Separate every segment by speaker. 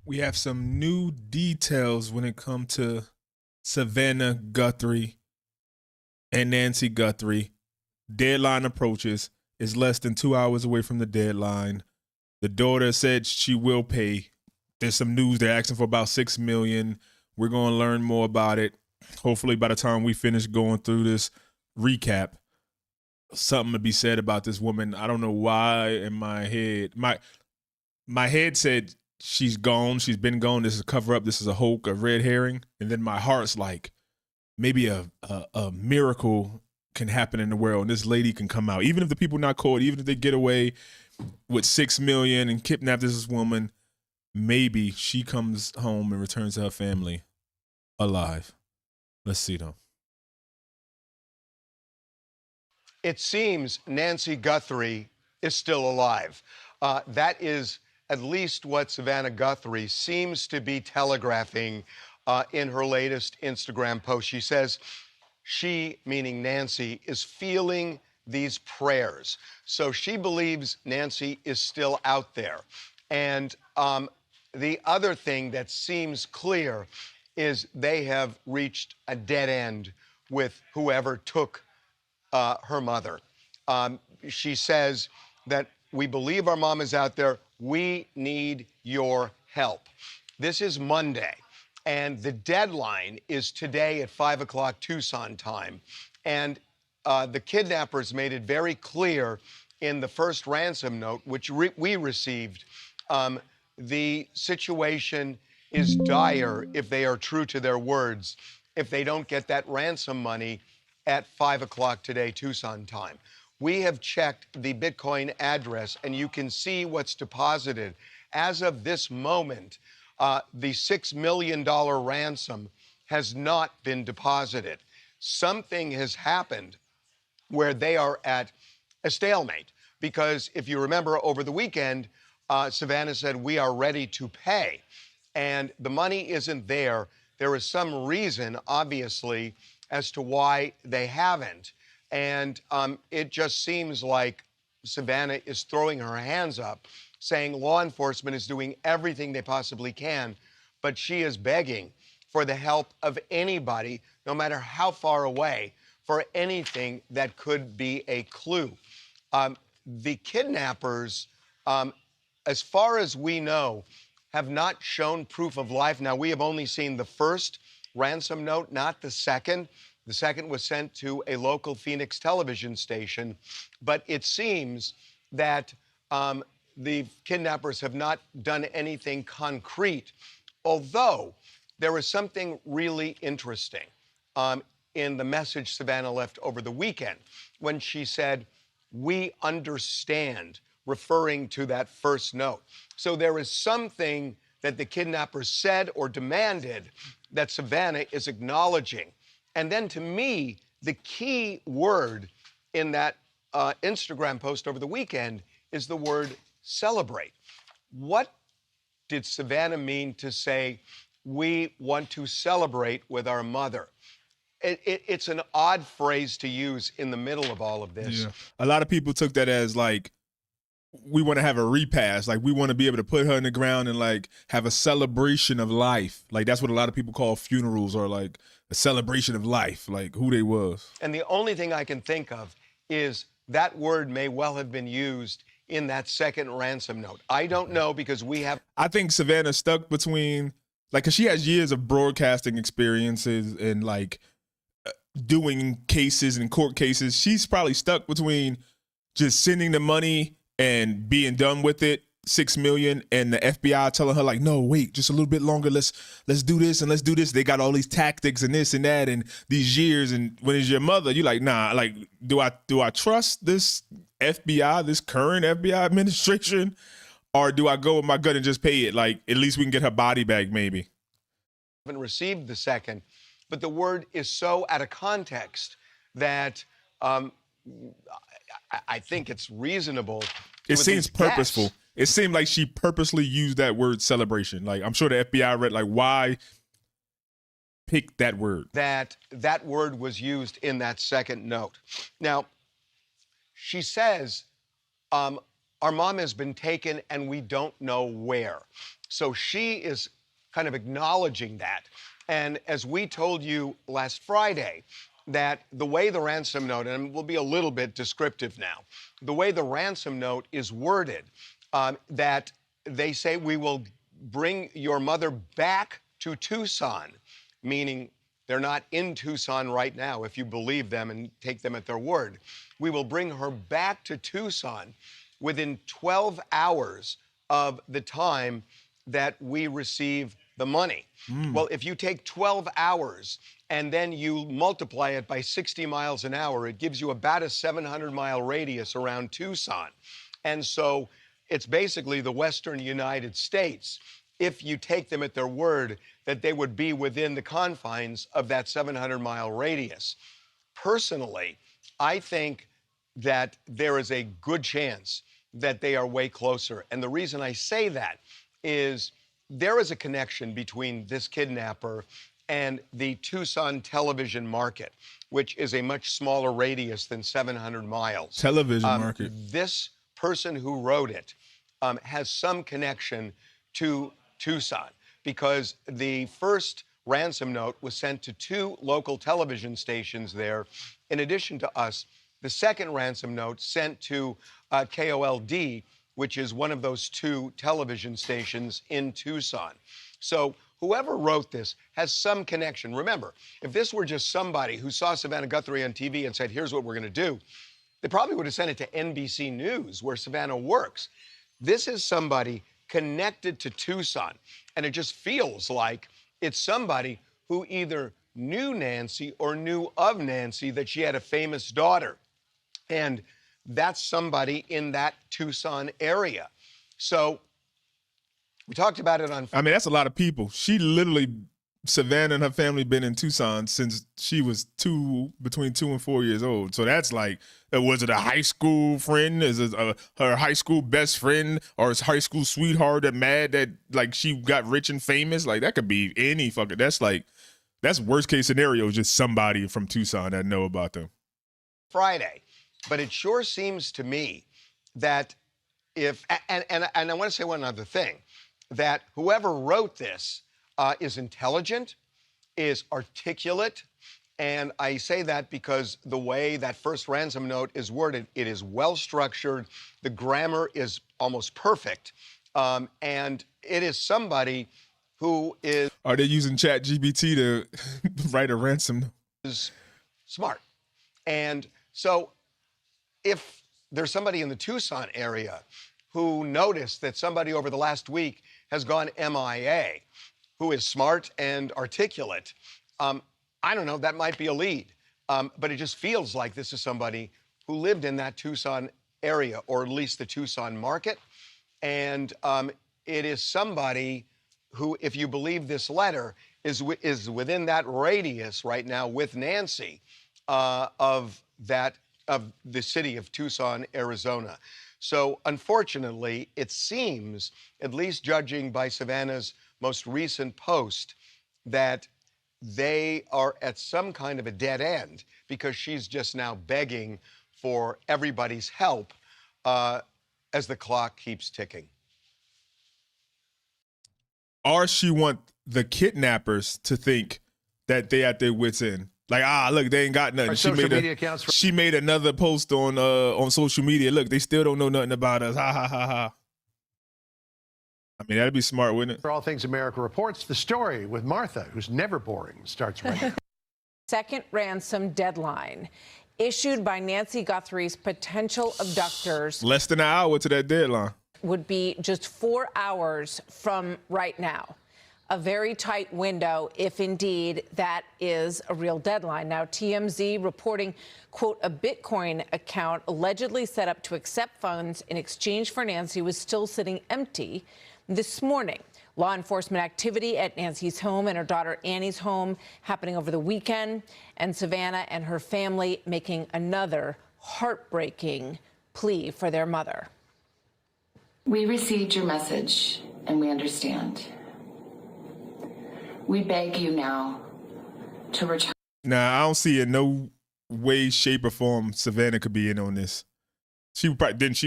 Speaker 1: We have some new details when it comes to Savannah Guthrie and Nancy Guthrie. Deadline approaches. It's less than 2 hours away from the deadline. The daughter said she will pay. There's some news they're asking for about $6 million. We're going to learn more about it. Hopefully by the time we finish going through this recap, something to be said about this woman. I don't know why in my head. My head said she's gone. She's been gone. This is a cover up. This is a hoax, a red herring. And then my heart's like, maybe a miracle can happen in the world and this lady can come out. Even if the people not caught, even if they get away with $6 million and kidnap this woman, maybe she comes home and returns to her family alive. Let's see though.
Speaker 2: It seems Nancy Guthrie is still alive. That is at least what Savannah Guthrie seems to be telegraphing in her latest Instagram post. She says she, meaning Nancy, is feeling these prayers. So she believes Nancy is still out there. And the other thing that seems clear is they have reached a dead end with whoever took her mother. She says that we believe our mom is out there. We need your help. This is Monday, and the deadline is today at 5 o'clock Tucson time. And the kidnappers made it very clear in the first ransom note, which we received, the situation is dire if they are true to their words, if they don't get that ransom money at 5 o'clock today, Tucson time. We have checked the Bitcoin address, and you can see what's deposited. As of this moment, the $6 million ransom has not been deposited. Something has happened where they are at a stalemate, because if you remember over the weekend, Savannah said, we are ready to pay, and the money isn't there. There is some reason, obviously, as to why they haven't. And it just seems like Savannah is throwing her hands up, saying law enforcement is doing everything they possibly can, but she is begging for the help of anybody, no matter how far away, for anything that could be a clue. The kidnappers, as far as we know, have not shown proof of life. Now, we have only seen the first ransom note, not the second. The second was sent to a local Phoenix television station, but it seems that the kidnappers have not done anything concrete, although there is something really interesting in the message Savannah left over the weekend when she said, we understand, referring to that first note. So there is something that the kidnappers said or demanded that Savannah is acknowledging. And then to me, the key word in that Instagram post over the weekend is the word celebrate. What did Savannah mean to say, we want to celebrate with our mother? It's an odd phrase to use in the middle of all of this.
Speaker 1: Yeah. A lot of people took that as like, we want to have a repast. Like, we want to be able to put her in the ground and like have a celebration of life. Like, that's what a lot of people call funerals, or like a celebration of life, like who they was.
Speaker 2: And the only thing I can think of is that word may well have been used in that second ransom note. I don't know, because we have...
Speaker 1: I think Savannah stuck between, like, because she has years of broadcasting experiences and like doing cases and court cases. She's probably stuck between just sending the money and being done with it, $6 million, and the FBI telling her like, no, wait, just a little bit longer. Let's do this and let's do this. They got all these tactics and this and that and these years. And when it's your mother, you're like, nah, like, do I trust this FBI, this current FBI administration, or do I go with my gut and just pay it? Like, at least we can get her body back, maybe.
Speaker 2: Haven't received the second, but the word is so out of context that I think it's reasonable.
Speaker 1: It seems purposeful. It seemed like she purposely used that word celebration. Like, I'm sure the FBI read, like, why pick that word?
Speaker 2: That word was used in that second note. Now, she says, our mom has been taken and we don't know where. So she is kind of acknowledging that. And as we told you last Friday, that the way the ransom note, and we'll be a little bit descriptive now, the way the ransom note is worded, that they say we will bring your mother back to Tucson, meaning they're not in Tucson right now, if you believe them and take them at their word. We will bring her back to Tucson within 12 hours of the time that we receive the money. Well, if you take 12 hours and then you multiply it by 60 miles an hour, it gives you about a 700-mile radius around Tucson. And so it's basically the western United States, if you take them at their word that they would be within the confines of that 700-mile radius. Personally, I think that there is a good chance that they are way closer. And the reason I say that is there is a connection between this kidnapper and the Tucson television market, which is a much smaller radius than 700 miles.
Speaker 1: Television market.
Speaker 2: This person who wrote it has some connection to Tucson, because the first ransom note was sent to 2 local television stations there, in addition to us. The second ransom note sent to KOLD, which is one of those 2 television stations in Tucson. So whoever wrote this has some connection. Remember, if this were just somebody who saw Savannah Guthrie on TV and said, here's what we're going to do, they probably would have sent it to NBC News, where Savannah works. This is somebody connected to Tucson, and it just feels like it's somebody who either knew Nancy or knew of Nancy, that she had a famous daughter. And that's somebody in that Tucson area. So we talked about it on...
Speaker 1: I mean, that's a lot of people. She literally, Savannah and her family been in Tucson since she was between 2 and 4 years old. So that's like, was it a high school friend? Is it her high school best friend, or his high school sweetheart that mad that like she got rich and famous? Like that could be any fucking, that's worst case scenario, just somebody from Tucson that know about them.
Speaker 2: Friday. But it sure seems to me that if, and I want to say one other thing, that whoever wrote this is intelligent, is articulate, and I say that because the way that first ransom note is worded, it is well structured, the grammar is almost perfect, and it is somebody who is...
Speaker 1: Are they using ChatGPT to write a ransom note?
Speaker 2: Is smart. And so if there's somebody in the Tucson area who noticed that somebody over the last week has gone MIA, who is smart and articulate, I don't know, that might be a lead. But it just feels like this is somebody who lived in that Tucson area, or at least the Tucson market. And it is somebody who, if you believe this letter, is within that radius right now with Nancy of the city of Tucson, Arizona. So unfortunately, it seems, at least judging by Savannah's most recent post, that they are at some kind of a dead end, because she's just now begging for everybody's help as the clock keeps ticking.
Speaker 1: Or she want the kidnappers to think that they at their wits' end. Like, look, they ain't got nothing. She made another post on social media. Look, they still don't know nothing about us. Ha, ha, ha, ha. I mean, that'd be smart, wouldn't it?
Speaker 3: For All Things America reports, the story with Martha, who's never boring, starts right now.
Speaker 4: Second ransom deadline issued by Nancy Guthrie's potential abductors.
Speaker 1: Less than an hour to that deadline.
Speaker 4: Would be just 4 hours from right now. A very tight window, if indeed that is a real deadline. Now, TMZ reporting, quote, a Bitcoin account allegedly set up to accept funds in exchange for Nancy was still sitting empty this morning. Law enforcement activity at Nancy's home and her daughter Annie's home happening over the weekend, and Savannah and her family making another heartbreaking plea for their mother.
Speaker 5: We received your message, and we understand. We beg you now to return.
Speaker 1: Nah, I don't see in no way, shape, or form Savannah could be in on this. she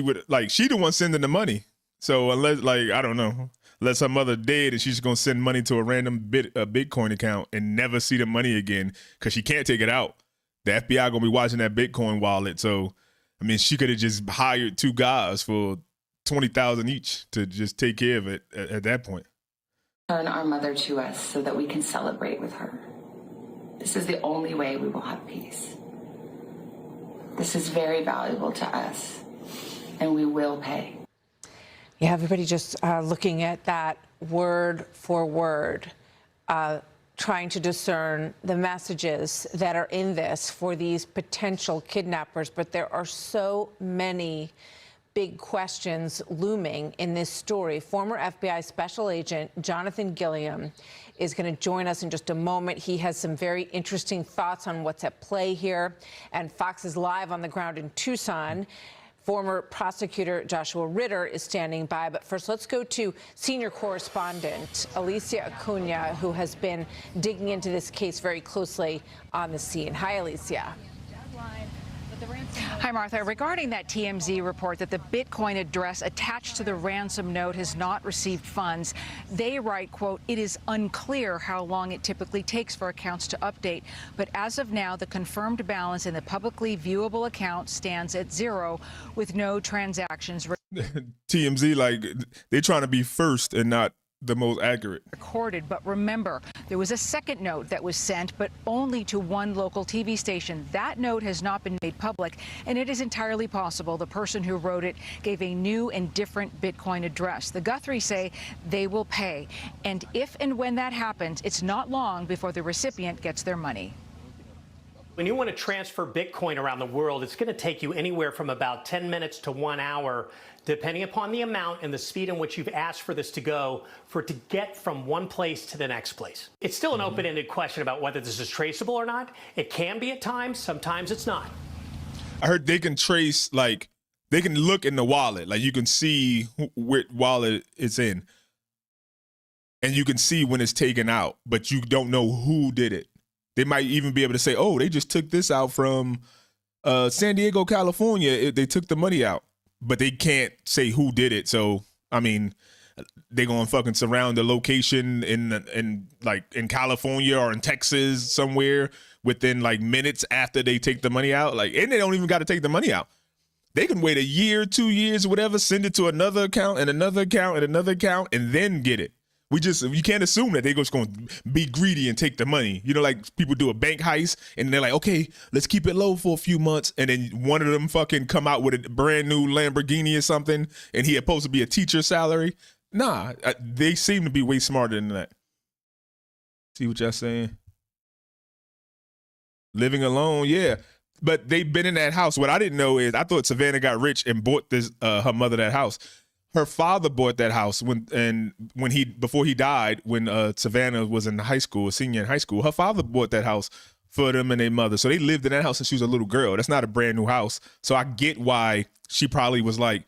Speaker 1: would like she the one sending the money. So unless like I don't know, unless her mother dead and she's just gonna send money to a random Bitcoin account and never see the money again because she can't take it out. The FBI gonna be watching that Bitcoin wallet. So I mean, she could have just hired 2 guys for $20,000 each to just take care of it at that point.
Speaker 5: Turn our mother to us so that we can celebrate with her. This is the only way we will have peace. This is very valuable to us, and we will pay.
Speaker 4: Yeah, everybody just looking at that word for word, trying to discern the messages that are in this for these potential kidnappers. But there are so many big questions looming in this story. Former FBI Special Agent Jonathan Gilliam is going to join us in just a moment. He has some very interesting thoughts on what's at play here. And Fox is live on the ground in Tucson. Former prosecutor Joshua Ritter is standing by. But first, let's go to senior correspondent Alicia Acuna, who has been digging into this case very closely on the scene. Hi, Alicia.
Speaker 6: Hi, Martha. Regarding that TMZ report that the Bitcoin address attached to the ransom note has not received funds, they write, quote, "It is unclear how long it typically takes for accounts to update. But as of now, the confirmed balance in the publicly viewable account stands at 0 with no transactions
Speaker 1: TMZ, like, they're trying to be first and not the most accurate.
Speaker 6: recorded. But remember, there was a second note that was sent, but only to one local TV station. That note has not been made public, and it is entirely possible the person who wrote it gave a new and different Bitcoin address. The Guthrie say they will pay, and if and when that happens, it's not long before the recipient gets their money.
Speaker 7: When you want to transfer Bitcoin around the world, it's going to take you anywhere from about 10 minutes to 1 hour, depending upon the amount and the speed in which you've asked for this to go, for it to get from one place to the next place. It's still an open-ended question about whether this is traceable or not. It can be at times. Sometimes it's not.
Speaker 1: I heard they can trace, like, they can look in the wallet. Like, you can see what wallet it's in. And you can see when it's taken out, but you don't know who did it. They might even be able to say, oh, they just took this out from San Diego, California. They took the money out, but they can't say who did it. So, I mean, they're going to fucking surround the location in California or in Texas somewhere within like minutes after they take the money out. Like, and they don't even got to take the money out. They can wait a year, 2 years, whatever, send it to another account and another account and another account and then get it. You can't assume that they're just going to be greedy and take the money. You know, like people do a bank heist and they're like, okay, let's keep it low for a few months. And then one of them fucking come out with a brand new Lamborghini or something and he supposed to be a teacher salary. Nah, they seem to be way smarter than that. See what y'all saying? Living alone, yeah. But they've been in that house. What I didn't know is I thought Savannah got rich and bought this her mother that house. Her father bought that house before he died, when Savannah was in high school, a senior in high school. Her father bought that house for them and their mother. So they lived in that house since she was a little girl. That's not a brand new house. So I get why she probably was like,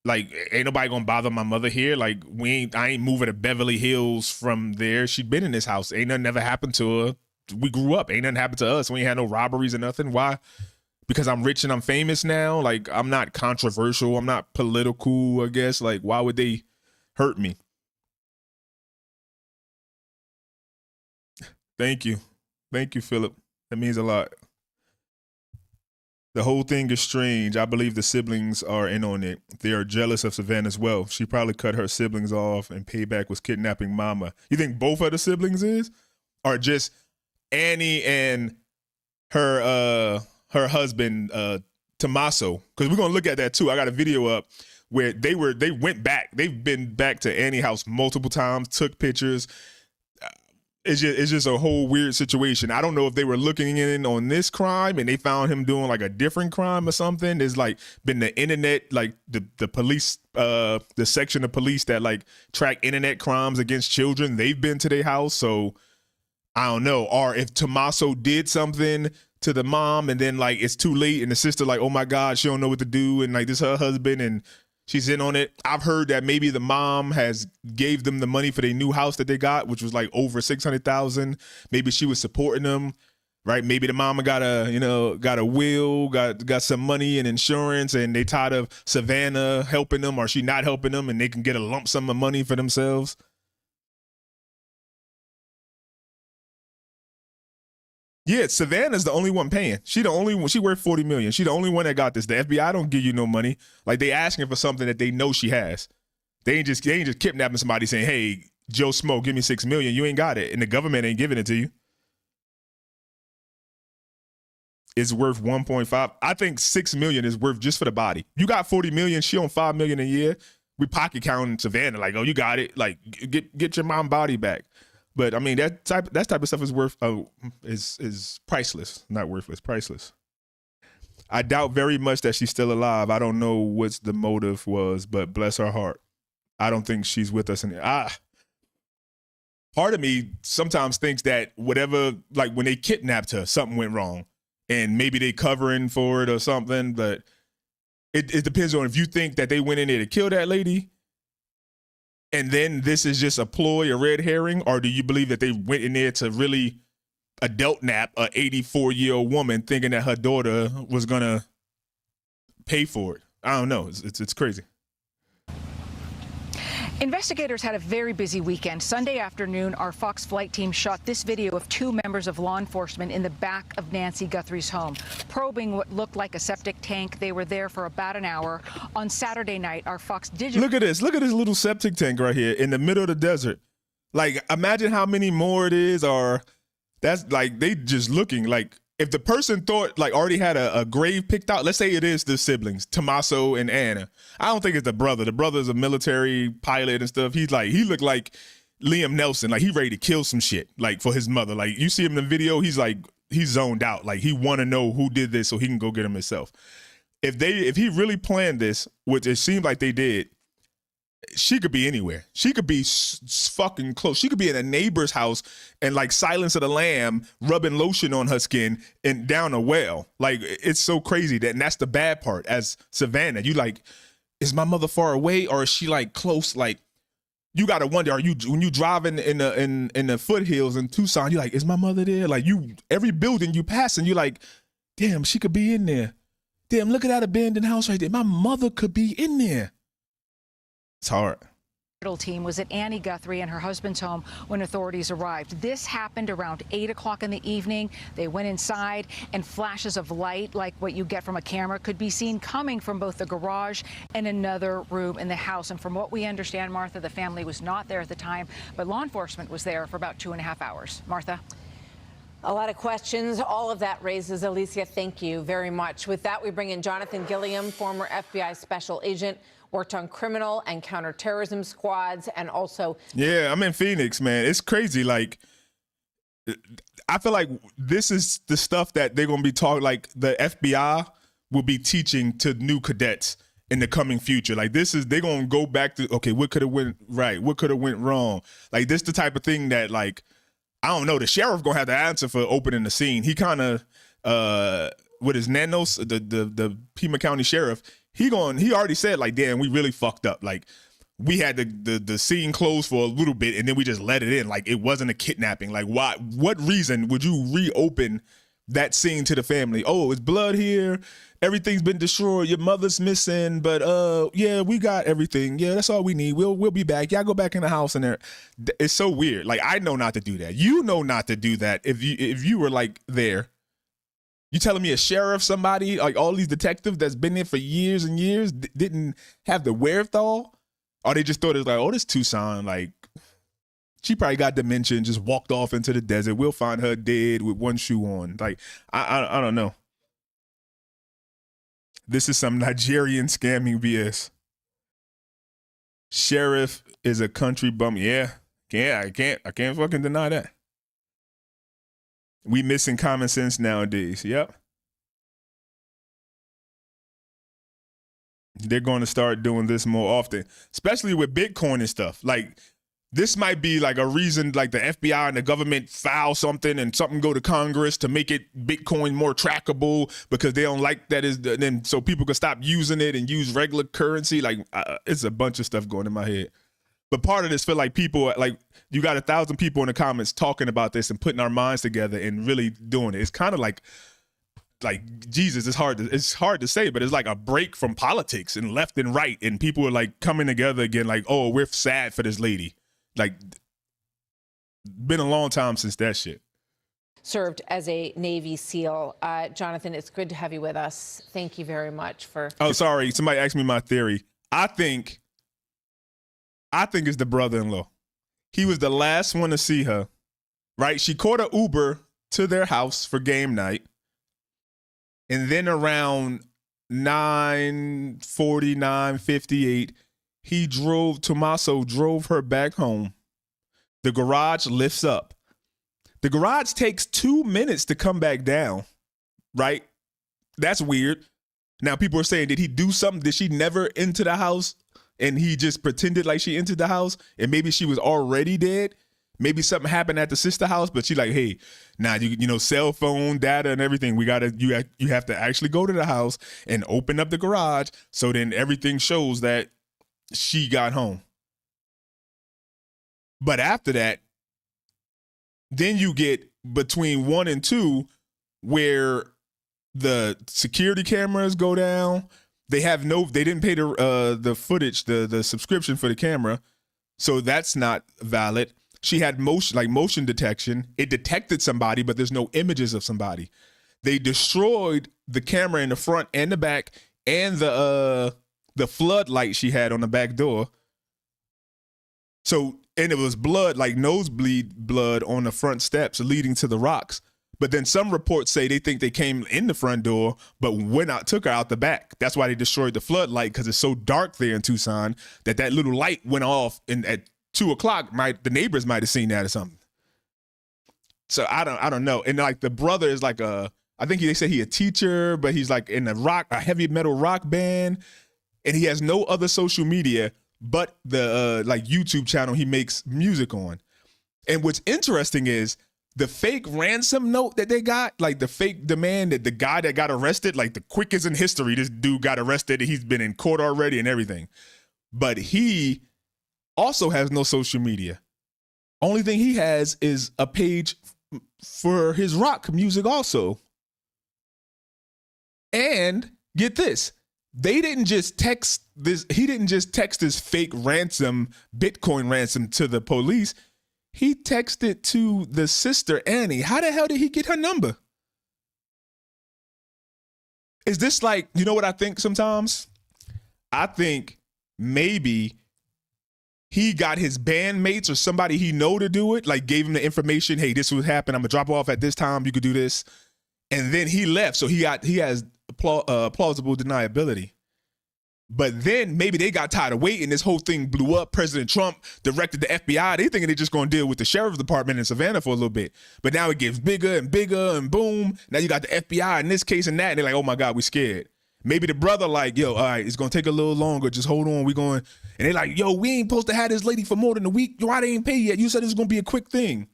Speaker 1: ain't nobody gonna bother my mother here. Like, I ain't moving to Beverly Hills from there. She'd been in this house. Ain't nothing ever happened to her. We grew up. Ain't nothing happened to us. We ain't had no robberies or nothing. Why? Because I'm rich and I'm famous now. Like, I'm not controversial. I'm not political, I guess. Like, why would they hurt me? Thank you. Thank you, Philip. That means a lot. The whole thing is strange. I believe the siblings are in on it. They are jealous of Savannah's wealth. She probably cut her siblings off and payback was kidnapping mama. You think both of the siblings is? Or just Annie and her husband, Tommaso? Because we're going to look at that too. I got a video up where they went back. They've been back to Annie's house multiple times, took pictures. It's just a whole weird situation. I don't know if they were looking in on this crime and they found him doing like a different crime or something. There's like been the internet, like the police, the section of police that like track internet crimes against children. They've been to their house. So I don't know. Or if Tommaso did something to the mom and then like it's too late and the sister like, oh my God, she don't know what to do. And like this her husband and she's in on it. I've heard that maybe the mom has gave them the money for their new house that they got, which was like over $600,000. Maybe she was supporting them. right? Maybe the mama got a will, got some money and insurance, and they tired of Savannah helping them, or she not helping them, and they can get a lump sum of money for themselves. Yeah, Savannah's the only one paying. She the only one. She worth $40 million. She the only one that got this. The FBI don't give you no money. Like, they asking for something that they know she has. They ain't just kidnapping somebody saying, "Hey, Joe Smo, give me $6 million." You ain't got it, and the government ain't giving it to you. It's worth 1.5. I think $6 million is worth just for the body. You got $40 million. She on $5 million a year. We pocket counting Savannah like, oh, you got it. Like, get your mom body back. But I mean, that type of stuff is is priceless, not worthless, priceless. I doubt very much that she's still alive. I don't know what the motive was, but bless her heart. I don't think she's with us. Part of me sometimes thinks that whatever, like when they kidnapped her, something went wrong, and maybe they covering for it or something. But it depends on if you think that they went in there to kill that lady, and then this is just a ploy, a red herring, or do you believe that they went in there to really adult nap a 84-year-old woman thinking that her daughter was gonna pay for it? I don't know. It's crazy.
Speaker 6: Investigators had a very busy weekend. Sunday afternoon, our Fox flight team shot this video of two members of law enforcement in the back of Nancy Guthrie's home, probing what looked like a septic tank. They were there for about an hour. On Saturday night, our Fox digital...
Speaker 1: Look at this. Look at this little septic tank right here in the middle of the desert. Like, imagine how many more it is, or that's like, they just looking like, if the person thought, like, already had a grave picked out, let's say it is the siblings, Tommaso and Anna. I don't think it's the brother. The brother's a military pilot and stuff. He looked like Liam Nelson. Like, he ready to kill some shit, like, for his mother. Like, you see him in the video, he's zoned out. Like, he want to know who did this so he can go get him himself. If he really planned this, which it seemed like they did, she could be anywhere. She could be fucking close. She could be in a neighbor's house and, like, Silence of the Lamb, rubbing lotion on her skin and down a well. Like, it's so crazy and that's the bad part. As Savannah, you like, is my mother far away or is she, like, close? Like, you gotta wonder, when you driving in the foothills in Tucson, you're like, is my mother there? Like, every building you pass and you're like, damn, she could be in there. Damn, look at that abandoned house right there. My mother could be in there. It's hard.
Speaker 6: The team was at Annie Guthrie and her husband's home when authorities arrived. This happened around 8 o'clock in the evening. They went inside, and flashes of light, like what you get from a camera, could be seen coming from both the garage and another room in the house. And from what we understand, Martha, the family was not there at the time, but law enforcement was there for about 2.5 hours. Martha?
Speaker 4: A lot of questions. All of that raises, Alicia, thank you very much. With that, we bring in Jonathan Gilliam, former FBI special agent, worked on criminal and counterterrorism squads, and also... Yeah,
Speaker 1: I'm in Phoenix, man. It's crazy. Like, I feel like this is the stuff that they're going to be talking, like, the FBI will be teaching to new cadets in the coming future. Like, they're going to go back to, okay, what could have went right? What could have went wrong? Like, this the type of thing that, like, I don't know, the sheriff going to have the answer for opening the scene. He kind of, with his nanos, the Pima County sheriff, he already said, like, damn, we really fucked up. Like, we had the scene closed for a little bit and then we just let it in. Like, it wasn't a kidnapping. Like, why? What reason would you reopen that scene to the family? Oh, it's blood here. Everything's been destroyed. Your mother's missing, but yeah, we got everything. Yeah, that's all we need. We'll be back. Y'all go back in the house and there. It's so weird. Like, I know not to do that. You know not to do that if you were, like, there. You telling me a sheriff, somebody, like all these detectives that's been there for years and years didn't have the wherewithal? Or they just thought it was like, oh, this Tucson, like, she probably got dementia and just walked off into the desert. We'll find her dead with one shoe on. Like, I don't know. This is some Nigerian scamming BS. Sheriff is a country bum. Yeah, I can't fucking deny that. We missing common sense nowadays. Yep. They're going to start doing this more often, especially with Bitcoin and stuff. Like, this might be like a reason, like the FBI and the government file something and something go to Congress to make it Bitcoin more trackable because they don't like that then so people can stop using it and use regular currency. Like, it's a bunch of stuff going in my head. But part of this feel like people, like you got 1,000 people in the comments talking about this and putting our minds together and really doing it. It's kind of like Jesus, it's hard to say, but it's like a break from politics and left and right, and people are like coming together again, like, oh, we're sad for this lady. Like, been a long time since that shit.
Speaker 4: Served as a Navy SEAL. Jonathan, it's good to have you with us. Thank you very much for.
Speaker 1: Oh, sorry. Somebody asked me my theory. I think it's the brother-in-law. He was the last one to see her, right? She caught an Uber to their house for game night. And then around 9:40, 9:58, Tommaso drove her back home. The garage lifts up. The garage takes 2 minutes to come back down, right? That's weird. Now people are saying, did he do something? Did she never enter the house and he just pretended like she entered the house and maybe she was already dead? Maybe something happened at the sister house, but she's like, hey, now you know, cell phone data and everything. You have to actually go to the house and open up the garage, so then everything shows that she got home. But after that, then you get between 1 and 2 where the security cameras go down. They didn't pay the footage, the subscription for the camera, so that's not valid. She had motion detection. It detected somebody, but there's no images of somebody. They destroyed the camera in the front and the back, and the floodlight she had on the back door. So, and it was blood, like nosebleed blood on the front steps leading to the rocks. But then some reports say they think they came in the front door, but took her out the back. That's why they destroyed the floodlight, because it's so dark there in Tucson that little light went off at 2 o'clock. The neighbors might have seen that or something. So I don't know. And like the brother is like I think they say he a teacher, but he's like in a heavy metal rock band, and he has no other social media but the like YouTube channel he makes music on. And what's interesting is the fake ransom note that they got, like the fake demand that the guy that got arrested, like the quickest in history, this dude got arrested. He's been in court already and everything. But he also has no social media. Only thing he has is a page for his rock music also. And get this, they didn't just text this. He didn't just text this fake ransom, Bitcoin ransom to the police. He texted to the sister, Annie. How the hell did he get her number? Is this like, you know what I think sometimes? I think maybe he got his bandmates or somebody he know to do it, like gave him the information. Hey, this would happen. I'm gonna drop off at this time. You could do this. And then he left. So he has plausible deniability. But then maybe they got tired of waiting. This whole thing blew up. President Trump directed the FBI. They thinking they're just going to deal with the sheriff's department in Savannah for a little bit. But now it gets bigger and bigger and boom. Now you got the FBI in this case and that. And they're like, oh my God, we scared. Maybe the brother like, yo, all right, it's going to take a little longer. Just hold on. We going. And they're like, yo, we ain't supposed to have this lady for more than a week. Why they ain't pay yet? You said it was going to be a quick thing.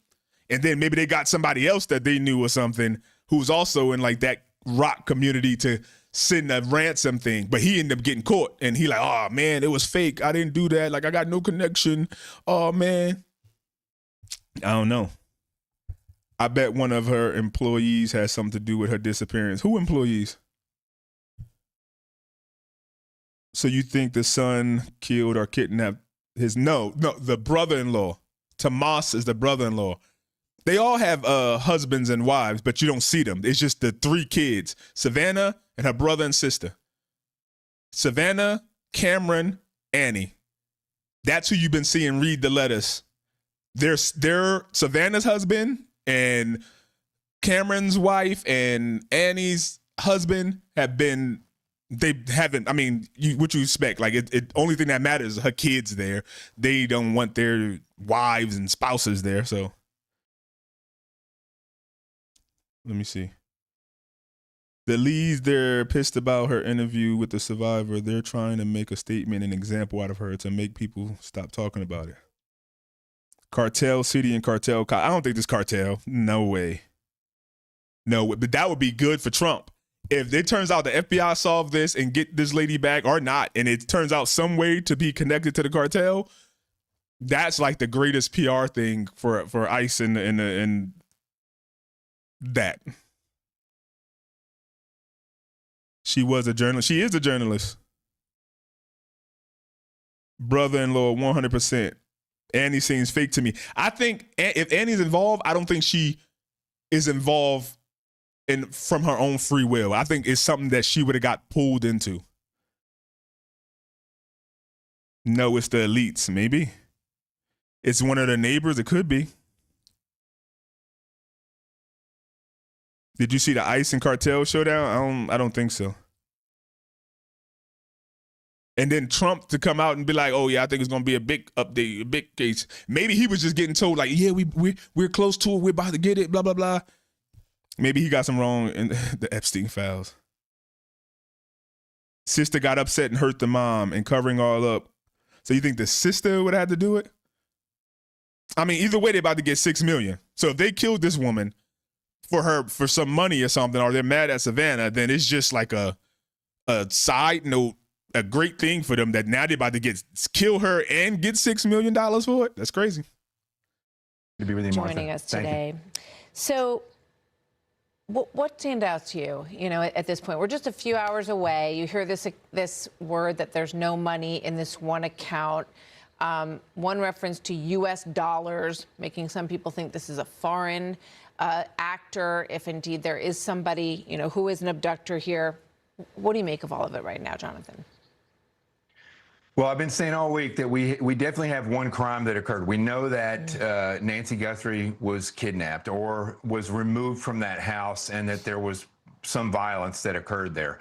Speaker 1: And then maybe they got somebody else that they knew or something who's also in like that rock community to send a ransom thing, but he ended up getting caught and he like, oh man, it was fake. I didn't do that. Like I got no connection. Oh man. I don't know. I bet one of her employees has something to do with her disappearance. Who employees? So you think the son killed or kidnapped no, the brother-in-law. Tomas is the brother-in-law. They all have husbands and wives, but you don't see them. It's just the 3 kids, Savannah and her brother and sister. Savannah, Cameron, Annie. That's who you've been seeing read the letters. They're Savannah's husband and Cameron's wife and Annie's husband what you expect? Like only thing that matters is her kids there. They don't want their wives and spouses there, so. Let me see. The leads, they're pissed about her interview with the survivor. They're trying to make a statement, an example out of her to make people stop talking about it. Cartel City and Cartel. I don't think this cartel. No way. No, but that would be good for Trump. If it turns out the FBI solved this and get this lady back or not, and it turns out some way to be connected to the cartel, That's like the greatest PR thing for ICE and that. She was a journalist. She is a journalist. Brother-in-law, 100%. Annie seems fake to me. I think if Annie's involved, I don't think she is involved from her own free will. I think it's something that she would have got pulled into. No, it's the elites. Maybe. It's one of the neighbors. It could be. Did you see the ICE and cartel showdown? I don't think so. And then Trump to come out and be like, "Oh yeah, I think it's gonna be a big update, a big case." Maybe he was just getting told like, "Yeah, we're close to it. We're about to get it." Blah blah blah. Maybe he got some wrong in the Epstein files. Sister got upset and hurt the mom and covering all up. So you think the sister would have to do it? I mean, either way, they're about to get $6 million. So if they killed this woman for some money or something, or they're mad at Savannah, then it's just like a side note, a great thing for them that now they're about to kill her and get $6 million for it. That's crazy.
Speaker 8: To be with you,
Speaker 4: joining
Speaker 8: Martha.
Speaker 4: us today. So what stands out to you, at this point? We're just a few hours away. You hear this word that there's no money in this one account. One reference to U.S. dollars, making some people think this is a foreign actor, if indeed there is somebody, who is an abductor here. What do you make of all of it right now, Jonathan?
Speaker 8: Well, I've been saying all week that we definitely have one crime that occurred. We know that Nancy Guthrie was kidnapped or was removed from that house and that there was some violence that occurred there.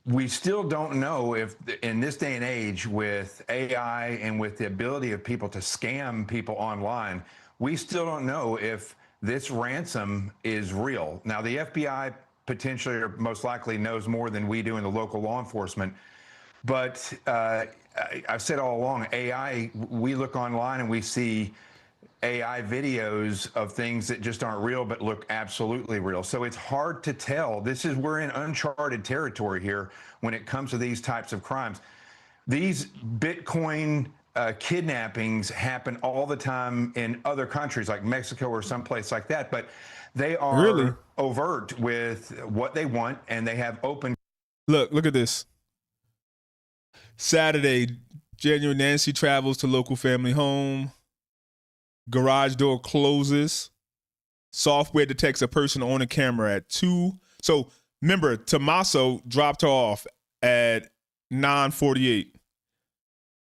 Speaker 8: We still don't know if, in this day and age, with AI and with the ability of people to scam people online, we still don't know if this ransom is real. Now, the FBI potentially or most likely knows more than we do in the local law enforcement. But I've said all along, AI, we look online and we see AI videos of things that just aren't real but look absolutely real. So it's hard to tell. We're in uncharted territory here when it comes to these types of crimes. These Bitcoin kidnappings happen all the time in other countries like Mexico or someplace like that, but they are
Speaker 1: really
Speaker 8: overt with what they want, and they have open.
Speaker 1: Look at this. Saturday, January, Nancy travels to local family home. Garage door closes. Software detects a person on a camera at 2. So remember, Tommaso dropped her off at 9:48.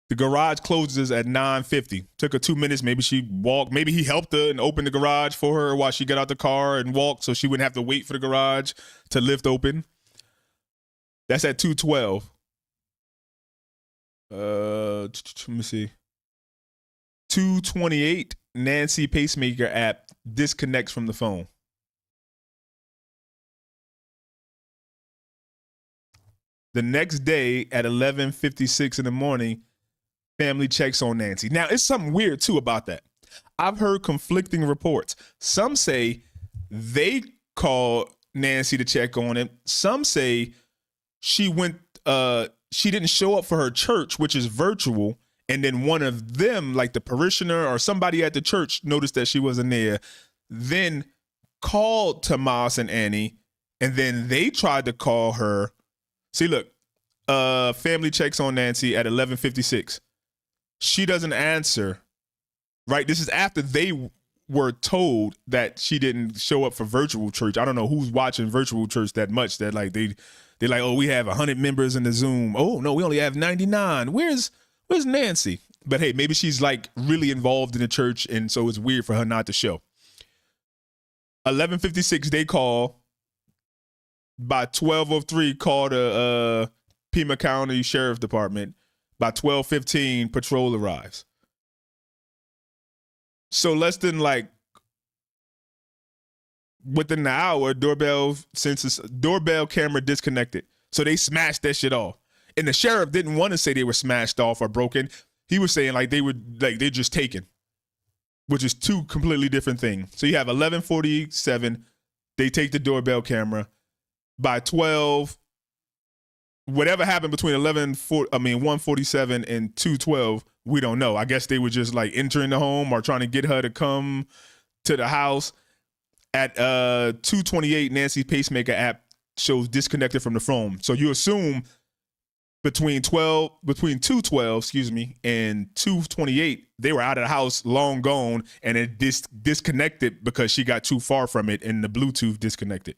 Speaker 1: The garage closes at 9:50. Took her 2 minutes. Maybe she walked. Maybe he helped her and opened the garage for her while she got out the car and walked so she wouldn't have to wait for the garage to lift open. That's at 2:12. Let me see. 2:28, Nancy pacemaker app disconnects from the phone. The next day at 11:56 in the morning, family checks on Nancy. Now, it's something weird too about that. I've heard conflicting reports. Some say they called Nancy to check on him. Some say she didn't show up for her church, which is virtual, and then one of them, like the parishioner or somebody at the church, noticed that she wasn't there, then called Tomas and Annie, and then they tried to call her. See, look, family checks on Nancy at 11:56. She doesn't answer, right? This is after they were told that she didn't show up for virtual church. I don't know who's watching virtual church that much that like they're like, oh, we have 100 members in the Zoom. Oh, no, we only have 99. Where's Nancy? But hey, maybe she's like really involved in the church, and so it's weird for her not to show. 11:56, they call. By 12:03, call the Pima County Sheriff Department. By 12:15, patrol arrives. So less than within the hour, doorbell camera disconnected. So they smashed that shit off. And the sheriff didn't want to say they were smashed off or broken. He was saying they're just taken, which is two completely different things. So you have 11:47, they take the doorbell camera. By 12, whatever happened between 1:47 and 2:12 We don't know. I guess they were just like entering the home or trying to get her to come to the house. At 2:28, Nancy's pacemaker app shows disconnected from the phone. So you assume between 2:12, and 2:28, they were out of the house, long gone, and it disconnected because she got too far from it and the Bluetooth disconnected.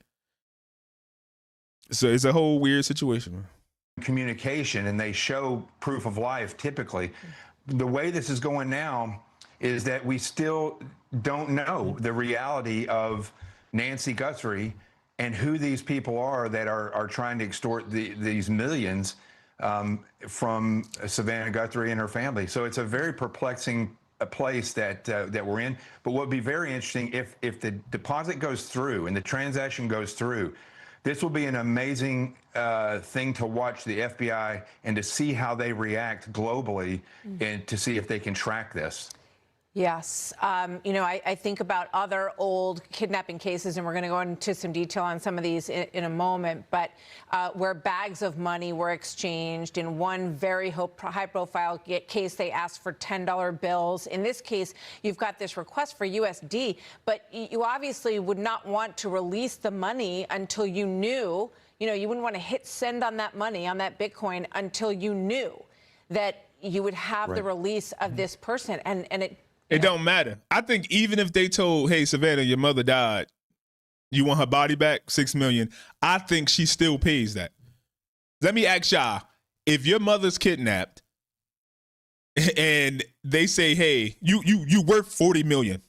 Speaker 1: So it's a whole weird situation.
Speaker 8: Communication, and they show proof of life typically. The way this is going now is that we still don't know the reality of Nancy Guthrie and who these people are that are trying to extort these millions from Savannah Guthrie and her family. So it's a very perplexing place that we're in. But what would be very interesting if the deposit goes through and the transaction goes through, this will be an amazing thing to watch the FBI and to see how they react globally and to see if they can track this.
Speaker 4: Yes. I think about other old kidnapping cases, and we're going to go into some detail on some of these in a moment, but where bags of money were exchanged. In one very high-profile case, they asked for $10 bills. In this case, you've got this request for USD, but you obviously would not want to release the money until you knew, you wouldn't want to hit send on that money, on that Bitcoin, until you knew that you would have the release of this person. And it
Speaker 1: don't matter. I think even if they told, hey, Savannah, your mother died, you want her body back, $6 million, I think she still pays that. Let me ask y'all, if your mother's kidnapped and they say, hey, you worth $40 million,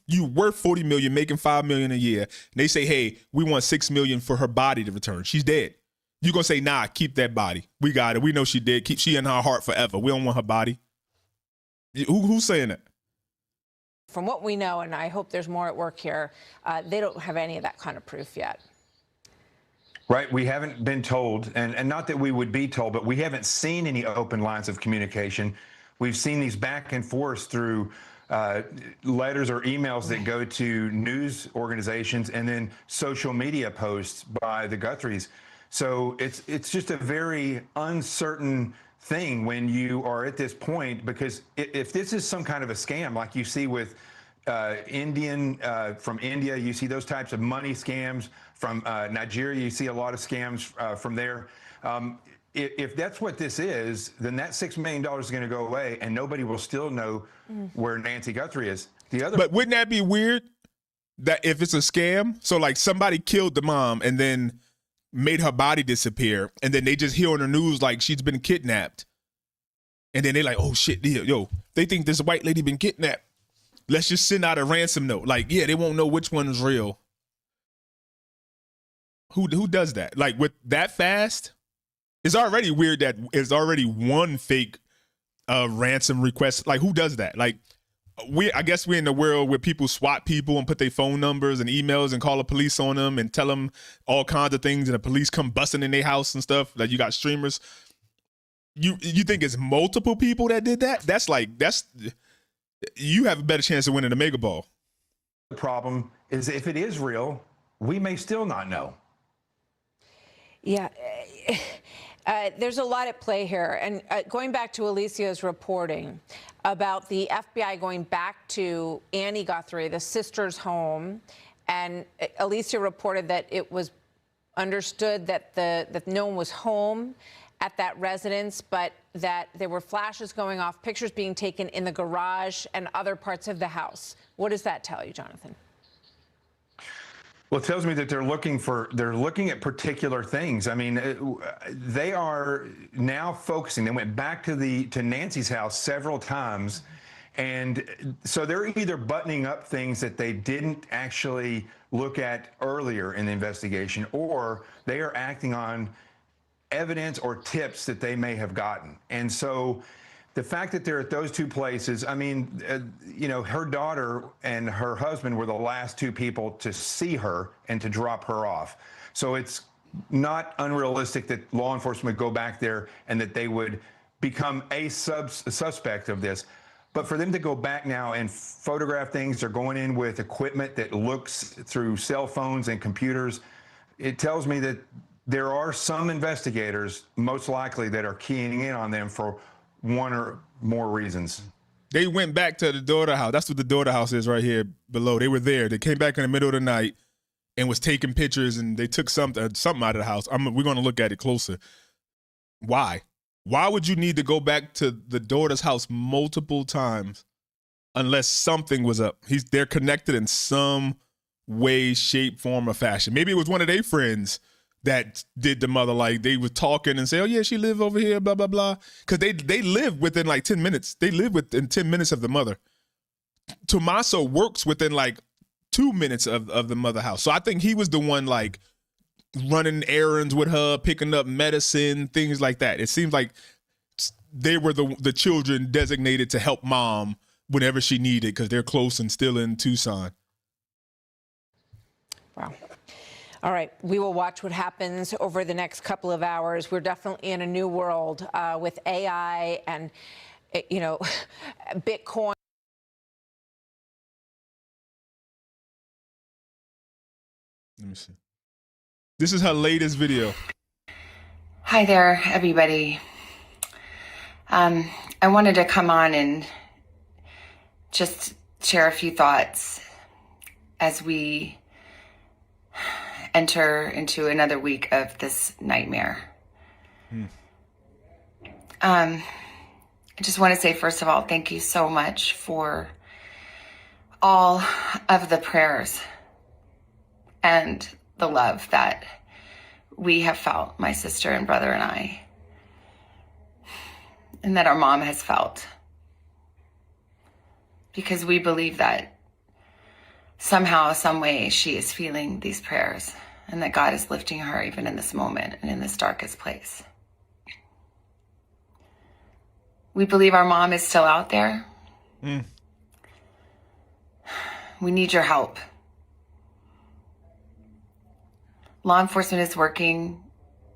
Speaker 1: making $5 million a year, and they say, hey, we want $6 million for her body to return. She's dead. You're going to say, nah, keep that body. We got it. We know she dead. Keep she in our heart forever. We don't want her body. Who's saying that?
Speaker 4: From what we know, and I hope there's more at work here, they don't have any of that kind of proof yet.
Speaker 8: Right. We haven't been told, and not that we would be told, but we haven't seen any open lines of communication. We've seen these back and forth through letters or emails that go to news organizations and then social media posts by the Guthries. So it's just a very uncertain thing when you are at this point, because if this is some kind of a scam like you see with from India, you see those types of money scams. From Nigeria, you see a lot of scams from there. If that's what this is, then that $6 million is going to go away and nobody will still know where Nancy Guthrie is.
Speaker 1: But wouldn't that be weird that if it's a scam, so like somebody killed the mom and then made her body disappear, and then they just hear on the news like she's been kidnapped, and then they're like, oh shit, yo, they think this white lady been kidnapped. Let's just send out a ransom note. Like, yeah, they won't know which one is real. Who does that? Like, with that fast? It's already weird that it's already one fake ransom request. Like, who does that? Like, I guess we're in the world where people swat people and put their phone numbers and emails and call the police on them and tell them all kinds of things, and the police come busting in their house and stuff. Like, you got streamers. You think it's multiple people that did that? That's you have a better chance of winning the mega ball.
Speaker 8: The problem is, if it is real, we may still not know.
Speaker 4: Yeah. There's a lot at play here. And going back to Alicia's reporting about the FBI going back to Annie Guthrie, the sister's home, and Alicia reported that it was understood that that no one was home at that residence, but that there were flashes going off, pictures being taken in the garage and other parts of the house. What does that tell you, Jonathan?
Speaker 8: Well, it tells me that they're looking at particular things. I mean, they are now focusing. They went back to Nancy's house several times, and so they're either buttoning up things that they didn't actually look at earlier in the investigation, or they are acting on evidence or tips that they may have gotten. And so the fact that they're at those two places, I mean, her daughter and her husband were the last two people to see her and to drop her off. So it's not unrealistic that law enforcement would go back there and that they would become a suspect of this. But for them to go back now and photograph things, they're going in with equipment that looks through cell phones and computers. It tells me that there are some investigators, most likely, that are keying in on them for one or more reasons.
Speaker 1: They went back to the daughter house. That's what the daughter house is right here below. They were there. They came back in the middle of the night and was taking pictures, and they took something out of the house. We're going to look at it closer. Why? Why would you need to go back to the daughter's house multiple times unless something was up? They're connected in some way, shape, form, or fashion. Maybe it was one of their friends that did the mother, like they were talking and say, oh yeah, she live over here, blah, blah, blah. Because they live within like 10 minutes. They live within 10 minutes of the mother. Tommaso works within like 2 minutes of the mother house. So I think he was the one like running errands with her, picking up medicine, things like that. It seems like they were the children designated to help mom whenever she needed, because they're close and still in Tucson.
Speaker 4: Wow. All right, we will watch what happens over the next couple of hours. We're definitely in a new world with AI and, you know, Bitcoin.
Speaker 1: Let me see. This is her latest video.
Speaker 5: Hi there, everybody. I wanted to come on and just share a few thoughts as we enter into another week of this nightmare. I just want to say, first of all, thank you so much for all of the prayers and the love that we have felt, my sister and brother and I, and that our mom has felt. Because we believe that somehow, some way, she is feeling these prayers, and that God is lifting her even in this moment and in this darkest place. We believe our mom is still out there. We need your help. Law enforcement is working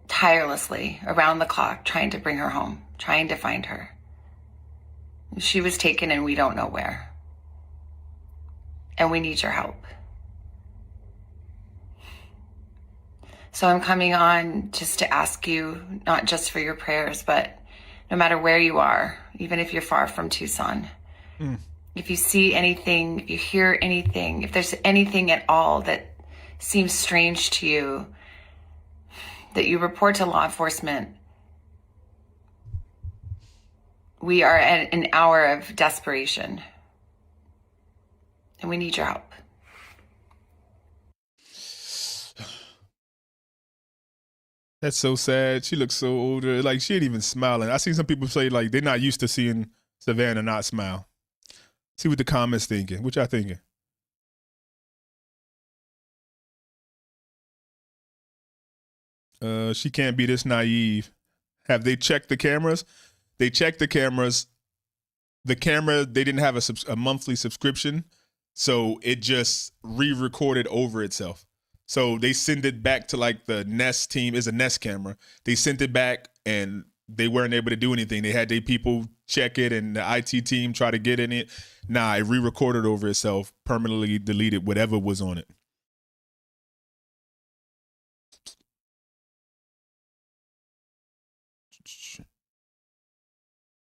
Speaker 5: tirelessly around the clock, trying to bring her home, trying to find her. She was taken and we don't know where. And we need your help. So I'm coming on just to ask you, not just for your prayers, but no matter where you are, even if you're far from Tucson, if you see anything, if you hear anything, if there's anything at all that seems strange to you, that you report to law enforcement. We are at an hour of desperation, and we need your help.
Speaker 1: That's so sad. She looks so older. Like, she ain't even smiling. I seen some people say, like, they're not used to seeing Savannah not smile. See what the comments thinking. What y'all thinking? She can't be this naive. Have they checked the cameras? They checked the cameras. The camera, they didn't have a monthly subscription, so it just re-recorded over itself. So they send it back to like the Nest team. Is a Nest camera. They sent it back and they weren't able to do anything. They had their people check it and the IT team try to get in it. Nah, it re-recorded over itself, permanently deleted whatever was on it.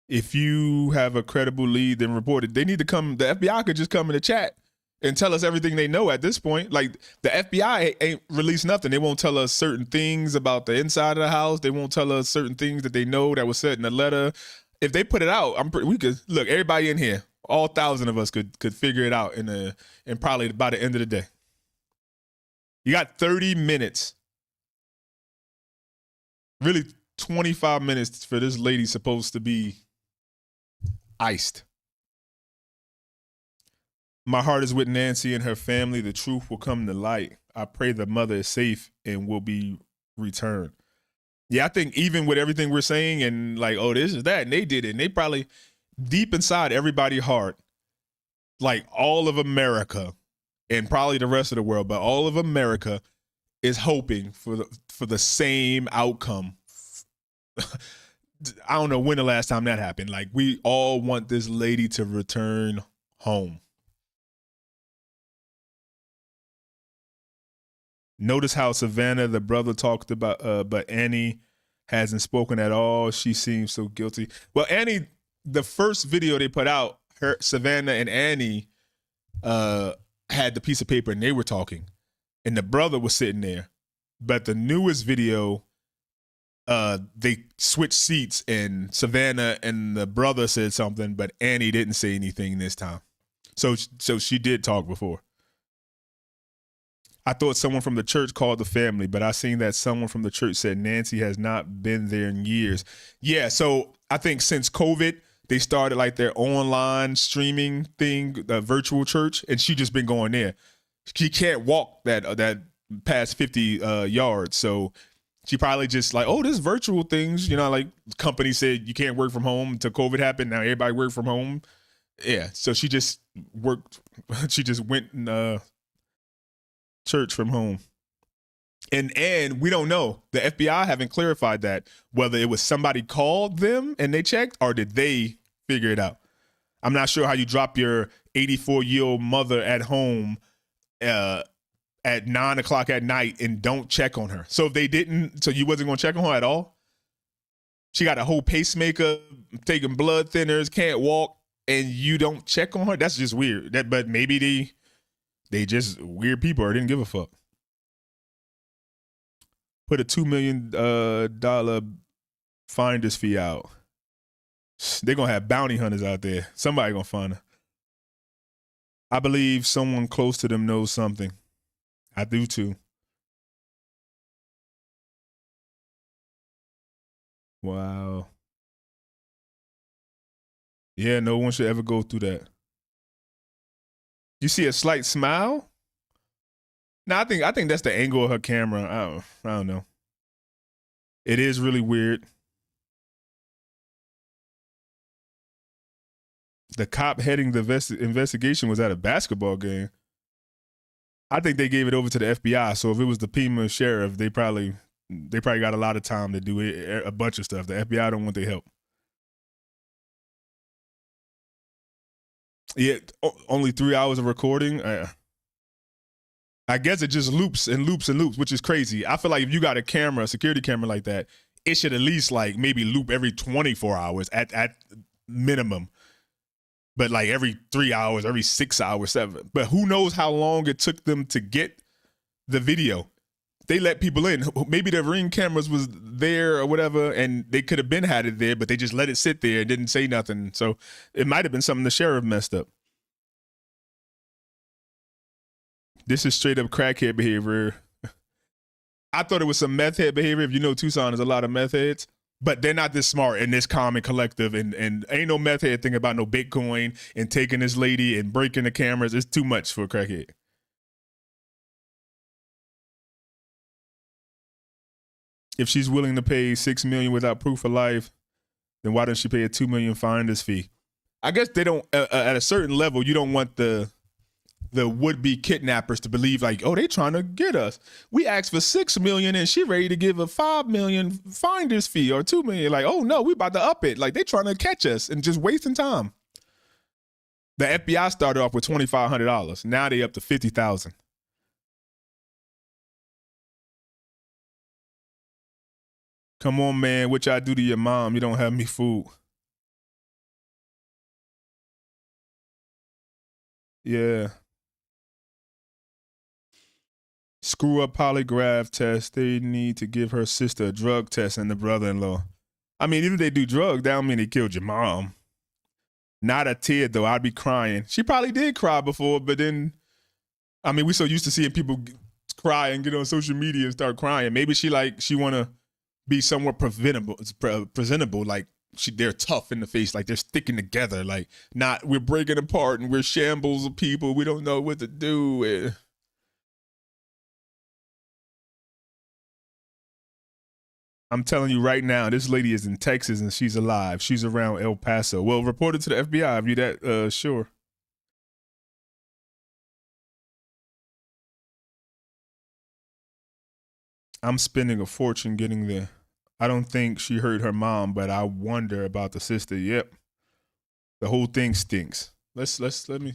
Speaker 1: If you have a credible lead, then report it. They need to come. The FBI could just come in the chat and tell us everything they know at this point. Like, the FBI ain't released nothing. They won't tell us certain things about the inside of the house. They won't tell us certain things that they know that was said in the letter. If they put it out, we could look. Everybody in here, all 1,000 of us could figure it out in probably by the end of the day. You got 30 minutes. Really, 25 minutes for this lady supposed to be iced. My heart is with Nancy and her family. The truth will come to light. I pray the mother is safe and will be returned. Yeah, I think even with everything we're saying and like, oh, this is that, and they did it, and they probably deep inside everybody's heart, like all of America and probably the rest of the world, but all of America is hoping for the same outcome. I don't know when the last time that happened. Like, we all want this lady to return home. Notice how Savannah, the brother, talked about, but Annie hasn't spoken at all. She seems so guilty. Well, Annie, the first video they put out, Savannah and Annie had the piece of paper and they were talking, and the brother was sitting there. But the newest video, they switched seats, and Savannah and the brother said something, but Annie didn't say anything this time. So she did talk before. I thought someone from the church called the family, but I seen that someone from the church said Nancy has not been there in years. Yeah, so I think since COVID, they started like their online streaming thing, the virtual church, and she just been going there. She can't walk that past 50 yards, so she probably just like, oh, this virtual things, like company said you can't work from home until COVID happened. Now everybody work from home. Yeah, so she just worked. She just went and church from home. And we don't know. The FBI haven't clarified that, whether it was somebody called them and they checked, or did they figure it out. I'm not sure how you drop your 84-year-old mother at home at 9 o'clock at night and don't check on her. So if they didn't, so you wasn't going to check on her at all? She got a whole pacemaker, taking blood thinners, can't walk, and you don't check on her? That's just weird. But maybe they just weird people or didn't give a fuck. Put a $2 million finder's fee out. They're going to have bounty hunters out there. Somebody going to find her. I believe someone close to them knows something. I do too. Wow. Yeah, no one should ever go through that. You see a slight smile? No, I think that's the angle of her camera. I don't know. It is really weird. The cop heading the investigation was at a basketball game. I think they gave it over to the FBI. So if it was the Pima sheriff, they probably got a lot of time to do a bunch of stuff. The FBI don't want their help. Yeah, only 3 hours of recording. I guess it just loops and loops and loops, which is crazy. I feel like if you got a security camera like that, it should at least like maybe loop every 24 hours at minimum. But like every 3 hours, every 6 hours, 7. But who knows how long it took them to get the video. They let people in. Maybe the Ring cameras was there or whatever, and they could have been had it there, but they just let it sit there and didn't say nothing. So it might have been something the sheriff messed up. This is straight up crackhead behavior. I thought it was some meth head behavior. If you know Tucson, there's a lot of meth heads, but they're not this smart and this calm and collective. And ain't no meth head thinking about no Bitcoin and taking this lady and breaking the cameras. It's too much for a crackhead. If she's willing to pay $6 million without proof of life, then why doesn't she pay a $2 million finder's fee? I guess they don't. At a certain level, you don't want the would-be kidnappers to believe like, oh, they trying to get us. We asked for $6 million and she ready to give a $5 million finder's fee or $2 million. Like, oh no, we about to up it. Like they trying to catch us and just wasting time. The FBI started off with $2,500. Now they up to $50,000. Come on, man. What y'all do to your mom? You don't have me food. Yeah. Screw up polygraph test. They need to give her sister a drug test and the brother-in-law. I mean, even if they do drugs, that don't mean they killed your mom. Not a tear, though. I'd be crying. She probably did cry before, but then, I mean, we so used to seeing people cry and get on social media and start crying. Maybe she want to be somewhat presentable, like they're tough in the face, like they're sticking together, like not we're breaking apart and we're shambles of people. We don't know what to do. I'm telling you right now, this lady is in Texas and she's alive. She's around El Paso. Well, report it to the FBI if you're that sure. I'm spending a fortune getting there. I don't think she hurt her mom, but I wonder about the sister. Yep. The whole thing stinks. Let's watch that.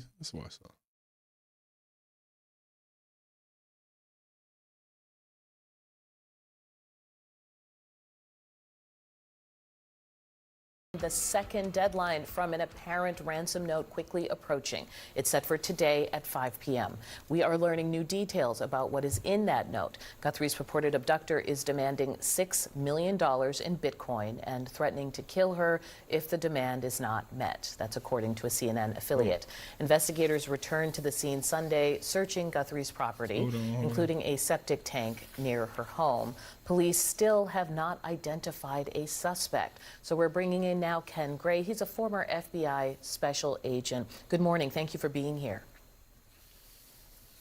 Speaker 9: The second deadline from an apparent ransom note quickly approaching. It's set for today at 5 p.m. We are learning new details about what is in that note. Guthrie's purported abductor is demanding $6 million in Bitcoin and threatening to kill her if the demand is not met. That's according to a CNN affiliate. Investigators returned to the scene Sunday, searching Guthrie's property, including a septic tank near her home. Police still have not identified a suspect. So we're bringing in now Ken Gray. He's a former FBI special agent. Good morning. Thank you for being here.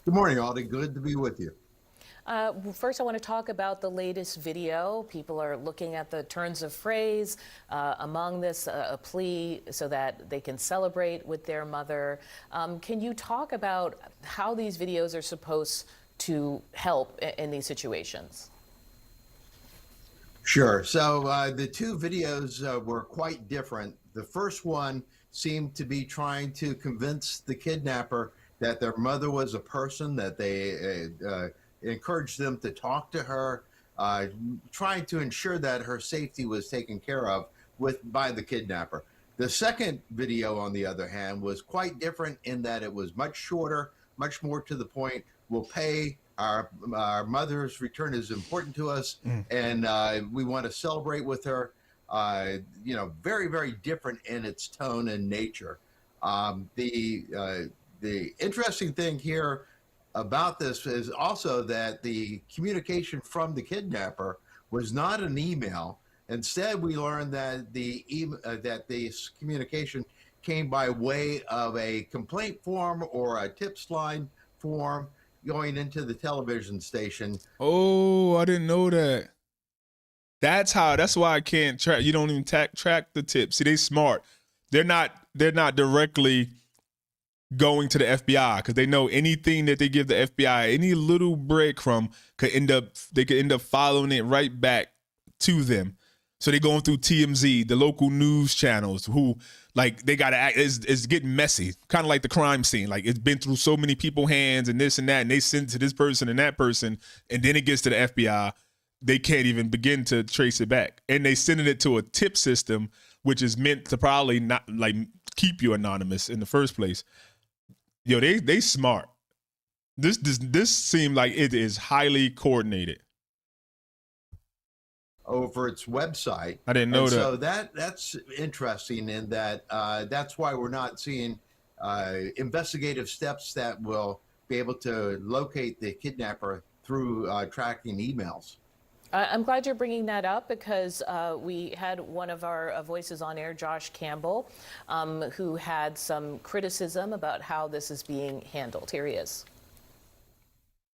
Speaker 10: Good morning, Aldi. Good to be with you.
Speaker 9: First, I want to talk about the latest video. People are looking at the turns of phrase. Among this, a plea so that they can celebrate with their mother. Can you talk about how these videos are supposed to help in these situations?
Speaker 10: Sure. So the two videos were quite different. The first one seemed to be trying to convince the kidnapper that their mother was a person, that they encouraged them to talk to her, trying to ensure that her safety was taken care of by the kidnapper. The second video, on the other hand, was quite different in that it was much shorter, much more to the point. We'll pay. Our mother's return is important to us, and we want to celebrate with her. Very, very different in its tone and nature. The interesting thing here about this is also that the communication from the kidnapper was not an email. Instead, we learned that this communication came by way of a complaint form or a tips line form going into the television station.
Speaker 1: Oh, I didn't know that. That's why I can't track. You don't even track the tips. See, they smart. They're not directly going to the FBI because they know anything that they give the FBI, any little breadcrumb they could end up following it right back to them. So they're going through TMZ, the local news channels, who they got to act. It's getting messy, kind of like the crime scene. Like it's been through so many people's hands and this and that, and they send it to this person and that person, and then it gets to the FBI. They can't even begin to trace it back, and they sending it to a tip system, which is meant to probably not keep you anonymous in the first place. Yo, they smart. This seemed like it is highly coordinated.
Speaker 10: Over its website.
Speaker 1: I didn't know that.
Speaker 10: So that's interesting in that that's why we're not seeing investigative steps that will be able to locate the kidnapper through tracking emails.
Speaker 9: I'm glad you're bringing that up because we had one of our voices on air, Josh Campbell, who had some criticism about how this is being handled. Here he is.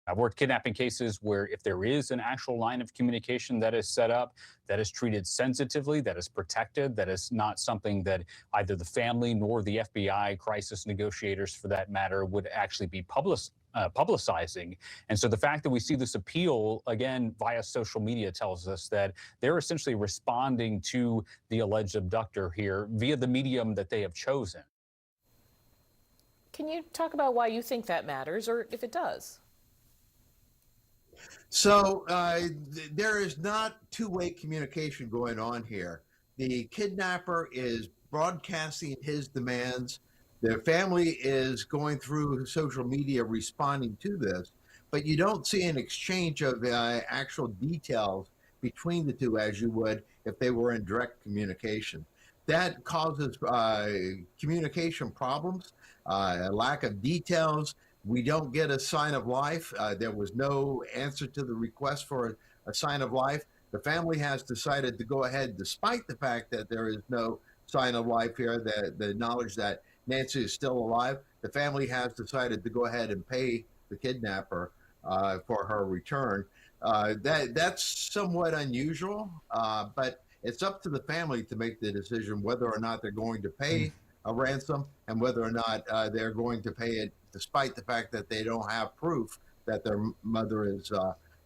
Speaker 11: I've worked kidnapping cases where if there is an actual line of communication that is set up, that is treated sensitively, that is protected, that is not something that either the family nor the FBI crisis negotiators, for that matter, would actually be publicizing. And so the fact that we see this appeal, again, via social media tells us that they're essentially responding to the alleged abductor here via the medium that they have chosen.
Speaker 9: Can you talk about why you think that matters, or if it does?
Speaker 10: So there is not two-way communication going on here. The kidnapper is broadcasting his demands. The family is going through social media responding to this, but you don't see an exchange of actual details between the two as you would if they were in direct communication. That causes communication problems, a lack of details. We don't get a sign of life. There was no answer to the request for a sign of life. The family has decided to go ahead, despite the fact that there is no sign of life here, the knowledge that Nancy is still alive. The family has decided to go ahead and pay the kidnapper for her return. That's somewhat unusual, but it's up to the family to make the decision whether or not they're going to pay a ransom and whether or not they're going to pay it despite the fact that they don't have proof that their mother is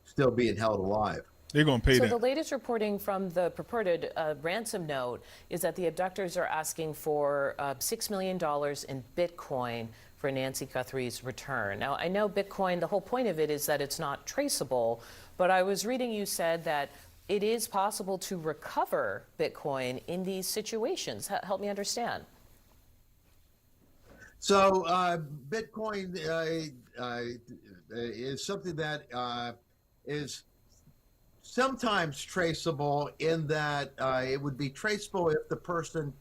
Speaker 10: still being held alive.
Speaker 1: They're going to pay that.
Speaker 9: So the latest reporting from the purported ransom note is that the abductors are asking for $6 million in Bitcoin for Nancy Guthrie's return. Now, I know Bitcoin, the whole point of it is that it's not traceable, but I was reading you said that it is possible to recover Bitcoin in these situations. Help me understand.
Speaker 10: So Bitcoin is something that is sometimes traceable in that it would be traceable if the person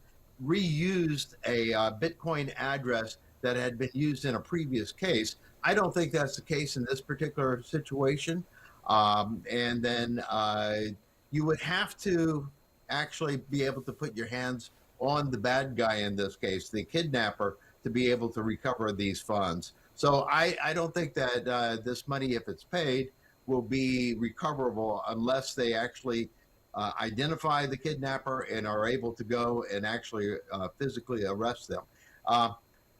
Speaker 10: reused a Bitcoin address that had been used in a previous case. I don't think that's the case in this particular situation. And then you would have to actually be able to put your hands on the bad guy in this case, the kidnapper, to be able to recover these funds. So I don't think that this money, if it's paid, will be recoverable unless they actually identify the kidnapper and are able to go and actually physically arrest them.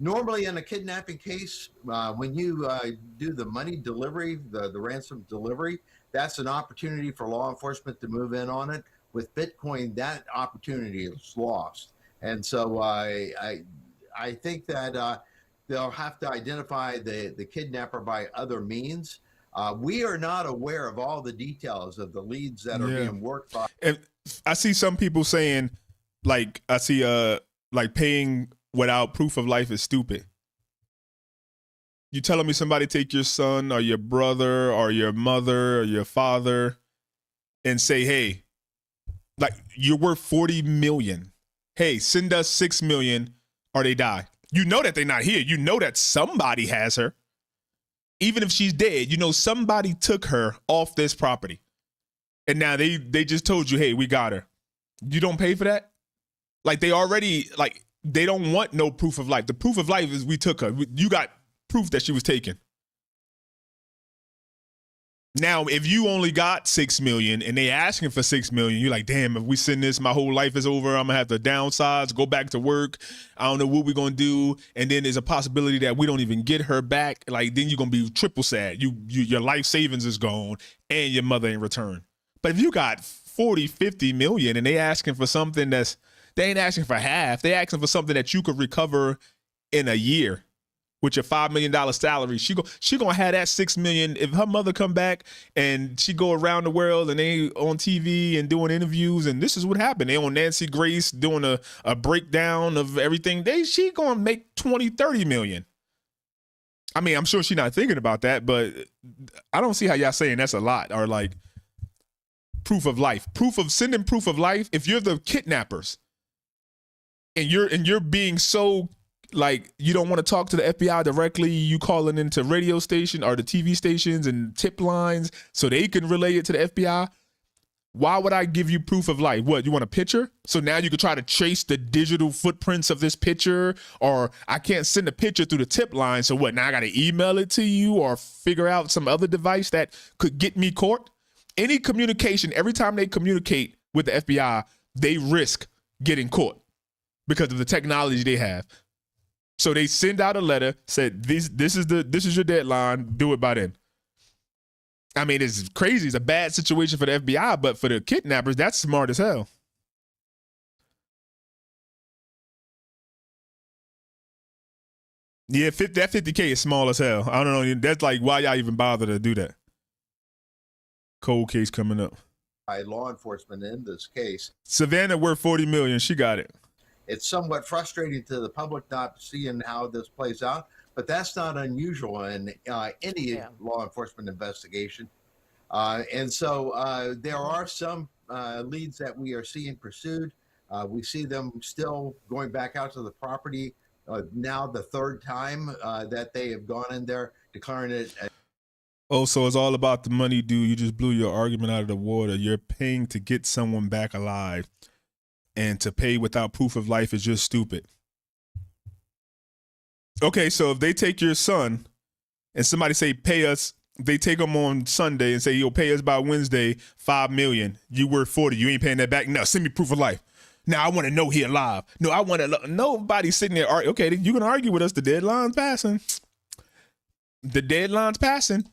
Speaker 10: Normally in a kidnapping case, when you do the money delivery, the ransom delivery, that's an opportunity for law enforcement to move in on it. With Bitcoin, that opportunity is lost. And so I think that they'll have to identify the kidnapper by other means. We are not aware of all the details of the leads that are being worked by.
Speaker 1: And I see some people saying, like, I see like paying without proof of life is stupid. You telling me somebody take your son or your brother or your mother or your father and say, hey, like, you're worth 40 million. Hey, send us 6 million or they die. You know that they're not here. You know that somebody has her. Even if she's dead, you know somebody took her off this property. And now they just told you, hey, we got her. You don't pay for that? Like, they already, like, they don't want no proof of life. The proof of life is we took her. You got proof that she was taken. Now, if you only got 6 million and they asking for 6 million, you're like, damn, if we send this, my whole life is over. I'm gonna have to downsize, go back to work. I don't know what we're gonna do. And then there's a possibility that we don't even get her back. Like, then you're gonna be triple sad. Your life savings is gone and your mother ain't returned. But if you got 40, 50 million and they asking for something they ain't asking for half. They asking for something that you could recover in a year. With your $5 million salary, she gonna have that 6 million. If her mother come back and she go around the world and they on TV and doing interviews, and this is what happened. They on Nancy Grace doing a breakdown of everything. She gonna make 20, 30 million. I mean, I'm sure she's not thinking about that, but I don't see how y'all saying that's a lot, or like proof of life. Sending proof of life. If you're the kidnappers and you're being so, like, you don't want to talk to the FBI directly, you calling into radio station or the TV stations and tip lines so they can relay it to the FBI. Why would I give you proof of life? What, you want a picture? So now you can try to trace the digital footprints of this picture, or I can't send a picture through the tip line. So what, now I got to email it to you or figure out some other device that could get me caught? Any communication, every time they communicate with the FBI, they risk getting caught because of the technology they have. So they send out a letter, said this is your deadline, do it by then. I mean, it's crazy. It's a bad situation for the FBI, but for the kidnappers, that's smart as hell. Yeah, that 50K is small as hell. I don't know. That's like, why y'all even bother to do that? Cold case coming up.
Speaker 10: By law enforcement in this case.
Speaker 1: Savannah worth 40 million. She got it.
Speaker 10: It's somewhat frustrating to the public not seeing how this plays out, but that's not unusual in any law enforcement investigation. And so there are some leads that we are seeing pursued. We see them still going back out to the property now the third time that they have gone in there, declaring it.
Speaker 1: Oh, so it's all about the money, dude. You just blew your argument out of the water. You're paying to get someone back alive. And to pay without proof of life is just stupid. Okay, so if they take your son and somebody say, pay us, they take them on Sunday and say, you'll pay us by Wednesday, 5 million. You worth 40. You ain't paying that back? No, send me proof of life. Now I want to know he alive. No, I want to, nobody sitting there. Okay, you can argue with us. The deadline's passing. The deadline's passing.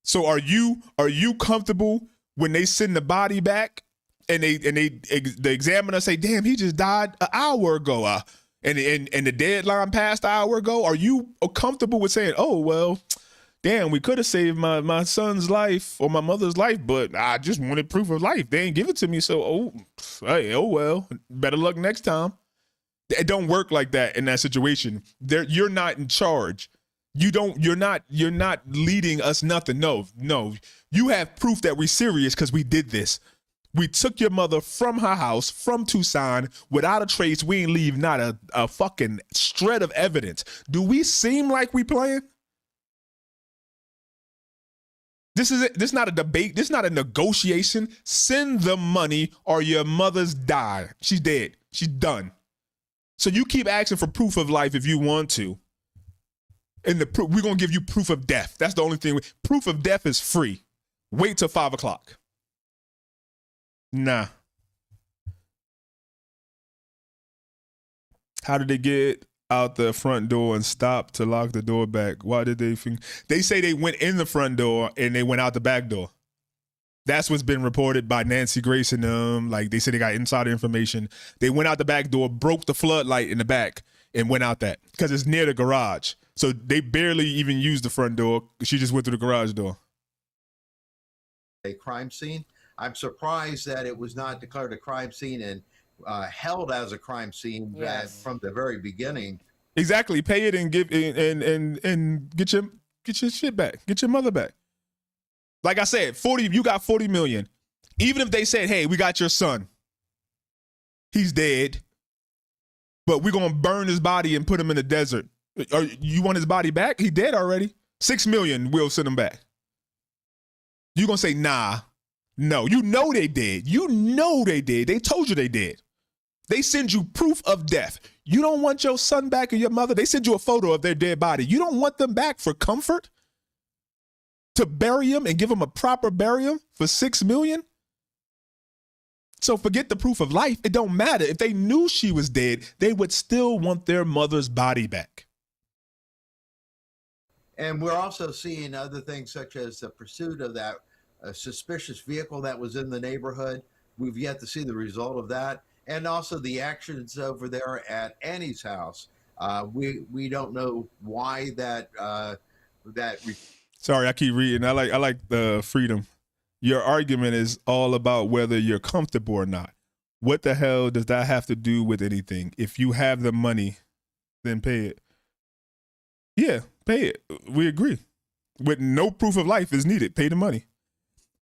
Speaker 1: So are you comfortable when they send the body back? And the examiner say, damn, he just died an hour ago. And the deadline passed an hour ago. Are you comfortable with saying, oh, well, damn, we could have saved my son's life or my mother's life, but I just wanted proof of life. They ain't give it to me, so oh well, better luck next time. It don't work like that in that situation. You're not in charge. You're not leading us nothing. No. You have proof that we're serious because we did this. We took your mother from her house, from Tucson, without a trace. We ain't leave not a fucking shred of evidence. Do we seem like we playing? This is not a debate. This is not a negotiation. Send the money or your mother's died. She's dead. She's done. So you keep asking for proof of life if you want to. And we're going to give you proof of death. That's the only thing. Proof of death is free. Wait till 5 o'clock. Nah. How did they get out the front door and stop to lock the door back? Why did they think? They say they went in the front door and they went out the back door. That's what's been reported by Nancy Grace and them. Like they said they got insider information. They went out the back door, broke the floodlight in the back and went out that because it's near the garage. So they barely even used the front door. She just went through the garage door.
Speaker 10: A crime scene. I'm surprised that it was not declared a crime scene and held as a crime scene from the very beginning.
Speaker 1: Exactly. Pay it and give and get your shit back. Get your mother back. Like I said, you got 40 million. Even if they said, hey, we got your son. He's dead. But we're gonna burn his body and put him in the desert. Or you want his body back? He dead already. 6 million, we'll send him back. You gonna say, nah. No, you know they did. You know they did. They told you they did. They send you proof of death. You don't want your son back or your mother. They send you a photo of their dead body. You don't want them back for comfort? To bury them and give them a proper burial for 6 million? So forget the proof of life. It don't matter. If they knew she was dead, they would still want their mother's body back.
Speaker 10: And we're also seeing other things such as the pursuit of that suspicious vehicle that was in the neighborhood. We've yet to see the result of that. And also the actions over there at Annie's house. We don't know why that
Speaker 1: Sorry, I keep reading. I like the freedom. Your argument is all about whether you're comfortable or not. What the hell does that have to do with anything? If you have the money, then pay it. Yeah, pay it. We agree. With no proof of life is needed. Pay the money.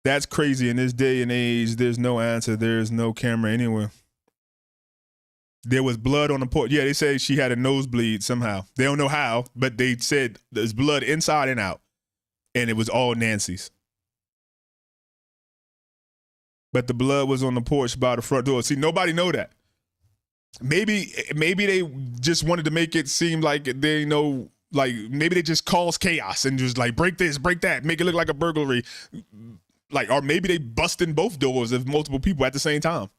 Speaker 1: That's crazy. In this day and age, there's no answer. There's no camera anywhere. There was blood on the porch. Yeah, they say she had a nosebleed somehow. They don't know how, but they said there's blood inside and out. And it was all Nancy's. But the blood was on the porch by the front door. See, nobody know that. Maybe they just wanted to make it seem like they know, like maybe they just caused chaos and just like break this, break that, make it look like a burglary. Like, or maybe they busted both doors of multiple people at the same time.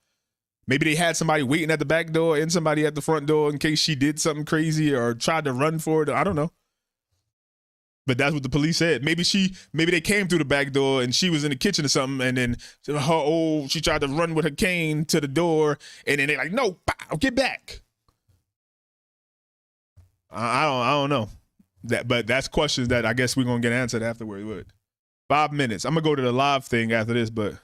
Speaker 1: Maybe they had somebody waiting at the back door and somebody at the front door in case she did something crazy or tried to run for it. I don't know. But that's what the police said. Maybe they came through the back door and she was in the kitchen or something, and then she tried to run with her cane to the door, and then they're like, no, pow, get back. I don't know. But that's questions that I guess we're gonna get answered afterward. 5 minutes. I'm gonna go to the live thing after this, but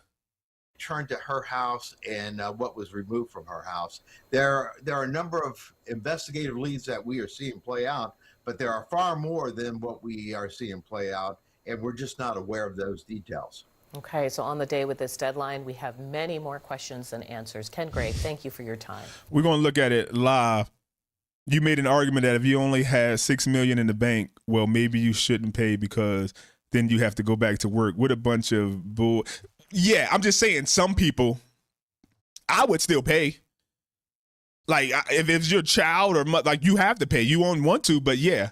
Speaker 10: turned to her house and what was removed from her house. There are a number of investigative leads that we are seeing play out, but there are far more than what we are seeing play out, and we're just not aware of those details.
Speaker 9: Okay, so on the day with this deadline, we have many more questions than answers. Ken Gray, thank you for your time.
Speaker 1: We're going to look at it live. You made an argument that if you only had $6 million in the bank, well, maybe you shouldn't pay because then you have to go back to work. What a bunch of bull. Yeah, I'm just saying some people, I would still pay. Like, if it's your child or like, you have to pay. You won't want to, but yeah.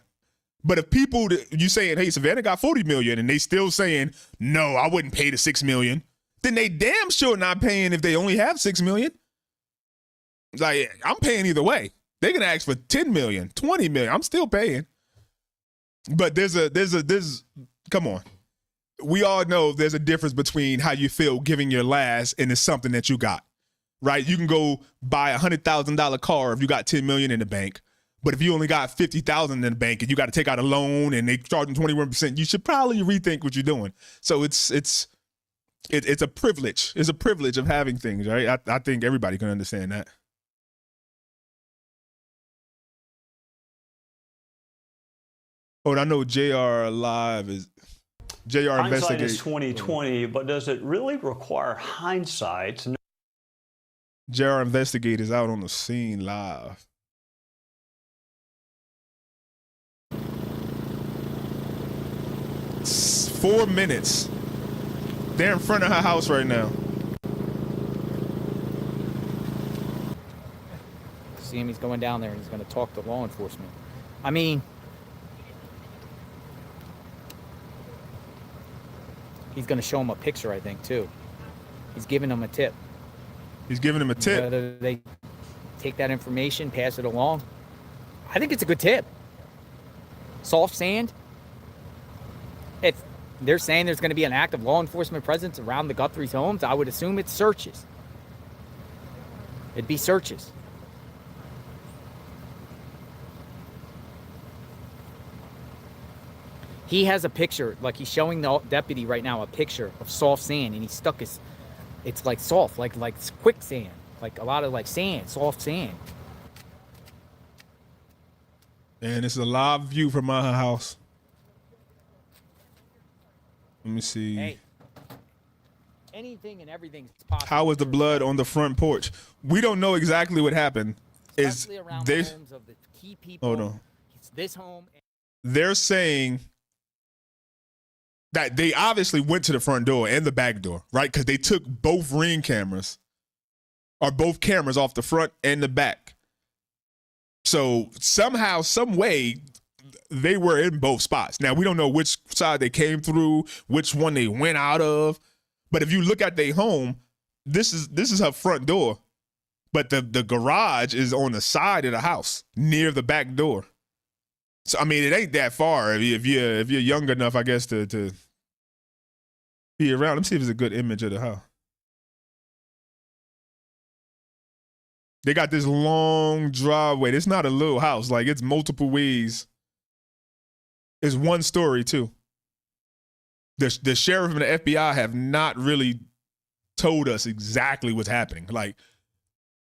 Speaker 1: But if people, you saying, hey, Savannah got 40 million and they still saying, no, I wouldn't pay the 6 million, then they damn sure not paying if they only have 6 million. Like, I'm paying either way. They're going to ask for 10 million, 20 million. I'm still paying. But there's come on. We all know there's a difference between how you feel giving your last and it's something that you got. Right? You can go buy $100,000 car if you got 10 million in the bank, But if you only got 50,000 in the bank and you got to take out a loan and they charging 21%, you should probably rethink what you're doing. So it's a privilege. It's a privilege of having things, right? I think everybody can understand that. Oh, and I know JR Live is JR
Speaker 12: Hindsight
Speaker 1: Investigate.
Speaker 12: is 2020, but does it really require hindsight?
Speaker 1: JR Investigate is out on the scene live. 4 minutes. They're in front of her house right now.
Speaker 13: See him, he's going down there and he's going to talk to law enforcement. I mean, he's going to show him a picture, I think, too. He's giving him a tip.
Speaker 1: He's giving him a tip.
Speaker 13: Whether they take that information, pass it along. I think it's a good tip. Soft sand. If they're saying there's going to be an active law enforcement presence around the Guthrie's homes, I would assume it's searches. It'd be searches. He has a picture, like he's showing the deputy right now a picture of soft sand, and he stuck his, it's like soft, like quicksand, like a lot of like sand, soft sand.
Speaker 1: And it's a live view from my house. Let me see.
Speaker 13: Hey, anything and everything is possible.
Speaker 1: How was the blood on the front porch? We don't know exactly what happened.
Speaker 13: Especially around the homes of the key people.
Speaker 1: Hold on.
Speaker 13: It's this home.
Speaker 1: They're saying that they obviously went to the front door and the back door, right? Because they took both Ring cameras, or both cameras off the front and the back. So somehow, some way, they were in both spots. Now, we don't know which side they came through, which one they went out of. But if you look at their home, this is her front door. But the garage is on the side of the house, near the back door. So, I mean, it ain't that far if you're young enough, I guess, to be around. Let me see if it's a good image of the house. They got this long driveway. It's not a little house. Like, it's multiple ways. It's one story, too. The sheriff and the FBI have not really told us exactly what's happening. Like,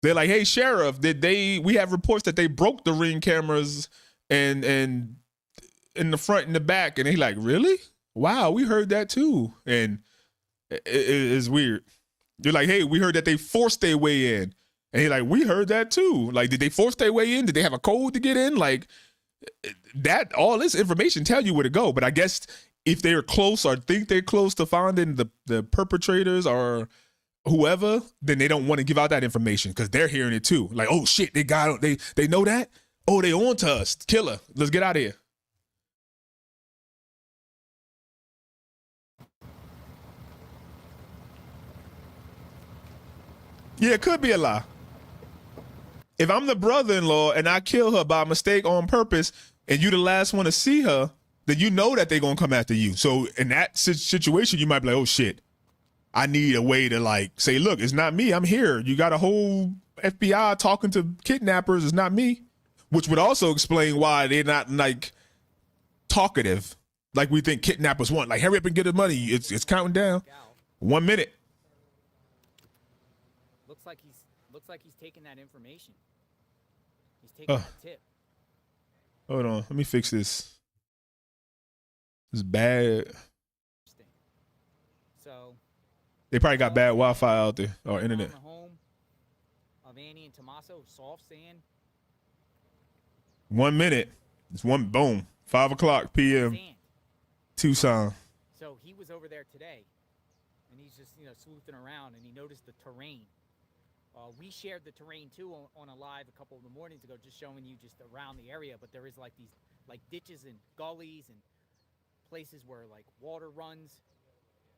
Speaker 1: they're like, hey, sheriff, we have reports that they broke the Ring cameras and in the front and the back. And they like, really? Wow, we heard that too. And it's weird. They're like, hey, we heard that they forced their way in. And he's like, we heard that too. Like, did they force their way in? Did they have a code to get in? Like, that, all this information tell you where to go. But I guess if they're close or think they're close to finding the perpetrators or whoever, then they don't want to give out that information because they're hearing it too. Like, oh shit, they know that? Oh, they on to us. Killer. Let's get out of here. Yeah, it could be a lie. If I'm the brother-in-law and I kill her by mistake on purpose and you the last one to see her, then you know that they're going to come after you. So in that situation, you might be like, oh shit, I need a way to like say, look, it's not me. I'm here. You got a whole FBI talking to kidnappers. It's not me. Which would also explain why they're not like talkative like we think kidnappers want. Like, hurry up and get the money. It's counting down. 1 minute.
Speaker 13: Looks like he's taking that information. He's taking that tip.
Speaker 1: Hold on. Let me fix this. This is bad.
Speaker 13: So
Speaker 1: they probably got bad Wi-Fi out there or internet.
Speaker 13: The home of Annie and Tommaso, soft sand.
Speaker 1: 1 minute. It's one boom. 5:00 p.m. Tucson.
Speaker 13: So he was over there today, and he's just sleuthing around, and he noticed the terrain. We shared the terrain too on a live a couple of the mornings ago, just showing you just around the area. But there is like these like ditches and gullies and places where like water runs,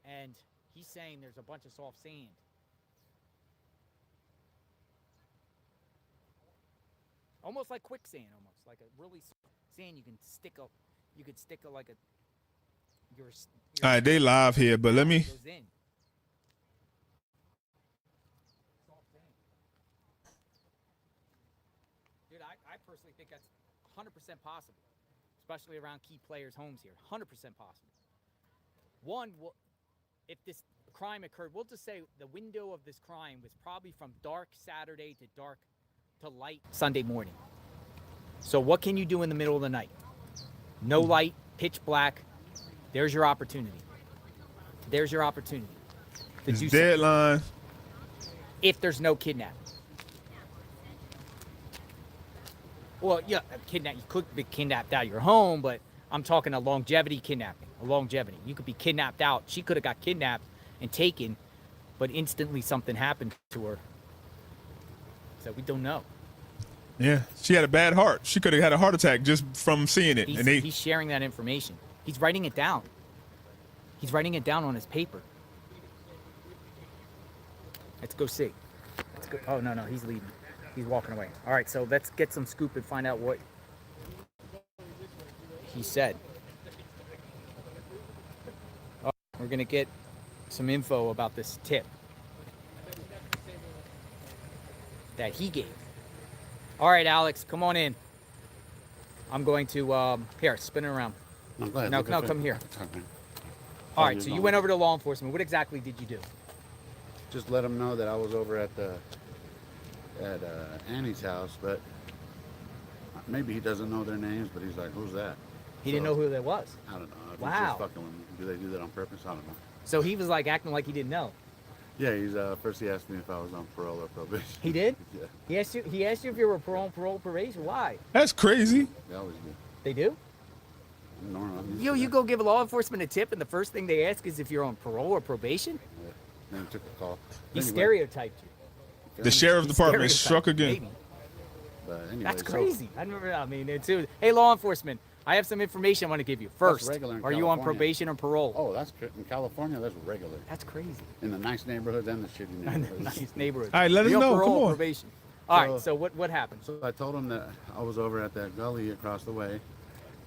Speaker 13: and he's saying there's a bunch of soft sand. Almost like quicksand, almost like a really sand you can stick up. You could stick a like a. Your
Speaker 1: all right, they live here, but let me.
Speaker 13: Dude, I personally think 100% possible, especially around key players' homes here. 100% possible. One, if this crime occurred, we'll just say the window of this crime was probably from dark Saturday to light Sunday morning. So what can you do in the middle of the night? No light, pitch black. There's your opportunity. There's your opportunity.
Speaker 1: It's deadline.
Speaker 13: If there's no kidnapping. Well, yeah, you could be kidnapped out of your home, but I'm talking a longevity kidnapping. A longevity. You could be kidnapped out. She could have got kidnapped and taken, but instantly something happened to her. So we don't know.
Speaker 1: Yeah, she had a bad heart. She could have had a heart attack just from seeing it.
Speaker 13: He's sharing that information. He's writing it down. He's writing it down on his paper. Let's go see. Let's go. Oh, no, he's leaving. He's walking away. All right, so let's get some scoop and find out what he said. Oh, we're going to get some info about this tip that he gave. All right, Alex, come on in. I'm going to, here, spin it around. No, come here. All right, so you went over to law enforcement. What exactly did you do?
Speaker 14: Just let them know that I was over at Annie's house, but maybe he doesn't know their names, but he's like, who's that?
Speaker 13: He didn't know who that was?
Speaker 14: I don't know. If
Speaker 13: Wow.
Speaker 14: he's just fucking with me. Do they do that on purpose? I don't know.
Speaker 13: So he was like acting like he didn't know.
Speaker 14: Yeah, he's first he asked me if I was on parole or probation.
Speaker 13: He did?
Speaker 14: Yeah.
Speaker 13: He asked you if you were parole probation. Why?
Speaker 1: That's crazy.
Speaker 14: They always do.
Speaker 13: They do?
Speaker 14: Normal.
Speaker 13: You go give law enforcement a tip, and the first thing they ask is if you're on parole or probation?
Speaker 14: Yeah. Then took a call.
Speaker 13: He stereotyped you.
Speaker 1: The sheriff's department struck again.
Speaker 13: Maybe.
Speaker 14: But anyway,
Speaker 13: That's crazy. Hey, law enforcement, I have some information I want to give you. First,
Speaker 14: regular in
Speaker 13: are you on
Speaker 14: California.
Speaker 13: probation or parole?
Speaker 14: Oh, that's in California. That's regular.
Speaker 13: That's crazy.
Speaker 14: In the nice neighborhoods and the shitty neighborhoods.
Speaker 13: Nice neighborhood.
Speaker 1: All right, let us
Speaker 13: Are you
Speaker 1: know.
Speaker 13: parole
Speaker 1: Come
Speaker 13: or
Speaker 1: on.
Speaker 13: probation. All right, so what happened?
Speaker 14: So I told him that I was over at that gully across the way,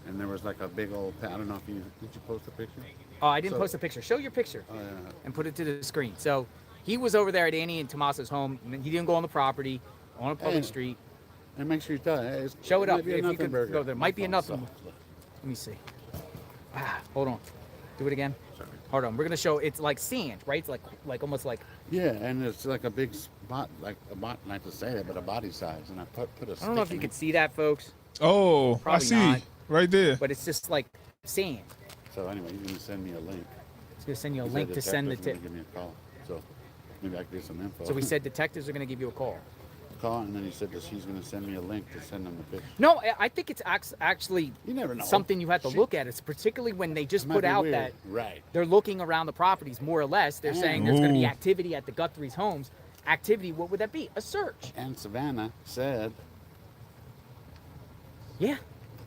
Speaker 14: and there was like a big old. I don't know if did you post a picture?
Speaker 13: Oh, I didn't post a picture. Show your picture and put it to the screen. So he was over there at Annie and Tomaso's home. He didn't go on the property, on a public street.
Speaker 14: And make sure you tell it.
Speaker 13: Show it up
Speaker 14: Might be a
Speaker 13: if you
Speaker 14: nothing
Speaker 13: could
Speaker 14: burger.
Speaker 13: go there. Might be a
Speaker 14: Oh,
Speaker 13: nothing.
Speaker 14: so-
Speaker 13: Let me see. Hold on. Do it again. Hold on. We're gonna show. It's like sand, right? It's like almost like.
Speaker 14: Yeah, and it's like a big spot, like a body, not to say that, but a body size. And I put a
Speaker 13: I don't know if you can see that, folks.
Speaker 1: Oh,
Speaker 13: Probably
Speaker 1: I see.
Speaker 13: not.
Speaker 1: Right there.
Speaker 13: But it's just like sand.
Speaker 14: So anyway, he's gonna send me a link.
Speaker 13: He's gonna send you a
Speaker 14: He said
Speaker 13: link to send the
Speaker 14: detectives
Speaker 13: tip.
Speaker 14: are gonna Give me a call. So maybe I can get some info.
Speaker 13: So he said detectives are gonna give you a call.
Speaker 14: And then he said that she's gonna send me a link to send them the picture.
Speaker 13: No, I think it's actually
Speaker 14: You never know.
Speaker 13: something you have to look at. It's particularly when they just
Speaker 14: It might
Speaker 13: put
Speaker 14: be
Speaker 13: out
Speaker 14: weird.
Speaker 13: that
Speaker 14: Right.
Speaker 13: they're looking around the properties more or less. They're saying there's going to be
Speaker 1: Ooh.
Speaker 13: activity at the Guthrie's homes. Activity, what would that be? A search.
Speaker 14: And Savannah said.
Speaker 13: Yeah.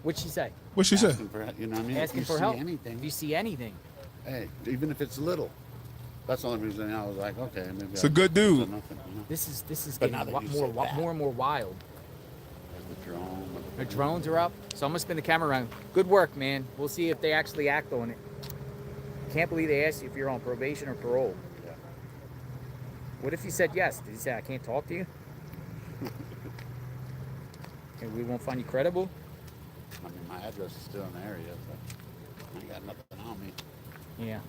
Speaker 13: What'd she say?
Speaker 1: What'd she say?
Speaker 14: Asking for, you know what I mean?
Speaker 13: Asking
Speaker 14: if
Speaker 13: for
Speaker 14: you see
Speaker 13: help.
Speaker 14: anything,
Speaker 13: If you see anything.
Speaker 14: hey, even if it's little. That's the only reason I was like, okay, maybe.
Speaker 1: It's a good dude.
Speaker 14: Nothing, you know?
Speaker 13: This is
Speaker 14: But
Speaker 13: getting
Speaker 14: now that you
Speaker 13: more
Speaker 14: said that.
Speaker 13: and more wild.
Speaker 14: The drone.
Speaker 13: The drones are up. So I'm gonna spin the camera around. Good work, man. We'll see if they actually act on it. Can't believe they asked you if you're on probation or parole.
Speaker 14: Yeah.
Speaker 13: What if you said yes? Did you say I can't talk to you? And we won't find you credible?
Speaker 14: I mean, my address is still in the area, so I ain't got nothing on me.
Speaker 13: Yeah.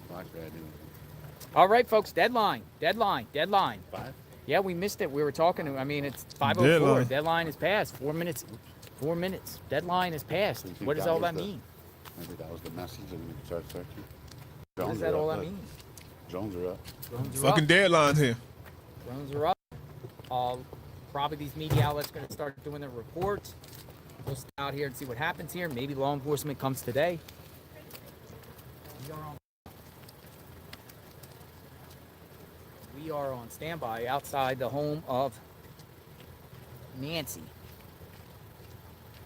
Speaker 14: Well, actually, I do.
Speaker 13: All right, folks. Deadline.
Speaker 14: 5?
Speaker 13: Yeah, we missed it. We were talking. I mean, it's 5:04.
Speaker 1: Deadline.
Speaker 13: Deadline is passed. 4 minutes. 4 minutes. Deadline is passed.
Speaker 14: You think
Speaker 13: What does
Speaker 14: that
Speaker 13: all
Speaker 14: was
Speaker 13: that mean?
Speaker 14: Maybe that was the message and we start searching.
Speaker 13: What does
Speaker 14: Drones
Speaker 13: that
Speaker 14: are
Speaker 13: all
Speaker 14: up,
Speaker 13: that
Speaker 14: look.
Speaker 13: mean?
Speaker 14: Drones are up.
Speaker 13: Drones are
Speaker 1: Fucking
Speaker 13: up.
Speaker 1: deadlines here.
Speaker 13: Drones are up. Probably these media outlets going to start doing their reports. We'll stay out here and see what happens here. Maybe law enforcement comes today. We are on standby outside the home of Nancy.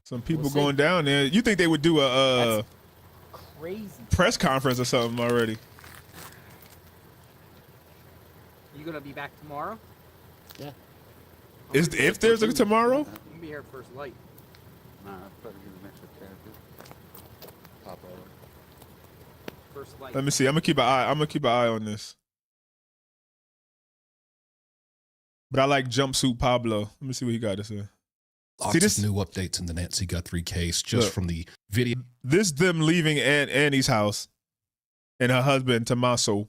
Speaker 1: Some people
Speaker 13: We'll see.
Speaker 1: going down there. You think they would do a
Speaker 13: That's crazy.
Speaker 1: press conference or something already?
Speaker 13: You gonna be back tomorrow?
Speaker 14: Yeah.
Speaker 1: If there's a tomorrow?
Speaker 13: I'm gonna be here at first light.
Speaker 14: Nah, I'll probably give an extra character. Pop over.
Speaker 13: First light.
Speaker 1: Let me see. I'm gonna keep an eye on this. But I like jumpsuit Pablo. Let me see what he got to say.
Speaker 15: Lots of new updates in the Nancy Guthrie case just from the video.
Speaker 1: This them leaving Annie's house and her husband, Tommaso,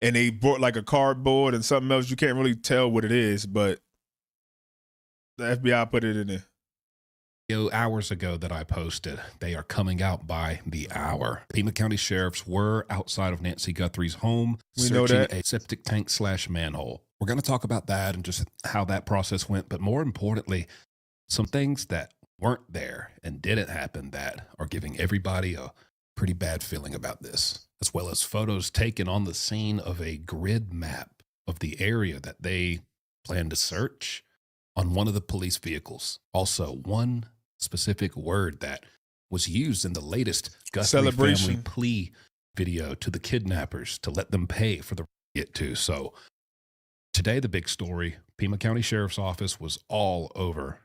Speaker 1: and they brought like a cardboard and something else. You can't really tell what it is, but the FBI put it in there.
Speaker 15: Hours ago that I posted. They are coming out by the hour. Pima County sheriffs were outside of Nancy Guthrie's home searching a septic tank / manhole. We're going to talk about that and just how that process went, but more importantly, some things that weren't there and didn't happen that are giving everybody a pretty bad feeling about this, as well as photos taken on the scene of a grid map of the area that they plan to search on one of the police vehicles. Also, one specific word that was used in the latest Guthrie family plea video to the kidnappers to let them pay for the get to. So today, the big story, Pima County Sheriff's Office was all over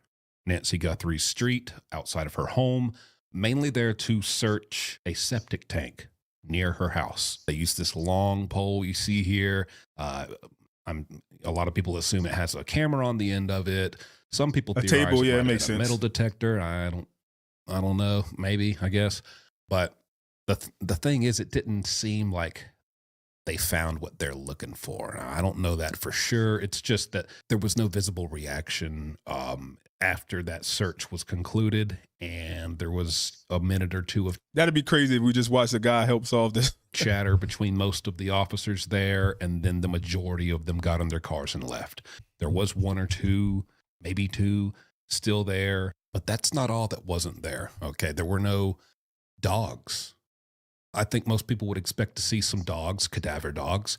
Speaker 15: Nancy Guthrie's street outside of her home, mainly there to search a septic tank near her house. They used this long pole you see here. A lot of people assume it has a camera on the end of it. Some people theorize it makes sense. Metal detector. I don't know. Maybe, I guess. But the thing is, it didn't seem like they found what they're looking for. I don't know that for sure. It's just that there was no visible reaction after that search was concluded, and there was a minute or two of
Speaker 1: that'd be crazy if we just watched a guy help solve this
Speaker 15: chatter between most of the officers there, and then the majority of them got in their cars and left. There was one or two, maybe two, still there, but that's not all that wasn't there. Okay, there were no dogs. I think most people would expect to see some dogs, cadaver dogs,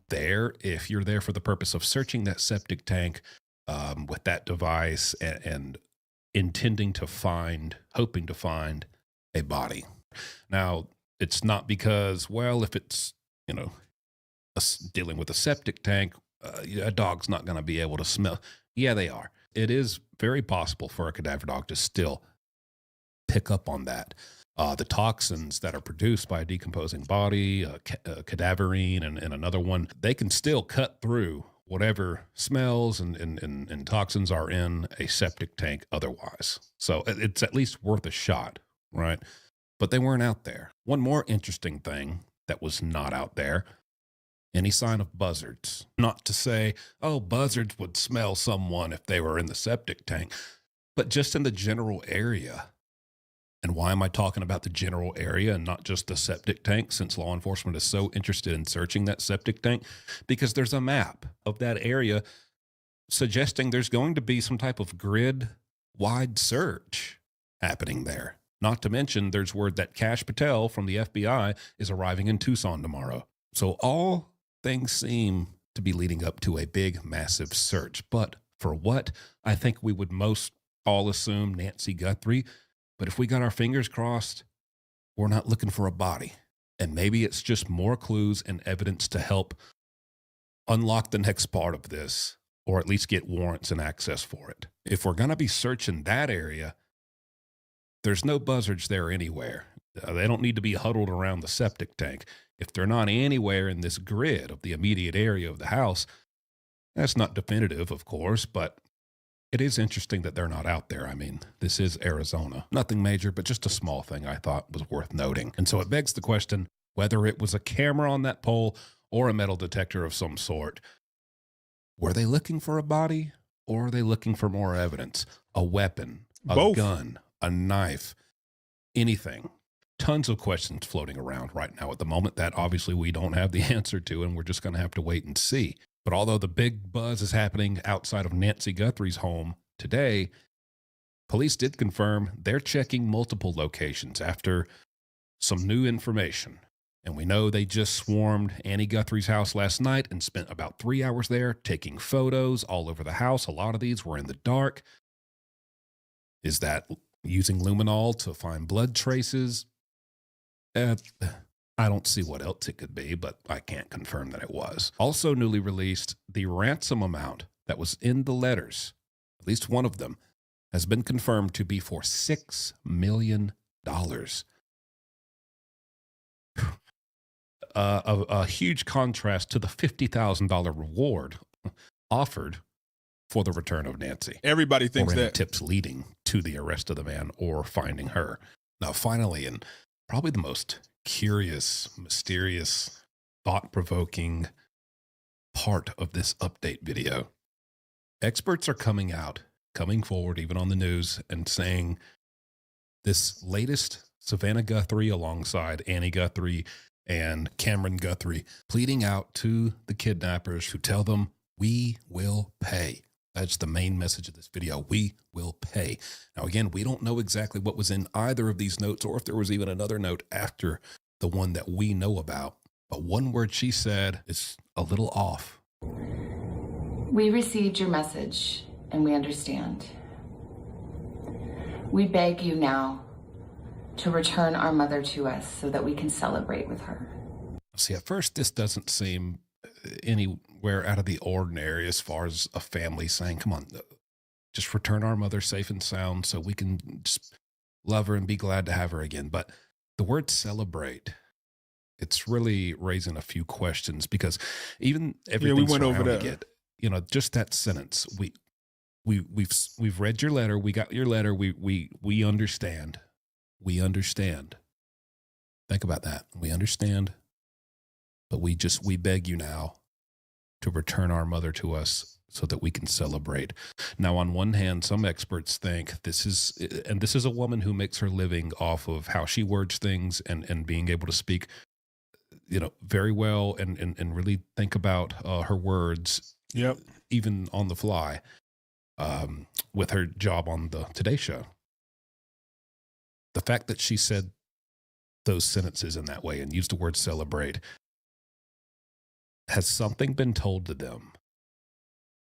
Speaker 15: there if you're there for the purpose of searching that septic tank with that device and hoping to find a body. Now, it's not because, well, if it's, dealing with a septic tank, a dog's not going to be able to smell. Yeah, they are. It is very possible for a cadaver dog to still pick up on that. The toxins that are produced by a decomposing body, cadaverine and another one, they can still cut through whatever smells and toxins are in a septic tank otherwise. So it's at least worth a shot, right? But they weren't out there. One more interesting thing that was not out there, any sign of buzzards. Not to say, oh, buzzards would smell someone if they were in the septic tank, but just in the general area. And why am I talking about the general area and not just the septic tank, since law enforcement is so interested in searching that septic tank? Because there's a map of that area suggesting there's going to be some type of grid-wide search happening there. Not to mention, there's word that Kash Patel from the FBI is arriving in Tucson tomorrow. So all things seem to be leading up to a big, massive search. But for what? I think we would most all assume Nancy Guthrie. But if we got our fingers crossed, we're not looking for a body. And maybe it's just more clues and evidence to help unlock the next part of this, or at least get warrants and access for it. If we're going to be searching that area, there's no buzzards there anywhere. They don't need to be huddled around the septic tank. If they're not anywhere in this grid of the immediate area of the house, that's not definitive, of course, but it is interesting that they're not out there. I mean, this is Arizona. Nothing major, but just a small thing I thought was worth noting. And so it begs the question, whether it was a camera on that pole or a metal detector of some sort, were they looking for a body or are they looking for more evidence? A weapon, a gun, a knife, anything. Tons of questions floating around right now at the moment that obviously we don't have the answer to, and we're just going to have to wait and see. But although the big buzz is happening outside of Nancy Guthrie's home today, police did confirm they're checking multiple locations after some new information. And we know they just swarmed Annie Guthrie's house last night and spent about 3 hours there taking photos all over the house. A lot of these were in the dark. Is that using luminol to find blood traces? I don't see what else it could be, but I can't confirm that it was. Also newly released, the ransom amount that was in the letters, at least one of them, has been confirmed to be for $6 million. A huge contrast to the $50,000 reward offered for the return of Nancy.
Speaker 1: Everybody thinks
Speaker 15: or any
Speaker 1: that.
Speaker 15: tips leading to the arrest of the man or finding her. Now, finally, and probably the most curious, mysterious, thought-provoking part of this update video, experts are coming forward, even on the news, and saying this latest Savannah Guthrie alongside Annie Guthrie and Cameron Guthrie pleading out to the kidnappers who tell them, we will pay. That's the main message of this video. We will pay. Now, again, we don't know exactly what was in either of these notes or if there was even another note after the one that we know about. But one word she said is a little off.
Speaker 5: We received your message and we understand. We beg you now to return our mother to us so that we can celebrate with her.
Speaker 15: See, at first, this doesn't seem anywhere out of the ordinary as far as a family saying, come on, just return our mother safe and sound so we can just love her and be glad to have her again. But the word celebrate, it's really raising a few questions because even everything
Speaker 1: we went over that.
Speaker 15: It, just that sentence, we've read your letter, we got your letter, we understand. We understand. Think about that. We understand, but we beg you now to return our mother to us so that we can celebrate. Now, on one hand, some experts think this is a woman who makes her living off of how she words things and being able to speak, very well and really think about her words, even on the fly, with her job on the Today Show. The fact that she said those sentences in that way and used the word celebrate, has something been told to them?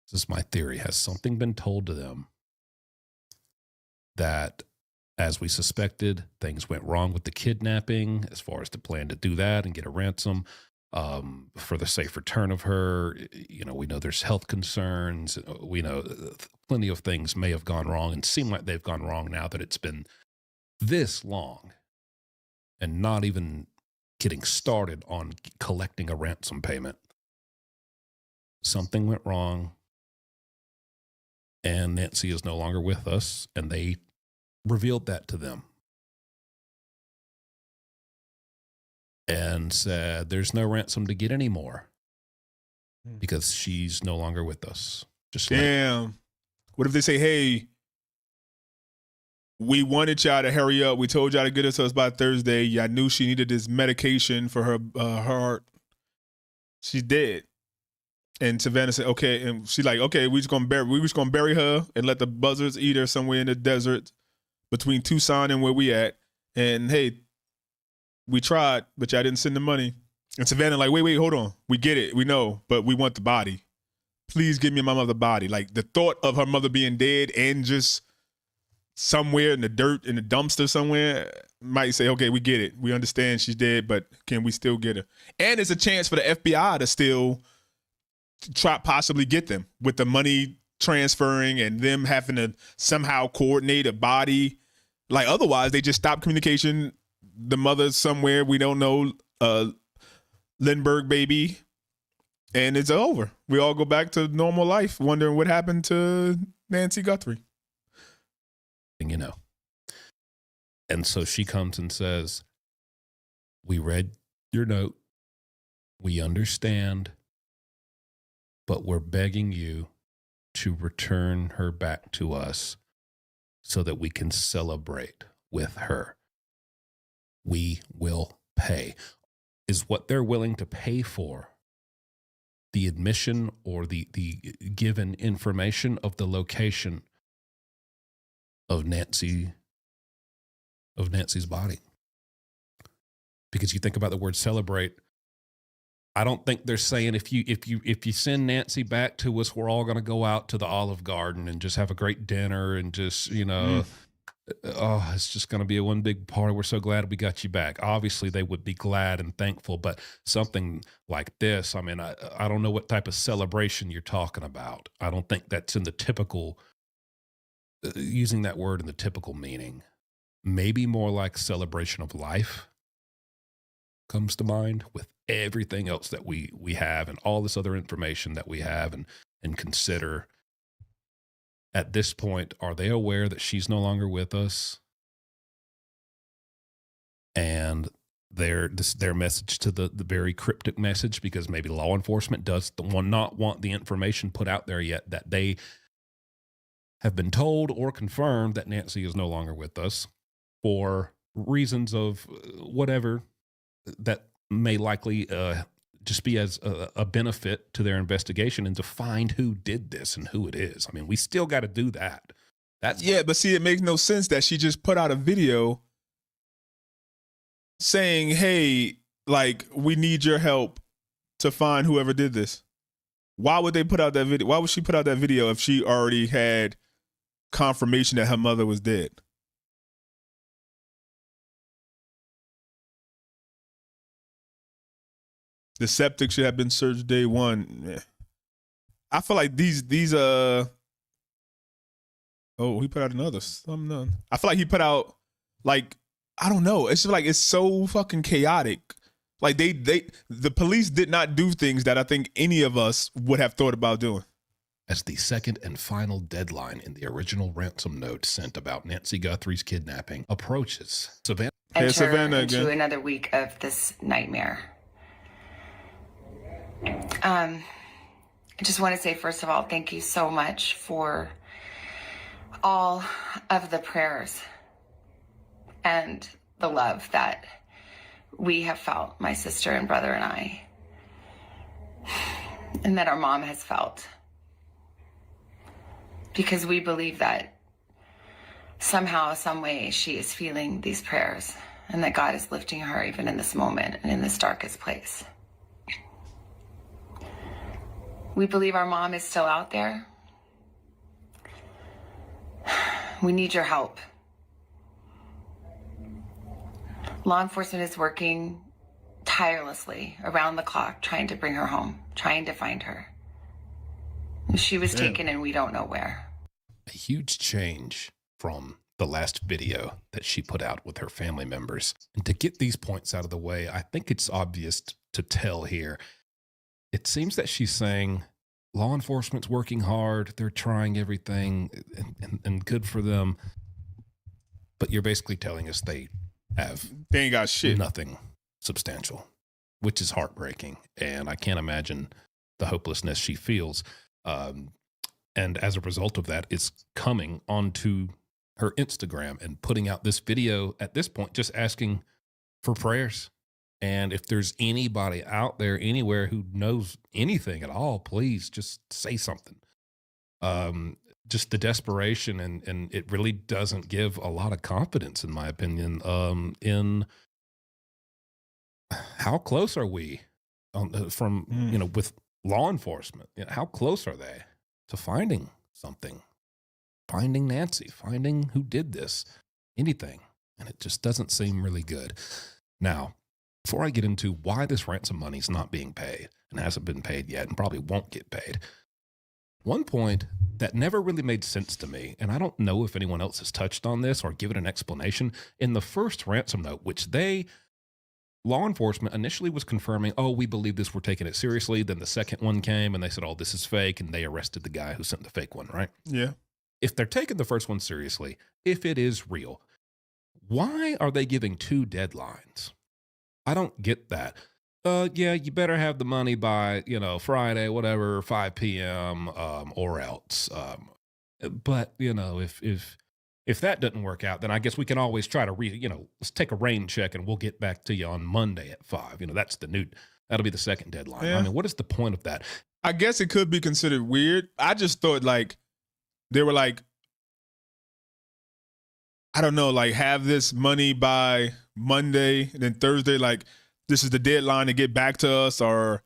Speaker 15: This is my theory. Has something been told to them that, as we suspected, things went wrong with the kidnapping as far as the plan to do that and get a ransom for the safe return of her? We know there's health concerns. We know plenty of things may have gone wrong and seem like they've gone wrong now that it's been this long and not even getting started on collecting a ransom payment. Something went wrong and Nancy is no longer with us, and they revealed that to them and said there's no ransom to get anymore because she's no longer with us.
Speaker 1: Damn. What if they say, hey, we wanted y'all to hurry up. We told y'all to get it to us by Thursday. Y'all knew she needed this medication for her heart. She's dead. And Savannah said, okay. And she's like, okay, we just gonna bury her and let the buzzards eat her somewhere in the desert between Tucson and where we at. And hey, we tried, but y'all didn't send the money. And Savannah like, wait, hold on. We get it. We know, but we want the body. Please give me my mother's body. Like, the thought of her mother being dead and just somewhere in the dirt, in the dumpster somewhere, might say, okay, we get it. We understand she's dead, but can we still get her? And it's a chance for the FBI to still try possibly get them with the money transferring and them having to somehow coordinate a body. Like, otherwise, they just stop communication. The mother's somewhere, we don't know, Lindbergh baby, and it's over. We all go back to normal life, wondering what happened to Nancy Guthrie.
Speaker 15: And so she comes and says, we read your note, we understand, but we're begging you to return her back to us so that we can celebrate with her. We will pay. Is what they're willing to pay for the admission or the given information of the location of Nancy's body? Because you think about the word celebrate, I don't think they're saying if you send Nancy back to us, we're all going to go out to the Olive Garden and just have a great dinner and just, it's just going to be a one big party. We're so glad we got you back. Obviously, they would be glad and thankful, but something like this, I mean, I don't know what type of celebration you're talking about. I don't think that's in the typical, using that word in the typical meaning. Maybe more like celebration of life comes to mind with everything else that we have and all this other information that we have and consider. At this point, are they aware that she's no longer with us? And their message to the very cryptic message, because maybe law enforcement does not want the information put out there yet, that they have been told or confirmed that Nancy is no longer with us for reasons of whatever that may likely just be as a benefit to their investigation and to find who did this and who it is. I mean, we still got to do that.
Speaker 1: Yeah, but see, it makes no sense that she just put out a video saying, hey, like, we need your help to find whoever did this. Why would they put out that video? Why would she put out that video if she already had confirmation that her mother was dead? The septic should have been searched day one. I feel like these oh, he put out another. I feel like he put out, like, I don't know. It's just like, it's so fucking chaotic. Like the police did not do things that I think any of us would have thought about doing.
Speaker 15: As the second and final deadline in the original ransom note sent about Nancy Guthrie's kidnapping approaches, Savannah.
Speaker 5: Enter
Speaker 1: Savannah
Speaker 5: into
Speaker 1: again.
Speaker 5: another week of this nightmare. I just want to say, first of all, thank you so much for all of the prayers and the love that we have felt, my sister and brother and I, and that our mom has felt. Because we believe that somehow, some way, she is feeling these prayers and that God is lifting her even in this moment and in this darkest place. We believe our mom is still out there. We need your help. Law enforcement is working tirelessly around the clock, trying to bring her home, trying to find her. She was taken and we don't know where.
Speaker 15: A huge change from the last video that she put out with her family members. And to get these points out of the way, I think it's obvious to tell here. It seems that she's saying law enforcement's working hard, they're trying everything, and good for them. But you're basically telling us they
Speaker 1: ain't got shit.
Speaker 15: Nothing substantial, which is heartbreaking. And I can't imagine the hopelessness she feels. And as a result of that, it's coming onto her Instagram and putting out this video at this point, just asking for prayers. And if there's anybody out there anywhere who knows anything at all, please just say something. Just the desperation, and it really doesn't give a lot of confidence, in my opinion, in how close are we from, with law enforcement? How close are they to finding something, finding Nancy, finding who did this, anything? And it just doesn't seem really good. Now, before I get into why this ransom money is not being paid and hasn't been paid yet and probably won't get paid, one point that never really made sense to me, and I don't know if anyone else has touched on this or given an explanation, in the first ransom note, which law enforcement initially was confirming, oh, we believe this, we're taking it seriously. Then the second one came and they said, oh, this is fake. And they arrested the guy who sent the fake one, right?
Speaker 1: Yeah.
Speaker 15: If they're taking the first one seriously, if it is real, why are they giving 2 deadlines? I don't get that. Yeah, you better have the money by, Friday, whatever, 5 p.m. Or else. But if that doesn't work out, then I guess we can always try to let's take a rain check and we'll get back to you on Monday at 5. That'll be the second deadline.
Speaker 1: Yeah.
Speaker 15: I mean, what is the point of that?
Speaker 1: I guess it could be considered weird. I just thought they were I don't know, have this money by Monday and then Thursday, this is the deadline to get back to us, or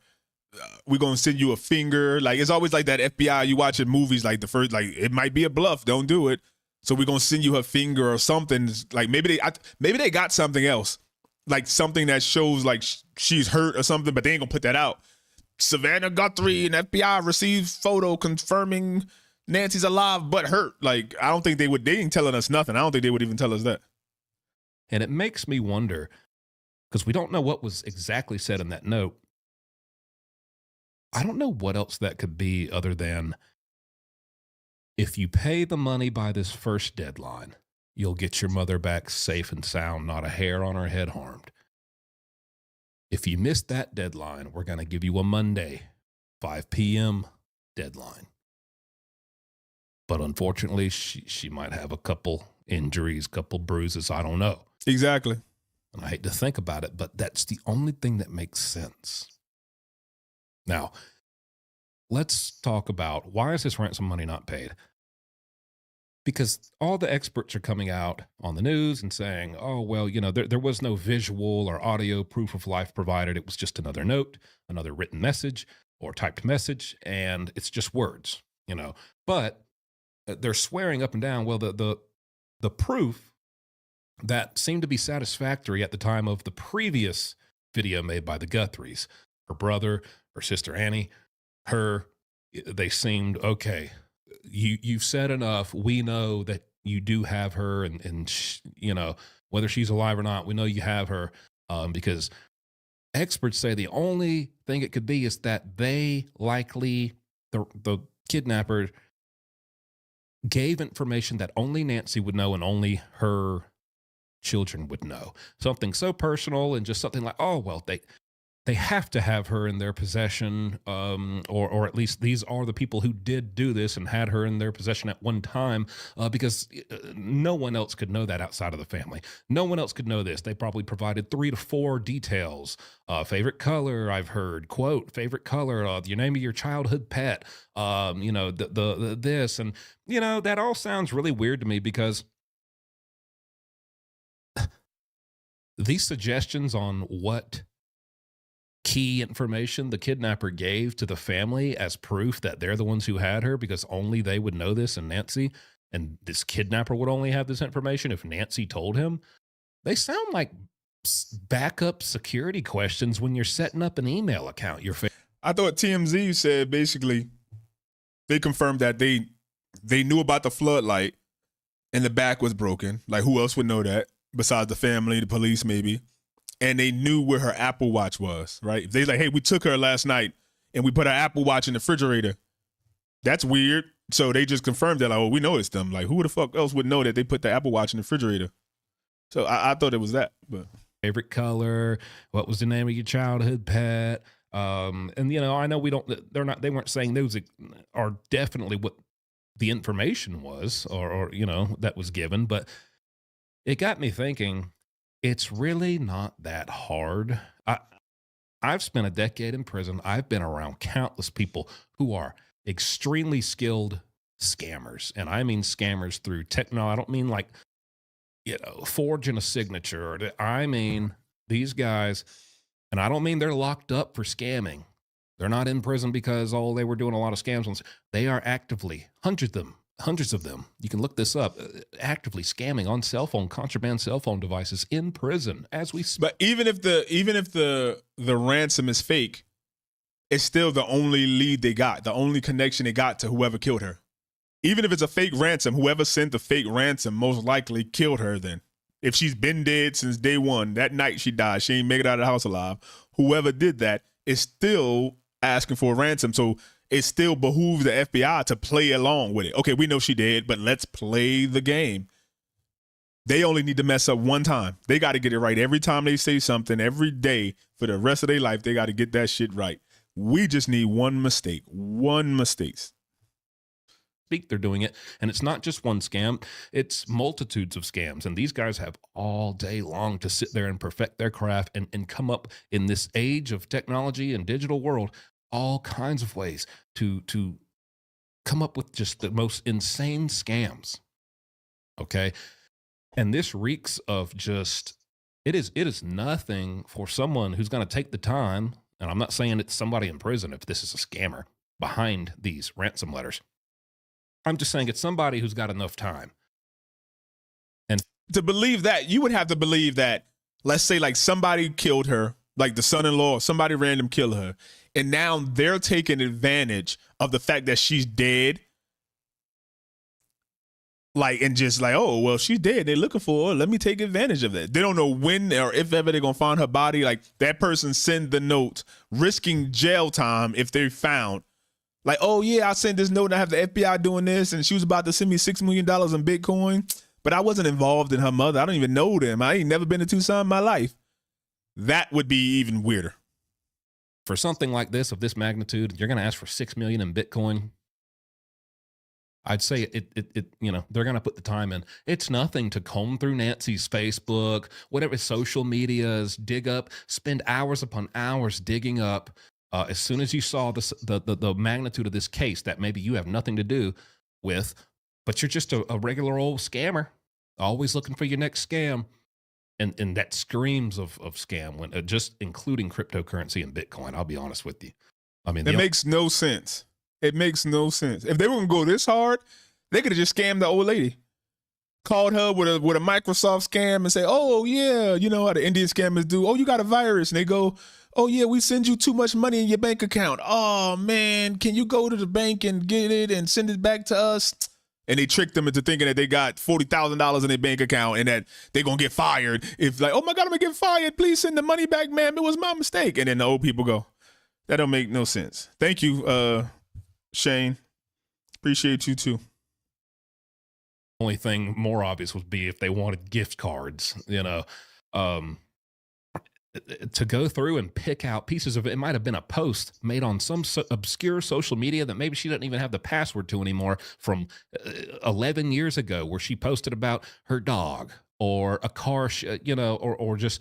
Speaker 1: we're going to send you a finger. It's always like that FBI, you watch in movies, the first, it might be a bluff, don't do it. So we're going to send you her finger or something. Maybe they got something else, something that shows she's hurt or something, but they ain't going to put that out. Savannah Guthrie and FBI received photo confirming Nancy's alive but hurt. I don't think they ain't telling us nothing. I don't think they would even tell us that.
Speaker 15: And it makes me wonder, because we don't know what was exactly said in that note. I don't know what else that could be other than If you pay the money by this first deadline, you'll get your mother back safe and sound, not a hair on her head harmed. If you miss that deadline, we're going to give you a Monday, 5 p.m. deadline. But unfortunately, she might have a couple injuries, couple bruises. I don't know.
Speaker 1: Exactly.
Speaker 15: And I hate to think about it, but that's the only thing that makes sense. Now, let's talk about why is this ransom money not paid? Because all the experts are coming out on the news and saying, oh, well, you know, there was no visual or audio proof of life provided. It was just another note, another written message or typed message, and it's just words, you know. But they're swearing up and down, well, the proof that seemed to be satisfactory at the time of the previous video made by the Guthries, her brother, her sister Annie, they seemed okay. You've said enough. We know that you do have her, and you know, whether she's alive or not, we know you have her, because experts say the only thing it could be is that they likely, the kidnapper gave information that only Nancy would know and only her children would know. Something so personal and just something like, oh, well, they have to have her in their possession, or at least these are the people who did do this and had her in their possession at one time, because no one else could know that outside of the family. No one else could know this. They probably provided 3 to 4 details. Favorite color, I've heard. Quote, favorite color, your name of your childhood pet, you know, the this. And, you know, that all sounds really weird to me because these suggestions on what key information the kidnapper gave to the family as proof that they're the ones who had her because only they would know this, and Nancy and this kidnapper would only have this information if Nancy told him, they sound like backup security questions when you're setting up an email account.
Speaker 1: I thought TMZ said basically they confirmed that they knew about the floodlight and the back was broken. Like, who else would know that besides the family, the police maybe? And they knew where her Apple Watch was, right? They like, hey, we took her last night and we put her Apple Watch in the refrigerator. That's weird. So they just confirmed that, like, oh, we noticed them. Like, who the fuck else would know that they put the Apple Watch in the refrigerator? So I thought it was that. But
Speaker 15: favorite color, what was the name of your childhood pet? And you know, I know they weren't saying those are definitely what the information was, or you know, that was given, but it got me thinking. It's really not that hard. I've spent a decade in prison. I've been around countless people who are extremely skilled scammers. And I mean scammers through technology. I don't mean like, you know, forging a signature. I mean these guys, and I don't mean they're locked up for scamming. They're not in prison because, oh, they were doing a lot of scams. They are actively, hundreds of them, you can look this up, actively scamming on contraband cell phone devices in prison as we speak.
Speaker 1: But even if the ransom is fake, it's still the only lead they got, the only connection they got to whoever killed her. Even if it's a fake ransom, whoever sent the fake ransom most likely killed her then. If she's been dead since day one, that night she died, she ain't make it out of the house alive, whoever did that is still asking for a ransom. So it still behooves the FBI to play along with it. Okay, we know she did, but let's play the game. They only need to mess up one time. They got to get it right every time they say something, every day for the rest of their life. They got to get that shit right. We just need one mistake.
Speaker 15: They're doing it, and it's not just one scam. It's multitudes of scams, and these guys have all day long to sit there and perfect their craft and come up in this age of technology and digital world all kinds of ways to come up with just the most insane scams. Okay. And this reeks of just, it is nothing for someone who's going to take the time. And I'm not saying it's somebody in prison if this is a scammer behind these ransom letters. I'm just saying it's somebody who's got enough time. And
Speaker 1: to believe that, you would have to believe that, let's say like somebody killed her, like the son-in-law, somebody random killed her. And now they're taking advantage of the fact that she's dead. Like, and just like, oh, well, she's dead. They're looking for her. Let me take advantage of that. They don't know when or if ever they're going to find her body. Like, that person send the note, risking jail time if they're found. Like, oh yeah, I sent this note and I have the FBI doing this, and she was about to send me $6 million in Bitcoin, but I wasn't involved in her mother. I don't even know them. I ain't never been to Tucson in my life. That would be even weirder.
Speaker 15: For something like this, of this magnitude, you're going to ask for $6 million in Bitcoin. I'd say it they're going to put the time in. It's nothing to comb through Nancy's Facebook, whatever social media is, dig up, spend hours upon hours digging up. As soon as you saw the magnitude of this case that maybe you have nothing to do with, but you're just a regular old scammer, always looking for your next scam. And that screams of scam, when just including cryptocurrency and Bitcoin. I'll be honest with you. I mean,
Speaker 1: it makes no sense. It makes no sense. If they were gonna go this hard, they could have just scammed the old lady, called her with a Microsoft scam and say, "Oh yeah, you know how the Indian scammers do. Oh, you got a virus," and they go, "Oh yeah, we send you too much money in your bank account. Oh man, can you go to the bank and get it and send it back to us?" And they tricked them into thinking that they got $40,000 in their bank account and that they're going to get fired. If like, oh my God, I'm going to get fired. Please send the money back, ma'am. It was my mistake. And then the old people go, that don't make no sense. Thank you, Shane. Appreciate you too.
Speaker 15: Only thing more obvious would be if they wanted gift cards, to go through and pick out pieces of it. It might have been a post made on some obscure social media that maybe she doesn't even have the password to anymore from 11 years ago, where she posted about her dog or a car, or just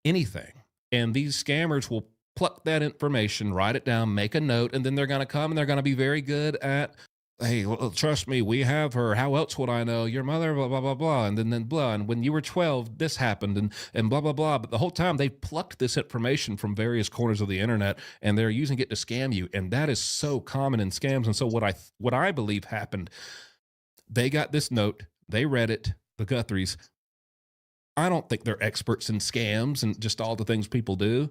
Speaker 15: anything. And these scammers will pluck that information, write it down, make a note, and then they're going to come and they're going to be very good at, hey, well, trust me, we have her. How else would I know? Your mother, blah, blah, blah, blah. And then blah. And when you were 12, this happened and blah, blah, blah. But the whole time they plucked this information from various corners of the internet and they're using it to scam you. And that is so common in scams. And so what I believe happened, they got this note, they read it, the Guthries. I don't think they're experts in scams and just all the things people do.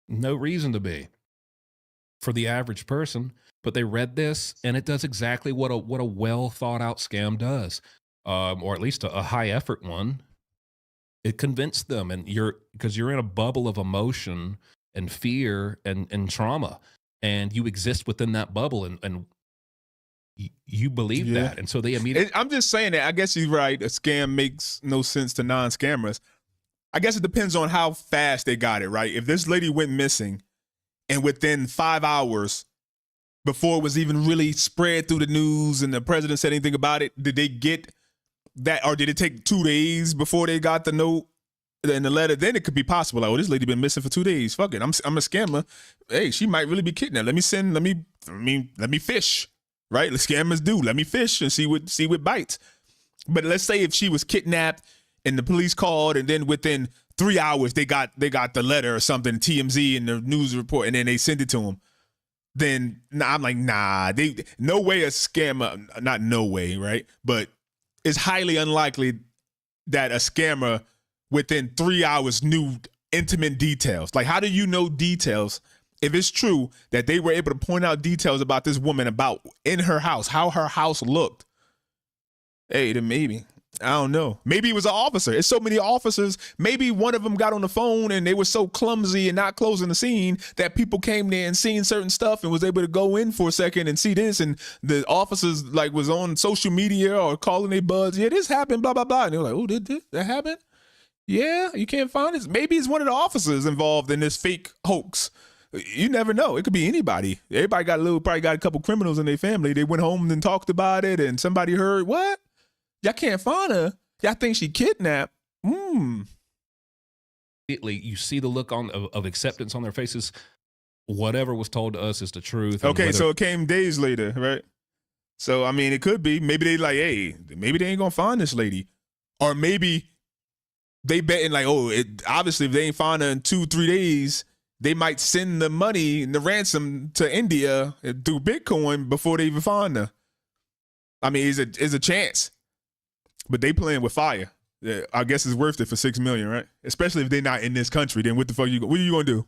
Speaker 15: No reason to be for the average person. But they read this, and it does exactly what a well thought out scam does, or at least a high effort one. It convinced them, and because you're in a bubble of emotion and fear and trauma, and you exist within that bubble, and you believe that, and so they immediately.
Speaker 1: I'm just saying that. I guess you're right. A scam makes no sense to non-scammers. I guess it depends on how fast they got it right. If this lady went missing, and within 5 hours, before it was even really spread through the news and the president said anything about it, did they get that, or did it take 2 days before they got the note and the letter? Then it could be possible. Like, oh, this lady been missing for 2 days. Fuck it, I'm a scammer. Hey, she might really be kidnapped. Let me fish, right? The scammers do. Let me fish and see what bites. But let's say if she was kidnapped and the police called, and then within 3 hours they got the letter or something, TMZ and the news report, and then they send it to them. Then I'm like, nah, no way a scammer, not no way, right? But it's highly unlikely that a scammer within 3 hours knew intimate details. Like, how do you know details if it's true that they were able to point out details about this woman, about in her house, how her house looked? Hey, then maybe. I don't know. Maybe it was an officer. It's so many officers. Maybe one of them got on the phone and they were so clumsy and not closing the scene that people came there and seen certain stuff and was able to go in for a second and see this. And the officers like was on social media or calling their buds. Yeah, this happened, blah, blah, blah. And they were like, oh, did that happen? Yeah, you can't find this. Maybe it's one of the officers involved in this fake hoax. You never know. It could be anybody. Everybody probably got a couple criminals in their family. They went home and talked about it and somebody heard, what? Y'all can't find her. Y'all think she kidnapped. You
Speaker 15: see the look of acceptance on their faces. Whatever was told to us is the truth.
Speaker 1: Okay, so it came days later, right? So, I mean, it could be. Maybe they like, hey, maybe they ain't going to find this lady. Or maybe they betting like, oh, obviously if they ain't find her in 2-3 days, they might send the money and the ransom to India through Bitcoin before they even find her. I mean, it's a chance. But they playing with fire. Yeah, I guess it's worth it for $6 million, right? Especially if they're not in this country. Then what the fuck what are you gonna do?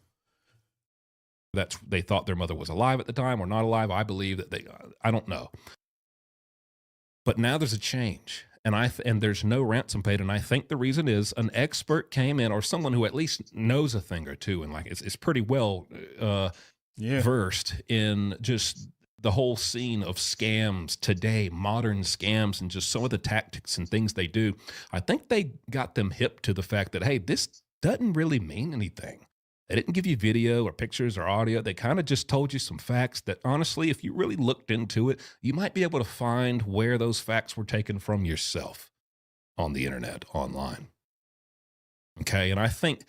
Speaker 15: They thought their mother was alive at the time or not alive. I believe that I don't know. But now there's a change, and there's no ransom paid. And I think the reason is an expert came in, or someone who at least knows a thing or two, and like it's pretty well versed in just the whole scene of scams today, modern scams, and just some of the tactics and things they do. I think they got them hip to the fact that, hey, this doesn't really mean anything. They didn't give you video or pictures or audio. They kind of just told you some facts that, honestly, if you really looked into it, you might be able to find where those facts were taken from yourself on the internet, online. Okay, and I think,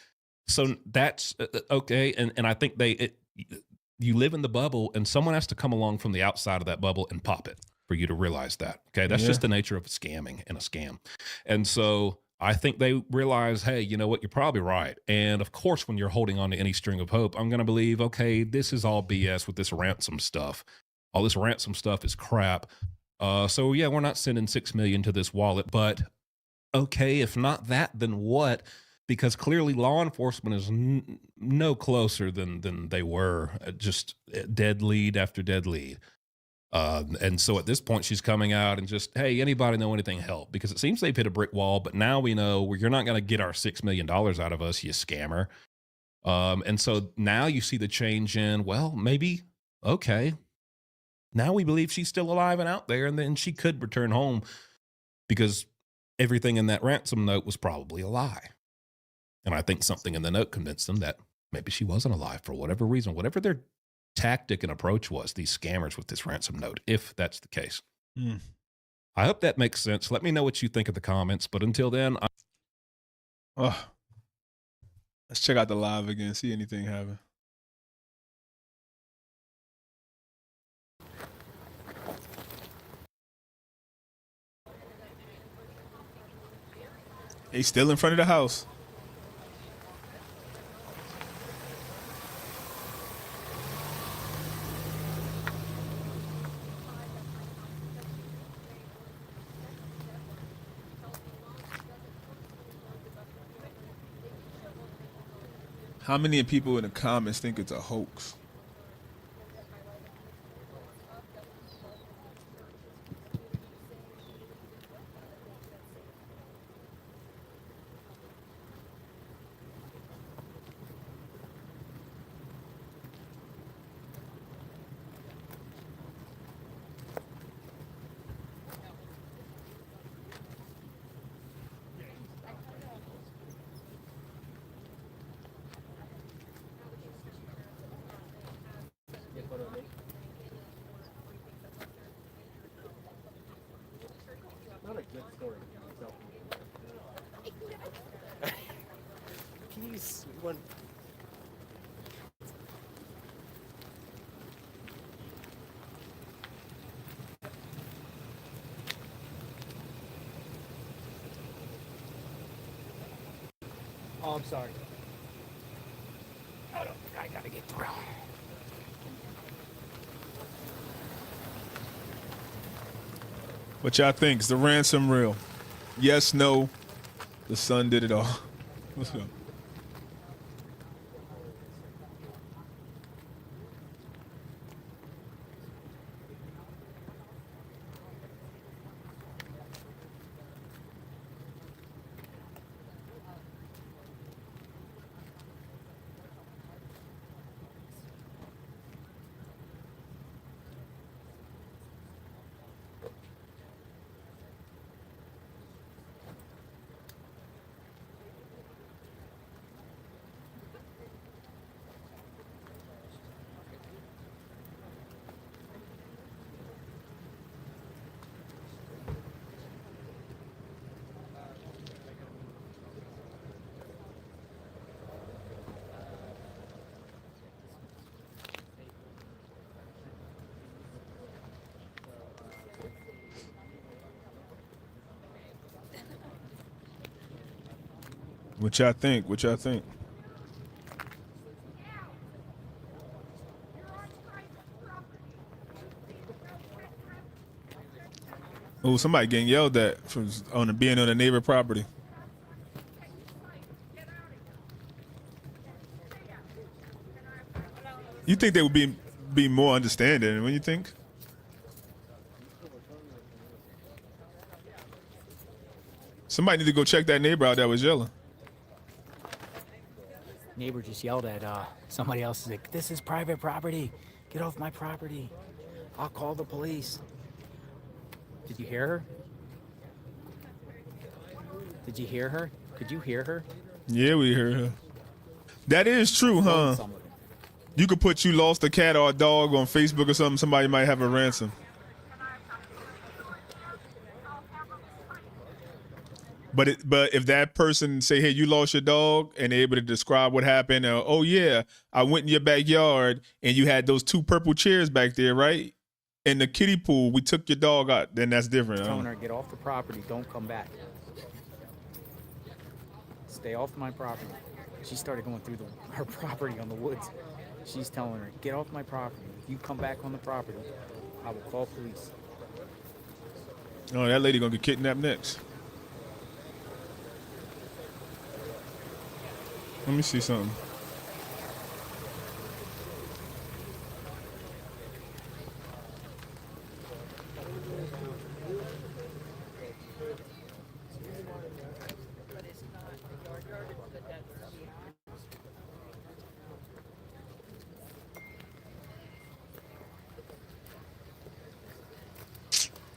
Speaker 15: so that's okay, and I think you live in the bubble, and someone has to come along from the outside of that bubble and pop it for you to realize that. Okay, that's just the nature of scamming and a scam. And so I think they realize, hey, you know what, you're probably right. And of course, when you're holding on to any string of hope, I'm going to believe, okay, this is all BS with this ransom stuff. All this ransom stuff is crap. So yeah, we're not sending $6 million to this wallet, but okay, if not that, then what? Because clearly law enforcement is no closer than they were, just dead lead after dead lead. And so at this point, she's coming out and just, hey, anybody know anything, help? Because it seems they've hit a brick wall, but now we know you're not going to get our $6 million out of us, you scammer. And so now you see the change in, well, maybe, okay, now we believe she's still alive and out there, and then she could return home because everything in that ransom note was probably a lie. And I think something in the note convinced them that maybe she wasn't alive for whatever reason, whatever their tactic and approach was, these scammers with this ransom note, if that's the case. I hope that makes sense. Let me know what you think in the comments. But until then,
Speaker 1: let's check out the live again, see anything happen. He's still in front of the house. How many people in the comments think it's a hoax?
Speaker 16: Not a good story itself. Peace. One. Oh, I'm sorry. Hold on, I gotta get through.
Speaker 1: What y'all think? Is the ransom real? Yes, no. The son did it all. What's up? What y'all think? What y'all think? Oh, somebody getting yelled at for being on a neighbor property. You think they would be more understanding? What do you think? Somebody need to go check that neighbor out that was yelling.
Speaker 13: Neighbor just yelled at somebody else. He's like, "This is private property. Get off my property. I'll call the police." Did you hear her? Did you hear her? Could you hear her?
Speaker 1: Yeah, we heard her. That is true, huh? You could put "you lost a cat or a dog" on Facebook or something. Somebody might have a ransom. But if that person say, "Hey, you lost your dog," and they're able to describe what happened, "Oh yeah, I went in your backyard and you had those 2 purple chairs back there, right? In the kiddie pool, we took your dog out," then that's different.
Speaker 13: Telling her, get off the property, don't come back. Stay off my property. She started going through her property on the woods. She's telling her, get off my property. If you come back on the property, I will call police.
Speaker 1: Oh, that lady gonna get kidnapped next. Let me see something.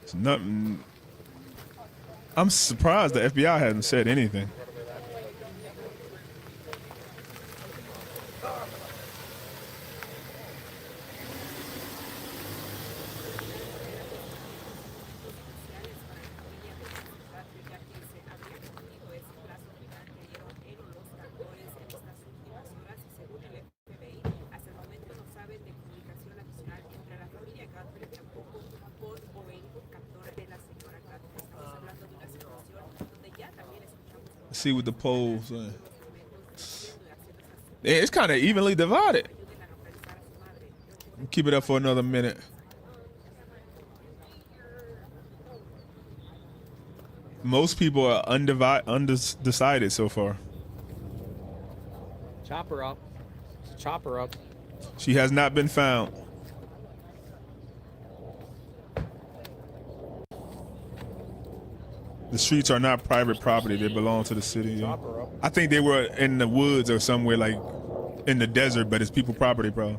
Speaker 1: It's nothing. I'm surprised the FBI hasn't said anything. See what the polls say. It's kind of evenly divided. Keep it up for another minute. Most people are undecided so far.
Speaker 13: Chop her up. Chop her up.
Speaker 1: She has not been found. The streets are not private property. They belong to the city. I think they were in the woods or somewhere, like in the desert, but it's people property, bro.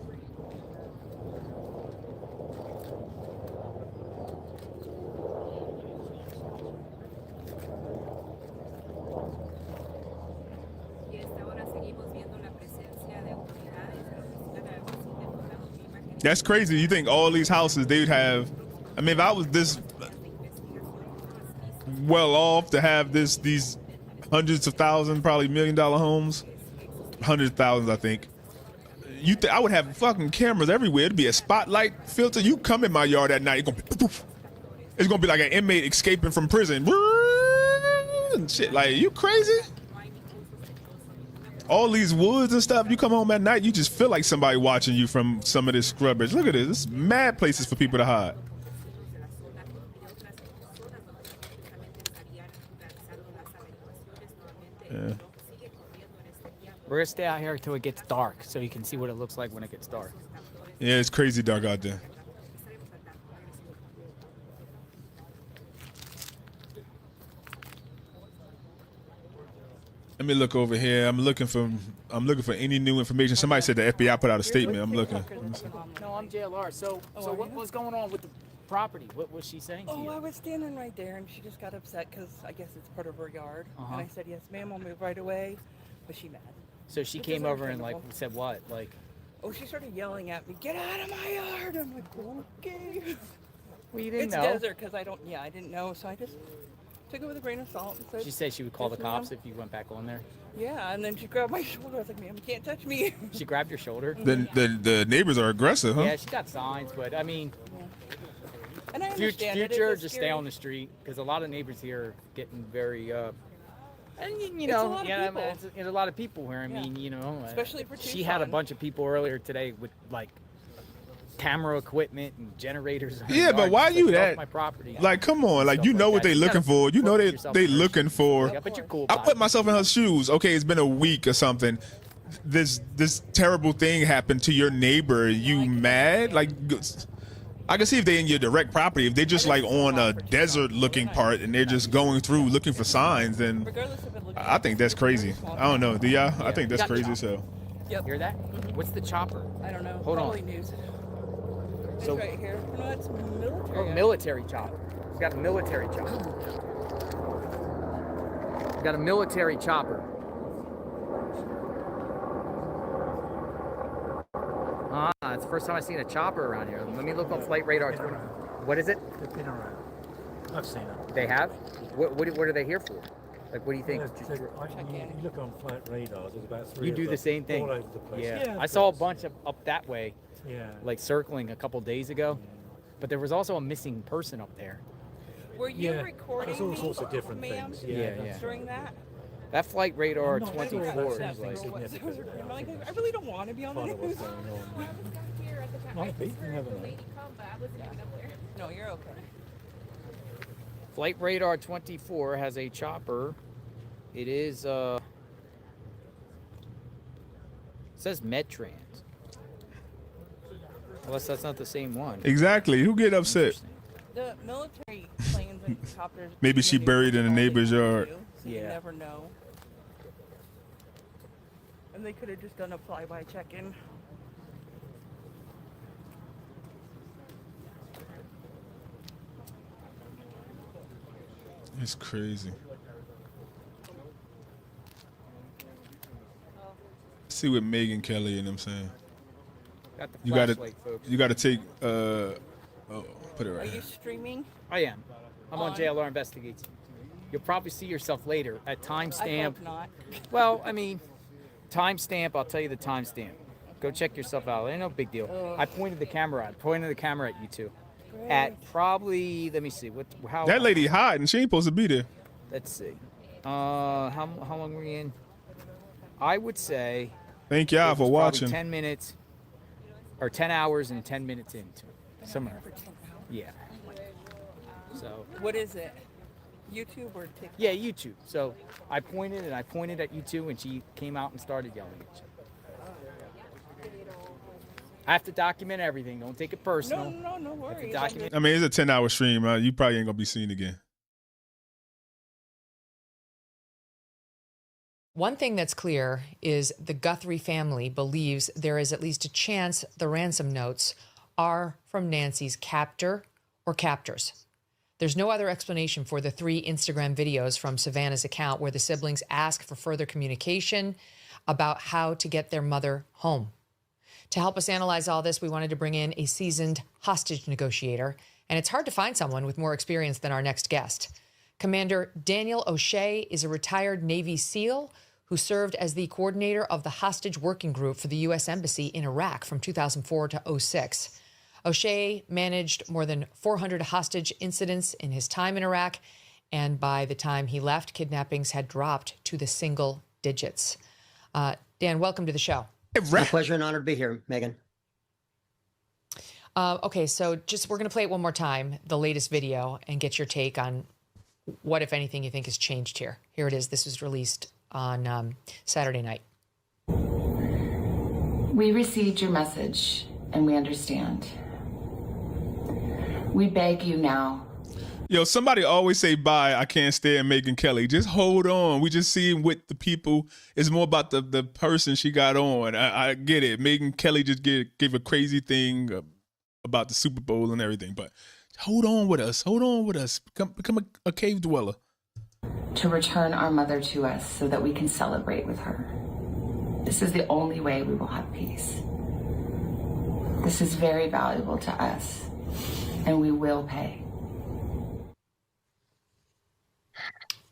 Speaker 1: That's crazy. You think all these houses they'd have, I mean, if I was this well off to have these hundreds of thousands, probably $1 million homes, hundreds of thousands, I think. I would have fucking cameras everywhere. It'd be a spotlight filter. You come in my yard at night, it's gonna be like an inmate escaping from prison. And shit, like, you crazy? All these woods and stuff, you come home at night, you just feel like somebody watching you from some of this scrubbage. Look at this. This is mad places for people to hide. Yeah.
Speaker 13: We're gonna stay out here until it gets dark so you can see what it looks like when it gets dark.
Speaker 1: Yeah, it's crazy dark out there. Let me look over here. I'm looking for any new information. Somebody said the FBI put out a statement. I'm looking.
Speaker 13: No, I'm JLR. So what was going on with the property? What was she saying to you?
Speaker 17: Oh, I was standing right there, and she just got upset because I guess it's part of her yard. And I said, "Yes, ma'am, I'll move right away." But she mad.
Speaker 13: So she came over and like said what? Like,
Speaker 17: oh, she started yelling at me, "Get out of my yard!" I'm like, "Okay."
Speaker 13: Well, you didn't know.
Speaker 17: It's desert because I didn't know, so I just took it with a grain of salt and said.
Speaker 13: She said she would call
Speaker 17: "Yes,
Speaker 13: the cops
Speaker 17: ma'am."
Speaker 13: if you went back on there.
Speaker 17: Yeah, and then she grabbed my shoulder. I was like, "Ma'am, you can't touch me."
Speaker 13: She grabbed your shoulder.
Speaker 1: The neighbors are aggressive, huh?
Speaker 13: Yeah, she got signs, but I mean,
Speaker 17: And I understand
Speaker 13: future,
Speaker 17: it.
Speaker 13: just stay on the street because a lot of neighbors here are getting very. And you
Speaker 17: It's a
Speaker 13: know,
Speaker 17: lot of
Speaker 13: yeah,
Speaker 17: people.
Speaker 13: it's a lot of people here. I mean, you know,
Speaker 17: Especially for
Speaker 13: she had a
Speaker 17: Tucson.
Speaker 13: bunch of people earlier today with like camera equipment and generators. in her
Speaker 1: Yeah,
Speaker 13: yard.
Speaker 1: but why
Speaker 13: She's
Speaker 1: you
Speaker 13: like, "Get off
Speaker 1: that?
Speaker 13: my property."
Speaker 1: Like, come on, like,
Speaker 13: Stuff
Speaker 1: you know
Speaker 13: like
Speaker 1: what
Speaker 13: that.
Speaker 1: they
Speaker 13: You
Speaker 1: looking
Speaker 13: gotta
Speaker 1: for. You know
Speaker 13: focus yourself
Speaker 1: they
Speaker 13: first.
Speaker 1: looking for.
Speaker 13: Yeah, but you're cool
Speaker 1: I
Speaker 13: about
Speaker 1: put
Speaker 13: it.
Speaker 1: myself in her shoes. Okay, it's been a week or something. This terrible thing happened to your neighbor. You mad? Like, I can see if they're in your direct property. If they're just like on a desert-looking part and they're just going through looking for signs, then I think that's crazy. I don't know. Do y'all? I think that's crazy as hell.
Speaker 13: Yep. Hear that? What's the chopper?
Speaker 17: I don't know.
Speaker 13: Hold
Speaker 17: Probably
Speaker 13: on.
Speaker 17: news. It's
Speaker 13: So-
Speaker 17: right here. No, it's military.
Speaker 13: Oh, military chopper. He's got a military chopper. He's got a military chopper. It's the first time I've seen a chopper around here. Let me look on Flight Radar 20. What is it?
Speaker 16: They've been around. I've seen it.
Speaker 13: They have? What are they here for? Like, what do you think?
Speaker 16: You look on flight radars, there's about 3
Speaker 13: You
Speaker 16: of
Speaker 13: do
Speaker 16: them
Speaker 13: the same thing?
Speaker 16: all over the place.
Speaker 13: Yeah.
Speaker 16: of
Speaker 13: I saw a
Speaker 16: course.
Speaker 13: bunch up that way,
Speaker 16: Yeah.
Speaker 13: like circling a couple days ago. But there was also a missing person up there.
Speaker 17: Were you
Speaker 16: Yeah,
Speaker 17: recording
Speaker 16: there's all
Speaker 17: me,
Speaker 16: sorts of different
Speaker 17: ma'am,
Speaker 16: things.
Speaker 13: Yeah.
Speaker 17: during that?
Speaker 13: That Flight Radar
Speaker 16: I'm not sure
Speaker 13: 24
Speaker 16: that's
Speaker 13: is like...
Speaker 16: anything
Speaker 17: I
Speaker 16: significant.
Speaker 17: really don't want to be on the
Speaker 16: Follow what's
Speaker 17: news.
Speaker 16: going on. Might be, you never know.
Speaker 17: No, you're okay.
Speaker 13: Flight Radar 24 has a chopper. It is, it says Medtrans. Unless that's not the same one.
Speaker 1: Exactly. Who get upset?
Speaker 17: The military planes and copters.
Speaker 1: Maybe she buried in a neighbor's yard.
Speaker 17: So you
Speaker 13: Yeah.
Speaker 17: never know. And they could have just done a flyby check-in.
Speaker 1: It's crazy. See what Megan Kelly and them saying.
Speaker 13: Got the
Speaker 1: You gotta,
Speaker 13: flashlight, folks.
Speaker 1: you gotta take. Oh, put it
Speaker 17: Are
Speaker 1: right
Speaker 17: you
Speaker 1: here.
Speaker 17: streaming?
Speaker 13: I am. I'm on JLR Investigates. You'll probably see yourself later at
Speaker 17: I
Speaker 13: timestamp.
Speaker 17: hope not.
Speaker 13: Well, I mean, timestamp. I'll tell you the timestamp. Go check yourself out. Ain't no big deal.
Speaker 17: Ugh.
Speaker 13: I pointed the camera at you two. At probably, let me see, how
Speaker 1: That lady hiding. She ain't supposed to be there.
Speaker 13: Let's see. How long were we in? I would say.
Speaker 1: Thank y'all
Speaker 13: this
Speaker 1: for
Speaker 13: was probably
Speaker 1: watching.
Speaker 13: 10 minutes, or 10 hours and 10 minutes into it. Somewhere. Yeah. So.
Speaker 17: What is it? YouTube or TikTok?
Speaker 13: Yeah, YouTube. So I pointed at you two, and she came out and started yelling at you. I have to document everything. Don't take it personal.
Speaker 17: No
Speaker 13: I have to
Speaker 17: worries.
Speaker 13: document.
Speaker 1: I mean, it's a 10-hour stream. You probably ain't gonna be seen again.
Speaker 18: One thing that's clear is the Guthrie family believes there is at least a chance the ransom notes are from Nancy's captor or captors. There's no other explanation for the 3 Instagram videos from Savannah's account where the siblings ask for further communication about how to get their mother home. To help us analyze all this, we wanted to bring in a seasoned hostage negotiator, and it's hard to find someone with more experience than our next guest. Commander Daniel O'Shea is a retired Navy SEAL who served as the coordinator of the hostage working group for the U.S. Embassy in Iraq from 2004 to 2006. O'Shea managed more than 400 hostage incidents in his time in Iraq, and by the time he left, kidnappings had dropped to the single digits. Dan, welcome to the show.
Speaker 19: My pleasure and honor to be here, Megan.
Speaker 18: Okay, so we're going to play it one more time, the latest video, and get your take on what, if anything, you think has changed here. Here it is. This was released on Saturday night.
Speaker 5: We received your message and we understand. We beg you now.
Speaker 1: Yo, somebody always say bye. I can't stand Megan Kelly. Just hold on. We just see with the people. It's more about the person she got on. I get it. Megan Kelly just gave a crazy thing about the Super Bowl and everything. But hold on with us. Hold on with us. Become a cave dweller.
Speaker 5: To return our mother to us so that we can celebrate with her. This is the only way we will have peace. This is very valuable to us, and we will pay.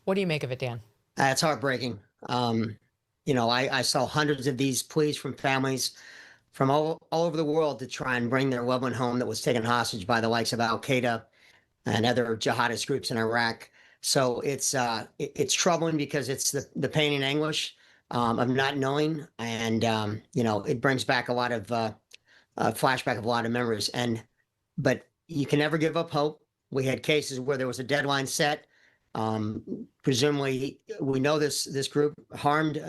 Speaker 18: What do you make of it, Dan?
Speaker 19: It's heartbreaking. I saw hundreds of these pleas from families from all over the world to try and bring their loved one home that was taken hostage by the likes of Al-Qaeda and other jihadist groups in Iraq. So it's troubling because it's the pain and anguish of not knowing, and it brings back a lot of flashback of a lot of memories. But you can never give up hope. We had cases where there was a deadline set. Presumably, we know this group harmed,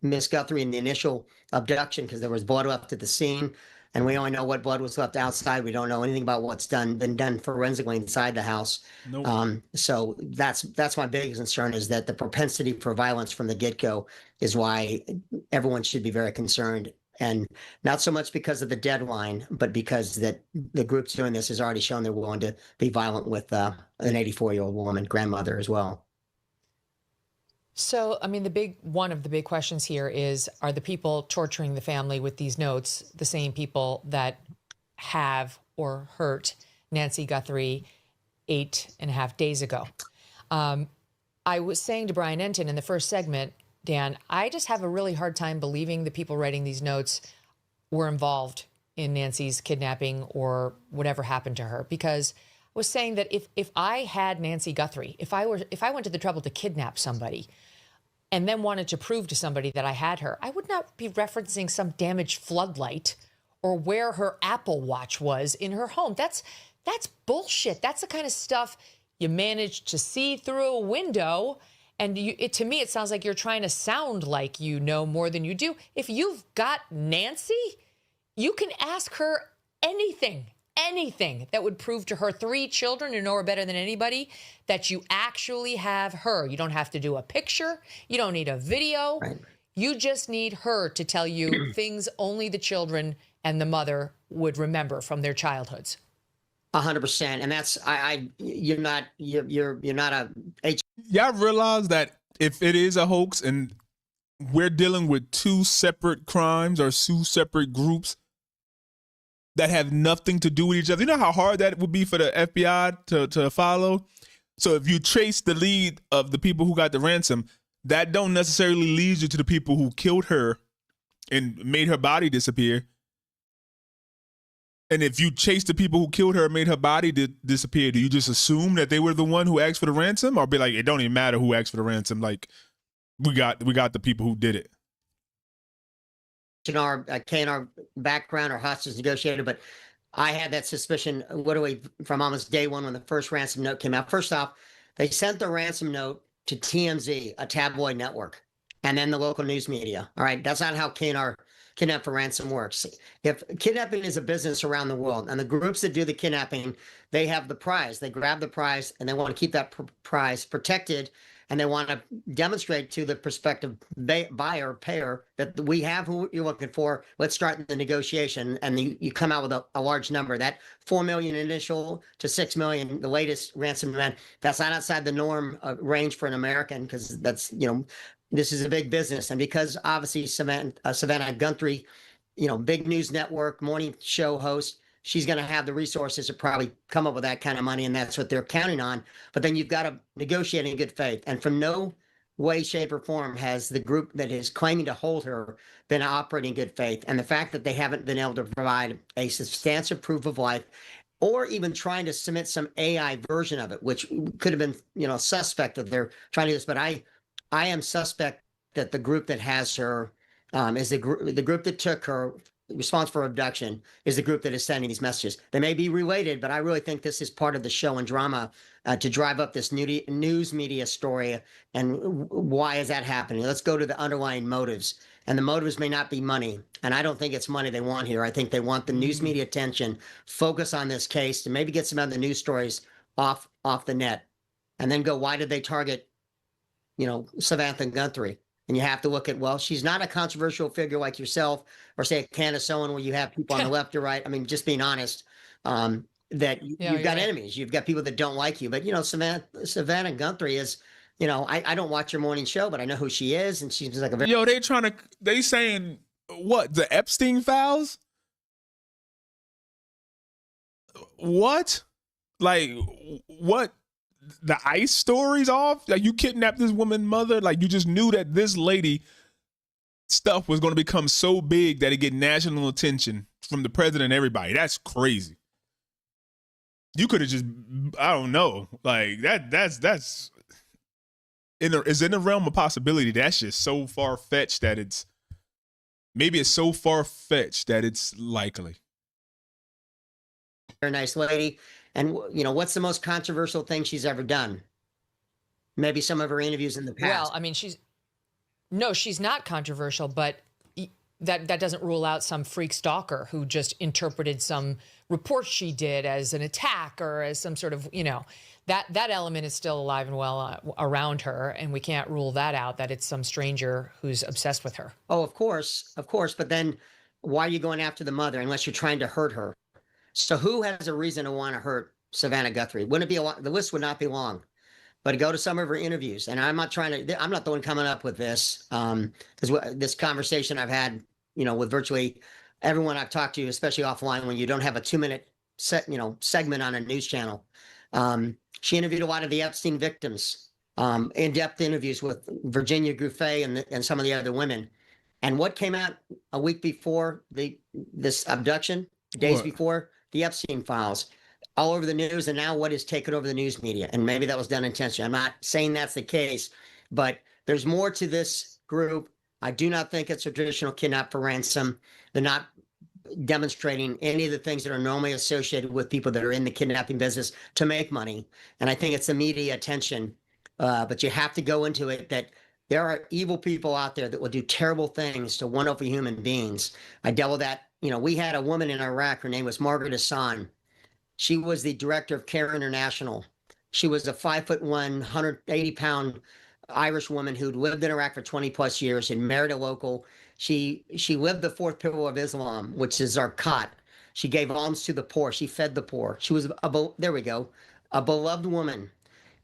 Speaker 19: Miss Guthrie in the initial abduction because there was blood left at the scene. And we only know what blood was left outside. We don't know anything about what's been done forensically inside the house.
Speaker 1: Nope.
Speaker 19: So that's my biggest concern, is that the propensity for violence from the get-go is why everyone should be very concerned. And not so much because of the deadline, but because that the groups doing this has already shown they're willing to be violent with an 84-year-old woman, grandmother as well.
Speaker 18: So, I mean, one of the big questions here is, are the people torturing the family with these notes the same people that have or hurt Nancy Guthrie 8.5 days ago? I was saying to Brian Enton in the first segment, Dan, I just have a really hard time believing the people writing these notes were involved in Nancy's kidnapping or whatever happened to her. Because I was saying that if I had Nancy Guthrie, if I went to the trouble to kidnap somebody and then wanted to prove to somebody that I had her, I would not be referencing some damaged floodlight or where her Apple Watch was in her home. That's bullshit. That's the kind of stuff you manage to see through a window. And to me, it sounds like you're trying to sound like you know more than you do. If you've got Nancy, you can ask her anything that would prove to her 3 children who know her better than anybody that you actually have her. You don't have to do a picture. You don't need a video. Right. You just need her to tell you things only the children and the mother would remember from their childhoods.
Speaker 19: 100%. And that's, you're not a
Speaker 1: Y'all realize that if it is a hoax and we're dealing with 2 separate crimes or 2 separate groups that have nothing to do with each other, you know how hard that would be for the FBI to follow? So if you trace the lead of the people who got the ransom, that don't necessarily lead you to the people who killed her and made her body disappear. And if you chase the people who killed her and made her body disappear, do you just assume that they were the one who asked for the ransom? Or be like, it don't even matter who asked for the ransom. Like, we got the people who did it.
Speaker 19: In our K&R background or hostage negotiator, but I had that suspicion from almost day one when the first ransom note came out. First off, they sent the ransom note to TMZ, a tabloid network, and then the local news media. All right, that's not how K&R Kidnap for Ransom works. If kidnapping is a business around the world, and the groups that do the kidnapping, they have the prize. They grab the prize, and they want to keep that prize protected, and they want to demonstrate to the prospective buyer, payer, that we have who you're looking for. Let's start the negotiation, and you come out with a large number. That $4 million initial to $6 million, the latest ransom demand, that's not outside the norm range for an American, because that's, this is a big business. And because obviously Savannah Guthrie, big news network, morning show host, she's going to have the resources to probably come up with that kind of money, and that's what they're counting on. But then you've got to negotiate in good faith. And from no way, shape, or form has the group that is claiming to hold her been operating in good faith. And the fact that they haven't been able to provide a substantive proof of life, or even trying to submit some AI version of it, which could have been, suspect that they're trying to do this. But I am suspect that the group that has her is the group that took her responsible for abduction is the group that is sending these messages. They may be related, but I really think this is part of the show and drama to drive up this news media story. And why is that happening? Let's go to the underlying motives. And the motives may not be money. And I don't think it's money they want here. I think they want the news media attention, focus on this case, to maybe get some other news stories off the net. And then go, why did they target Savannah Guthrie? And you have to look at, well, she's not a controversial figure like yourself, or say Candace Owen, where you have people on the left or right. I mean, just being honest, that you've got enemies. You've got people that don't like you. But, Savannah Guthrie is, I don't watch her morning show, but I know who she is. And she's like a very...
Speaker 1: they saying, what, the Epstein files? What? Like, what? The ICE stories off? Like, you kidnapped this woman's mother? Like, you just knew that this lady stuff was going to become so big that it get national attention from the president and everybody. That's crazy. You could have just, I don't know. Like, that's it's in the realm of possibility. That's just so far-fetched that it's so far-fetched that it's likely.
Speaker 19: Very nice lady. And, what's the most controversial thing she's ever done? Maybe some of her interviews in the past.
Speaker 18: Well, I mean, she's not controversial, but that doesn't rule out some freak stalker who just interpreted some report she did as an attack or as some sort of, that element is still alive and well around her. And we can't rule that out, that it's some stranger who's obsessed with her.
Speaker 19: Oh, of course. But then why are you going after the mother unless you're trying to hurt her? So who has a reason to want to hurt Savannah Guthrie? Wouldn't it be the list would not be long. But go to some of her interviews, and I'm not the one coming up with this, because this conversation I've had, with virtually everyone I've talked to, especially offline, when you don't have a 2-minute segment on a news channel. She interviewed a lot of the Epstein victims, in-depth interviews with Virginia Giuffre and some of the other women. And what came out a week before this abduction, days before, the Epstein files. All over the news, and now what is taken over the news media? And maybe that was done intentionally. I'm not saying that's the case, but there's more to this group. I do not think it's a traditional kidnap for ransom. They're not demonstrating any of the things that are normally associated with people that are in the kidnapping business to make money. And I think it's the media attention. But you have to go into it that there are evil people out there that will do terrible things to wonderful human beings. I dealt with that. We had a woman in Iraq. Her name was Margaret Hassan. She was the director of CARE International. She was a 5'1", 180-pound Irish woman who'd lived in Iraq for 20 plus years and married a local. She lived the fourth pillar of Islam, which is Zakat. She gave alms to the poor. She fed the poor. She was a beloved woman,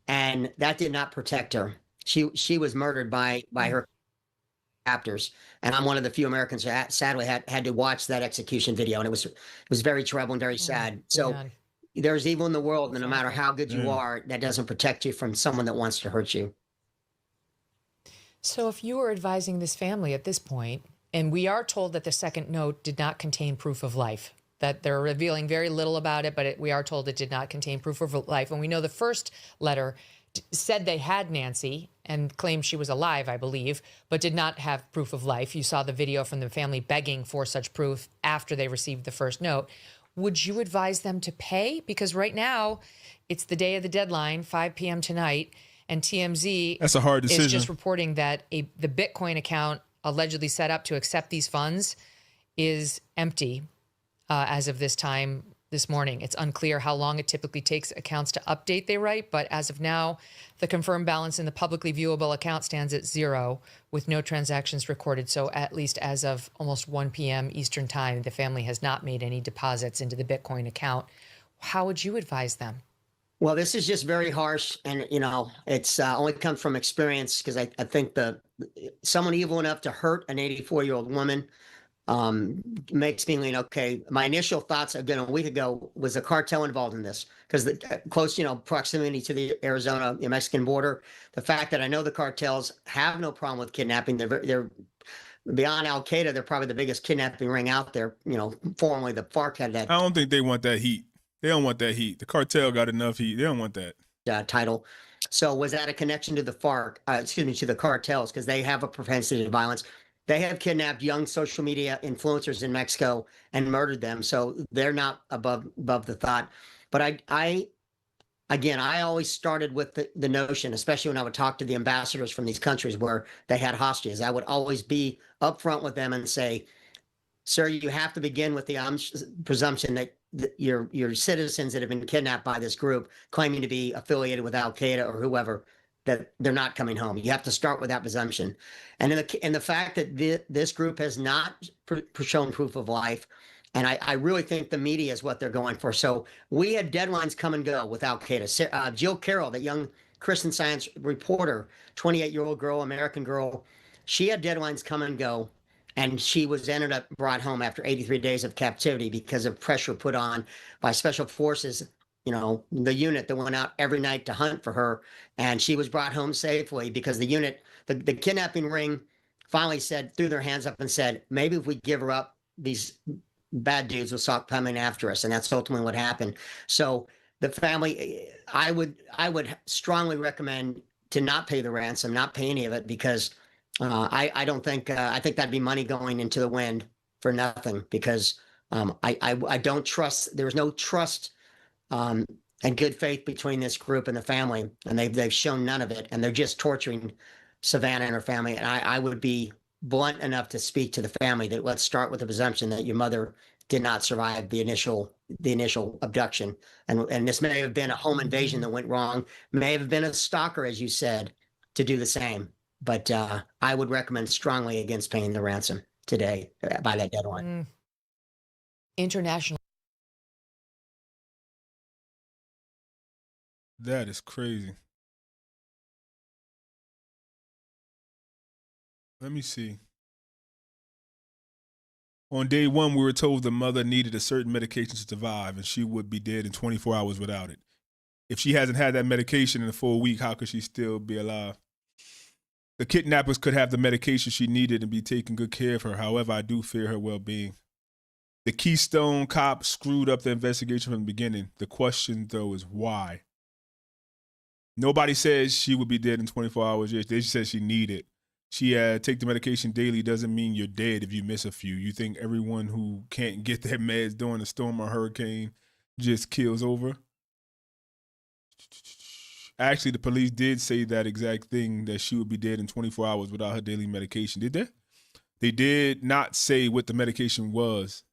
Speaker 19: and that did not protect her. She was murdered by her captors, and I'm one of the few Americans who sadly had to watch that execution video, and it was very troubled and very sad. So.
Speaker 18: God.
Speaker 19: There's evil in the world, and no matter how good you are, that doesn't protect you from someone that wants to hurt you.
Speaker 18: So if you were advising this family at this point, and we are told that the second note did not contain proof of life, that they're revealing very little about it, but we are told it did not contain proof of life. And we know the first letter said they had Nancy and claimed she was alive, I believe, but did not have proof of life. You saw the video from the family begging for such proof after they received the first note. Would you advise them to pay? Because right now, it's the day of the deadline, 5 p.m. tonight, and TMZ
Speaker 1: That's a hard decision.
Speaker 18: is just reporting that the Bitcoin account allegedly set up to accept these funds is empty as of this time this morning. It's unclear how long it typically takes accounts to update, they write, but as of now, the confirmed balance in the publicly viewable account stands at 0 with no transactions recorded. So at least as of almost 1 p.m. Eastern time, the family has not made any deposits into the Bitcoin account. How would you advise them?
Speaker 19: Well, this is just very harsh, and it's only comes from experience, because I think someone evil enough to hurt an 84-year-old woman makes me lean, okay. My initial thoughts again a week ago was a cartel involved in this, because the close proximity to the Arizona Mexican border, the fact that I know the cartels have no problem with kidnapping. They're beyond Al Qaeda. They're probably the biggest kidnapping ring out there. Formerly the FARC had that.
Speaker 1: I don't think they want that heat. They don't want that heat. The cartel got enough heat. They don't want that
Speaker 19: title. So was that a connection to the FARC? To the cartels, because they have a propensity to violence. They have kidnapped young social media influencers in Mexico and murdered them. So they're not above the thought. But I always started with the notion, especially when I would talk to the ambassadors from these countries where they had hostages, I would always be upfront with them and say, sir, you have to begin with the presumption that your citizens that have been kidnapped by this group claiming to be affiliated with Al Qaeda or whoever, that they're not coming home. You have to start with that presumption. And in the fact that this group has not shown proof of life, and I really think the media is what they're going for. So we had deadlines come and go with Al Qaeda. Jill Carroll, the young Christian Science reporter, 28-year-old girl, American girl, she had deadlines come and go. And she ended up brought home after 83 days of captivity because of pressure put on by special forces, the unit that went out every night to hunt for her. And she was brought home safely because the unit, the kidnapping ring finally threw their hands up and said, maybe if we give her up, these bad dudes will stop coming after us. And that's ultimately what happened. So the family, I would strongly recommend to not pay the ransom, not pay any of it, because I don't think I think that'd be money going into the wind for nothing, because I don't trust. There's no trust and good faith between this group and the family, and they've shown none of it, and they're just torturing Savannah and her family. And I would be blunt enough to speak to the family that let's start with the presumption that your mother did not survive the initial abduction, and this may have been a home invasion that went wrong, may have been a stalker, as you said, to do the same. But I would recommend strongly against paying the ransom today by that deadline.
Speaker 18: International.
Speaker 1: That is crazy. Let me see. On day one, we were told the mother needed a certain medication to survive and she would be dead in 24 hours without it. If she hasn't had that medication in a full week, how could she still be alive? The kidnappers could have the medication she needed and be taking good care of her. However, I do fear her well-being. The Keystone cop screwed up the investigation from the beginning. The question, though, is why? Nobody says she would be dead in 24 hours. They just said she needed. She take the medication daily doesn't mean you're dead if you miss a few. You think everyone who can't get their meds during a storm or hurricane just kills over? Actually, the police did say that exact thing, that she would be dead in 24 hours without her daily medication. Did they? They did not say what the medication was.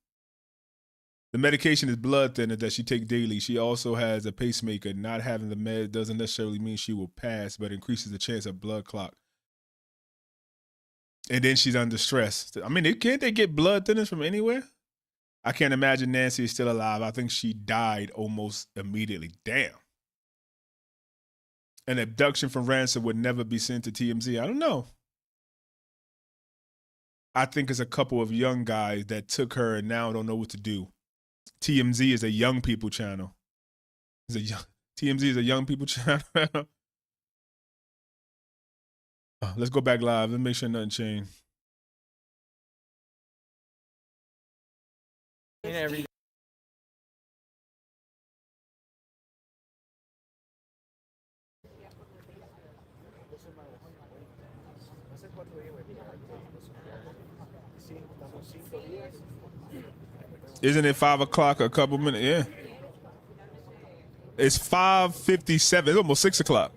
Speaker 1: The medication is blood thinner that she takes daily. She also has a pacemaker. Not having the med doesn't necessarily mean she will pass, but increases the chance of blood clot. And then she's under stress. I mean, can't they get blood thinners from anywhere? I can't imagine Nancy is still alive. I think she died almost immediately. Damn. An abduction from Ransom would never be sent to TMZ. I don't know. I think it's a couple of young guys that took her and now don't know what to do. TMZ is a young people channel. TMZ is a young people channel. Let's go back live. Let's make sure nothing changed. Isn't it 5 o'clock? A couple minutes, yeah. It's 5:57. It's almost 6 o'clock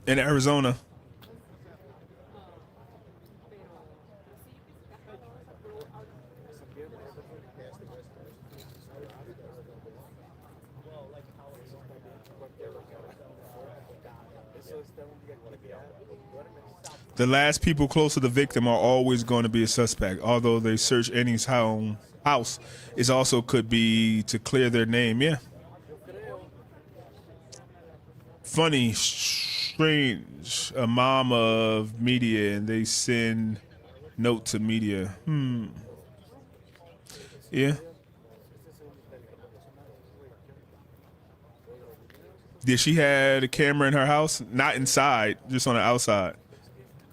Speaker 1: in Arizona. The last people close to the victim are always going to be a suspect, although they search Annie's house. It also could be to clear their name. Yeah. Funny, strange. A mom of media, and they send note to media. Yeah. Did she have a camera in her house? Not inside, just on the outside.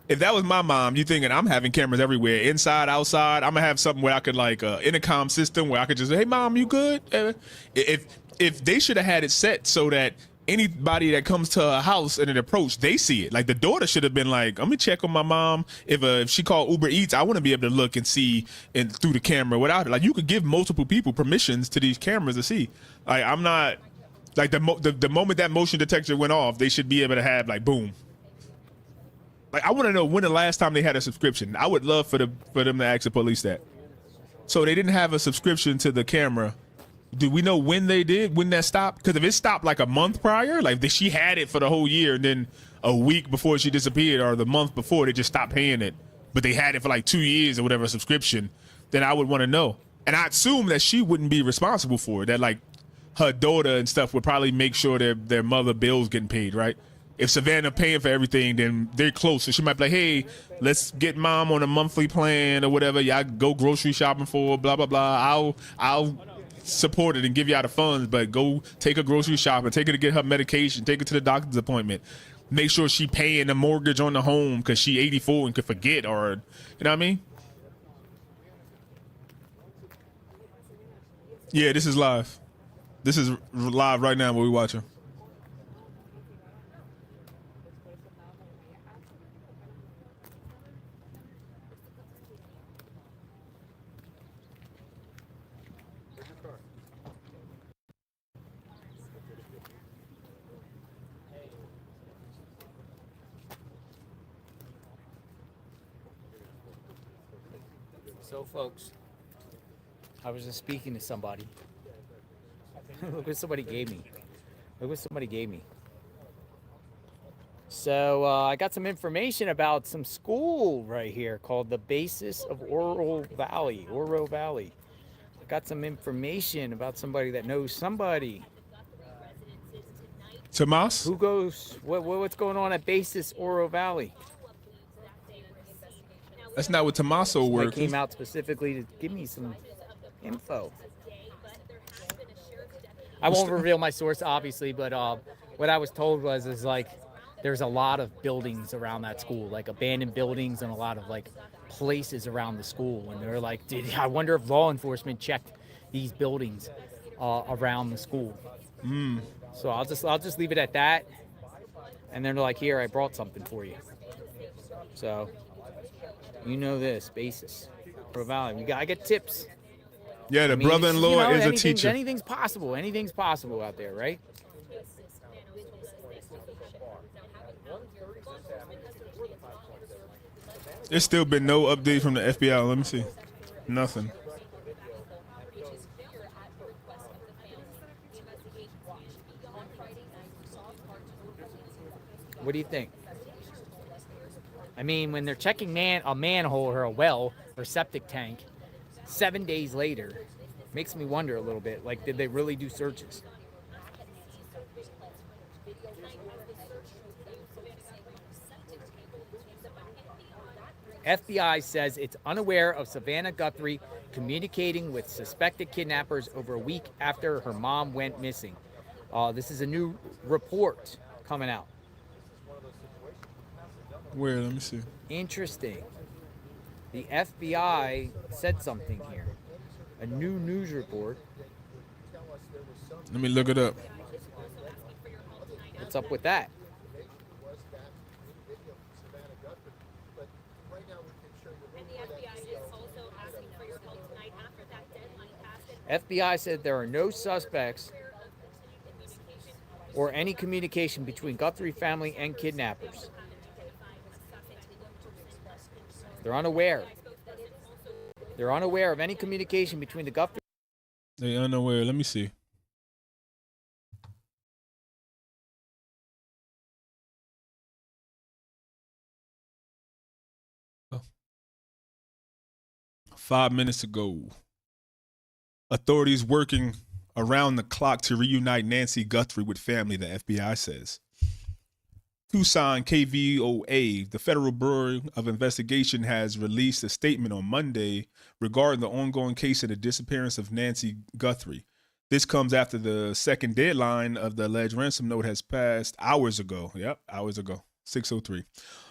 Speaker 1: If that was my mom, you thinking I'm having cameras everywhere, inside, outside. I'm gonna have something where I could like intercom system where I could just say, "Hey, mom, you good?" If they should have had it set so that anybody that comes to a house and an approach, they see it. Like the daughter should have been like, "Let me check on my mom. If she called Uber Eats, I want to be able to look and see and through the camera without it." Like you could give multiple people permissions to these cameras to see. Like I'm not like the moment that motion detector went off, they should be able to have like boom. Like I want to know when the last time they had a subscription. I would love for them to ask the police that. So they didn't have a subscription to the camera. Do we know when they did? When that stopped? Because if it stopped like a month prior, like she had it for the whole year, and then a week before she disappeared, or the month before they just stopped paying it, but they had it for like 2 years or whatever subscription, then I would want to know. And I assume that she wouldn't be responsible for it. That like her daughter and stuff would probably make sure their mother bills getting paid, right? If Savannah paying for everything, then they're close. So she might be like, "Hey, let's get mom on a monthly plan or whatever. Y'all go grocery shopping for blah blah blah. I'll support it and give y'all the funds, but go take her grocery shopping, take her to get her medication, take her to the doctor's appointment. Make sure she paying the mortgage on the home because she 84 and could forget, or you know what I mean?" Yeah, this is live. This is live right now. What we watching?
Speaker 13: So, folks, I was just speaking to somebody. Look what somebody gave me. Look what somebody gave me. So I got some information about some school right here called the Basis of Oro Valley. I got some information about somebody that knows somebody.
Speaker 1: Tomas?
Speaker 13: Who goes? What's going on at Basis Oro Valley?
Speaker 1: That's not what Tommaso
Speaker 13: Somebody
Speaker 1: works.
Speaker 13: came out specifically to give me some info. I won't reveal my source, obviously, but what I was told was like there's a lot of buildings around that school, like abandoned buildings and a lot of like places around the school. And they're like, I wonder if law enforcement checked these buildings around the school. So I'll just leave it at that. And then they're like, here, I brought something for you. So you know this, Basis. Pro Valley. I get tips.
Speaker 1: Yeah, the
Speaker 13: I mean,
Speaker 1: brother-in-law is a teacher.
Speaker 13: Anything's possible. Anything's possible out there, right?
Speaker 1: There's still been no update from the FBI. Let me see. Nothing.
Speaker 13: What do you think? I mean, when they're checking a manhole or a well or septic tank 7 days later, makes me wonder a little bit, like, did they really do searches? FBI says it's unaware of Savannah Guthrie communicating with suspected kidnappers over a week after her mom went missing. This is a new report coming out.
Speaker 1: Where? Let me see.
Speaker 13: Interesting. The FBI said something here. A new news report.
Speaker 1: Let me look it up.
Speaker 13: What's up with that? FBI said there are no suspects or any communication between Guthrie family and kidnappers. They're unaware. They're unaware of any communication between the Guthrie.
Speaker 1: They unaware. Let me see. Oh. 5 minutes ago. Authorities working around the clock to reunite Nancy Guthrie with family, the FBI says. Tucson KVOA, the Federal Bureau of Investigation, has released a statement on Monday regarding the ongoing case of the disappearance of Nancy Guthrie. This comes after the second deadline of the alleged ransom note has passed hours ago. Yep, hours ago, 6:03.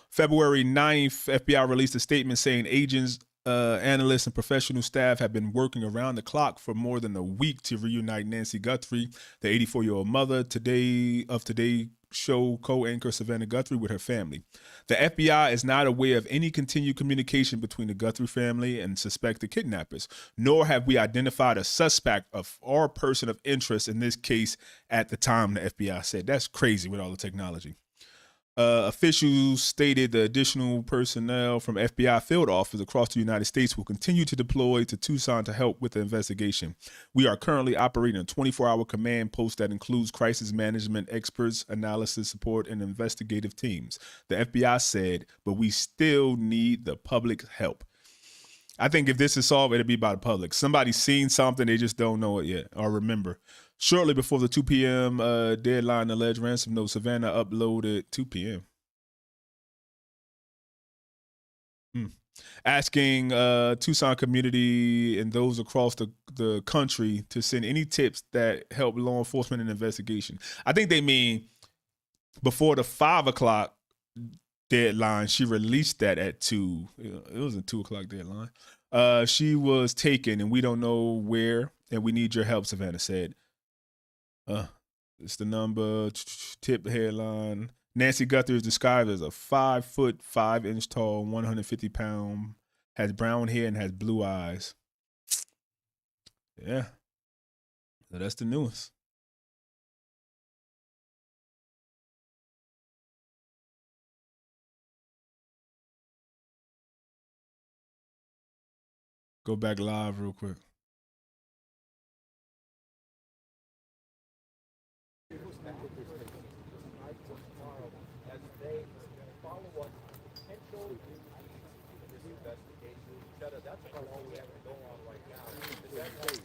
Speaker 1: February 9th, FBI released a statement saying agents, analysts, and professional staff have been working around the clock for more than a week to reunite Nancy Guthrie, the 84-year-old mother Today Show co-anchor Savannah Guthrie, with her family. The FBI is not aware of any continued communication between the Guthrie family and suspected kidnappers, nor have we identified a suspect or person of interest in this case at the time, the FBI said. That's crazy with all the technology. Officials stated the additional personnel from FBI field offices across the United States will continue to deploy to Tucson to help with the investigation. We are currently operating a 24-hour command post that includes crisis management experts, analysis support, and investigative teams, the FBI said, but we still need the public's help. I think if this is solved, it'll be by the public. Somebody's seen something, they just don't know it yet or remember. Shortly before the 2 p.m. Deadline, alleged ransom note, Savannah uploaded 2 p.m. Asking Tucson community and those across the country to send any tips that help law enforcement in investigation. I think they mean before the 5 o'clock deadline. She released that at 2. It was a 2 o'clock deadline. She was taken and we don't know where, and we need your help, Savannah said. It's the number, tip headline. Nancy Guthrie is described as a 5 foot 5 inch tall, 150 pound, has brown hair and has blue eyes. Yeah. So that's the newest. Go back live real quick.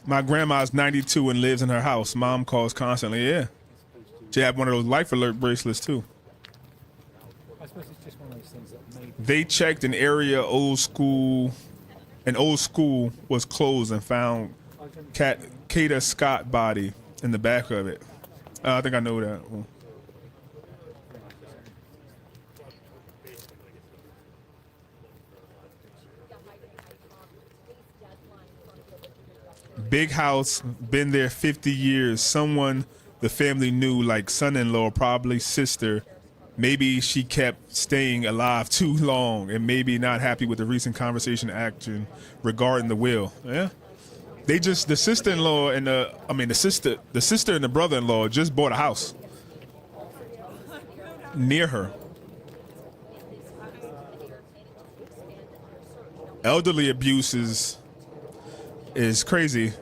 Speaker 1: My grandma's 92 and lives in her house. Mom calls constantly. Yeah. She had one of those life alert bracelets too.
Speaker 16: I suppose it's just one of those things that maybe.
Speaker 1: They checked an area old school was closed and found Kata Scott body in the back of it. I think I know that. Big house, been there 50 years. Someone the family knew, like son-in-law, probably sister. Maybe she kept staying alive too long and maybe not happy with the recent conversation action regarding the will. Yeah. The sister-in-law and the sister and the brother-in-law just bought a house near her. Elderly abuse is crazy.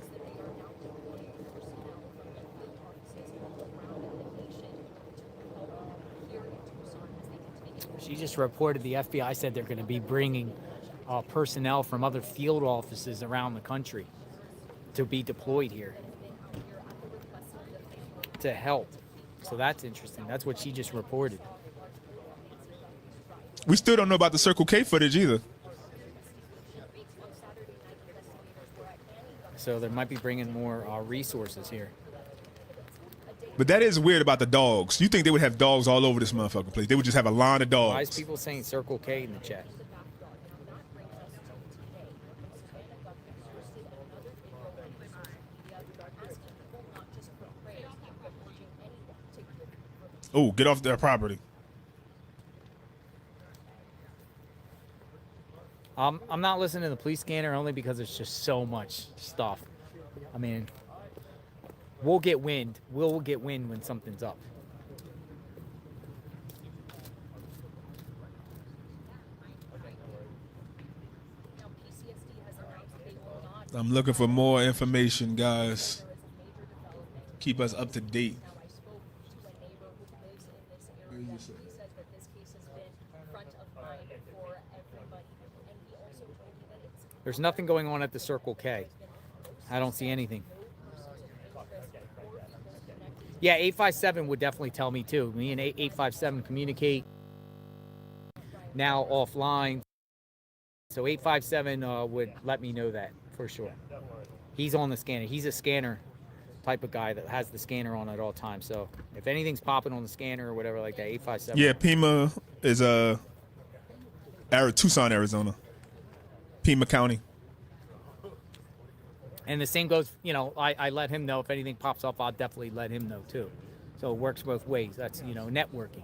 Speaker 13: She just reported the FBI said they're going to be bringing personnel from other field offices around the country to be deployed here to help. So that's interesting. That's what she just reported.
Speaker 1: We still don't know about the Circle K footage either.
Speaker 13: So they might be bringing more resources here.
Speaker 1: But that is weird about the dogs. You think they would have dogs all over this motherfucking place? They would just have a line of dogs.
Speaker 13: Why is people saying Circle K in the chat?
Speaker 1: Oh, get off their property.
Speaker 13: I'm not listening to the police scanner only because it's just so much stuff. I mean, we'll get wind. We'll get wind when something's up.
Speaker 1: I'm looking for more information, guys. Keep us up to date.
Speaker 13: There's nothing going on at the Circle K. I don't see anything. Yeah, 857 would definitely tell me too. Me and 857 communicate now offline. So 857 would let me know that for sure. He's on the scanner. He's a scanner type of guy that has the scanner on at all times. So if anything's popping on the scanner or whatever like that, 857.
Speaker 1: Yeah, Pima is Tucson, Arizona. Pima County.
Speaker 13: And the same goes, I let him know if anything pops up, I'll definitely let him know too. So it works both ways. That's, networking.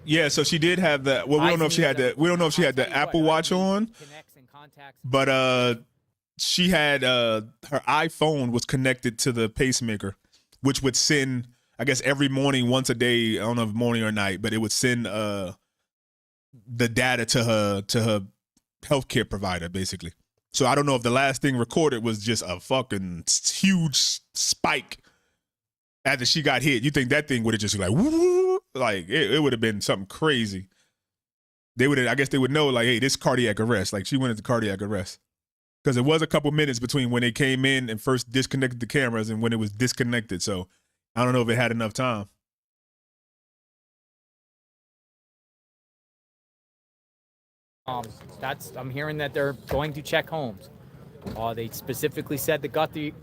Speaker 1: Yeah, so she did have that. Well, we don't know if she had the Apple Watch on. But she had her iPhone was connected to the pacemaker, which would send, I guess, every morning, once a day, I don't know if morning or night, but it would send the data to her healthcare provider, basically. So I don't know if the last thing recorded was just a fucking huge spike after she got hit. You think that thing would have just like, woo, like it would have been something crazy. I guess they would know, like, hey, this cardiac arrest. Like, she went into cardiac arrest. Because it was a couple minutes between when they came in and first disconnected the cameras and when it was disconnected. So I don't know if it had enough time.
Speaker 13: I'm hearing that they're going to check homes. They specifically said the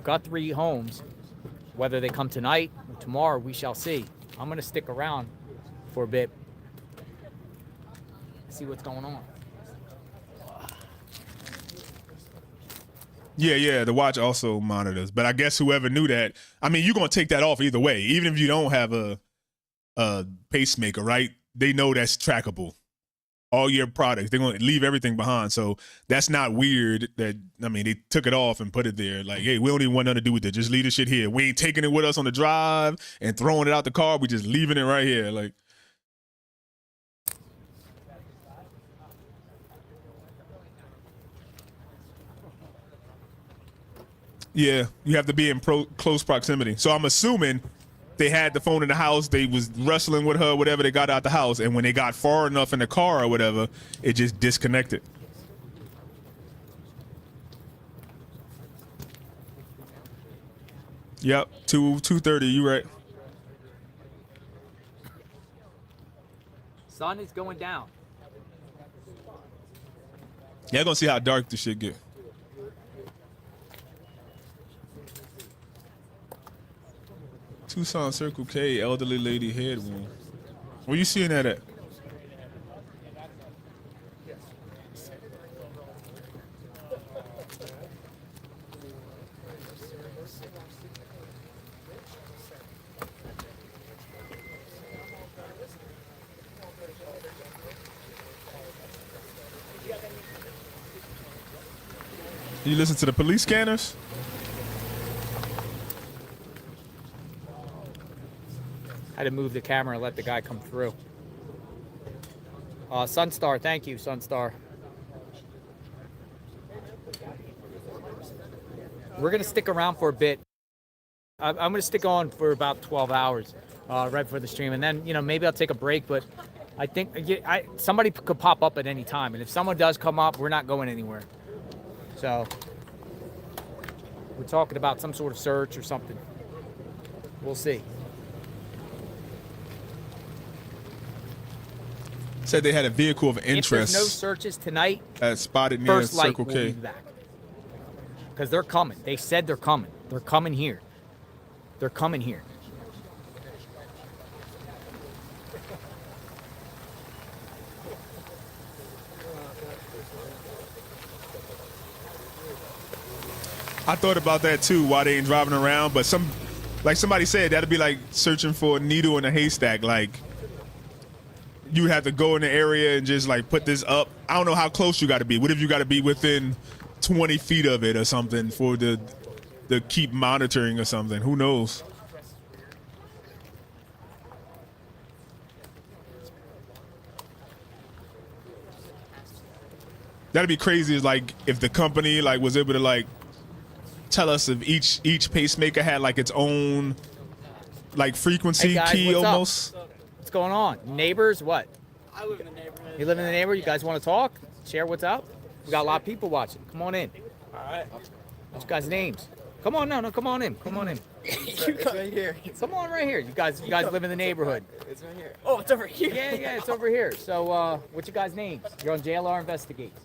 Speaker 13: Guthrie homes, whether they come tonight or tomorrow, we shall see. I'm going to stick around for a bit, see what's going on.
Speaker 1: Yeah, the watch also monitors. But I guess whoever knew that, I mean, you're going to take that off either way. Even if you don't have a pacemaker, right? They know that's trackable. All your products, they're going to leave everything behind. So that's not weird that, I mean, they took it off and put it there. Like, hey, we don't even want nothing to do with it. Just leave the shit here. We ain't taking it with us on the drive and throwing it out the car. We just leaving it right here. Like, Yeah, you have to be in close proximity. So I'm assuming they had the phone in the house. They was wrestling with her, whatever. They got out the house, and when they got far enough in the car or whatever, it just disconnected. Yep, 2:30. You right.
Speaker 13: Sun is going down.
Speaker 1: Yeah, gonna see how dark this shit get. Tucson Circle K, elderly lady head wound. Where you seeing that at? You listen to the police scanners?
Speaker 13: I had to move the camera and let the guy come through. Sunstar, thank you, Sunstar. We're gonna stick around for a bit. I'm gonna stick on for about 12 hours, right before the stream, and then maybe I'll take a break. But I think somebody could pop up at any time, and if someone does come up, we're not going anywhere. So we're talking about some sort of search or something. We'll see.
Speaker 1: Said they had a vehicle of
Speaker 13: If there's
Speaker 1: interest.
Speaker 13: no searches tonight,
Speaker 1: spotted near
Speaker 13: First Light
Speaker 1: Circle
Speaker 13: will
Speaker 1: K.
Speaker 13: be back. Because they're coming. They said they're coming. They're coming here. They're coming here.
Speaker 1: I thought about that too, why they ain't driving around, but like somebody said, that'd be like searching for a needle in a haystack. Like, you would have to go in the area and just like put this up. I don't know how close you got to be. What if you got to be within 20 feet of it or something for the keep monitoring or something? Who knows? That'd be crazy. Is like if the company like was able to like tell us if each pacemaker had like its own like frequency
Speaker 13: Hey guys,
Speaker 1: key
Speaker 13: what's up?
Speaker 1: almost.
Speaker 13: What's going on? Neighbors, what?
Speaker 20: I live in the neighborhood.
Speaker 13: You live in the neighborhood? You guys want to talk? Share what's up? We got a lot of people watching. Come on in.
Speaker 20: All right.
Speaker 13: What's you guys' names? Come on, no, come on in. Come on in.
Speaker 20: It's right here.
Speaker 13: Come on right here. You guys live in the neighborhood.
Speaker 20: It's right here. Oh, it's over here.
Speaker 13: Yeah, it's over here. So, what's your guys' names? You're on JLR Investigates.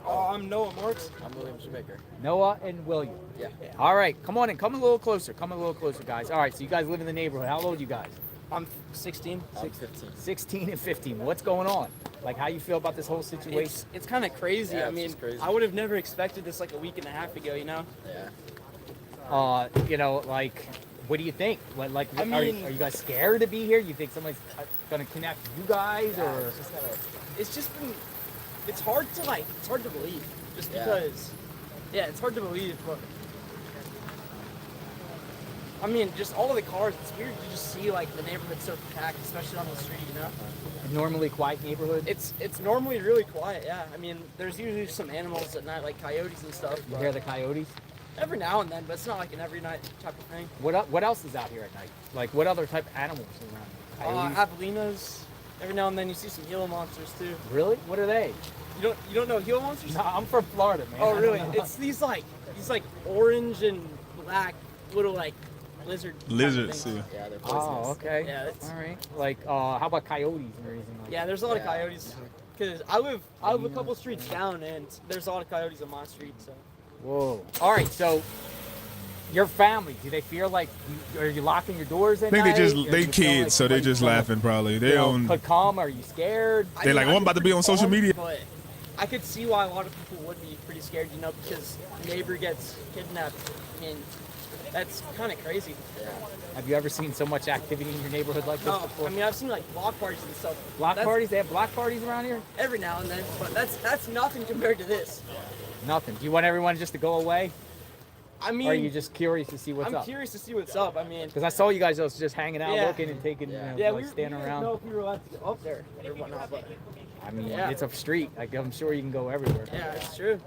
Speaker 20: Oh, I'm Noah Marks. I'm William Shoemaker.
Speaker 13: Noah and William.
Speaker 20: Yeah.
Speaker 13: All right, come on in. Come a little closer. Come a little closer, guys. All right, so you guys live in the neighborhood. How old are you guys?
Speaker 20: I'm 16. I'm 15.
Speaker 13: 16 and 15. What's going on? Like, how you feel about this whole situation?
Speaker 20: It's kind of crazy.
Speaker 13: Yeah,
Speaker 20: I mean,
Speaker 13: it's crazy.
Speaker 20: I would have never expected this like a week and a half ago, you know?
Speaker 13: Yeah. Like, what do you think? Like,
Speaker 20: I
Speaker 13: are
Speaker 20: mean-
Speaker 13: you guys scared to be here? You think somebody's gonna connect you guys, or?
Speaker 20: It's just been, it's hard to believe. Just
Speaker 13: Yeah.
Speaker 20: because, it's hard to believe, but I mean, just all of the cars, it's weird to just see like the neighborhood so packed, especially on the street, you know?
Speaker 13: A normally quiet neighborhood?
Speaker 20: It's normally really quiet, yeah. I mean, there's usually some animals at night, like coyotes and stuff.
Speaker 13: You
Speaker 20: but
Speaker 13: hear the coyotes?
Speaker 20: every now and then, but it's not like an every night type of thing.
Speaker 13: What else is out here at night? Like, what other type of animals are around? Coyotes?
Speaker 20: Javelinas. Every now and then you see some Gila monsters too.
Speaker 13: Really? What are they?
Speaker 20: You don't know Gila monsters?
Speaker 13: No, I'm from Florida, man.
Speaker 20: Oh
Speaker 13: I
Speaker 20: really?
Speaker 13: don't know.
Speaker 20: It's these like orange and black little like lizard. type of
Speaker 1: Lizards,
Speaker 20: things.
Speaker 1: yeah.
Speaker 20: Yeah, they're
Speaker 13: Oh,
Speaker 20: poisonous.
Speaker 13: okay.
Speaker 20: Yeah, it's,
Speaker 13: All right. Like, how about coyotes or anything like
Speaker 20: yeah,
Speaker 13: that?
Speaker 20: there's a lot of coyotes. Cause I live a couple streets down, and there's a lot of coyotes on my street. So.
Speaker 13: Whoa. All right, so your family, do they feel like are you locking your doors at
Speaker 1: I think
Speaker 13: night?
Speaker 1: they just
Speaker 13: Or
Speaker 1: they
Speaker 13: you feel
Speaker 1: kids,
Speaker 13: like
Speaker 1: so they
Speaker 13: somebody's
Speaker 1: just
Speaker 13: gonna,
Speaker 1: laughing probably. They on.
Speaker 13: could come? Are you scared?
Speaker 1: They're like, oh, I'm about to be on social media.
Speaker 20: But I could see why a lot of people would be pretty scared, you know, because a neighbor gets kidnapped. I mean, that's kind of crazy. Yeah.
Speaker 13: Have you ever seen so much activity in your neighborhood like this
Speaker 20: No,
Speaker 13: before?
Speaker 20: I mean, I've seen like block parties and stuff.
Speaker 13: Block parties? They have block parties around here?
Speaker 20: Every now and then, but that's nothing compared to this.
Speaker 13: Nothing. Do you want everyone just to go away?
Speaker 20: I mean,
Speaker 13: or are you just curious to see what's
Speaker 20: I'm
Speaker 13: up?
Speaker 20: curious to see what's up. I mean,
Speaker 13: Because I saw you guys just hanging out,
Speaker 20: Yeah.
Speaker 13: looking and taking,
Speaker 20: yeah,
Speaker 13: like standing
Speaker 20: we
Speaker 13: around.
Speaker 20: didn't know if we were allowed to go up there or whatnot, but
Speaker 13: I mean,
Speaker 20: Yeah.
Speaker 13: it's a street. Like, I'm sure you can go everywhere.
Speaker 20: yeah, it's true.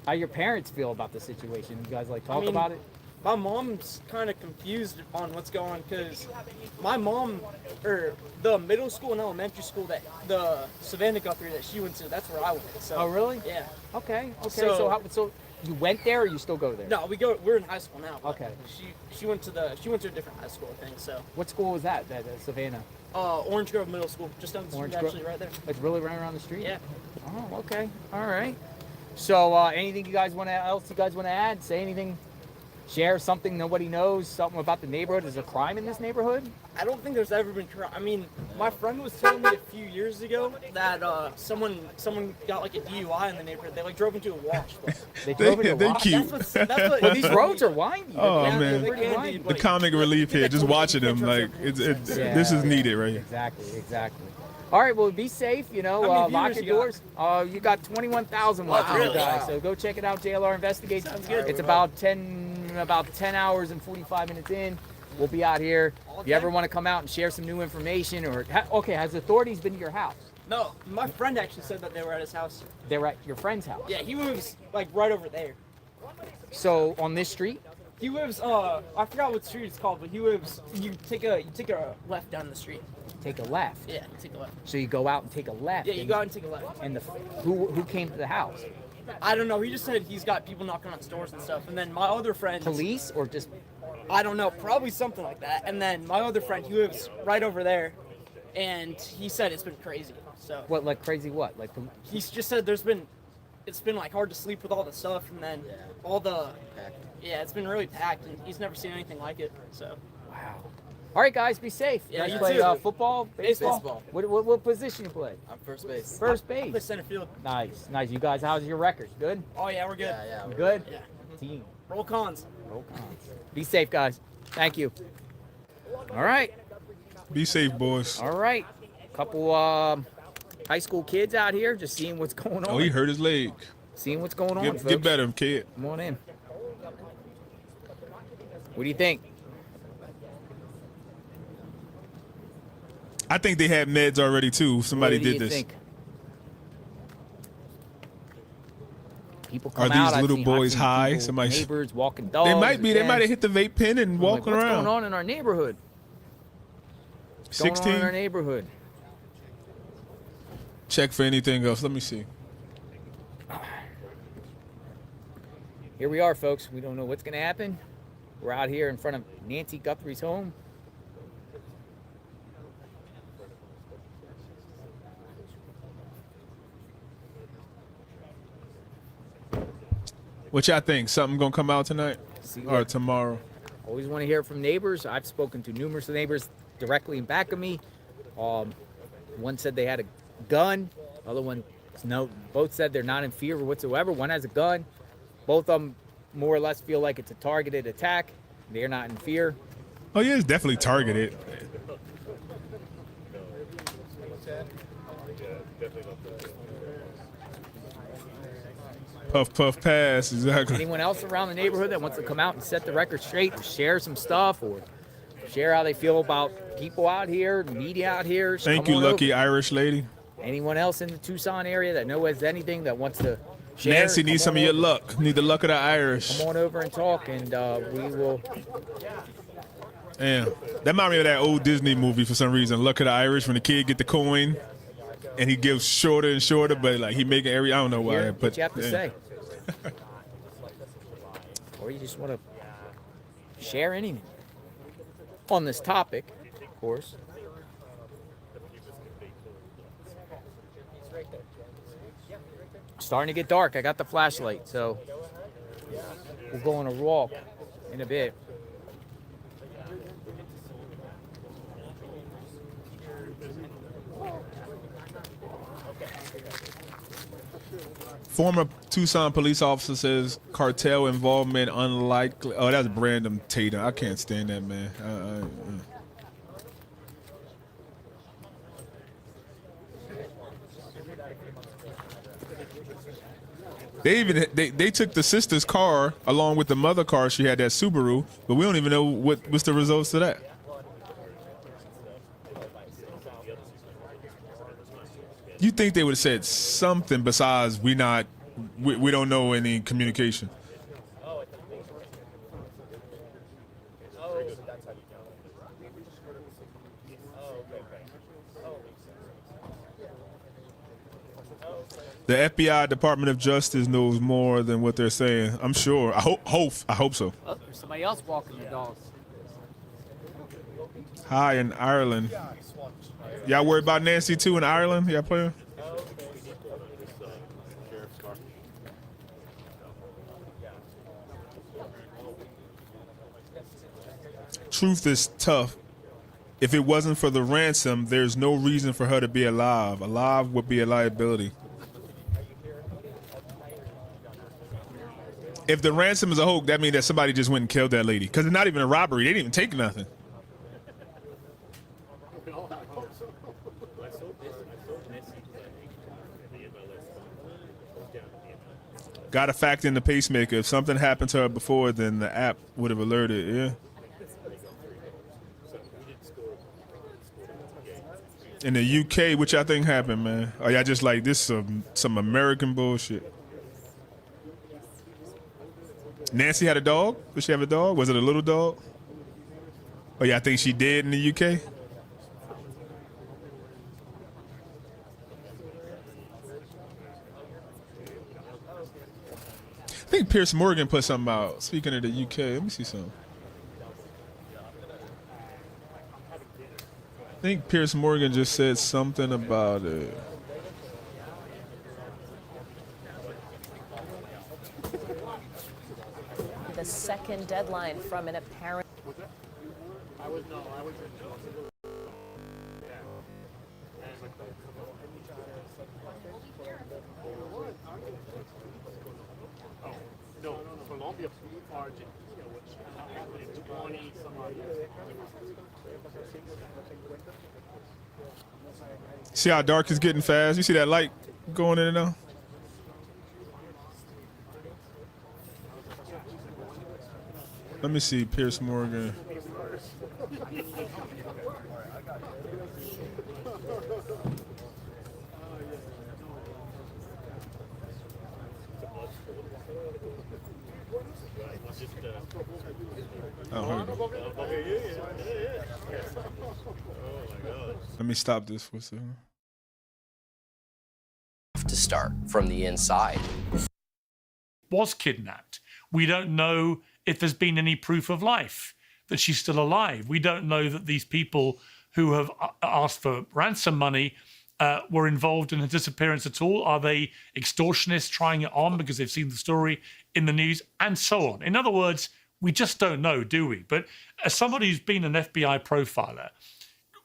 Speaker 13: How your parents feel about the situation? You guys like talk
Speaker 20: I mean,
Speaker 13: about it?
Speaker 20: my mom's kind of confused on what's going on because my mom, or the middle school and elementary school that the Savannah Guthrie that she went to, that's where I went. So,
Speaker 13: Oh, really?
Speaker 20: Yeah.
Speaker 13: Okay. So you went there, or you still go there?
Speaker 20: No, we're in high school now.
Speaker 13: Okay.
Speaker 20: She went to a different high school, I think. So.
Speaker 13: What school was that? That Savannah?
Speaker 20: Orange Grove Middle School, just down the street, actually, right there.
Speaker 13: It's really right around the street.
Speaker 20: Yeah.
Speaker 13: Oh, okay. All right. So, anything you guys want to add? Say anything? Share something nobody knows, something about the neighborhood. Is there crime in this neighborhood?
Speaker 20: I don't think there's ever been crime. I mean, my friend was telling me a few years ago that someone got like a DUI in the neighborhood. They like drove into a wash.
Speaker 13: They drove into a wash?
Speaker 1: Cute.
Speaker 20: That's what
Speaker 13: Well, these roads are windy.
Speaker 1: Oh
Speaker 20: Yeah,
Speaker 1: man,
Speaker 20: they're pretty windy,
Speaker 1: the comic relief here, just watching them, like this is needed right here.
Speaker 13: Exactly. All right, well, be safe,
Speaker 20: How many
Speaker 13: lock
Speaker 20: viewers
Speaker 13: your
Speaker 20: you
Speaker 13: doors. You got 21,000 watching,
Speaker 20: really?
Speaker 13: you guys,
Speaker 20: Wow.
Speaker 13: so go check it out. JLR Investigates.
Speaker 20: Sounds good.
Speaker 13: It's about 10 hours and 45 minutes in. We'll be out here. If you ever want to come out and share some new information, or has authorities been to your house?
Speaker 20: No, my friend actually said that they were at his house.
Speaker 13: They were at your friend's house.
Speaker 20: Yeah, he lives like right over there.
Speaker 13: So on this street?
Speaker 20: He lives I forgot what street it's called, but he lives you take a left down the street.
Speaker 13: Take a left.
Speaker 20: Yeah, you take a left.
Speaker 13: So you go out and take a left.
Speaker 20: Yeah, you go out and take a left.
Speaker 13: And who came to the house?
Speaker 20: I don't know. He just said he's got people knocking on stores and stuff. And then my other friend.
Speaker 13: Police or just?
Speaker 20: I don't know. Probably something like that. And then my other friend, he lives right over there, and he said it's been crazy. So.
Speaker 13: What, like crazy? What, like?
Speaker 20: He's just said it's been like hard to sleep with all the stuff, and then all the. Yeah, it's been really packed, and he's never seen anything like it. So.
Speaker 13: Wow. All right, guys, be safe.
Speaker 20: Yeah,
Speaker 13: you
Speaker 20: you
Speaker 13: play
Speaker 20: too.
Speaker 13: Football, baseball. What position you play?
Speaker 21: I'm first base.
Speaker 13: First base.
Speaker 20: I play center field.
Speaker 13: Nice. You guys, how's your record? Good.
Speaker 20: Oh yeah, we're good.
Speaker 21: Yeah,
Speaker 13: You good?
Speaker 20: Yeah.
Speaker 13: Team.
Speaker 20: Roll cons.
Speaker 13: Be safe, guys. Thank you. All right.
Speaker 1: Be safe, boys.
Speaker 13: All right. Couple high school kids out here just seeing what's going on.
Speaker 1: Oh, he hurt his leg.
Speaker 13: Seeing what's going on,
Speaker 1: Get
Speaker 13: folks.
Speaker 1: better, kid.
Speaker 13: Come on in. What do you think?
Speaker 1: I think they had meds already too. Somebody
Speaker 13: What do
Speaker 1: did
Speaker 13: you
Speaker 1: this.
Speaker 13: think? People
Speaker 1: Are
Speaker 13: come out.
Speaker 1: these
Speaker 13: I've
Speaker 1: little
Speaker 13: seen
Speaker 1: boys high?
Speaker 13: people,
Speaker 1: Somebody.
Speaker 13: neighbors walking dogs.
Speaker 1: They might be. They
Speaker 13: again.
Speaker 1: might have hit the vape pen and
Speaker 13: I'm
Speaker 1: walking
Speaker 13: like, what's
Speaker 1: around.
Speaker 13: going on in our neighborhood? What's going on
Speaker 1: 16.
Speaker 13: in our neighborhood?
Speaker 1: Check for anything else. Let me see.
Speaker 13: Here we are, folks. We don't know what's going to happen. We're out here in front of Nancy Guthrie's home.
Speaker 1: What y'all think? Something gonna come out tonight or tomorrow?
Speaker 13: Always want to hear from neighbors. I've spoken to numerous neighbors directly in back of me. One said they had a gun. Other one, no. Both said they're not in fear whatsoever. One has a gun. Both of them more or less feel like it's a targeted attack. They're not in fear.
Speaker 1: Oh yeah, it's definitely targeted. Puff, puff, pass. Exactly.
Speaker 13: Anyone else around the neighborhood that wants to come out and set the record straight and share some stuff or share how they feel about people out here, the media out here?
Speaker 1: Thank
Speaker 13: come
Speaker 1: you,
Speaker 13: on
Speaker 1: lucky
Speaker 13: over.
Speaker 1: Irish lady.
Speaker 13: Anyone else in the Tucson area that knows anything that wants to share?
Speaker 1: Nancy needs some of your luck. Need the luck of the Irish.
Speaker 13: Come on over and talk, and we will.
Speaker 1: Damn. That reminded me of that old Disney movie for some reason. Luck of the Irish, when the kid get the coin and he gives shorter and shorter, but like he making every, I don't know why.
Speaker 13: Hear
Speaker 1: But
Speaker 13: what you have to
Speaker 1: damn.
Speaker 13: say. Or you just want to share anything on this topic, of course. Starting to get dark. I got the flashlight, so we'll go on a walk in a bit.
Speaker 1: Former Tucson police officer says cartel involvement unlikely. Oh, that's Brandon Tatum. I can't stand that man. They took the sister's car along with the mother car. She had that Subaru, but we don't even know what's the results of that. You think they would have said something besides we don't know any communication? The FBI, Department of Justice, knows more than what they're saying. I'm sure. I hope so.
Speaker 13: Oh, there's somebody else walking the dogs.
Speaker 1: Hi in Ireland. Y'all worried about Nancy too in Ireland? Y'all playing? Truth is tough. If it wasn't for the ransom, there's no reason for her to be alive. Alive would be a liability. If the ransom is a hoax, that means that somebody just went and killed that lady. Because it's not even a robbery. They didn't even take nothing. Got to factor in the pacemaker. If something happened to her before, then the app would have alerted. Yeah. In the UK, which I think happened, man. Oh, y'all just like this some American bullshit. Nancy had a dog? Did she have a dog? Was it a little dog? Oh, yeah, I think she did in the UK. I think Piers Morgan put something out. Speaking of the UK, let me see something. I think Piers Morgan just said something about it.
Speaker 9: The second deadline from an apparent.
Speaker 21: No, Colombia, Argentina, which happened in 20 some odd years.
Speaker 1: See how dark it's getting fast? You see that light going in and out? Let me see, Piers Morgan. Oh, here we go. Let me stop this for a second.
Speaker 22: To start from the inside.
Speaker 21: Was kidnapped. We don't know if there's been any proof of life, that she's still alive. We don't know that these people who have asked for ransom money were involved in her disappearance at all. Are they extortionists trying it on because they've seen the story in the news, and so on? In other words, we just don't know, do we? But as somebody who's been an FBI profiler,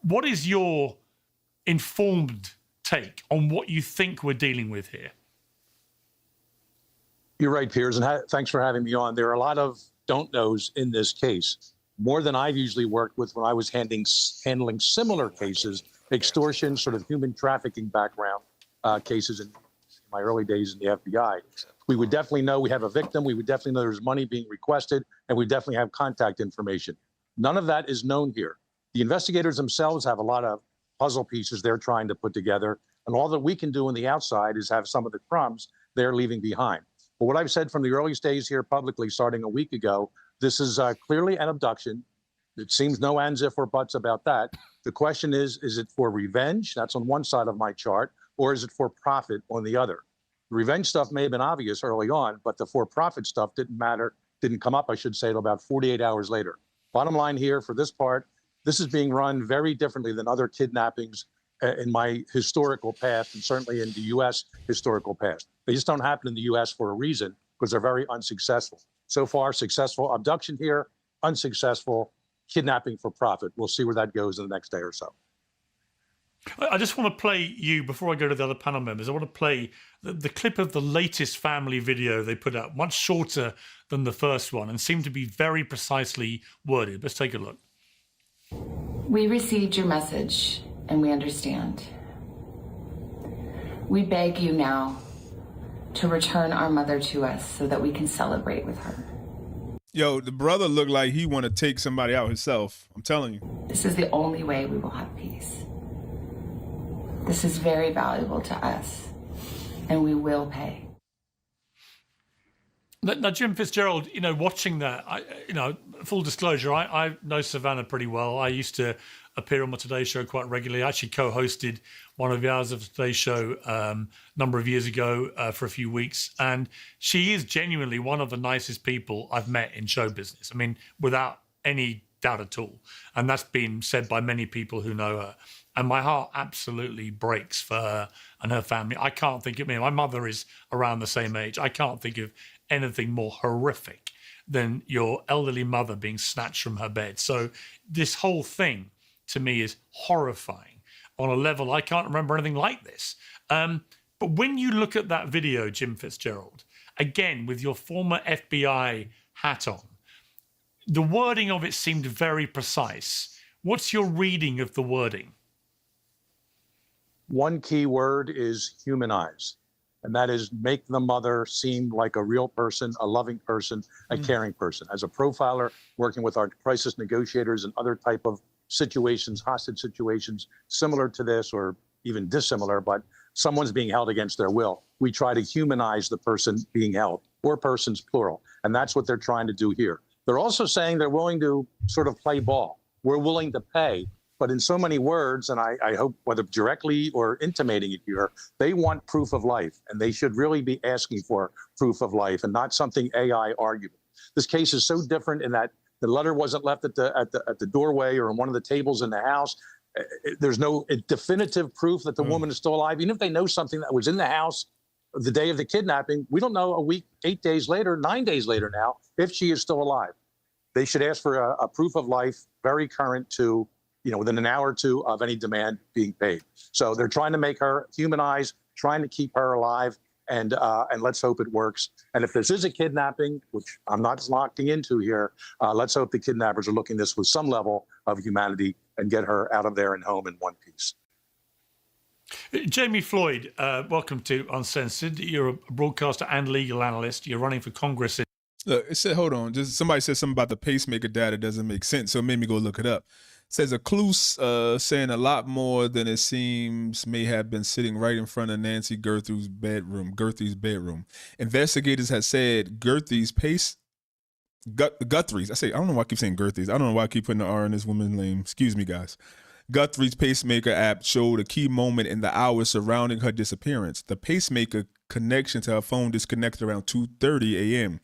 Speaker 21: what is your informed take on what you think we're dealing with here?
Speaker 23: You're right, Piers, and thanks for having me on. There are a lot of don't knows in this case, more than I've usually worked with when I was handling similar cases, extortion, sort of human trafficking background cases in my early days in the FBI. We would definitely know we have a victim. We would definitely know there's money being requested, and we definitely have contact information. None of that is known here. The investigators themselves have a lot of puzzle pieces they're trying to put together, and all that we can do on the outside is have some of the crumbs they're leaving behind. But what I've said from the early days here publicly, starting a week ago, this is clearly an abduction. It seems no ands, if, or buts about that. The question is it for revenge? That's on one side of my chart, or is it for profit on the other? The revenge stuff may have been obvious early on, but the for-profit stuff didn't come up, I should say, until about 48 hours later. Bottom line here, for this part, this is being run very differently than other kidnappings in my historical past, and certainly in the U.S. historical past. They just don't happen in the U.S. for a reason, because they're very unsuccessful. So far, successful abduction here, unsuccessful kidnapping for profit. We'll see where that goes in the next day or so.
Speaker 21: I just want to play you, before I go to the other panel members, I want to play the clip of the latest family video they put out, much shorter than the first one, and seemed to be very precisely worded. Let's take a look.
Speaker 5: We received your message, and we understand. We beg you now to return our mother to us so that we can celebrate with her.
Speaker 1: Yo, the brother looked like he want to take somebody out himself. I'm telling you.
Speaker 5: This is the only way we will have peace. This is very valuable to us, and we will pay.
Speaker 21: Now, Jim Fitzgerald, watching that, full disclosure, I know Savannah pretty well. I used to appear on my Today Show quite regularly. I actually co-hosted one of the hours of the Today Show a number of years ago for a few weeks. And she is genuinely one of the nicest people I've met in show business. I mean, without any doubt at all. And that's been said by many people who know her. And my heart absolutely breaks for her and her family. I can't think of my mother is around the same age. I can't think of anything more horrific than your elderly mother being snatched from her bed. So this whole thing to me is horrifying on a level I can't remember anything like this. But when you look at that video, Jim Fitzgerald, again, with your former FBI hat on, the wording of it seemed very precise. What's your reading of the wording?
Speaker 23: One key word is humanize, and that is make the mother seem like a real person, a loving person, a caring person. As a profiler, working with our crisis negotiators and other type of situations, hostage situations, similar to this or even dissimilar, but someone's being held against their will. We try to humanize the person being held, or persons plural, and that's what they're trying to do here. They're also saying they're willing to sort of play ball. We're willing to pay. But in so many words, and I hope whether directly or intimating it here, they want proof of life, and they should really be asking for proof of life and not something AI argument. This case is so different in that the letter wasn't left at the doorway or on one of the tables in the house. There's no definitive proof that the woman is still alive. Even if they know something that was in the house the day of the kidnapping, we don't know a week, 8 days later, 9 days later now, if she is still alive. They should ask for a proof of life, very current to, within an hour or two of any demand being paid. So they're trying to make her humanize, trying to keep her alive, and let's hope it works. And if this is a kidnapping, which I'm not locking into here, let's hope the kidnappers are looking at this with some level of humanity and get her out of there and home in one piece.
Speaker 21: Jamie Floyd, welcome to Uncensored. You're a broadcaster and legal analyst. You're running for Congress.
Speaker 1: Look, it said, hold on. Just somebody said something about the pacemaker data doesn't make sense, so it made me go look it up. It says a clue saying a lot more than it seems may have been sitting right in front of Nancy Guthrie's bedroom. Investigators have said Guthrie's Guthrie's. I don't know why I keep saying Guthrie's. I don't know why I keep putting the R in this woman's name. Excuse me, guys. Guthrie's pacemaker app showed a key moment in the hours surrounding her disappearance. The pacemaker connection to her phone disconnected around 2:30 a.m.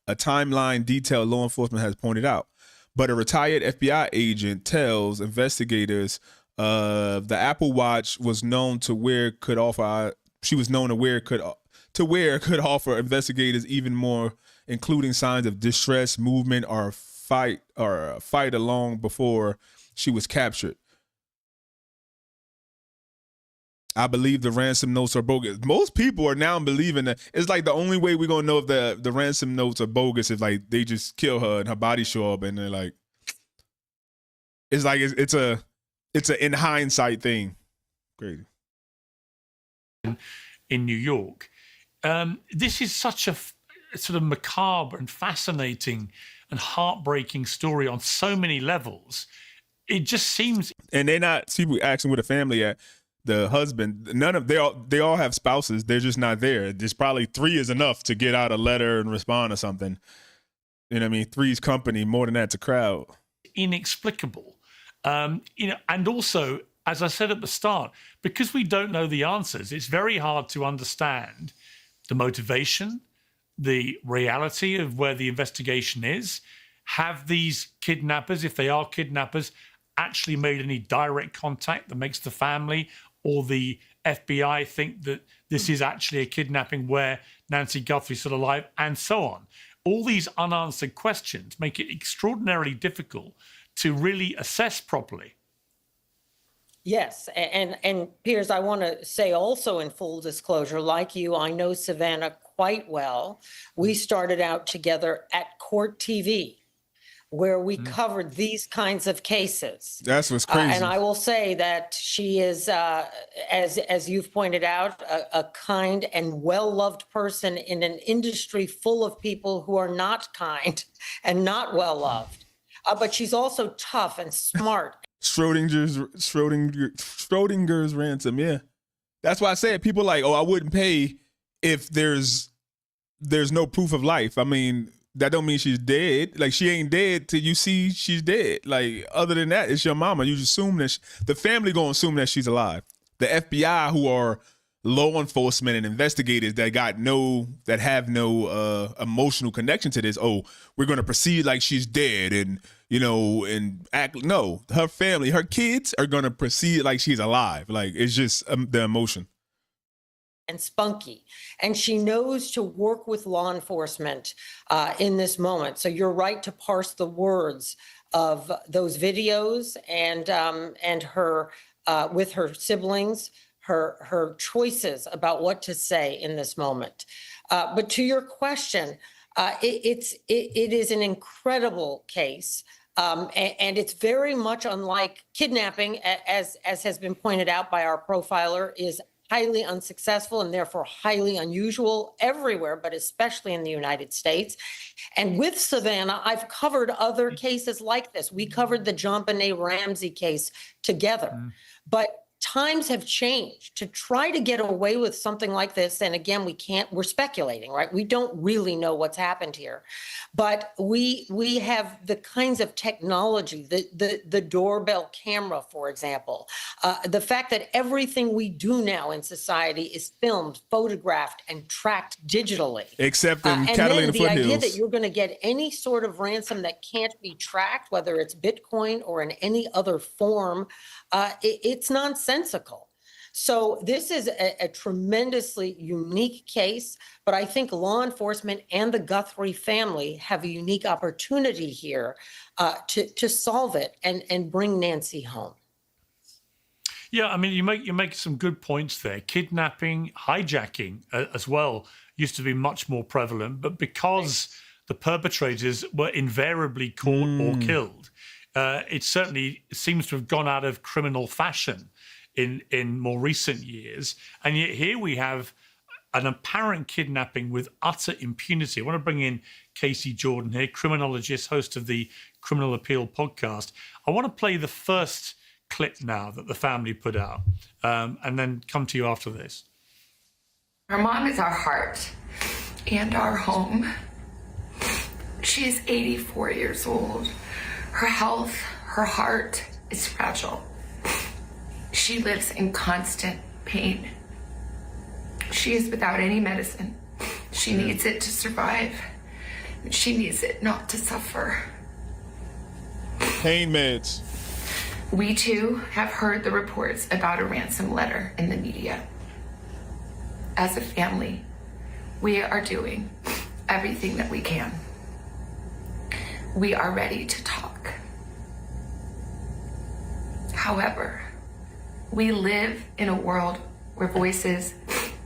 Speaker 1: A timeline detail law enforcement has pointed out. But a retired FBI agent tells investigators the Apple Watch was known to where could offer. She was known to where could offer investigators even more, including signs of distress, movement, or fight along before she was captured. I believe the ransom notes are bogus. Most people are now believing that. It's like the only way we're gonna know if the ransom notes are bogus if like they just kill her and her body show up and they're like, it's like it's a in hindsight thing. Crazy.
Speaker 21: In New York, this is such a sort of macabre and fascinating and heartbreaking story on so many levels. It just seems, and they're not. People asking where the family at. The husband, they all have spouses. They're just not there. There's probably 3 is enough to get out a letter and respond to something. You know what I mean? 3's company, more than that's a crowd. Inexplicable. And also, as I said at the start, because we don't know the answers, it's very hard to understand the motivation, the reality of where the investigation is. Have these kidnappers, if they are kidnappers, actually made any direct contact that makes the family or the FBI think that this is actually a kidnapping where Nancy Guthrie's still alive, and so on. All these unanswered questions make it extraordinarily difficult to really assess properly.
Speaker 2: Yes, and Piers, I want to say also in full disclosure, like you, I know Savannah quite well. We started out together at Court TV, where we covered these kinds of cases.
Speaker 1: That's what's crazy.
Speaker 2: And I will say that she is, as you've pointed out, a kind and well-loved person in an industry full of people who are not kind and not well-loved. But she's also tough and smart. Schrodinger's
Speaker 1: ransom, yeah. That's why I said people like, oh, I wouldn't pay if there's there's no proof of life. I mean, that don't mean she's dead. Like, she ain't dead till you see she's dead. Like, other than that, it's your mama. You just assume that the family gonna assume that she's alive. The FBI, who are law enforcement and investigators that have no emotional connection to this. Oh, we're gonna proceed like she's dead, and and act. No, her family, her kids are gonna proceed like she's alive. Like, it's just the emotion.
Speaker 2: And spunky, and she knows to work with law enforcement in this moment. So you're right to parse the words of those videos and her with her siblings, her choices about what to say in this moment. But to your question, it is an incredible case. And it's very much unlike kidnapping, as has been pointed out by our profiler, is highly unsuccessful and therefore highly unusual everywhere, but especially in the United States. And with Savannah, I've covered other cases like this. We covered the JonBenet Ramsey case together. But times have changed to try to get away with something like this. And again, we're speculating, right? We don't really know what's happened here, but we have the kinds of technology, the doorbell camera, for example, the fact that everything we do now in society is filmed, photographed, and tracked digitally.
Speaker 1: Except in
Speaker 2: And
Speaker 1: Catalina
Speaker 2: then the idea
Speaker 1: foothills.
Speaker 2: that you're going to get any sort of ransom that can't be tracked, whether it's Bitcoin or in any other form, it's nonsensical. So this is a tremendously unique case, but I think law enforcement and the Guthrie family have a unique opportunity here to solve it and bring Nancy home.
Speaker 21: Yeah, I mean, you make some good points there. Kidnapping, hijacking as well used to be much more prevalent, but because the perpetrators were invariably caught or killed, it certainly seems to have gone out of criminal fashion in more recent years. And yet here we have an apparent kidnapping with utter impunity. I want to bring in Casey Jordan here, criminologist, host of the Criminal Appeal podcast. I want to play the first clip now that the family put out, and then come to you after this.
Speaker 5: Our mom is our heart and our home. She's 84 years old. Her health, her heart is fragile. She lives in constant pain. She is without any medicine. She needs it to survive. She needs it not to suffer.
Speaker 1: Pain meds.
Speaker 5: We too have heard the reports about a ransom letter in the media. As a family, we are doing everything that we can. We are ready to talk. However, we live in a world where voices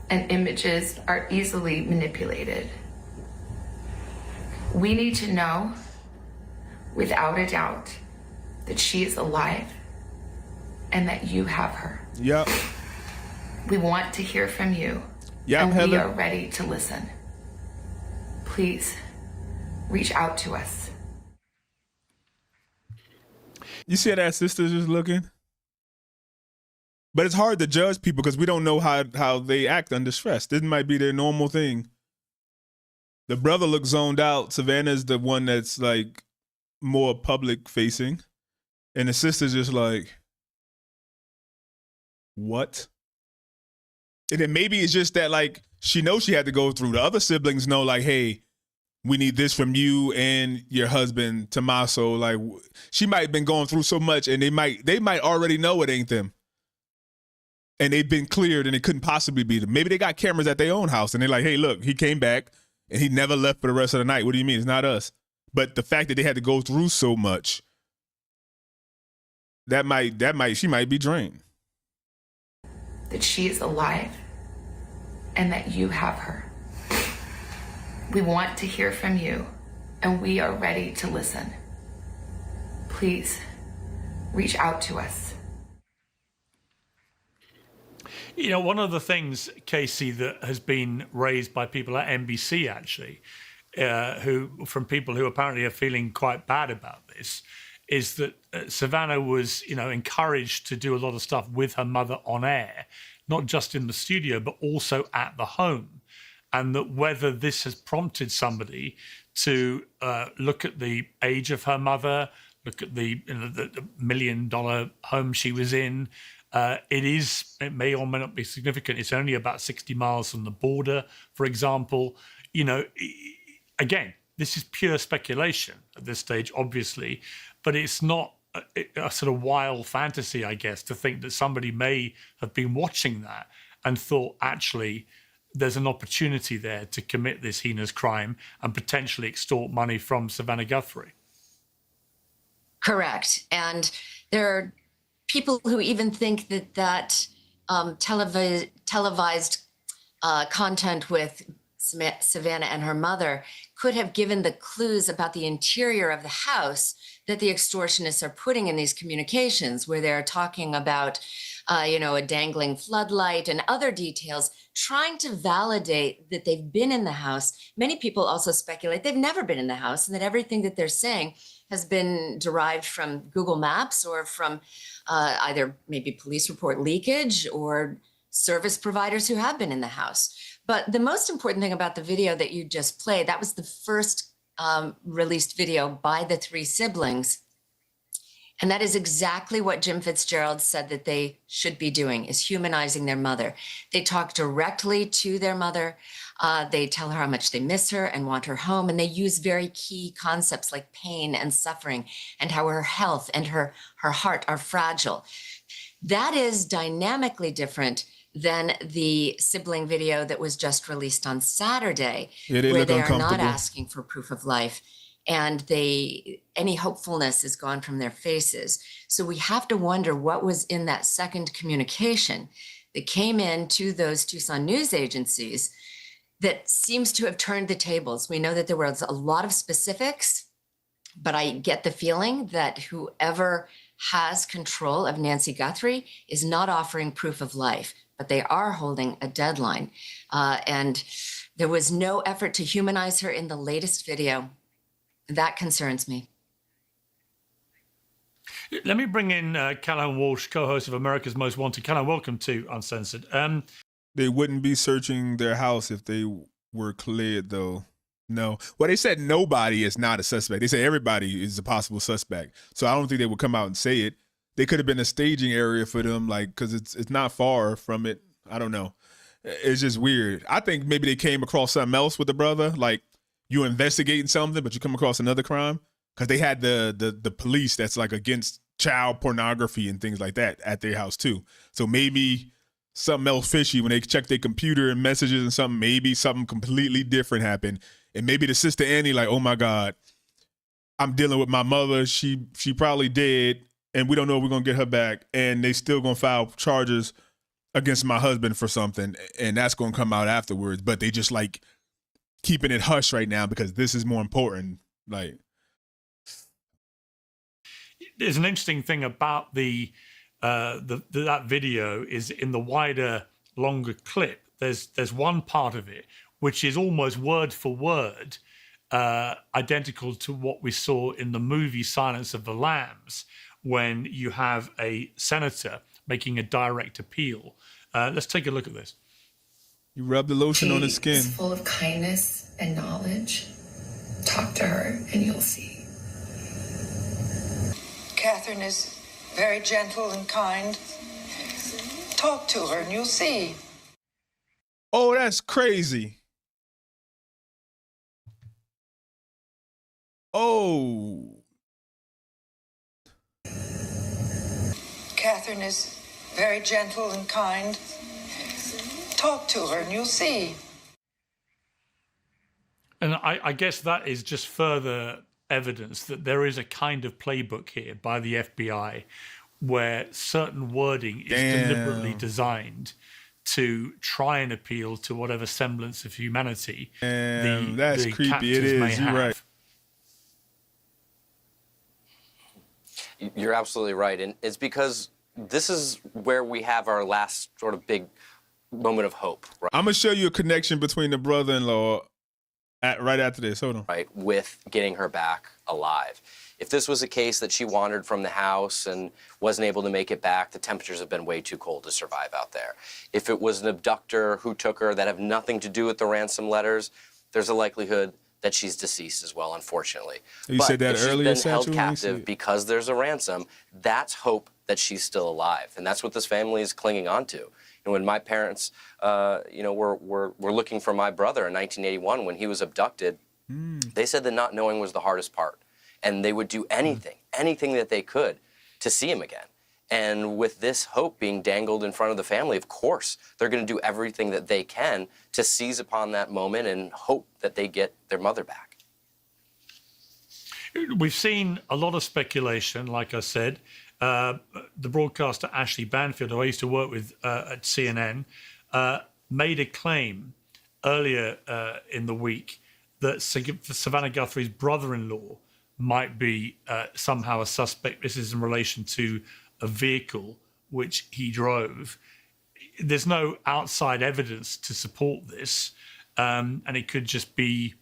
Speaker 5: and images are easily manipulated. We need to know, without a doubt, that she is alive and that you have her.
Speaker 1: Yep.
Speaker 5: We want to hear from you,
Speaker 1: yep,
Speaker 5: and
Speaker 1: Heather.
Speaker 5: we are ready to listen. Please reach out to us.
Speaker 1: You see how that sister's just looking? But it's hard to judge people because we don't know how they act under stress. This might be their normal thing. The brother looks zoned out. Savannah's the one that's like more public facing. And the sister's just like, what? And then maybe it's just that like she knows she had to go through. The other siblings know like, hey, we need this from you and your husband, Tommaso. Like, she might have been going through so much and they might already know it ain't them. And they've been cleared and it couldn't possibly be them. Maybe they got cameras at their own house and they're like, hey, look, he came back and he never left for the rest of the night. What do you mean? It's not us. But the fact that they had to go through so much, she might be drained.
Speaker 5: That she is alive and that you have her. We want to hear from you, and we are ready to listen. Please reach out to us.
Speaker 21: You know, one of the things, Casey, that has been raised by people at NBC, actually, from people who apparently are feeling quite bad about this, is that Savannah was, encouraged to do a lot of stuff with her mother on air, not just in the studio, but also at the home. and that whether this has prompted somebody to look at the age of her mother, look at the $1 million home she was in. It may or may not be significant. It's only about 60 miles from the border, for example. Again, this is pure speculation at this stage, obviously, but it's not a sort of wild fantasy, I guess, to think that somebody may have been watching that and thought, actually, there's an opportunity there to commit this heinous crime and potentially extort money from Savannah Guthrie.
Speaker 3: Correct. And there are people who even think that televised content with Savannah and her mother could have given the clues about the interior of the house that the extortionists are putting in these communications, where they're talking about, a dangling floodlight and other details, trying to validate that they've been in the house. Many people also speculate they've never been in the house and that everything that they're saying has been derived from Google Maps or from either maybe police report leakage or service providers who have been in the house. But the most important thing about the video that you just played, that was the first released video by the three siblings. And that is exactly what Jim Fitzgerald said that they should be doing, is humanizing their mother. They talk directly to their mother. They tell her how much they miss her and want her home. And they use very key concepts like pain and suffering and how her health and her heart are fragile. That is dynamically different than the sibling video that was just released on Saturday, where they are not asking for proof of life. And any hopefulness is gone from their faces. So we have to wonder what was in that second communication that came in to those Tucson news agencies that seems to have turned the tables. We know that there was a lot of specifics, but I get the feeling that whoever has control of Nancy Guthrie is not offering proof of life, but they are holding a deadline. And there was no effort to humanize her in the latest video. That concerns me.
Speaker 21: Let me bring in Callahan Walsh, co-host of America's Most Wanted. Callahan, welcome to Uncensored.
Speaker 1: They wouldn't be searching their house if they were cleared, though. No. Well, they said nobody is not a suspect. They said everybody is a possible suspect. So I don't think they would come out and say it. They could have been a staging area for them, because it's not far from it. I don't know. It's just weird. I think maybe they came across something else with the brother, like you're investigating something, but you come across another crime, because they had the police that's like against child pornography and things like that at their house too. So maybe something else fishy when they check their computer and messages and something, maybe something completely different happened. And maybe the sister Annie, like, oh my God, I'm dealing with my mother. She probably dead, and we don't know if we're gonna get her back. And they still gonna file charges against my husband for something, and that's gonna come out afterwards. But they just like keeping it hush right now because this is more important. Like,
Speaker 21: there's an interesting thing about that video is in the wider, longer clip. There's one part of it which is almost word for word identical to what we saw in the movie Silence of the Lambs, when you have a senator making a direct appeal. Let's take a look at this.
Speaker 1: You rub the lotion on his skin.
Speaker 6: She's full of kindness and knowledge. Talk to her and you'll see.
Speaker 7: Catherine is very gentle and kind. Talk to her and you'll see.
Speaker 1: Oh, that's crazy. Oh.
Speaker 7: Catherine is very gentle and kind. Talk to her and you'll see.
Speaker 21: And I guess that is just further evidence that there is a kind of playbook here by the FBI where certain wording is deliberately designed to try and appeal to whatever semblance of humanity
Speaker 1: that's
Speaker 21: the
Speaker 1: creepy. It is. You're right.
Speaker 22: You're absolutely right. And it's because this is where we have our last sort of big moment of hope. Right?
Speaker 1: I'm going to show you a connection between the brother-in-law Right after this, hold on.
Speaker 22: Right, with getting her back alive. If this was a case that she wandered from the house and wasn't able to make it back, the temperatures have been way too cold to survive out there. If it was an abductor who took her that have nothing to do with the ransom letters, there's a likelihood that she's deceased as well, unfortunately.
Speaker 1: You said that earlier,
Speaker 22: if she's been held
Speaker 1: Satchel,
Speaker 22: captive because there's a ransom, that's hope that she's still alive. And that's what this family is clinging on to. And when my parents, were looking for my brother in 1981 when he was abducted, they said that not knowing was the hardest part. And they would do anything that they could to see him again. And with this hope being dangled in front of the family, of course, they're going to do everything that they can to seize upon that moment and hope that they get their mother back.
Speaker 21: We've seen a lot of speculation, like I said. The broadcaster Ashley Banfield, who I used to work with at CNN, made a claim earlier in the week that Savannah Guthrie's brother-in-law might be somehow a suspect. This is in relation to a vehicle which he drove. There's no outside evidence to support this, and it could just be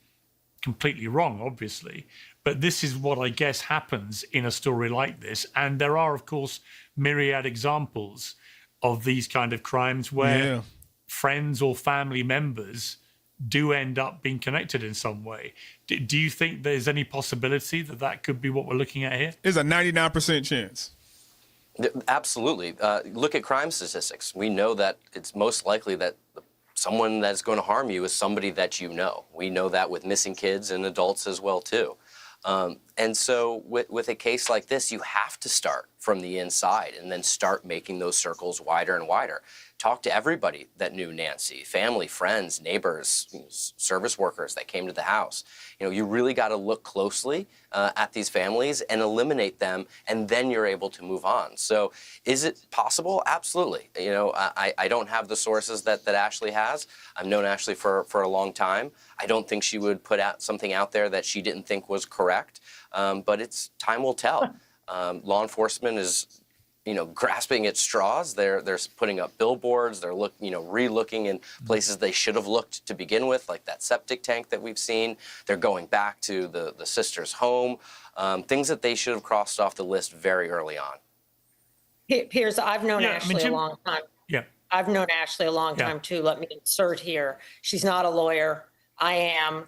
Speaker 21: completely wrong, obviously. But this is what I guess happens in a story like this. And there are, of course, myriad examples of these kind of crimes where friends or family members do end up being connected in some way. Do you think there's any possibility that that could be what we're looking at here?
Speaker 1: There's a 99% chance.
Speaker 22: Absolutely. Look at crime statistics. We know that it's most likely that someone that's going to harm you is somebody that you know. We know that with missing kids and adults as well, too. And so with a case like this, you have to start from the inside and then start making those circles wider and wider. Talk to everybody that knew Nancy, family, friends, neighbors, service workers that came to the house. You really got to look closely at these families and eliminate them, and then you're able to move on. So is it possible? Absolutely. I don't have the sources that Ashley has. I've known Ashley for a long time. I don't think she would put out something out there that she didn't think was correct, but time will tell. Law enforcement is grasping at straws. They're putting up billboards. They're re-looking in places they should have looked to begin with, like that septic tank that we've seen. They're going back to the sister's home, things that they should have crossed off the list very early on.
Speaker 2: Piers, I've known Ashley a long time.
Speaker 21: Yeah.
Speaker 2: I've known Ashley a long time too. Let me insert here. She's not a lawyer. I am.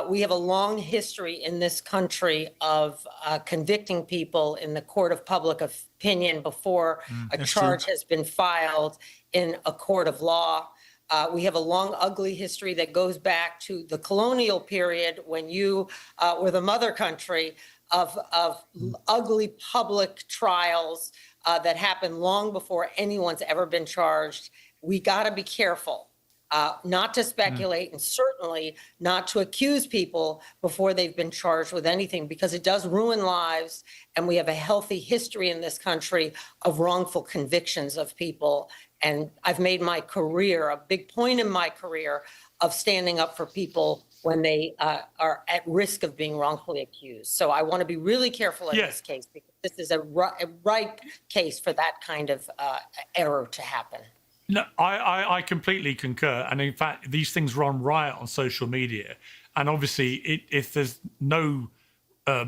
Speaker 2: We have a long history in this country of convicting people in the court of public opinion before a charge has been filed in a court of law. We have a long, ugly history that goes back to the colonial period when you were the mother country of ugly public trials that happened long before anyone's ever been charged. We got to be careful. Not to speculate and certainly not to accuse people before they've been charged with anything, because it does ruin lives. And we have a healthy history in this country of wrongful convictions of people. And I've made my career, a big point in my career, of standing up for people when they are at risk of being wrongfully accused. So I want to be really careful in this case, because this is a ripe case for that kind of error to happen.
Speaker 21: No, I completely concur. And in fact, these things run riot on social media. And obviously, if there's no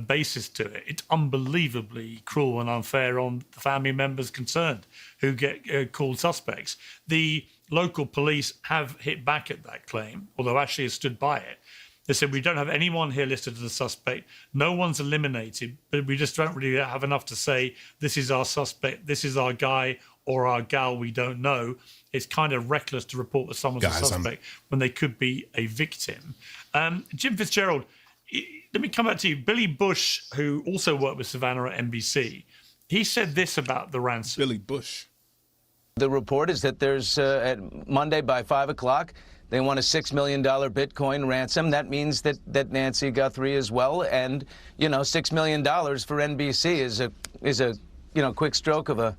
Speaker 21: basis to it, it's unbelievably cruel and unfair on the family members concerned who get called suspects. The local police have hit back at that claim, although Ashley has stood by it. They said, we don't have anyone here listed as a suspect. No one's eliminated, but we just don't really have enough to say, this is our suspect, this is our guy or our gal we don't know. It's kind of reckless to report that someone's a suspect when they could be a victim. Jim Fitzgerald, let me come back to you. Billy Bush, who also worked with Savannah at NBC, he said this about the ransom.
Speaker 1: Billy Bush.
Speaker 4: The report is that there's, at Monday by 5 o'clock, they want a $6 million Bitcoin ransom. That means that Nancy Guthrie as well. And, $6 million for NBC is a quick stroke of a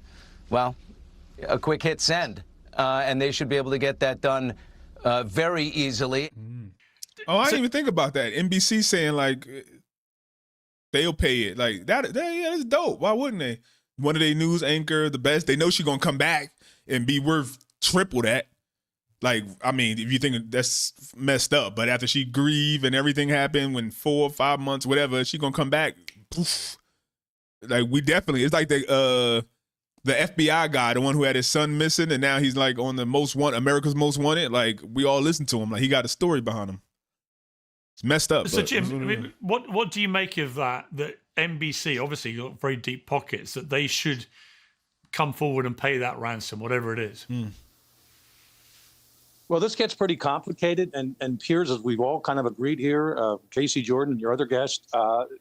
Speaker 4: quick hit send. And they should be able to get that done very easily.
Speaker 1: Oh, I didn't even think about that. NBC saying, like, they'll pay it. Like, that's dope. Why wouldn't they? One of their news anchor, the best. They know she's going to come back and be worth triple that. Like, I mean, if you think that's messed up, but after she grieved and everything happened, when 4 or 5 months, whatever, she gonna come back. Poof. Like, we definitely, it's like the FBI guy, the one who had his son missing, and now he's like on the America's Most Wanted. Like, we all listen to him. Like, he got a story behind him. It's messed up.
Speaker 21: So, Jim, I mean, what do you make of that? That NBC obviously got very deep pockets. That they should come forward and pay that ransom, whatever it is.
Speaker 23: Well, this gets pretty complicated, and Piers, as we've all kind of agreed here, Casey Jordan, your other guest,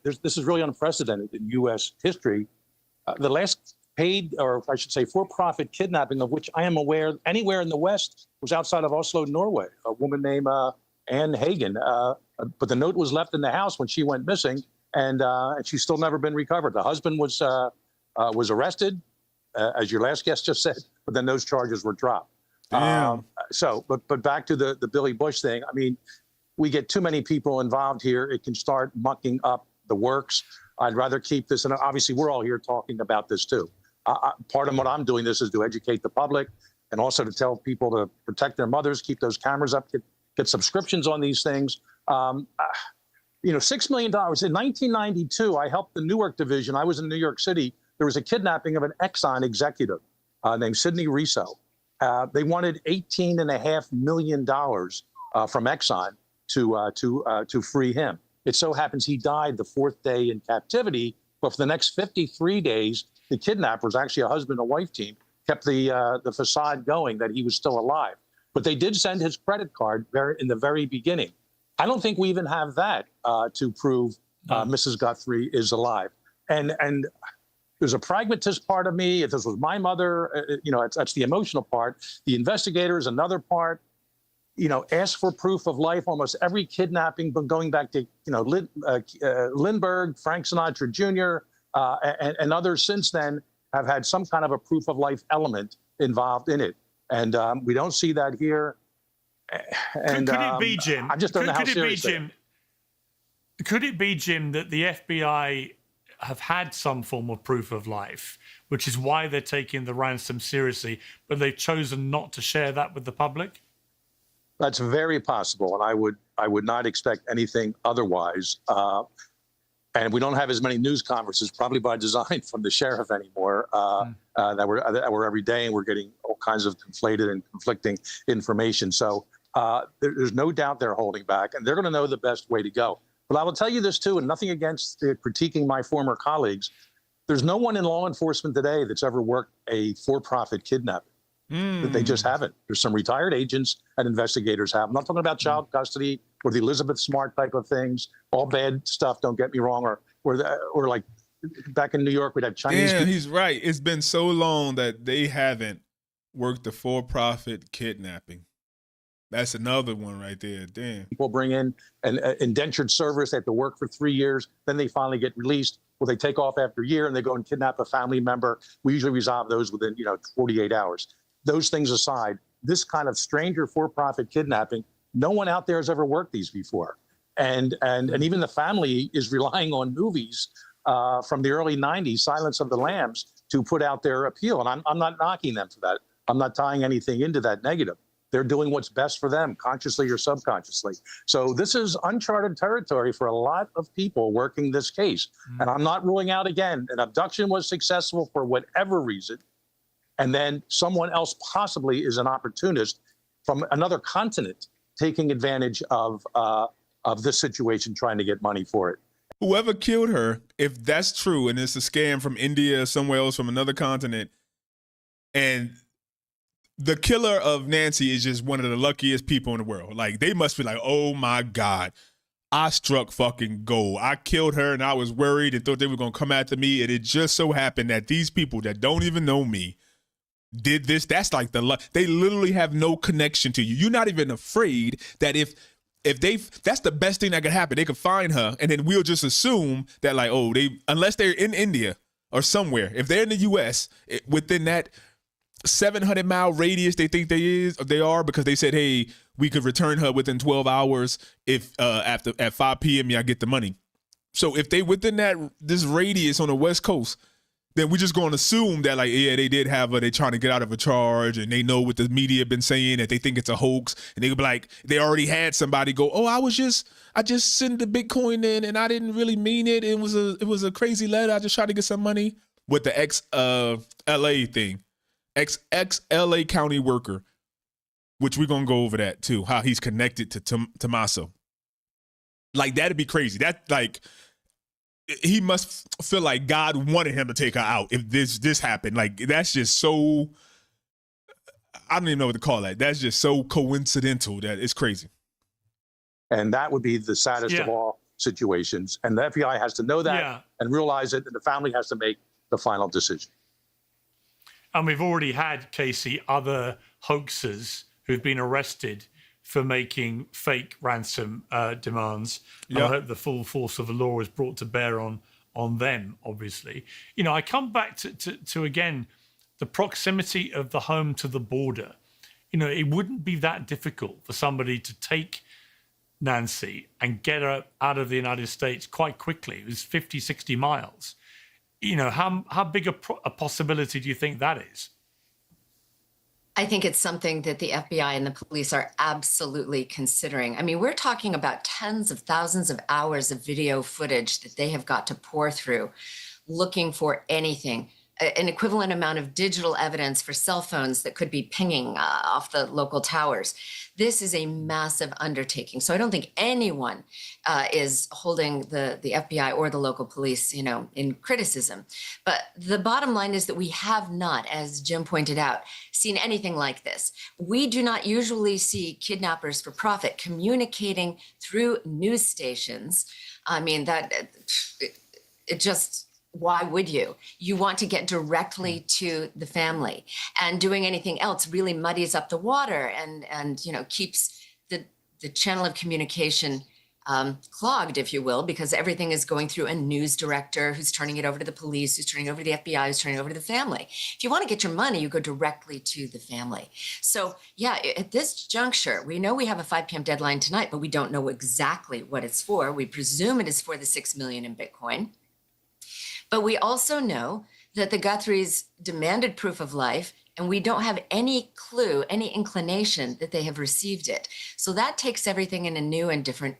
Speaker 23: this is really unprecedented in U.S. history. The last paid, or I should say for-profit kidnapping of which I am aware anywhere in the West was outside of Oslo, Norway, a woman named Anne Hagen. But the note was left in the house when she went missing, and she's still never been recovered. The husband was arrested, as your last guest just said, but then those charges were dropped. But back to the Billy Bush thing. I mean, we get too many people involved here. It can start mucking up the works. I'd rather keep this, and obviously we're all here talking about this too. Part of what I'm doing this is to educate the public and also to tell people to protect their mothers, keep those cameras up, get subscriptions on these things. $6 million. In 1992, I helped the Newark division. I was in New York City. There was a kidnapping of an Exxon executive named Sidney Riso. They wanted $18.5 million from Exxon to free him. It so happens he died the 4th day in captivity, but for the next 53 days, the kidnappers, actually a husband and wife team, kept the facade going that he was still alive. But they did send his credit card in the very beginning. I don't think we even have that to prove Mrs. Guthrie is alive. And there's a pragmatist part of me. If this was my mother, that's the emotional part. The investigator is another part. Ask for proof of life. Almost every kidnapping, but going back to Lindbergh, Frank Sinatra Jr., and others since then have had some kind of a proof of life element involved in it. And we don't see that here. And
Speaker 21: could it be, Jim?
Speaker 23: I just don't know how serious it is.
Speaker 21: Could it be, Jim, that the FBI have had some form of proof of life, which is why they're taking the ransom seriously, but they've chosen not to share that with the public?
Speaker 23: That's very possible, and I would not expect anything otherwise. And we don't have as many news conferences, probably by design, from the sheriff anymore. That we're every day, and we're getting all kinds of conflated and conflicting information. So there's no doubt they're holding back, and they're going to know the best way to go. But I will tell you this too, and nothing against critiquing my former colleagues. There's no one in law enforcement today that's ever worked a for-profit kidnapping. They just haven't. There's some retired agents and investigators have. I'm not talking about child custody or the Elizabeth Smart type of things. All bad stuff, don't get me wrong. Or like back in New York, we'd have Chinese people.
Speaker 1: He's right. It's been so long that they haven't worked a for-profit kidnapping. That's another one right there. Damn.
Speaker 23: People bring in an indentured servers. They have to work for 3 years. Then they finally get released. Well, they take off after a year and they go and kidnap a family member. We usually resolve those within 48 hours. Those things aside, this kind of stranger for-profit kidnapping, no one out there has ever worked these before. And even the family is relying on movies from the early 90s, Silence of the Lambs, to put out their appeal. And I'm not knocking them for that. I'm not tying anything into that negative. They're doing what's best for them, consciously or subconsciously. So this is uncharted territory for a lot of people working this case. And I'm not ruling out, again, an abduction was successful for whatever reason, and then someone else possibly is an opportunist from another continent taking advantage of this situation, trying to get money for it.
Speaker 1: Whoever killed her, if that's true, and it's a scam from India or somewhere else from another continent, and the killer of Nancy is just one of the luckiest people in the world. Like, they must be like, oh my God, I struck fucking gold. I killed her and I was worried and thought they were going to come after me. And it just so happened that these people that don't even know me did this. That's like the luck. They literally have no connection to you. You're not even afraid that if that's the best thing that could happen. They could find her and then we'll just assume that like, oh, unless they're in India or somewhere, if they're in the US within that 700-mile radius they think they are, because they said, hey, we could return her within 12 hours if at 5 p.m. y'all get the money. So if they within this radius on the West Coast, then we're just going to assume that, like, yeah, they did have they're trying to get out of a charge, and they know what the media been saying, that they think it's a hoax, and they be like, they already had somebody go, oh, I just sent the Bitcoin in, and I didn't really mean it. It was a crazy letter. I just tried to get some money. With the LA thing, ex-LA county worker, which we're going to go over that too, how he's connected to Tommaso. Like, that'd be crazy. That, like, he must feel like God wanted him to take her out if this happened. Like, that's just so, I don't even know what to call that. That's just so coincidental that it's crazy.
Speaker 23: And that would be the saddest of all situations. And the FBI has to know that and realize it, and the family has to make the final decision.
Speaker 21: And we've already had, Casey, other hoaxers who've been arrested for making fake ransom demands. And I hope the full force of the law is brought to bear on them, obviously. You know, I come back to again, the proximity of the home to the border. You know, it wouldn't be that difficult for somebody to take Nancy and get her out of the United States quite quickly. It was 50, 60 miles. You know, how big a possibility do you think that is?
Speaker 3: I think it's something that the FBI and the police are absolutely considering. I mean, we're talking about tens of thousands of hours of video footage that they have got to pour through, looking for anything, an equivalent amount of digital evidence for cell phones that could be pinging off the local towers. This is a massive undertaking. So I don't think anyone is holding the FBI or the local police, you know, in criticism. But the bottom line is that we have not, as Jim pointed out, seen anything like this. We do not usually see kidnappers for profit communicating through news stations. I mean, it just, why would you? You want to get directly to the family, and doing anything else really muddies up the water and you know, keeps the channel of communication clogged, if you will, because everything is going through a news director who's turning it over to the police, who's turning it over to the FBI, who's turning it over to the family. If you want to get your money, you go directly to the family. So yeah, at this juncture, we know we have a 5 p.m. deadline tonight, but we don't know exactly what it's for. We presume it is for the 6 million in Bitcoin. But we also know that the Guthries demanded proof of life, and we don't have any clue, any inclination that they have received it. So that takes everything in a new and different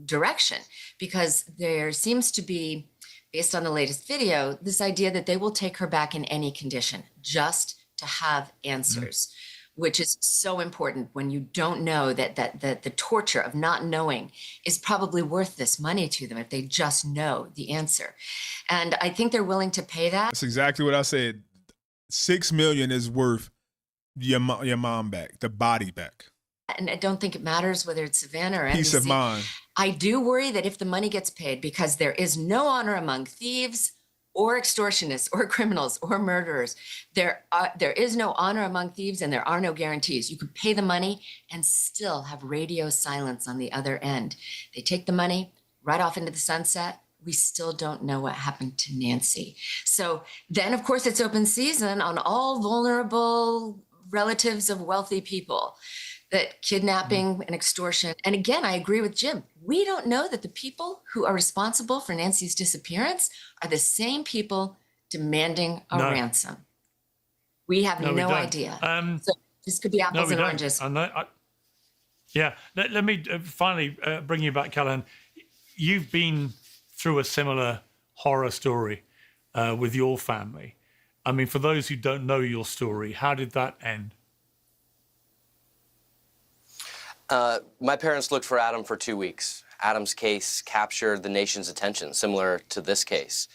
Speaker 3: direction, because there seems to be, based on the latest video, this idea that they will take her back in any condition, just to have answers. Which is so important when you don't know that the torture of not knowing is probably worth this money to them if they just know the answer. And I think they're willing to pay that.
Speaker 1: That's exactly what I said. 6 million is worth your mom back, the body back.
Speaker 3: And I don't think it matters whether it's Savannah or NBC.
Speaker 1: Peace of mind.
Speaker 3: I do worry that if the money gets paid, because there is no honor among thieves or extortionists or criminals or murderers. There is no honor among thieves, and there are no guarantees. You could pay the money and still have radio silence on the other end. They take the money right off into the sunset. We still don't know what happened to Nancy. So then, of course, it's open season on all vulnerable relatives of wealthy people. That kidnapping and extortion. And again, I agree with Jim. We don't know that the people who are responsible for Nancy's disappearance are the same people demanding a ransom. We have no idea. So this could be apples and oranges.
Speaker 21: Let me finally bring you back, Callahan. You've been through a similar horror story with your family. I mean, for those who don't know your story, how did that end?
Speaker 22: My parents looked for Adam for 2 weeks. Adam's case captured the nation's attention, similar to this case.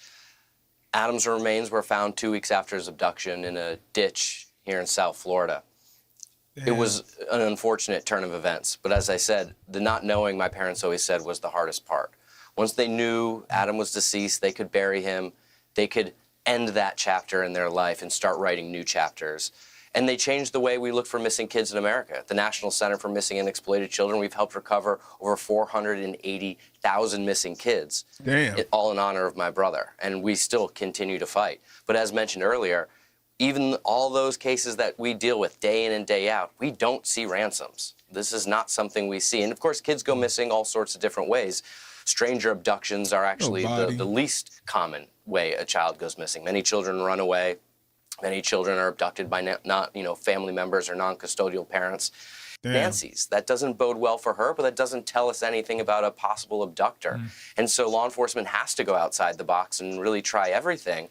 Speaker 22: Adam's remains were found 2 weeks after his abduction in a ditch here in South Florida. Damn. It was an unfortunate turn of events, but as I said, the not knowing, my parents always said, was the hardest part. Once they knew Adam was deceased, they could bury him, they could end that chapter in their life and start writing new chapters. And they changed the way we look for missing kids in America. At the National Center for Missing and Exploited Children, we've helped recover over 480,000 missing kids.
Speaker 1: Damn.
Speaker 22: All in honor of my brother. And we still continue to fight. But as mentioned earlier, even all those cases that we deal with day in and day out, we don't see ransoms. This is not something we see. And of course, kids go missing all sorts of different ways. Stranger abductions are actually the least common way a child goes missing. Many children run away. Many children are abducted by not family members or non-custodial parents.
Speaker 1: Damn.
Speaker 22: Nancy's. That doesn't bode well for her, but that doesn't tell us anything about a possible abductor. And so law enforcement has to go outside the box and really try everything.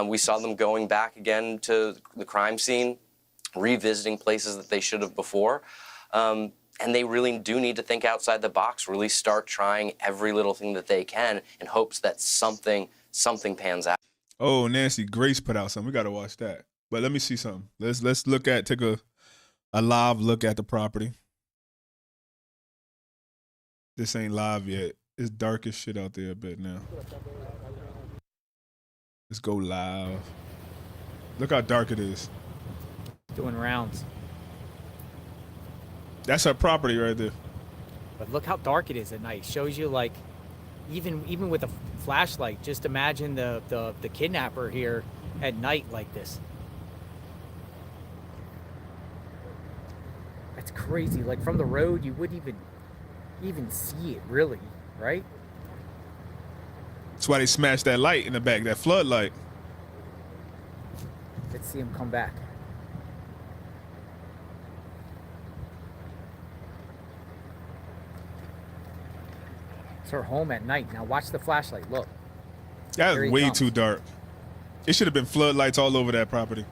Speaker 22: We saw them going back again to the crime scene, revisiting places that they should have before. And they really do need to think outside the box, really start trying every little thing that they can in hopes that something pans out.
Speaker 1: Oh, Nancy Grace put out something. We got to watch that. But let me see something. Let's take a live look at the property. This ain't live yet. It's dark as shit out there a bit now. Let's go live. Look how dark it is.
Speaker 13: Doing rounds.
Speaker 1: That's her property right there.
Speaker 13: But look how dark it is at night. Shows you, like, even with a flashlight, just imagine the kidnapper here at night like this. That's crazy. Like, from the road, you wouldn't even see it, really, right?
Speaker 1: That's why they smashed that light in the back, that floodlight.
Speaker 13: Let's see him come back. It's her home at night. Now watch the flashlight. Look.
Speaker 1: That is way too dark. It should have been floodlights all over that property.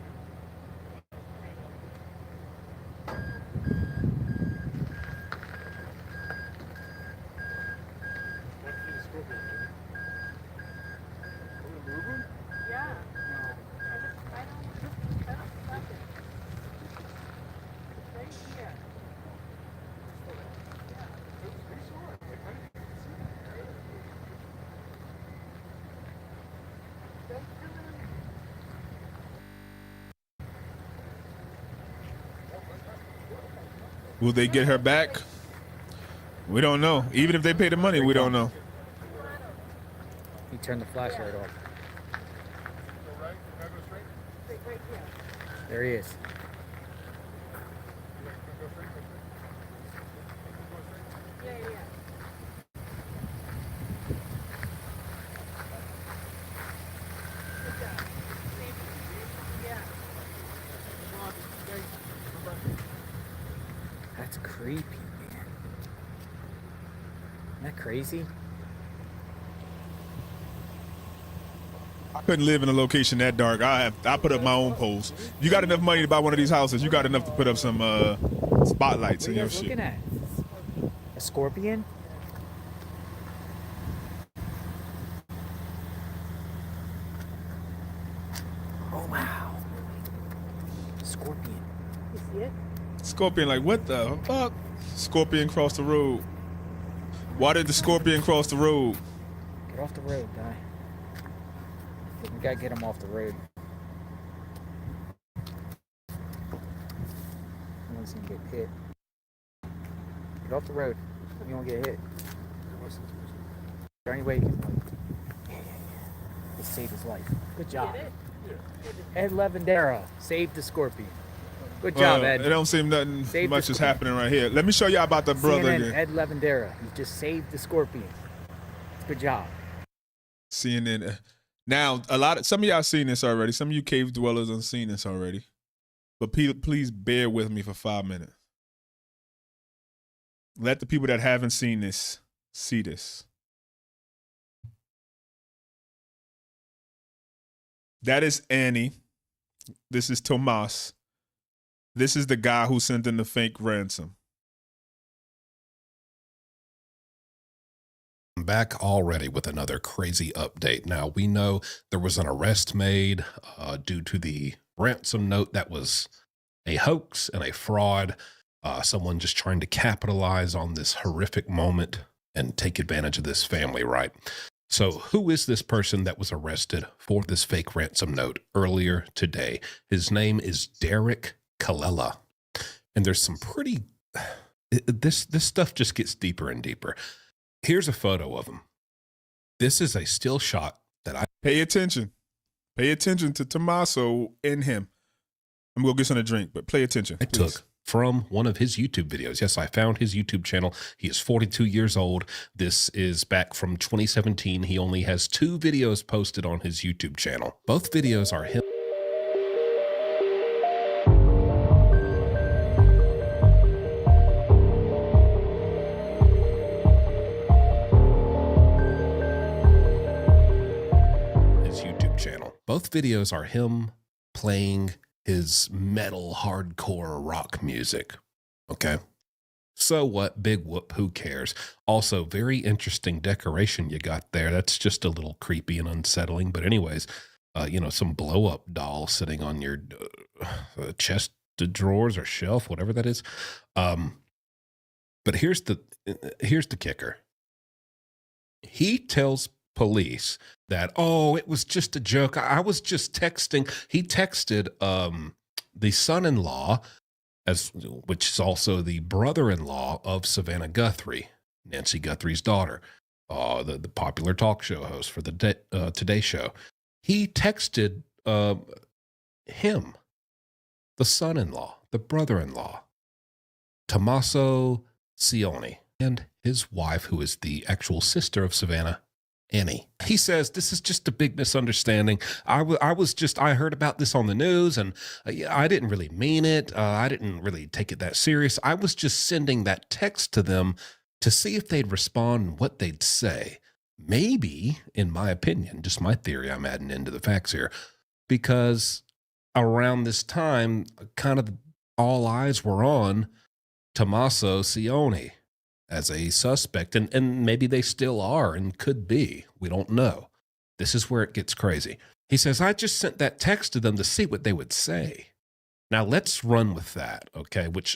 Speaker 1: Will they get her back? We don't know. Even if they pay the money, we don't know.
Speaker 13: He turned the flashlight off. There he is. That's creepy, man. Isn't that crazy?
Speaker 1: I couldn't live in a location that dark. I put up my own poles. You got enough money to buy one of these houses, you got enough to put up some spotlights in your shit.
Speaker 13: Looking at a scorpion. Oh wow, scorpion. You see it?
Speaker 1: Scorpion, like, what the fuck? Scorpion crossed the road. Why did the scorpion cross the road?
Speaker 13: Get off the road, guy. We gotta get him off the road. He's gonna get hit. Get off the road. You won't get hit. Is there any way you can, just save his life? Good job. Ed Lavendera saved the scorpion. Good job, Ed.
Speaker 1: It don't seem nothing much is happening right here. Let me show you about the brother
Speaker 13: CNN,
Speaker 1: again.
Speaker 13: Ed Lavendera. He just saved the scorpion. Good job.
Speaker 1: CNN. Now, some of y'all seen this already. Some of you cave dwellers have seen this already. But please bear with me for 5 minutes. Let the people that haven't seen this see this. That is Annie. This is Tomas. This is the guy who sent in the fake ransom.
Speaker 15: I'm back already with another crazy update. Now, we know there was an arrest made due to the ransom note that was a hoax and a fraud. Someone just trying to capitalize on this horrific moment and take advantage of this family, right? So who is this person that was arrested for this fake ransom note earlier today? His name is Derek Kalela. And there's some pretty... This stuff just gets deeper and deeper. Here's a photo of him. This is a still shot that I...
Speaker 1: Pay attention. Pay attention to Tommaso and him. I'm going to get some to drink, but pay attention.
Speaker 15: I took from one of his YouTube videos. Yes, I found his YouTube channel. He is 42 years old. This is back from 2017. He only has 2 videos posted on his YouTube channel. Both videos are him. His YouTube channel. Both videos are him playing his metal hardcore rock music. Okay. So what? Big whoop. Who cares? Also, very interesting decoration you got there. That's just a little creepy and unsettling. But anyways, you know, some blow up doll sitting on your chest of drawers or shelf, whatever that is. But here's the kicker. He tells police that, oh, it was just a joke. I was just texting. He texted the son-in-law, which is also the brother-in-law of Savannah Guthrie, Nancy Guthrie's daughter, the popular talk show host for the Today Show. He texted him, the son-in-law, the brother-in-law, Tommaso Cioni, and his wife, who is the actual sister of Savannah, Annie. He says, this is just a big misunderstanding. I heard about this on the news, and I didn't really mean it. I didn't really take it that serious. I was just sending that text to them to see if they'd respond and what they'd say. Maybe, in my opinion, just my theory, I'm adding into the facts here, because around this time, kind of all eyes were on Tommaso Cioni as a suspect, and maybe they still are and could be. We don't know. This is where it gets crazy. He says, I just sent that text to them to see what they would say. Now let's run with that, okay? Which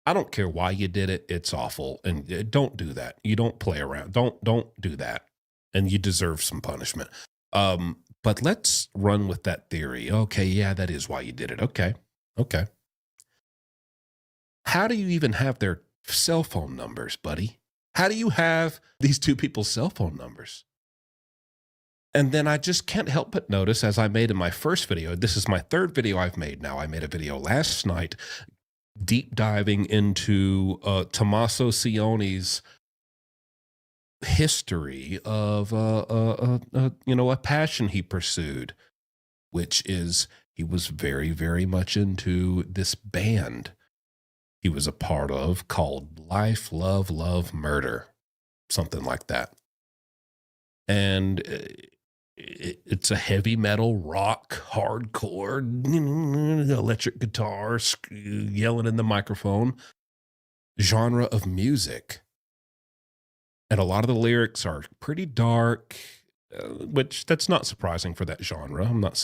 Speaker 15: I don't care why you did it. It's awful, and don't do that. You don't play around. Don't do that, and you deserve some punishment. But let's run with that theory. Okay, yeah, that is why you did it. Okay. How do you even have their cell phone numbers, buddy? How do you have these 2 people's cell phone numbers? And then I just can't help but notice, as I made in my first video, this is my 3rd video I've made now. I made a video last night deep diving into Tommaso Cioni's history of a passion he pursued, which is he was very, very much into this band he was a part of called Life, Love, Love, Murder, something like that. And it's a heavy metal, rock, hardcore, electric guitar, yelling in the microphone genre of music. And a lot of the lyrics are pretty dark, which that's not surprising for that genre. I'm not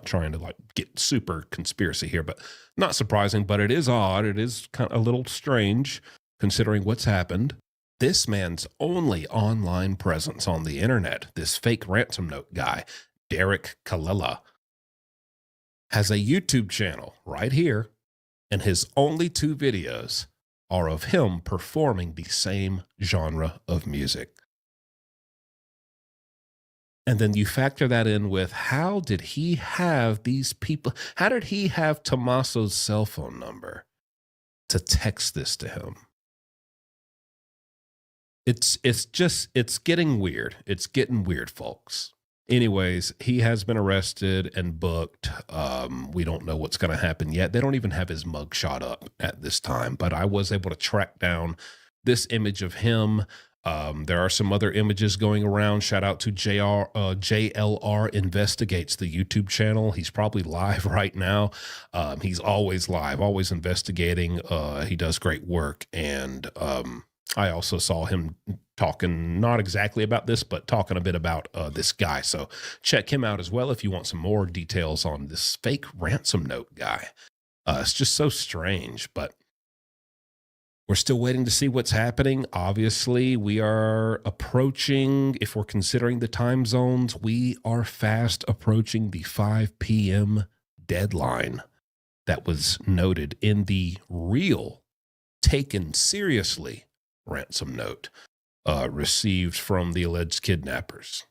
Speaker 15: trying to like get super conspiracy here, but not surprising, but it is odd. It is kind of a little strange considering what's happened. This man's only online presence on the internet, this fake ransom note guy, Derek Kalila, has a YouTube channel right here, and his only 2 videos are of him performing the same genre of music. And then you factor that in with how did he have these people, how did he have Tommaso's cell phone number to text this to him? It's getting weird. It's getting weird, folks. Anyways, he has been arrested and booked. We don't know what's going to happen yet. They don't even have his mugshot up at this time, but I was able to track down this image of him. There are some other images going around. Shout out to JLR Investigates, the YouTube channel. He's probably live right now. He's always live, always investigating. He does great work. And I also saw him talking, not exactly about this, but talking a bit about this guy. So check him out as well if you want some more details on this fake ransom note guy. It's just so strange, but we're still waiting to see what's happening. Obviously, we are approaching, if we're considering the time zones, we are fast approaching the 5 p.m. deadline that was noted in the real, taken seriously ransom note received from the alleged kidnappers.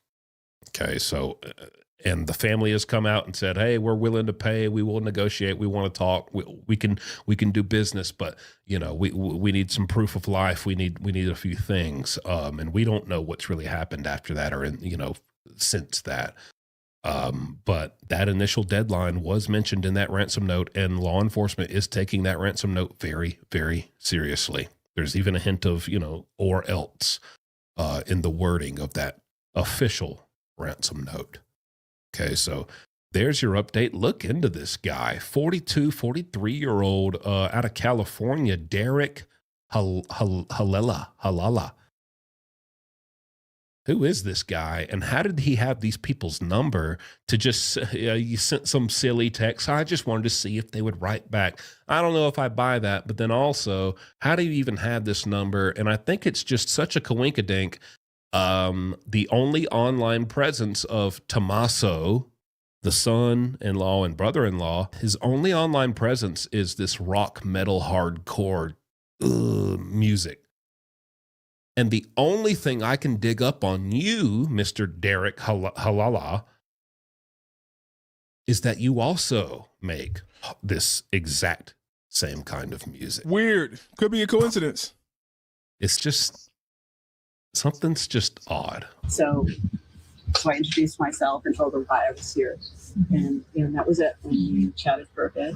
Speaker 15: Okay, so And the family has come out and said, hey, we're willing to pay. We will negotiate. We want to talk. We can do business, but we need some proof of life. We need a few things. And we don't know what's really happened after that or since that. But that initial deadline was mentioned in that ransom note, and law enforcement is taking that ransom note very, very seriously. There's even a hint of, or else in the wording of that official ransom note. Okay, so there's your update. Look into this guy, 43-year-old out of California, Derek Halala. Who is this guy, and how did he have these people's number to just, you sent some silly text, I just wanted to see if they would write back. I don't know if I buy that, but then also, how do you even have this number? And I think it's just such a coinkydink. The only online presence of Tommaso, the son-in-law and brother-in-law, his only online presence is this rock metal hardcore music. And the only thing I can dig up on you, Mr. Derek Halala, is that you also make this exact same kind of music.
Speaker 1: Weird. Could be a coincidence.
Speaker 15: It's just... something's just odd.
Speaker 8: So I introduced myself and told her why I was here. And that was it. And we chatted for a bit.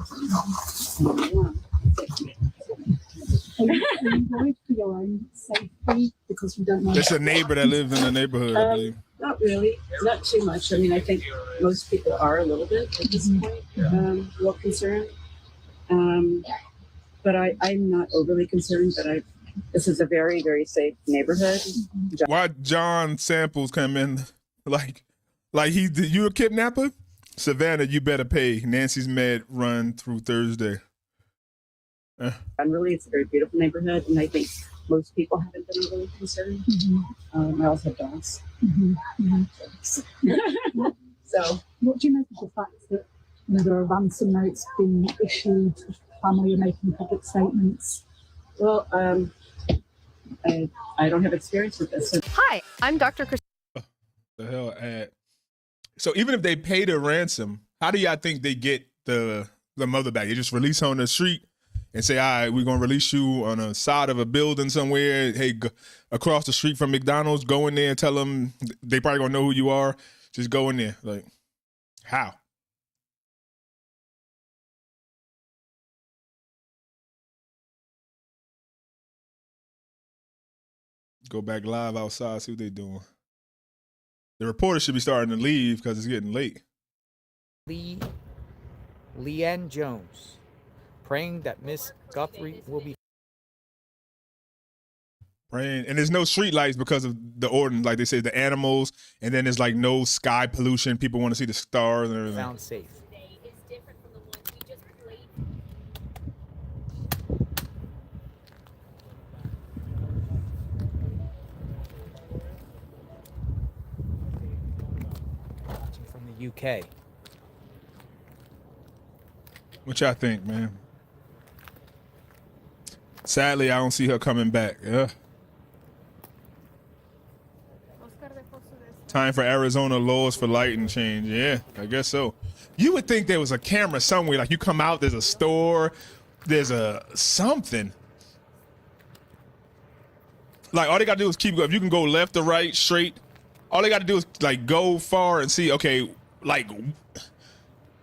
Speaker 10: Are you worried for your own safety because you don't know?
Speaker 1: It's a neighbor that lives in the neighborhood, I believe.
Speaker 8: Not really. Not too much. I mean, I think most people are a little bit at this point, a little concerned. But I'm not overly concerned, but this is a very, very safe neighborhood.
Speaker 1: Why John Samples come in like you a kidnapper? Savannah, you better pay. Nancy's mad run through Thursday.
Speaker 8: And really, it's a very beautiful neighborhood, and I think most people haven't been overly concerned. I also have dogs. So,
Speaker 10: what do you make of the fact that there are ransom notes being issued, family are making public statements?
Speaker 8: Well, I don't have experience with this.
Speaker 11: Hi, I'm Dr. Chris.
Speaker 1: The hell ad. So even if they pay the ransom, how do y'all think they get the mother back? They just release her on the street and say, all right, we're going to release you on the side of a building somewhere. Hey, across the street from McDonald's, go in there and tell them they probably going to know who you are. Just go in there. Like, how? Go back live outside, see what they're doing. The reporters should be starting to leave because it's getting late.
Speaker 13: Leanne Jones, praying that Miss Guthrie will be
Speaker 1: praying. And there's no street lights because of the ordinance, like they say, the animals, and then there's like no sky pollution. People want to see the stars and everything.
Speaker 13: found safe. From the UK.
Speaker 1: What y'all think, man? Sadly, I don't see her coming back. Yeah. Time for Arizona laws for lighting change. Yeah, I guess so. You would think there was a camera somewhere. Like you come out, there's a store, there's a something. Like all they gotta do is keep going. If you can go left or right, straight, all they gotta do is like go far and see, okay, like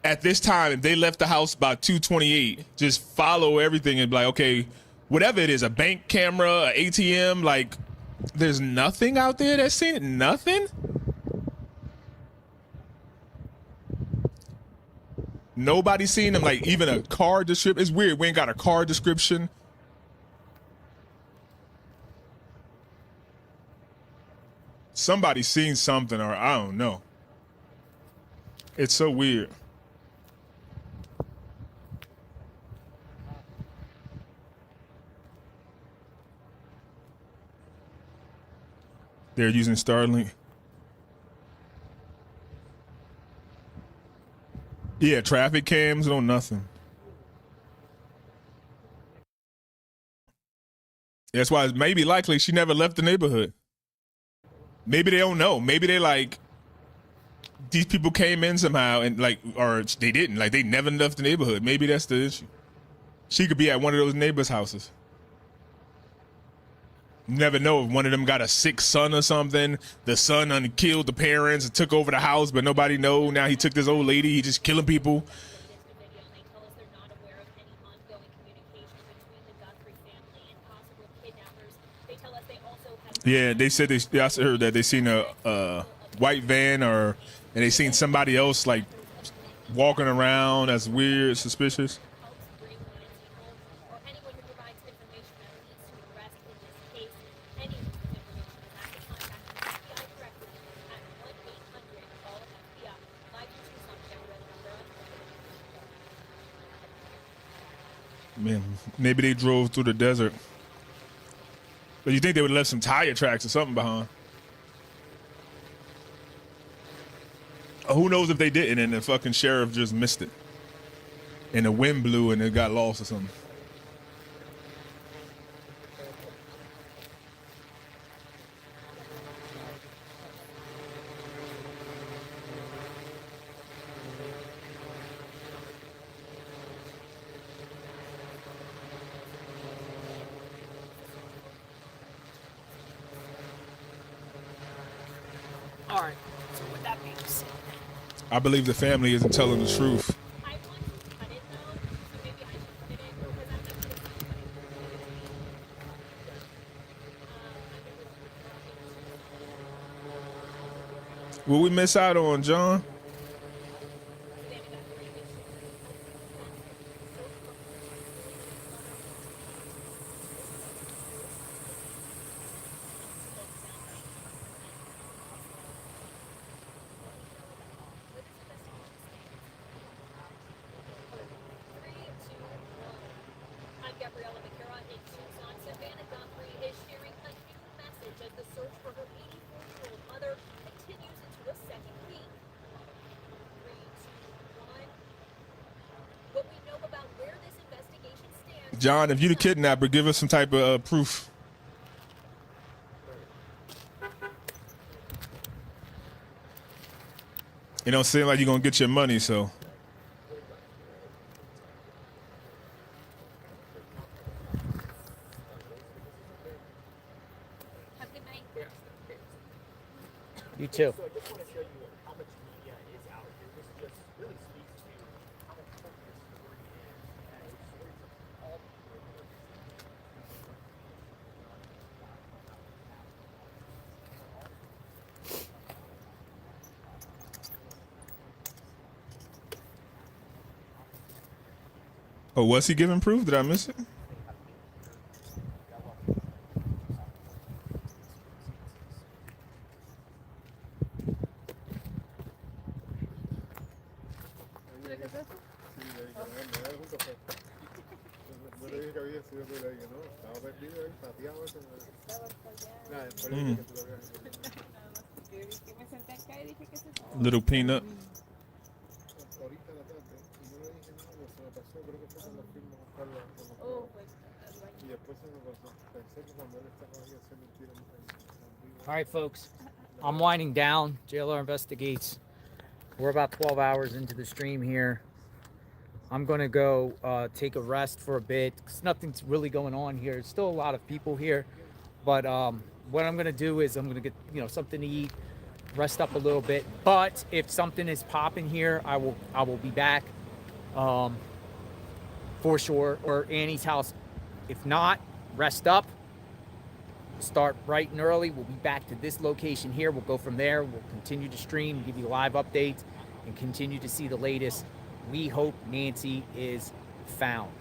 Speaker 1: at this time, if they left the house about 2:28, just follow everything and be like, okay, whatever it is, a bank camera, an ATM, like there's nothing out there that's seen it, nothing? Nobody's seen them, like even a car description. It's weird, we ain't got a car description. Somebody's seen something, or I don't know. It's so weird. They're using Starlink. Yeah, traffic cams, no nothing. That's why it's maybe likely she never left the neighborhood. Maybe they don't know. Maybe they like, these people came in somehow and like, or they didn't, like they never left the neighborhood. Maybe that's the issue. She could be at one of those neighbors' houses. You never know if one of them got a sick son or something. The son killed the parents and took over the house, but nobody know. Now he took this old lady. He just killing people. Yeah, they said I heard that they seen a white van and they seen somebody else like walking around that's weird, suspicious. Man, maybe they drove through the desert. But you think they would have left some tire tracks or something behind? Who knows if they didn't and the fucking sheriff just missed it. And the wind blew and it got lost or something.
Speaker 13: All right. So with that being said,
Speaker 1: I believe the family isn't telling the truth. Will we miss out on, John?
Speaker 11: Savannah Guthrie is sharing a new message as the search for her 84-year-old mother continues into a second week. 3, 2, 1. What we know about where this investigation stands.
Speaker 1: John, if you're the kidnapper, give us some type of proof. It don't seem like you're gonna get your money, so.
Speaker 13: you too.
Speaker 1: Oh, was he giving proof? Did I miss it? Little peanut.
Speaker 13: All right, folks. I'm winding down. JLR Investigates. We're about 12 hours into the stream here. I'm going to go take a rest for a bit because nothing's really going on here. There's still a lot of people here. But what I'm going to do is I'm going to get something to eat, rest up a little bit. But if something is popping here, I will be back for sure, or Annie's house. If not, rest up. Start bright and early. We'll be back to this location here. We'll go from there. We'll continue to stream, give you live updates, and continue to see the latest. We hope Nancy is found.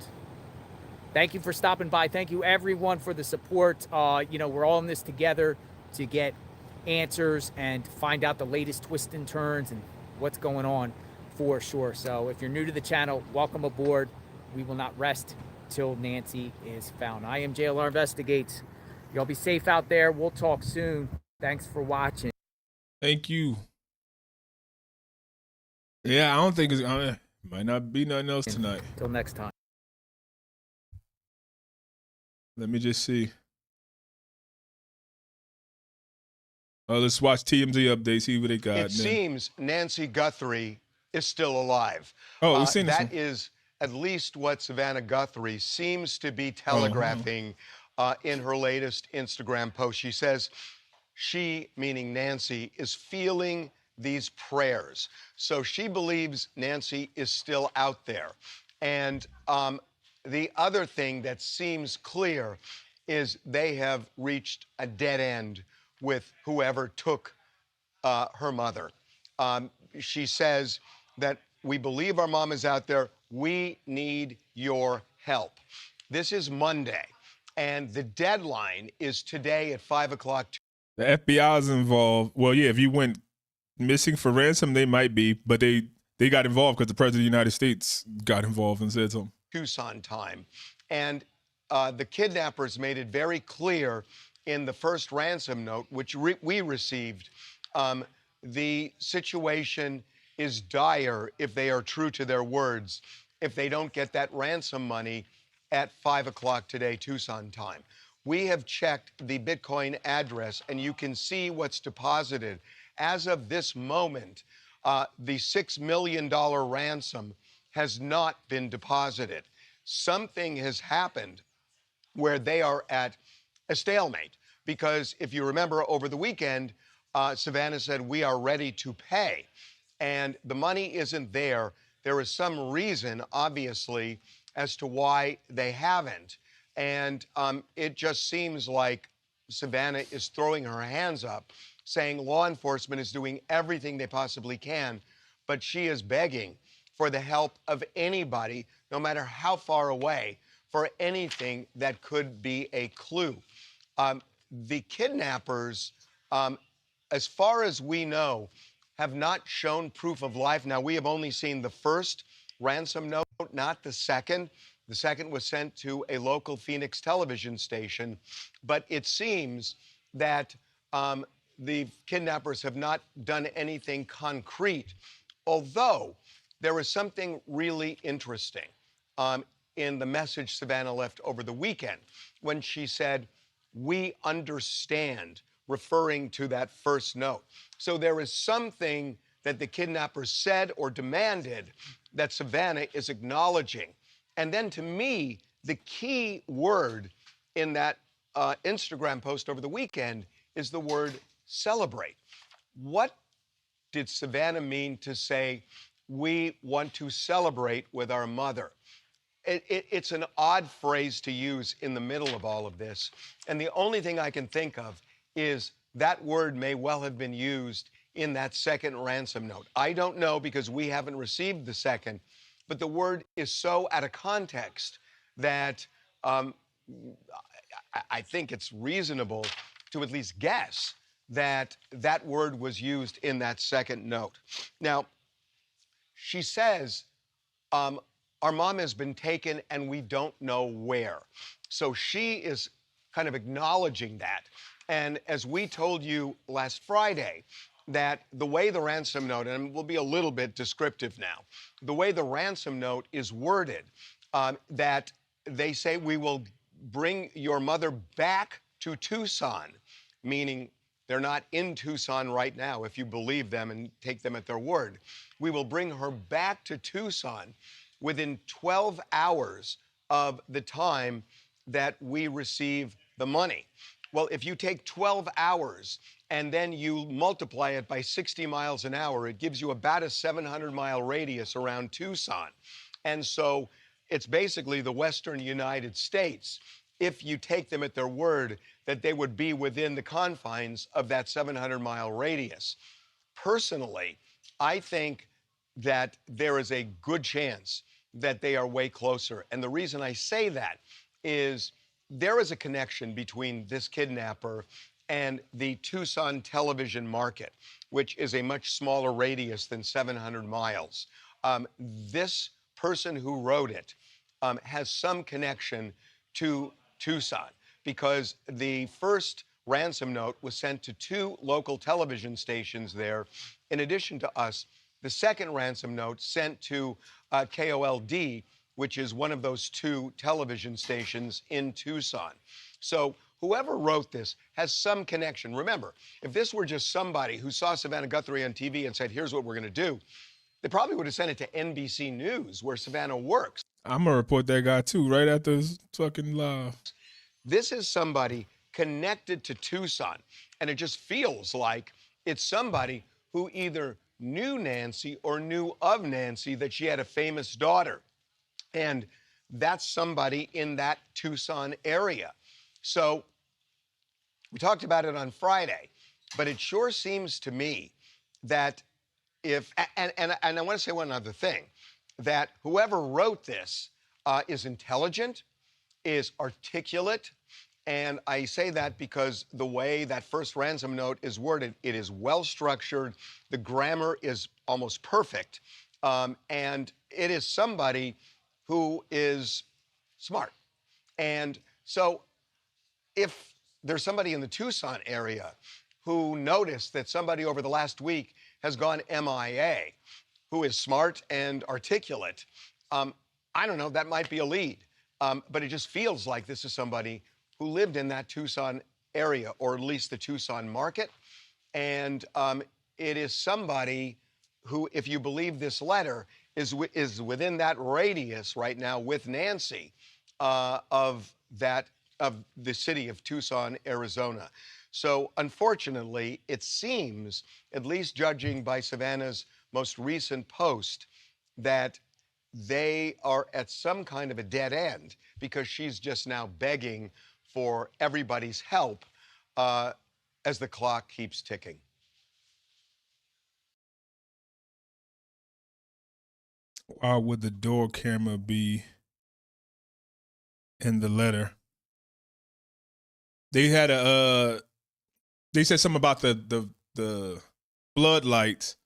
Speaker 13: Thank you for stopping by. Thank you, everyone, for the support. We're all in this together to get answers and find out the latest twists and turns and what's going on for sure. So if you're new to the channel, welcome aboard. We will not rest till Nancy is found. I am JLR Investigates. Y'all be safe out there. We'll talk soon. Thanks for watching.
Speaker 1: Thank you. Yeah, I don't think might not be nothing else tonight.
Speaker 13: Till next time.
Speaker 1: Let me just see. Let's watch TMZ update, see what they got.
Speaker 12: It seems Nancy Guthrie is still alive.
Speaker 1: Oh, we've seen this
Speaker 12: that
Speaker 1: one.
Speaker 12: is at least what Savannah Guthrie seems to be telegraphing in her latest Instagram post. She says she, meaning Nancy, is feeling these prayers. So she believes Nancy is still out there. And the other thing that seems clear is they have reached a dead end with whoever took her mother. She says that we believe our mom is out there. We need your help. This is Monday, and the deadline is today at 5 o'clock.
Speaker 1: The FBI is involved. Well, yeah, if you went missing for ransom, they might be, but they got involved because the President of the United States got involved and said something.
Speaker 12: Tucson time. And the kidnappers made it very clear in the first ransom note, which we received, the situation is dire if they are true to their words, if they don't get that ransom money at 5 o'clock today, Tucson time. We have checked the Bitcoin address, and you can see what's deposited. As of this moment, the $6 million ransom has not been deposited. Something has happened where they are at a stalemate, because if you remember over the weekend, Savannah said, we are ready to pay, and the money isn't there. There is some reason, obviously, as to why they haven't. And it just seems like Savannah is throwing her hands up, saying law enforcement is doing everything they possibly can, but she is begging for the help of anybody, no matter how far away, for anything that could be a clue. The kidnappers, as far as we know, have not shown proof of life. Now, we have only seen the first ransom note, not the second. The second was sent to a local Phoenix television station, but it seems that the kidnappers have not done anything concrete, although there is something really interesting in the message Savannah left over the weekend when she said, we understand, referring to that first note. So there is something that the kidnappers said or demanded that Savannah is acknowledging. And then to me, the key word in that Instagram post over the weekend is the word celebrate. What did Savannah mean to say, we want to celebrate with our mother? It's an odd phrase to use in the middle of all of this. And the only thing I can think of is that word may well have been used in that second ransom note. I don't know because we haven't received the second, but the word is so out of context that I think it's reasonable to at least guess that that word was used in that second note. Now, she says, our mom has been taken and we don't know where. So she is kind of acknowledging that. And as we told you last Friday, that the way the ransom note, and we'll be a little bit descriptive now, the way the ransom note is worded, that they say we will bring your mother back to Tucson, meaning they're not in Tucson right now, if you believe them and take them at their word. We will bring her back to Tucson within 12 hours of the time that we receive the money. Well, if you take 12 hours and then you multiply it by 60 miles an hour, it gives you about a 700-mile radius around Tucson. And so it's basically the western United States, if you take them at their word that they would be within the confines of that 700-mile radius. Personally, I think that there is a good chance that they are way closer. And the reason I say that is there is a connection between this kidnapper and the Tucson television market, which is a much smaller radius than 700 miles. This person who wrote it has some connection to Tucson because the first ransom note was sent to 2 local television stations there, in addition to us. The second ransom note sent to KOLD, which is one of those 2 television stations in Tucson. So whoever wrote this has some connection. Remember, if this were just somebody who saw Savannah Guthrie on TV and said, here's what we're going to do, they probably would have sent it to NBC News, where Savannah works.
Speaker 1: I'm going to report that guy too, right after this fucking live.
Speaker 12: This is somebody connected to Tucson, and it just feels like it's somebody who either knew Nancy or knew of Nancy, that she had a famous daughter. And that's somebody in that Tucson area. So we talked about it on Friday, but it sure seems to me that if, and I want to say one other thing, that whoever wrote this is intelligent, is articulate, and I say that because the way that first ransom note is worded, it is well structured, the grammar is almost perfect, and it is somebody who is smart. And so if there's somebody in the Tucson area who noticed that somebody over the last week has gone MIA, who is smart and articulate, I don't know, that might be a lead. But it just feels like this is somebody who lived in that Tucson area, or at least the Tucson market. And it is somebody who, if you believe this letter, is within that radius right now with Nancy of the city of Tucson, Arizona. So unfortunately, it seems, at least judging by Savannah's most recent post, that they are at some kind of a dead end, because she's just now begging for everybody's help as the clock keeps ticking.
Speaker 1: Why would the door camera be in the letter? They had they said something about the floodlights,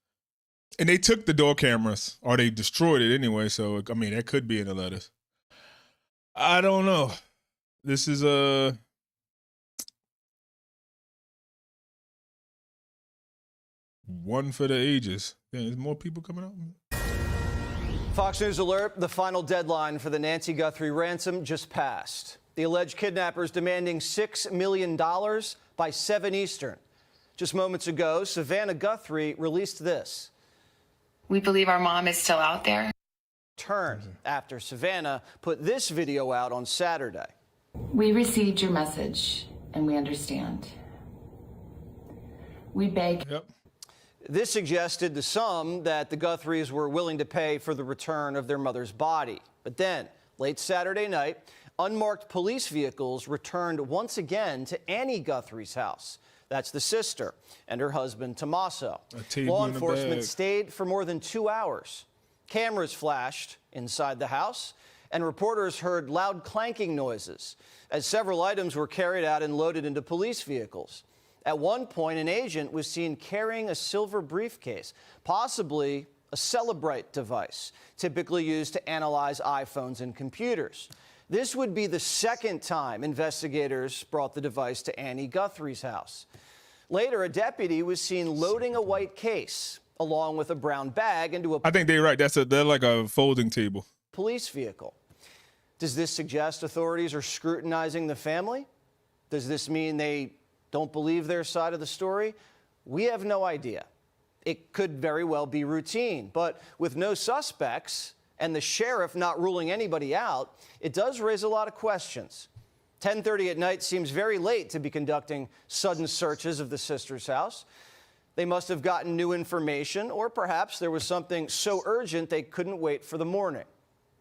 Speaker 1: and they took the door cameras, or they destroyed it anyway. So I mean, that could be in the letters. I don't know. This is one for the ages. Yeah, there's more people coming out.
Speaker 14: Fox News alert, the final deadline for the Nancy Guthrie ransom just passed. The alleged kidnappers demanding $6 million by 7 Eastern. Just moments ago, Savannah Guthrie released this.
Speaker 5: We believe our mom is still out there.
Speaker 14: Turned after Savannah put this video out on Saturday.
Speaker 5: We received your message, and we understand. We beg.
Speaker 14: This suggested the sum that the Guthries were willing to pay for the return of their mother's body. But then, late Saturday night, unmarked police vehicles returned once again to Annie Guthrie's house. That's the sister and her husband, Tommaso. Law enforcement stayed for more than 2 hours. Cameras flashed inside the house, and reporters heard loud clanking noises as several items were carried out and loaded into police vehicles. At one point, an agent was seen carrying a silver briefcase, possibly a Celebrite device, typically used to analyze iPhones and computers. This would be the second time investigators brought the device to Annie Guthrie's house. Later, a deputy was seen loading a white case along with a brown bag into a
Speaker 1: I think they're right. They're like a folding table.
Speaker 14: Police vehicle. Does this suggest authorities are scrutinizing the family? Does this mean they don't believe their side of the story? We have no idea. It could very well be routine, but with no suspects and the sheriff not ruling anybody out, it does raise a lot of questions. 10:30 at night seems very late to be conducting sudden searches of the sister's house. They must have gotten new information, or perhaps there was something so urgent they couldn't wait for the morning.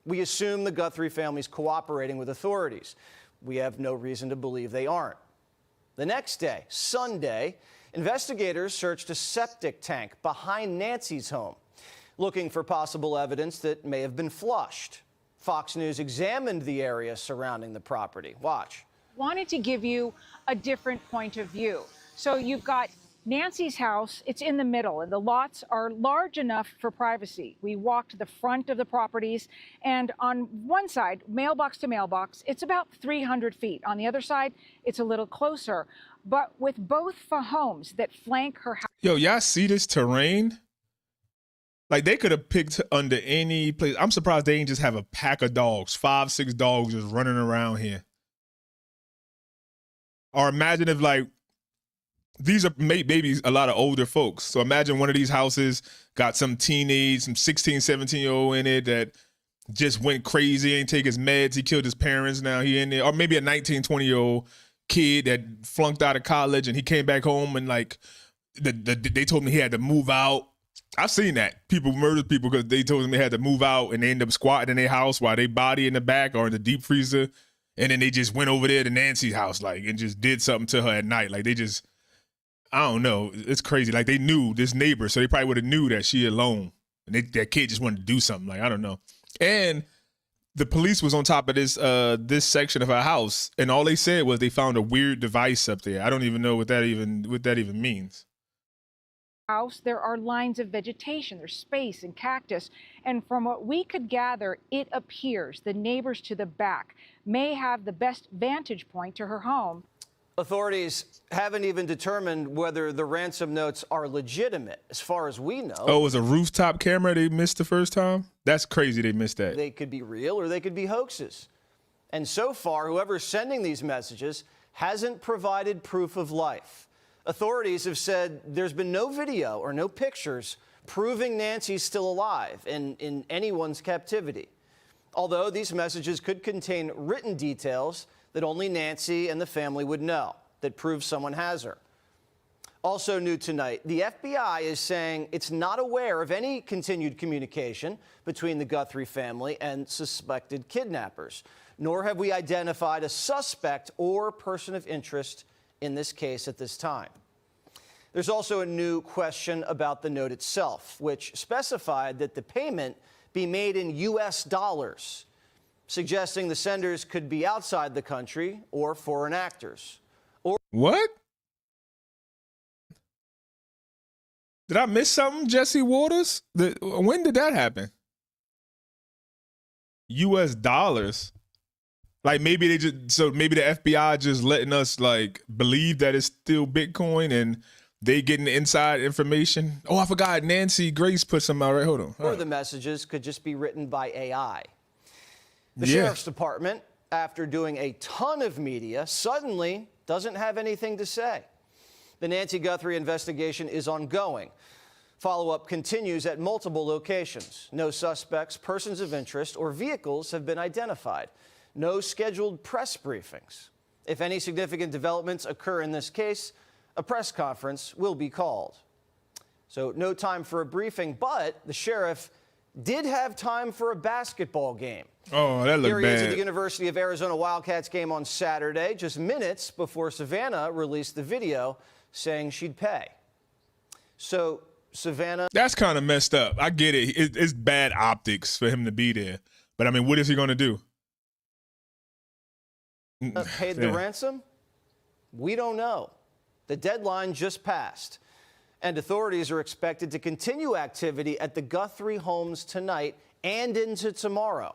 Speaker 14: We assume the Guthrie family's cooperating with authorities. We have no reason to believe they aren't. The next day, Sunday, investigators searched a septic tank behind Nancy's home, looking for possible evidence that may have been flushed. Fox News examined the area surrounding the property. Watch.
Speaker 17: Wanted to give you a different point of view. So you've got Nancy's house, it's in the middle, and the lots are large enough for privacy. We walked the front of the properties, and on one side, mailbox to mailbox, it's about 300 feet. On the other side, it's a little closer. But with both homes that flank her house.
Speaker 1: Yo, y'all see this terrain? Like, they could have picked under any place. I'm surprised they ain't just have a pack of dogs, 5, 6 dogs just running around here. Or imagine if like these are maybe a lot of older folks. So imagine one of these houses got some teenage, some 16, 17-year-old in it that just went crazy, ain't take his meds, he killed his parents, now he in there. Or maybe a 19, 20-year-old kid that flunked out of college and he came back home and like they told him he had to move out. I've seen that. People murdered people because they told them they had to move out and they end up squatting in their house while they body in the back or in the deep freezer. And then they just went over there to Nancy's house like and just did something to her at night. Like they just, I don't know. It's crazy. Like they knew this neighbor, so they probably would have knew that she alone. And that kid just wanted to do something. Like, I don't know. And the police was on top of this section of her house, and all they said was they found a weird device up there. I don't even know what that even means.
Speaker 17: House, there are lines of vegetation, there's space and cactus, and from what we could gather, it appears the neighbors to the back may have the best vantage point to her home.
Speaker 14: Authorities haven't even determined whether the ransom notes are legitimate, as far as we know.
Speaker 1: Oh, it was a rooftop camera they missed the first time? That's crazy they missed that.
Speaker 14: They could be real or they could be hoaxes. And so far, whoever's sending these messages hasn't provided proof of life. Authorities have said there's been no video or no pictures proving Nancy's still alive in anyone's captivity. Although these messages could contain written details that only Nancy and the family would know that prove someone has her. Also new tonight, the FBI is saying it's not aware of any continued communication between the Guthrie family and suspected kidnappers, nor have we identified a suspect or person of interest in this case at this time. There's also a new question about the note itself, which specified that the payment be made in U.S. dollars, suggesting the senders could be outside the country or foreign actors.
Speaker 1: What? Did I miss something, Jesse Waters? When did that happen? U.S. dollars? Like maybe maybe the FBI just letting us like believe that it's still Bitcoin and they getting the inside information. Oh, I forgot. Nancy Grace put some out. Right, hold on.
Speaker 14: Or the messages could just be written by AI. The Sheriff's Department, after doing a ton of media, suddenly doesn't have anything to say. The Nancy Guthrie investigation is ongoing. Follow-up continues at multiple locations. No suspects, persons of interest, or vehicles have been identified. No scheduled press briefings. If any significant developments occur in this case, a press conference will be called. So no time for a briefing, but the sheriff did have time for a basketball game.
Speaker 1: Oh, that looked
Speaker 14: bad. Here he is at the
Speaker 1: bad.
Speaker 14: University of Arizona Wildcats game on Saturday, just minutes before Savannah released the video saying she'd pay. So Savannah...
Speaker 1: That's kind of messed up. I get it. It's bad optics for him to be there. But, I mean, what is he going to do?
Speaker 14: Paid the ransom? We don't know. The deadline just passed. And authorities are expected to continue activity at the Guthrie homes tonight and into tomorrow.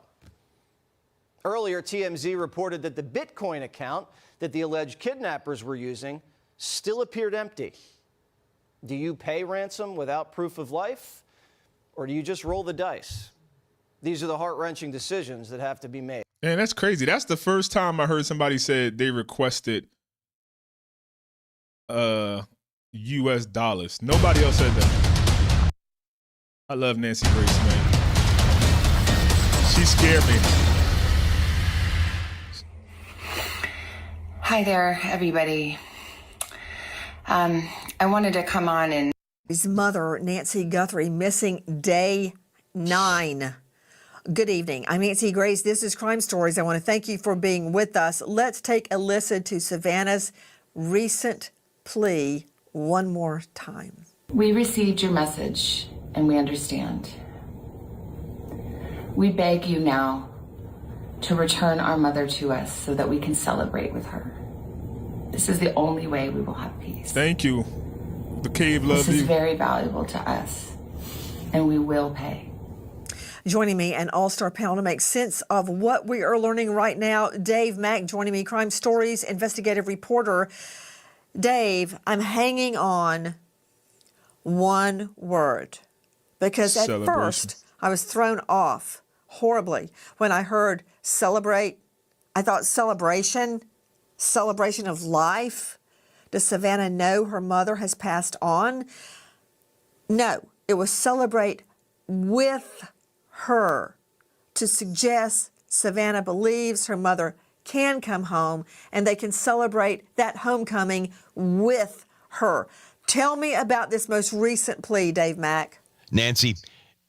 Speaker 14: Earlier, TMZ reported that the Bitcoin account that the alleged kidnappers were using still appeared empty. Do you pay ransom without proof of life, or do you just roll the dice? These are the heart-wrenching decisions that have to be made.
Speaker 1: Man, that's crazy. That's the first time I heard somebody said they requested U.S. dollars. Nobody else said that. I love Nancy Grace, man. She scared me.
Speaker 5: Hi there, everybody. I wanted to come on and...
Speaker 16: His mother, Nancy Guthrie, missing day 9. Good evening. I'm Nancy Grace. This is Crime Stories. I want to thank you for being with us. Let's take a listen to Savannah's recent plea one more time.
Speaker 5: We received your message, and we understand. We beg you now to return our mother to us so that we can celebrate with her. This is the only way we will have peace.
Speaker 1: Thank you. The cave loves you.
Speaker 5: This is very valuable to us, and we will pay.
Speaker 16: Joining me, an all-star panel to make sense of what we are learning right now. Dave Mack joining me, Crime Stories investigative reporter. Dave, I'm hanging on one word because at first I was thrown off horribly when I heard celebrate. I thought celebration, celebration of life? Does Savannah know her mother has passed on? No, it was celebrate with her, to suggest Savannah believes her mother can come home and they can celebrate that homecoming with her. Tell me about this most recent plea, Dave Mack.
Speaker 18: Nancy,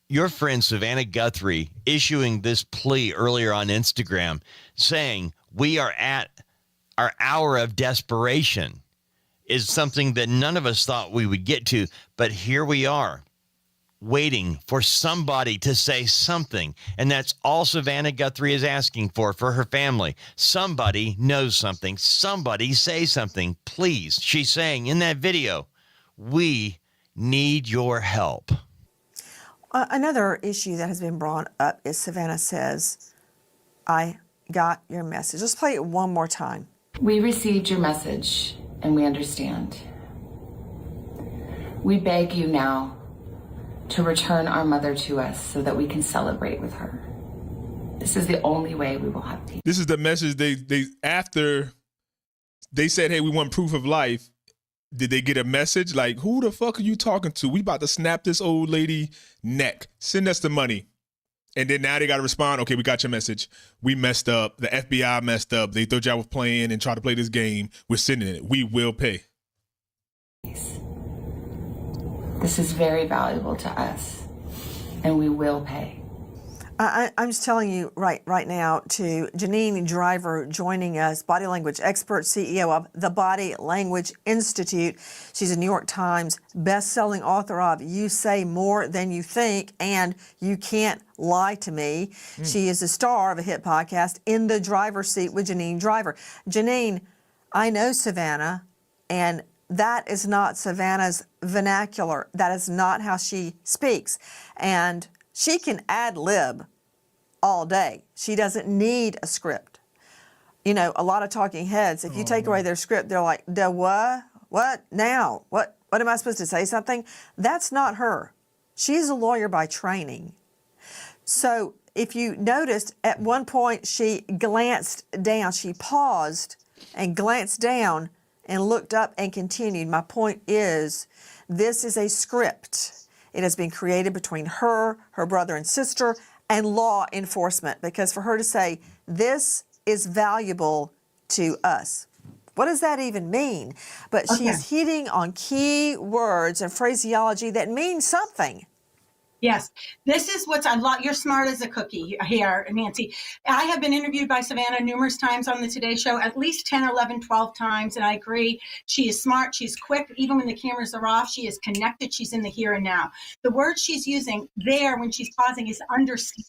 Speaker 18: your friend Savannah Guthrie issuing this plea earlier on Instagram saying we are at our hour of desperation is something that none of us thought we would get to, but here we are, waiting for somebody to say something. And that's all Savannah Guthrie is asking for her family. Somebody knows something. Somebody say something, please. She's saying in that video, we need your help.
Speaker 16: Another issue that has been brought up is Savannah says, I got your message. Let's play it one more time.
Speaker 5: We received your message and we understand. We beg you now to return our mother to us so that we can celebrate with her. This is the only way we will have peace.
Speaker 1: This is the message they after they said, hey, we want proof of life. Did they get a message like, who the fuck are you talking to? We about to snap this old lady neck. Send us the money. And then now they got to respond, okay, we got your message. We messed up. The FBI messed up. They thought y'all was playing and tried to play this game. We're sending it. We will pay.
Speaker 5: This is very valuable to us, and we will pay.
Speaker 16: I'm just telling you right now to Janine Driver joining us, body language expert, CEO of the Body Language Institute. She's a New York Times best-selling author of You Say More Than You Think and You Can't Lie to Me. She is the star of a hit podcast, In the Driver's Seat with Janine Driver. Janine, I know Savannah, and that is not Savannah's vernacular. That is not how she speaks. And she can ad-lib all day. She doesn't need a script. You know, a lot of talking heads, if you take away their script, they're like, the what? What now? What am I supposed to say something? That's not her. She's a lawyer by training. So if you noticed, at one point she glanced down. She paused and glanced down and looked up and continued. My point is, this is a script. It has been created between her brother and sister, and law enforcement, because for her to say, this is valuable to us. What does that even mean? But she's hitting on key words and phraseology that means something.
Speaker 19: Yes, this is what's a lot. You're smart as a cookie here, Nancy. I have been interviewed by Savannah numerous times on the Today Show, at least 10, 11, 12 times. And I agree. She is smart. She's quick. Even when the cameras are off, she is connected. She's in the here and now. The word she's using there when she's pausing is understand.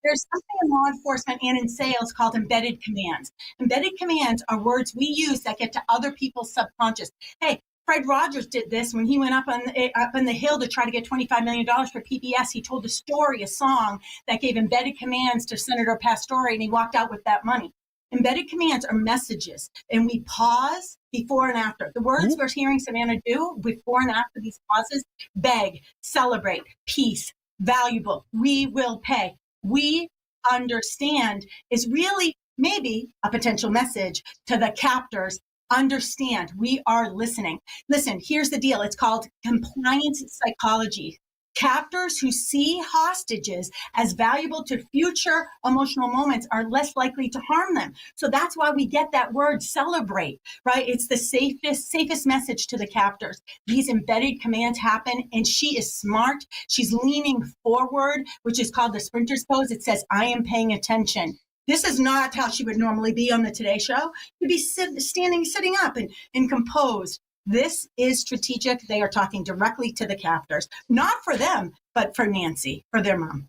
Speaker 19: There's something in law enforcement and in sales called embedded commands. Embedded commands are words we use that get to other people's subconscious. Hey, Fred Rogers did this when he went up on the hill to try to get $25 million for PBS. He told a story, a song that gave embedded commands to Senator Pastore, and he walked out with that money. Embedded commands are messages, and we pause before and after. The words we're hearing Savannah do before and after these pauses: beg, celebrate, peace, valuable, we will pay. We understand is really maybe a potential message to the captors. Understand, we are listening. Listen, here's the deal. It's called compliance psychology. Captors who see hostages as valuable to future emotional moments are less likely to harm them. So that's why we get that word celebrate, right? It's the safest message to the captors. These embedded commands happen, and she is smart. She's leaning forward, which is called the sprinter's pose. It says, I am paying attention. This is not how she would normally be on the Today Show. She'd be sitting up and composed. This is strategic. They are talking directly to the captors, not for them, but for Nancy, for their mom.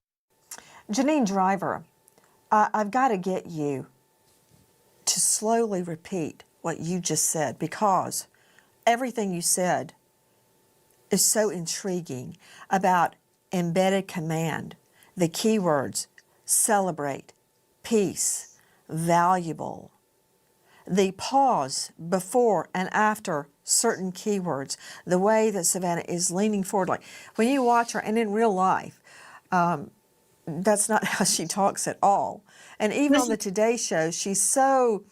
Speaker 16: Janine Driver, I've got to get you to slowly repeat what you just said, because everything you said is so intriguing about embedded command, the keywords, celebrate, peace, valuable, the pause before and after certain keywords, the way that Savannah is leaning forward. Like when you watch her, and in real life, that's not how she talks at all. And even on the Today Show, she's so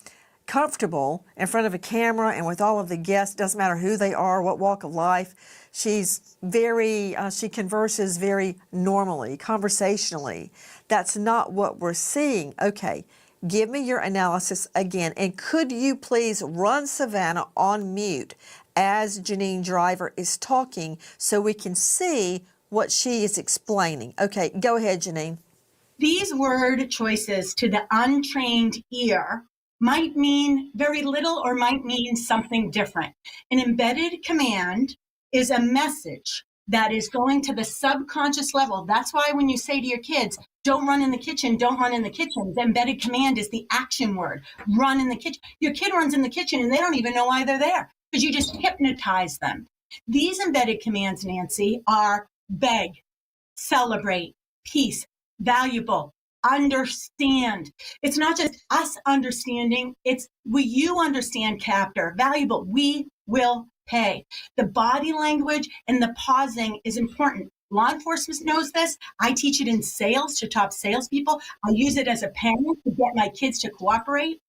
Speaker 16: comfortable in front of a camera and with all of the guests. Doesn't matter who they are, what walk of life. She's very, she converses very normally, conversationally. That's not what we're seeing. Okay, give me your analysis again. And could you please run Savannah on mute as Janine Driver is talking so we can see what she is explaining? Okay, go ahead, Janine.
Speaker 19: These word choices to the untrained ear might mean very little or might mean something different. An embedded command is a message that is going to the subconscious level. That's why when you say to your kids, don't run in the kitchen, don't run in the kitchen, the embedded command is the action word, run in the kitchen. Your kid runs in the kitchen and they don't even know why they're there because you just hypnotize them. These embedded commands, Nancy, are beg, celebrate, peace, valuable, understand. It's not just us understanding, it's you understand, captor, valuable, we will pay. The body language and the pausing is important. Law enforcement knows this. I teach it in sales to top salespeople. I use it as a parent to get my kids to cooperate.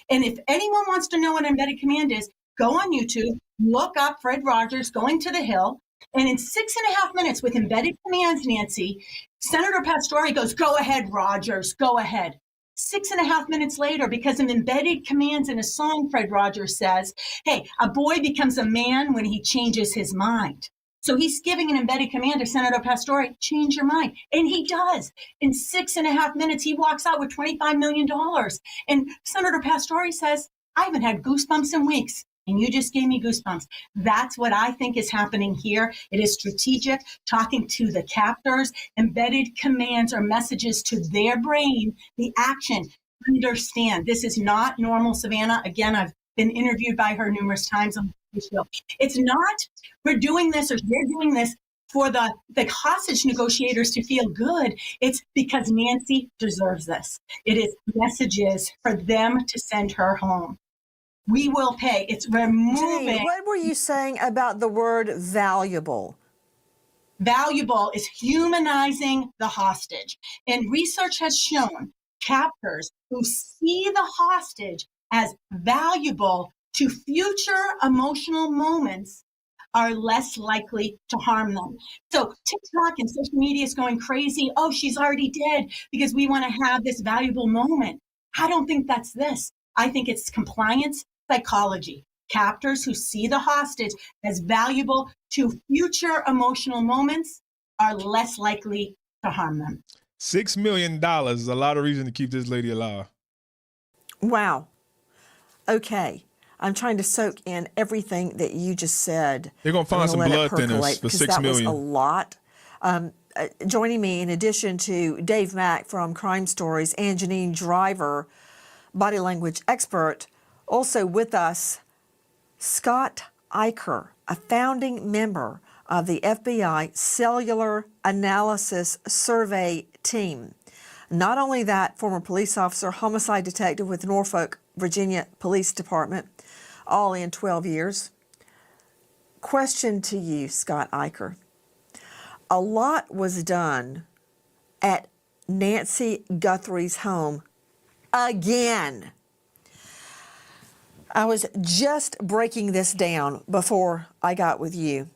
Speaker 19: And if anyone wants to know what embedded command is, go on YouTube, look up Fred Rogers going to the Hill, and in 6.5 minutes with embedded commands, Nancy, Senator Pastore goes, go ahead, Rogers, go ahead. 6.5 minutes later, because of embedded commands in a song, Fred Rogers says, hey, a boy becomes a man when he changes his mind. So he's giving an embedded command to Senator Pastore, change your mind. And he does. In 6.5 minutes, he walks out with $25 million. And Senator Pastore says, I haven't had goosebumps in weeks. And you just gave me goosebumps. That's what I think is happening here. It is strategic, talking to the captors. Embedded commands or messages to their brain, the action. Understand, this is not normal, Savannah. Again, I've been interviewed by her numerous times on the show. It's not, we're doing this or they're doing this for the hostage negotiators to feel good. It's because Nancy deserves this. It is messages for them to send her home. We will pay. It's removing.
Speaker 16: Janine, what were you saying about the word valuable?
Speaker 19: Valuable is humanizing the hostage. And research has shown captors who see the hostage as valuable to future emotional moments are less likely to harm them. So TikTok and social media is going crazy. Oh, she's already dead because we want to have this valuable moment. I don't think that's this. I think it's compliance psychology. Captors who see the hostage as valuable to future emotional moments are less likely to harm them.
Speaker 1: $6 million is a lot of reason to keep this lady alive.
Speaker 16: Wow. Okay. I'm trying to soak in everything that you just said.
Speaker 1: They're going to find some blood thinners for $6 million.
Speaker 16: That was a lot. Joining me, in addition to Dave Mack from Crime Stories and Janine Driver, body language expert, also with us, Scott Eicher, a founding member of the FBI Cellular Analysis Survey Team. Not only that, former police officer, homicide detective with Norfolk, Virginia Police Department, all in 12 years. Question to you, Scott Eicher. A lot was done at Nancy Guthrie's home again. I was just breaking this down before I got with you.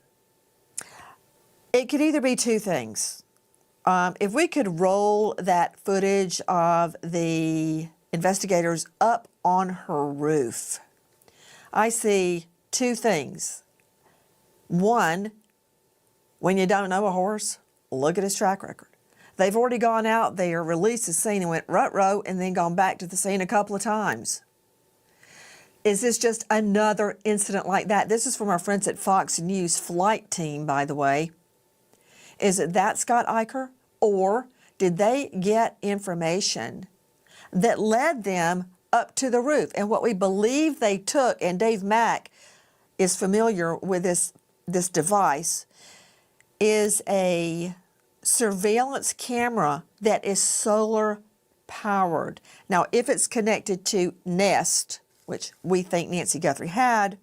Speaker 16: It could either be two things. If we could roll that footage of the investigators up on her roof, I see two things. One, when you don't know a horse, look at his track record. They've already gone out there, released the scene, and went rut-row, and then gone back to the scene a couple of times. Is this just another incident like that? This is from our friends at Fox News flight team, by the way. Is it that, Scott Eicher? Or did they get information that led them up to the roof? And what we believe they took, and Dave Mack is familiar with this device, is a surveillance camera that is solar powered. Now, if it's connected to Nest, which we think Nancy Guthrie had,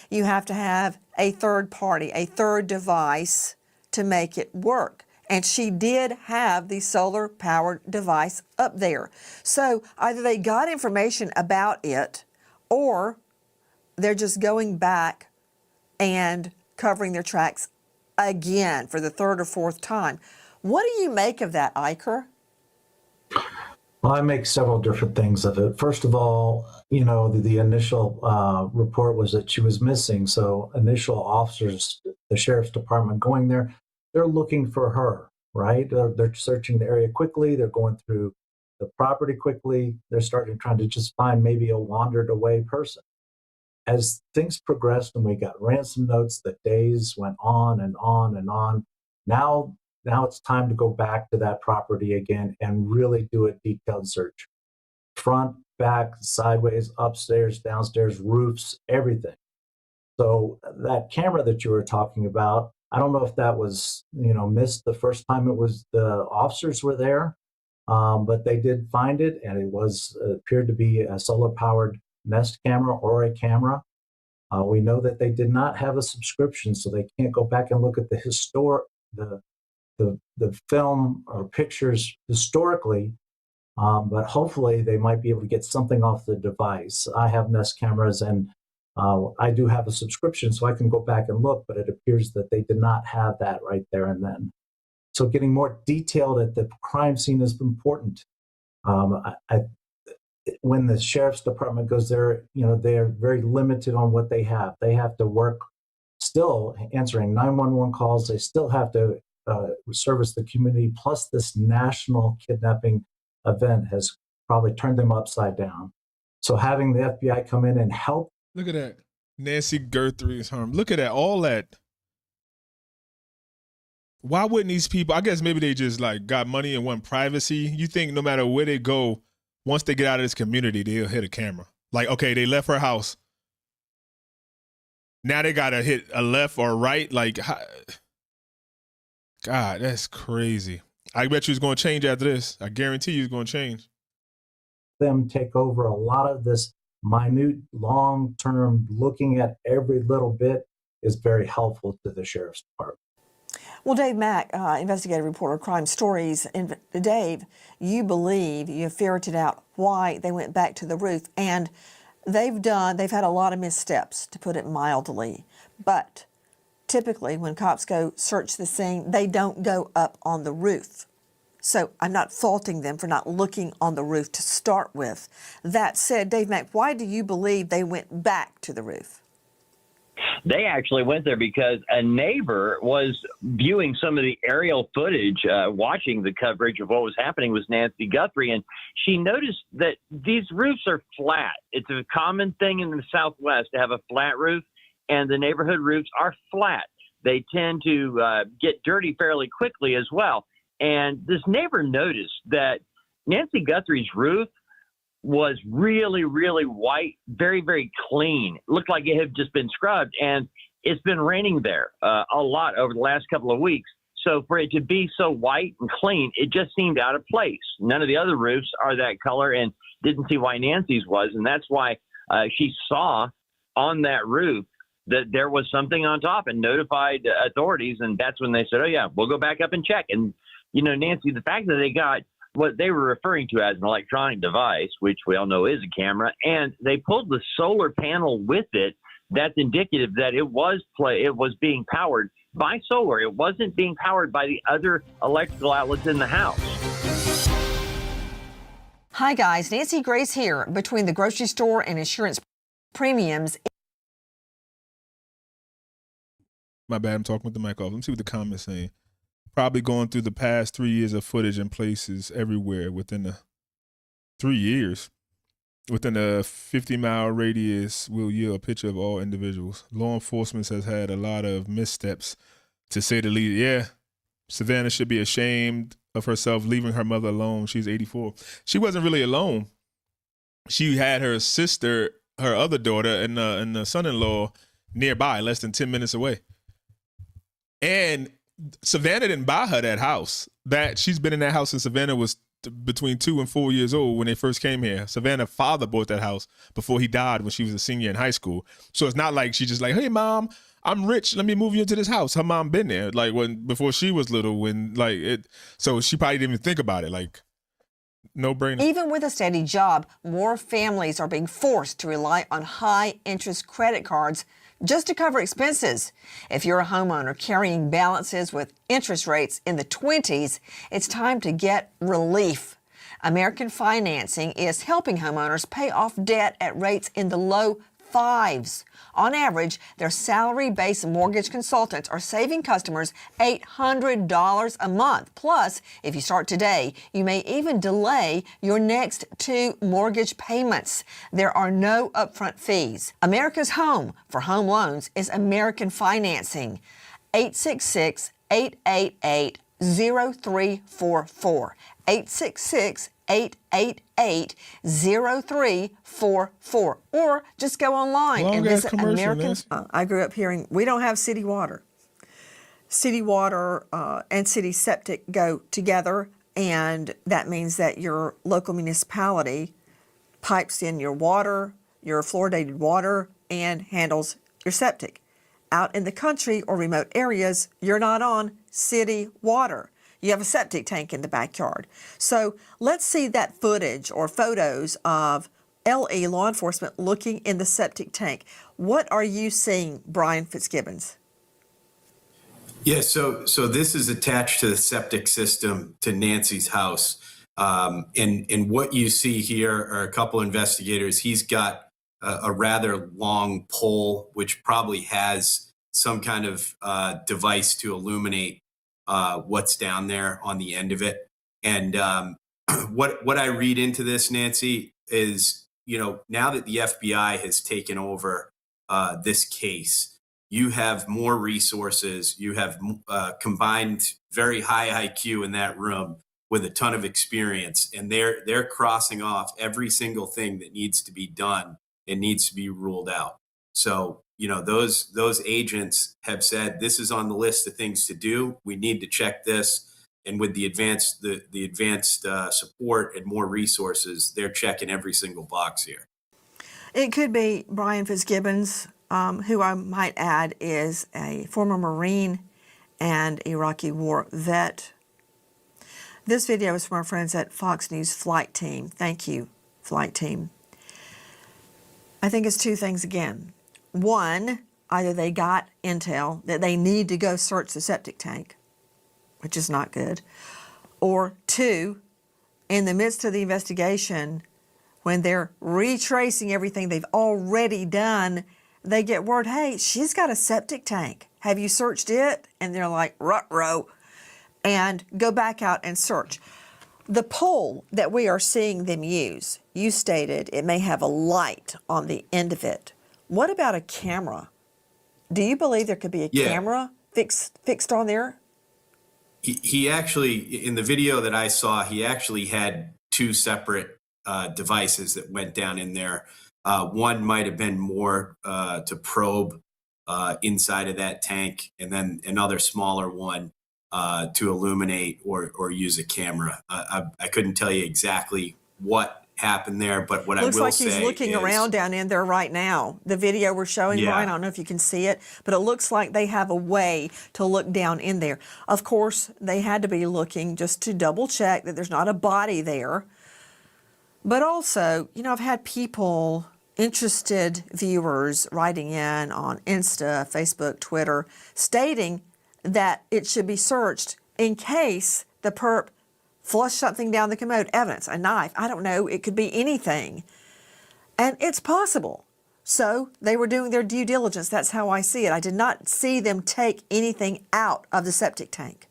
Speaker 16: you have to have a third party, a third device to make it work. And she did have the solar-powered device up there. So either they got information about it or they're just going back and covering their tracks again for the third or fourth time. What do you make of that, Iker?
Speaker 6: Well, I make several different things of it. First of all, the initial report was that she was missing. So initial officers, the sheriff's department going there, they're looking for her, right? They're searching the area quickly. They're going through the property quickly. They're trying to just find maybe a wandered away person. As things progressed and we got ransom notes, the days went on and on and on. Now it's time to go back to that property again and really do a detailed search. Front, back, sideways, upstairs, downstairs, roofs, everything. So that camera that you were talking about, I don't know if that was, missed the first time the officers were there, but they did find it, and it appeared to be a solar-powered Nest camera or a camera. We know that they did not have a subscription, so they can't go back and look at the film or pictures historically, but hopefully they might be able to get something off the device. I have Nest cameras, and I do have a subscription, so I can go back and look, but it appears that they did not have that right there and then. So getting more detailed at the crime scene is important. When the sheriff's department goes there, they're very limited on what they have. They have to work still answering 911 calls. They still have to service the community. Plus, this national kidnapping event has probably turned them upside down. So having the FBI come in and help.
Speaker 1: Look at that. Nancy Guthrie is harmed. Look at that. All that. Why wouldn't these people, I guess maybe they just got money and want privacy. You think no matter where they go, once they get out of this community, they'll hit a camera. Okay, they left her house. Now they got to hit a left or right. God, that's crazy. I bet you it's going to change after this. I guarantee you it's going to change.
Speaker 6: Them take over a lot of this minute, long-term, looking at every little bit is very helpful to the sheriff's department.
Speaker 16: Well, Dave Mack, investigative reporter, Crime Stories. And Dave, you believe you have ferreted out why they went back to the roof, and they've had a lot of missteps, to put it mildly. But typically, when cops go search the scene, they don't go up on the roof. So I'm not faulting them for not looking on the roof to start with. That said, Dave Mack, why do you believe they went back to the roof?
Speaker 9: They actually went there because a neighbor was viewing some of the aerial footage, watching the coverage of what was happening with Nancy Guthrie, and she noticed that these roofs are flat. It's a common thing in the Southwest to have a flat roof, and the neighborhood roofs are flat. They tend to get dirty fairly quickly as well. And this neighbor noticed that Nancy Guthrie's roof was really, really white, very, very clean. It looked like it had just been scrubbed, and it's been raining there a lot over the last couple of weeks. So for it to be so white and clean, it just seemed out of place. None of the other roofs are that color, and didn't see why Nancy's was. And that's why she saw on that roof that there was something on top and notified authorities. And that's when they said, oh, yeah, we'll go back up and check. And, Nancy, the fact that they got what they were referring to as an electronic device, which we all know is a camera, and they pulled the solar panel with it, that's indicative that it was being powered by solar. It wasn't being powered by the other electrical outlets in the house.
Speaker 16: Hi, guys. Nancy Grace here. Between the grocery store and insurance premiums.
Speaker 1: My bad. I'm talking with the mic off. Let me see what the comments saying. Probably going through the past 3 years of footage in places everywhere within the 3 years. Within a 50-mile radius will yield a picture of all individuals. Law enforcement has had a lot of missteps, to say the least. Yeah, Savannah should be ashamed of herself leaving her mother alone. She's 84. She wasn't really alone. She had her sister, her other daughter, and the son-in-law nearby, less than 10 minutes away. And Savannah didn't buy her that house. She's been in that house since Savannah was between 2 and 4 years old when they first came here. Savannah's father bought that house before he died when she was a senior in high school. So it's not like she's just like, hey, Mom, I'm rich. Let me move you into this house. Her mom been there before she was little so she probably didn't even think about it. No brainer.
Speaker 16: Even with a steady job, more families are being forced to rely on high-interest credit cards just to cover expenses. If you're a homeowner carrying balances with interest rates in the 20s, it's time to get relief. American Financing is helping homeowners pay off debt at rates in the low 5s. On average, their salary-based mortgage consultants are saving customers $800 a month. Plus, if you start today, you may even delay your next 2 mortgage payments. There are no upfront fees. America's home for home loans is American Financing. 866-888-0344. 866-888-0344. Or just go online and visit American. I grew up hearing we don't have city water. City water and city septic go together, and that means that your local municipality pipes in your water, your fluoridated water, and handles your septic. Out in the country or remote areas, you're not on city water. You have a septic tank in the backyard. So let's see that footage or photos of LE law enforcement looking in the septic tank. What are you seeing, Brian Fitzgibbons?
Speaker 2: Yeah, so this is attached to the septic system to Nancy's house. And what you see here are a couple investigators. He's got a rather long pole, which probably has some kind of device to illuminate what's down there on the end of it. And what I read into this, Nancy, is, now that the FBI has taken over this case, you have more resources. You have combined very high IQ in that room with a ton of experience, and they're crossing off every single thing that needs to be done and needs to be ruled out. So, those agents have said, this is on the list of things to do. We need to check this. And with the advanced support and more resources, they're checking every single box here.
Speaker 16: It could be Brian Fitzgibbons, who I might add is a former Marine and Iraqi war vet. This video is from our friends at Fox News Flight Team. Thank you, Flight Team. I think it's two things again. One, either they got intel that they need to go search the septic tank, which is not good. Or two, in the midst of the investigation, when they're retracing everything they've already done, they get word, hey, she's got a septic tank. Have you searched it? And they're like, ruh-roh, and go back out and search. The pole that we are seeing them use, you stated it may have a light on the end of it. What about a camera? Do you believe there could be a camera fixed on there?
Speaker 2: He actually, in the video that I saw, he actually had two separate devices that went down in there. One might have been more to probe inside of that tank, and then another smaller one to illuminate or use a camera. I couldn't tell you exactly what happened there, but what I will say
Speaker 16: looks like he's looking around down in there right now. The video we're showing, Brian, I don't know if you can see it, but it looks like they have a way to look down in there. Of course, they had to be looking just to double check that there's not a body there. But also, I've had people, interested viewers, writing in on Insta, Facebook, Twitter, stating that it should be searched in case the perp flushed something down the commode, evidence, a knife, I don't know, it could be anything. And it's possible. So they were doing their due diligence. That's how I see it. I did not see them take anything out of the septic tank.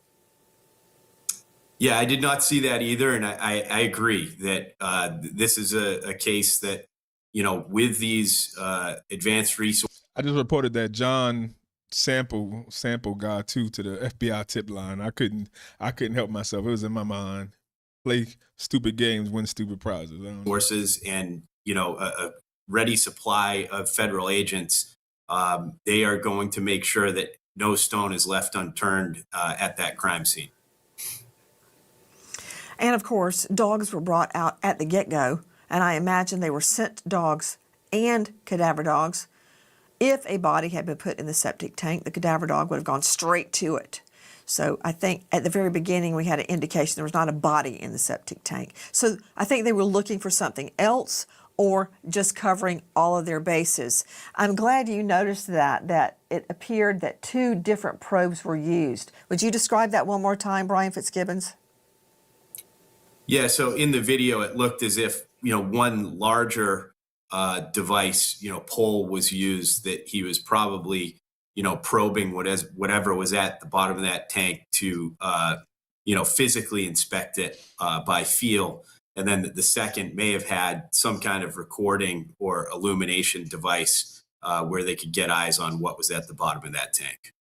Speaker 2: Yeah, I did not see that either. And I agree that this is a case that, with these advanced resources.
Speaker 1: I just reported that John sample guy too to the FBI tip line. I couldn't help myself. It was in my mind. Play stupid games, win stupid prizes.
Speaker 2: Forces and a ready supply of federal agents. They are going to make sure that no stone is left unturned at that crime scene.
Speaker 16: And of course, dogs were brought out at the get-go, and I imagine they were scent dogs and cadaver dogs. If a body had been put in the septic tank, the cadaver dog would have gone straight to it. So I think at the very beginning we had an indication there was not a body in the septic tank. So I think they were looking for something else or just covering all of their bases. I'm glad you noticed that it appeared that 2 different probes were used. Would you describe that one more time, Brian Fitzgibbons?
Speaker 2: Yeah, so in the video, it looked as if, one larger device, pole was used, that he was probably, probing whatever was at the bottom of that tank to, physically inspect it by feel. And then the second may have had some kind of recording or illumination device where they could get eyes on what was at the bottom of that tank.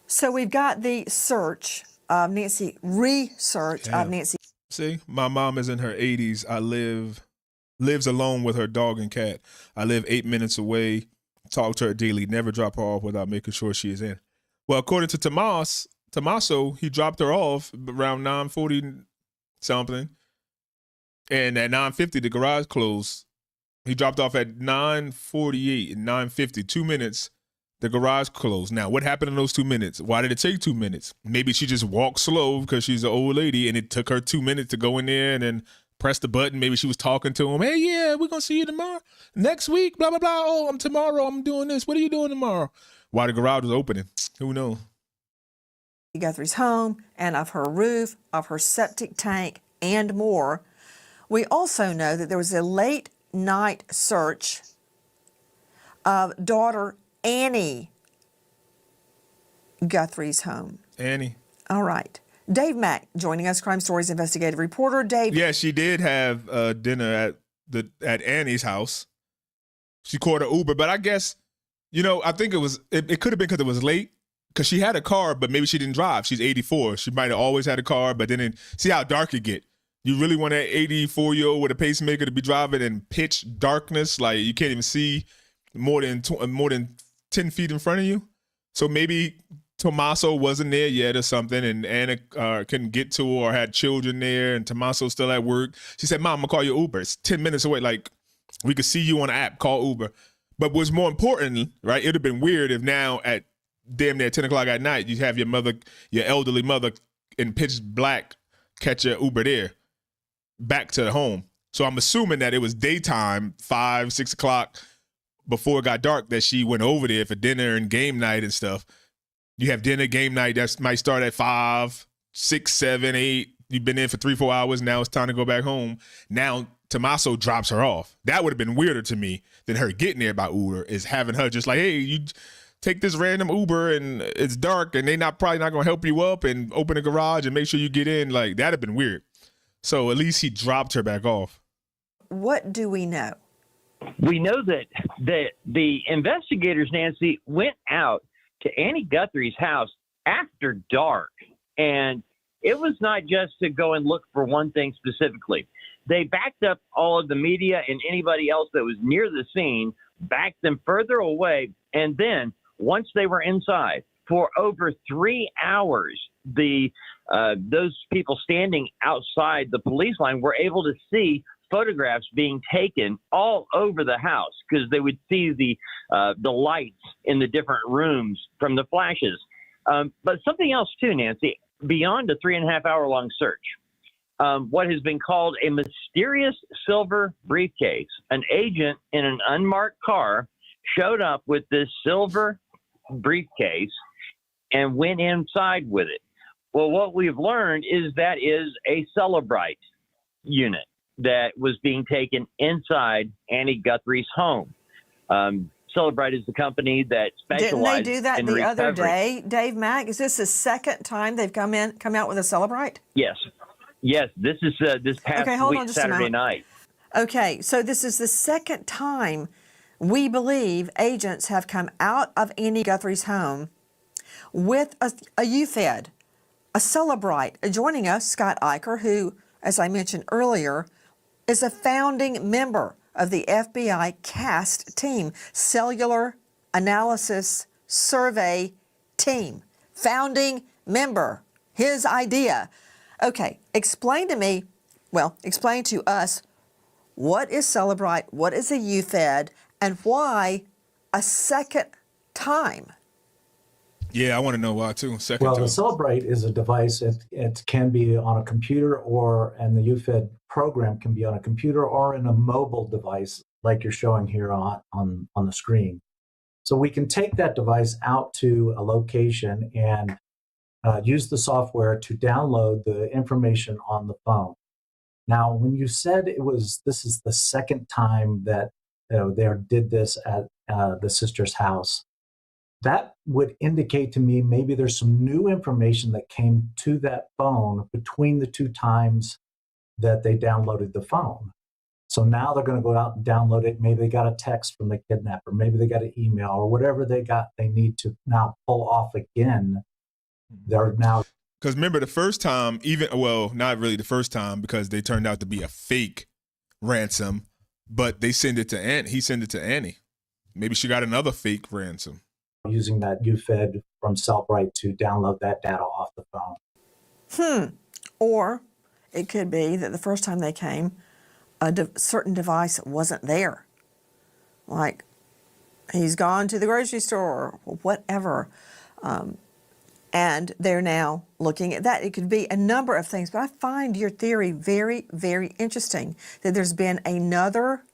Speaker 16: So we've got the search of Nancy, research of Nancy.
Speaker 1: See, my mom is in her 80s. Lives alone with her dog and cat. I live 8 minutes away. Talk to her daily. Never drop her off without making sure she is in. Well, according to Tommaso, he dropped her off around 9:40 something, and at 9:50 the garage closed. He dropped off at 9:48 and 9:50, 2 minutes. The garage closed. Now, what happened in those 2 minutes? Why did it take 2 minutes? Maybe she just walked slow because she's an old lady, and it took her 2 minutes to go in there and then press the button. Maybe she was talking to him. Hey, yeah, we're gonna see you tomorrow, next week. Blah blah blah. Oh, tomorrow. I'm doing this. What are you doing tomorrow? While the garage was opening, who knows?
Speaker 16: Guthrie's home and of her roof, of her septic tank, and more. We also know that there was a late night search of daughter Annie Guthrie's home.
Speaker 1: Annie.
Speaker 16: All right. Dave Mack joining us, Crime Stories investigative reporter. Dave.
Speaker 1: Yeah, she did have dinner at Annie's house. She caught an Uber, but I guess, I think it could have been because it was late. Because she had a car, but maybe she didn't drive. She's 84. She might have always had a car, but then see how dark it get. You really want that 84-year-old with a pacemaker to be driving in pitch darkness, like you can't even see more than 10 feet in front of you. So maybe Tommaso wasn't there yet or something, and Anna couldn't get to her or had children there, and Tommaso's still at work. She said, "Mom, I'm gonna call you Uber. It's 10 minutes away. Like, we could see you on the app. Call Uber." But what's more important, right? It'd have been weird if now at damn near 10 o'clock at night, you have your elderly mother in pitch black, catch your Uber there, back to the home. So I'm assuming that it was daytime, 5, 6 o'clock, before it got dark, that she went over there for dinner and game night and stuff. You have dinner, game night, that might start at 5, 6, 7, 8. You've been in for 3, 4 hours. Now it's time to go back home. Now Tommaso drops her off. That would have been weirder to me than her getting there by Uber, is having her just like, hey, you take this random Uber and it's dark and they probably not going to help you up and open the garage and make sure you get in. Like, that'd have been weird. So at least he dropped her back off.
Speaker 16: What do we know?
Speaker 9: We know that the investigators, Nancy, went out to Annie Guthrie's house after dark. And it was not just to go and look for one thing specifically. They backed up all of the media and anybody else that was near the scene, backed them further away, and then once they were inside for over 3 hours, those people standing outside the police line were able to see photographs being taken all over the house because they would see the lights in the different rooms from the flashes. But something else too, Nancy, beyond a 3.5 hour long search, what has been called a mysterious silver briefcase. An agent in an unmarked car showed up with this silver briefcase and went inside with it. Well, what we've learned is that is a Celebrite unit that was being taken inside Annie Guthrie's home. Celebrite is the company that specializes in recovery.
Speaker 16: Didn't they do that the other day, Dave Mack? Is this the second time they've come out with a Celebrite?
Speaker 9: Yes. This is this past week, Saturday night.
Speaker 16: Okay, so this is the second time we believe agents have come out of Annie Guthrie's home with a UFED, a Celebrite. Joining us, Scott Eicher, who, as I mentioned earlier, is a founding member of the FBI CAST team, Cellular Analysis Survey Team. Founding member, his idea. Okay, explain to us, what is Celebrite, what is a UFED, and why a second time?
Speaker 1: Yeah, I want to know why too. Second
Speaker 6: Well,
Speaker 1: to
Speaker 6: the
Speaker 1: it.
Speaker 6: Celebrate is a device. It can be on a computer and the UFED program can be on a computer or in a mobile device like you're showing here on the screen. So we can take that device out to a location and use the software to download the information on the phone. Now, when you said this is the second time that they did this at the sister's house, that would indicate to me maybe there's some new information that came to that phone between the two times that they downloaded the phone. So now they're going to go out and download it. Maybe they got a text from the kidnapper. Maybe they got an email or whatever they need to now pull off again. They're now.
Speaker 1: Because remember the first time, not really the first time because they turned out to be a fake ransom, but they send it to Annie. He sent it to Annie. Maybe she got another fake ransom.
Speaker 6: Using that UFED from Cellbrite to download that data off the phone.
Speaker 16: Or it could be that the first time they came, a certain device wasn't there. Like he's gone to the grocery store or whatever. And they're now looking at that. It could be a number of things, but I find your theory very, very interesting that there's been another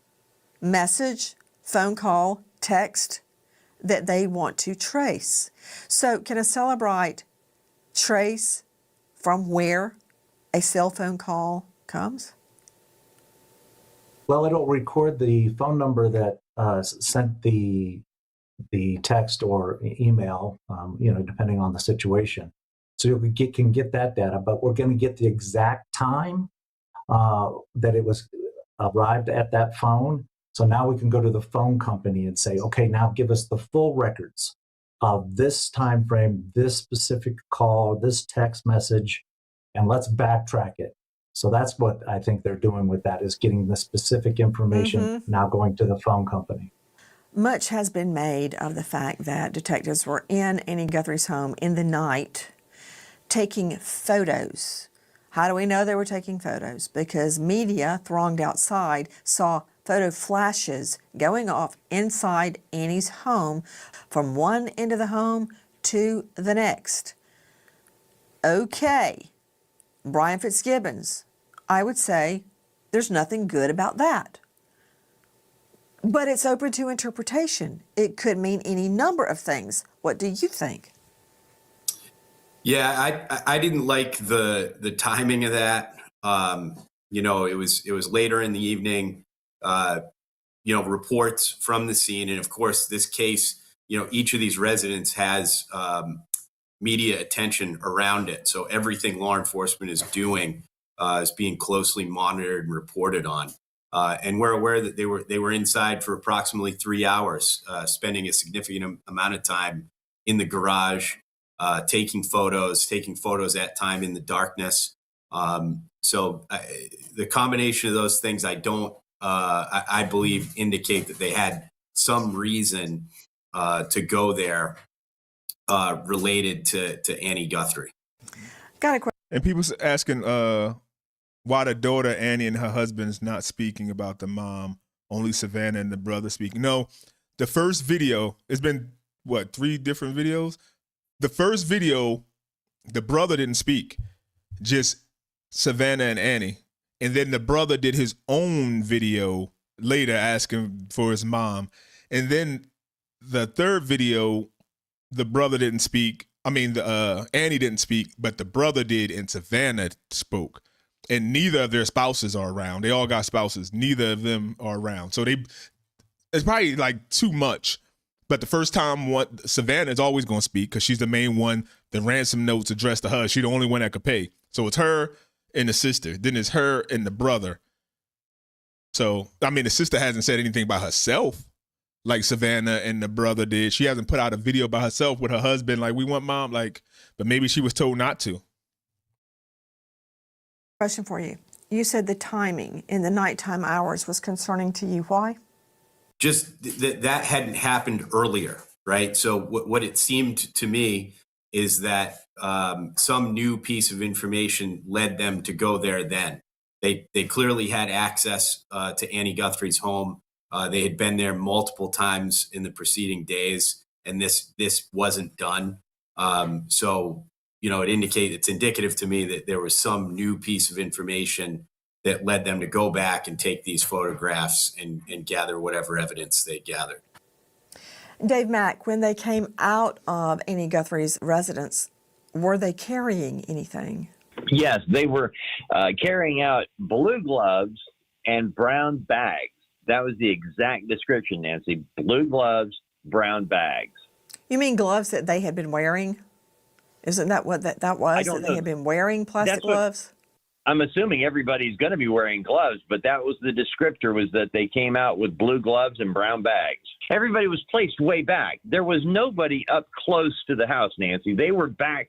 Speaker 16: message, phone call, text that they want to trace. So can a Celebrite trace from where a cell phone call comes?
Speaker 6: Well, it'll record the phone number that sent the text or email, depending on the situation. So you can get that data, but we're going to get the exact time that it was arrived at that phone. So now we can go to the phone company and say, okay, now give us the full records of this time frame, this specific call, this text message, and let's backtrack it. So that's what I think they're doing with that, is getting the specific information, now going to the phone company.
Speaker 16: Much has been made of the fact that detectives were in Annie Guthrie's home in the night taking photos. How do we know they were taking photos? Because media thronged outside saw photo flashes going off inside Annie's home from one end of the home to the next. Okay, Brian Fitzgibbons, I would say there's nothing good about that. But it's open to interpretation. It could mean any number of things. What do you think?
Speaker 2: Yeah, I didn't like the timing of that. It was later in the evening. Reports from the scene, and of course, this case, each of these residents has media attention around it. So everything law enforcement is doing is being closely monitored and reported on. And we're aware that they were inside for approximately 3 hours, spending a significant amount of time in the garage, taking photos at time in the darkness. So the combination of those things, I believe, indicate that they had some reason to go there related to Annie Guthrie.
Speaker 16: Got a question.
Speaker 1: And people asking why the daughter Annie and her husband's not speaking about the mom, only Savannah and the brother speaking. No, the first video, it's been, 3 different videos? The first video, the brother didn't speak, just Savannah and Annie. And then the brother did his own video later asking for his mom. And then the third video, the brother didn't speak. Annie didn't speak, but the brother did, and Savannah spoke. And neither of their spouses are around. They all got spouses. Neither of them are around. So it's probably like too much. But the first time, Savannah is always going to speak because she's the main one. The ransom notes addressed to her. She's the only one that could pay. So it's her and the sister. Then it's her and the brother. So, the sister hasn't said anything about herself like Savannah and the brother did. She hasn't put out a video by herself with her husband like, we want mom, but maybe she was told not to.
Speaker 16: Question for you. You said the timing in the nighttime hours was concerning to you. Why?
Speaker 2: Just that hadn't happened earlier, right? So what it seemed to me is that some new piece of information led them to go there then. They clearly had access to Annie Guthrie's home. They had been there multiple times in the preceding days, and this wasn't done. So, it's indicative to me that there was some new piece of information that led them to go back and take these photographs and gather whatever evidence they gathered.
Speaker 16: Dave Mack, when they came out of Annie Guthrie's residence, were they carrying anything?
Speaker 9: Yes, they were carrying out blue gloves and brown bags. That was the exact description, Nancy. Blue gloves, brown bags.
Speaker 16: You mean gloves that they had been wearing? Isn't that what that was? That they had been wearing plastic gloves?
Speaker 9: I'm assuming everybody's going to be wearing gloves, but that was the descriptor, was that they came out with blue gloves and brown bags. Everybody was placed way back. There was nobody up close to the house, Nancy. They were back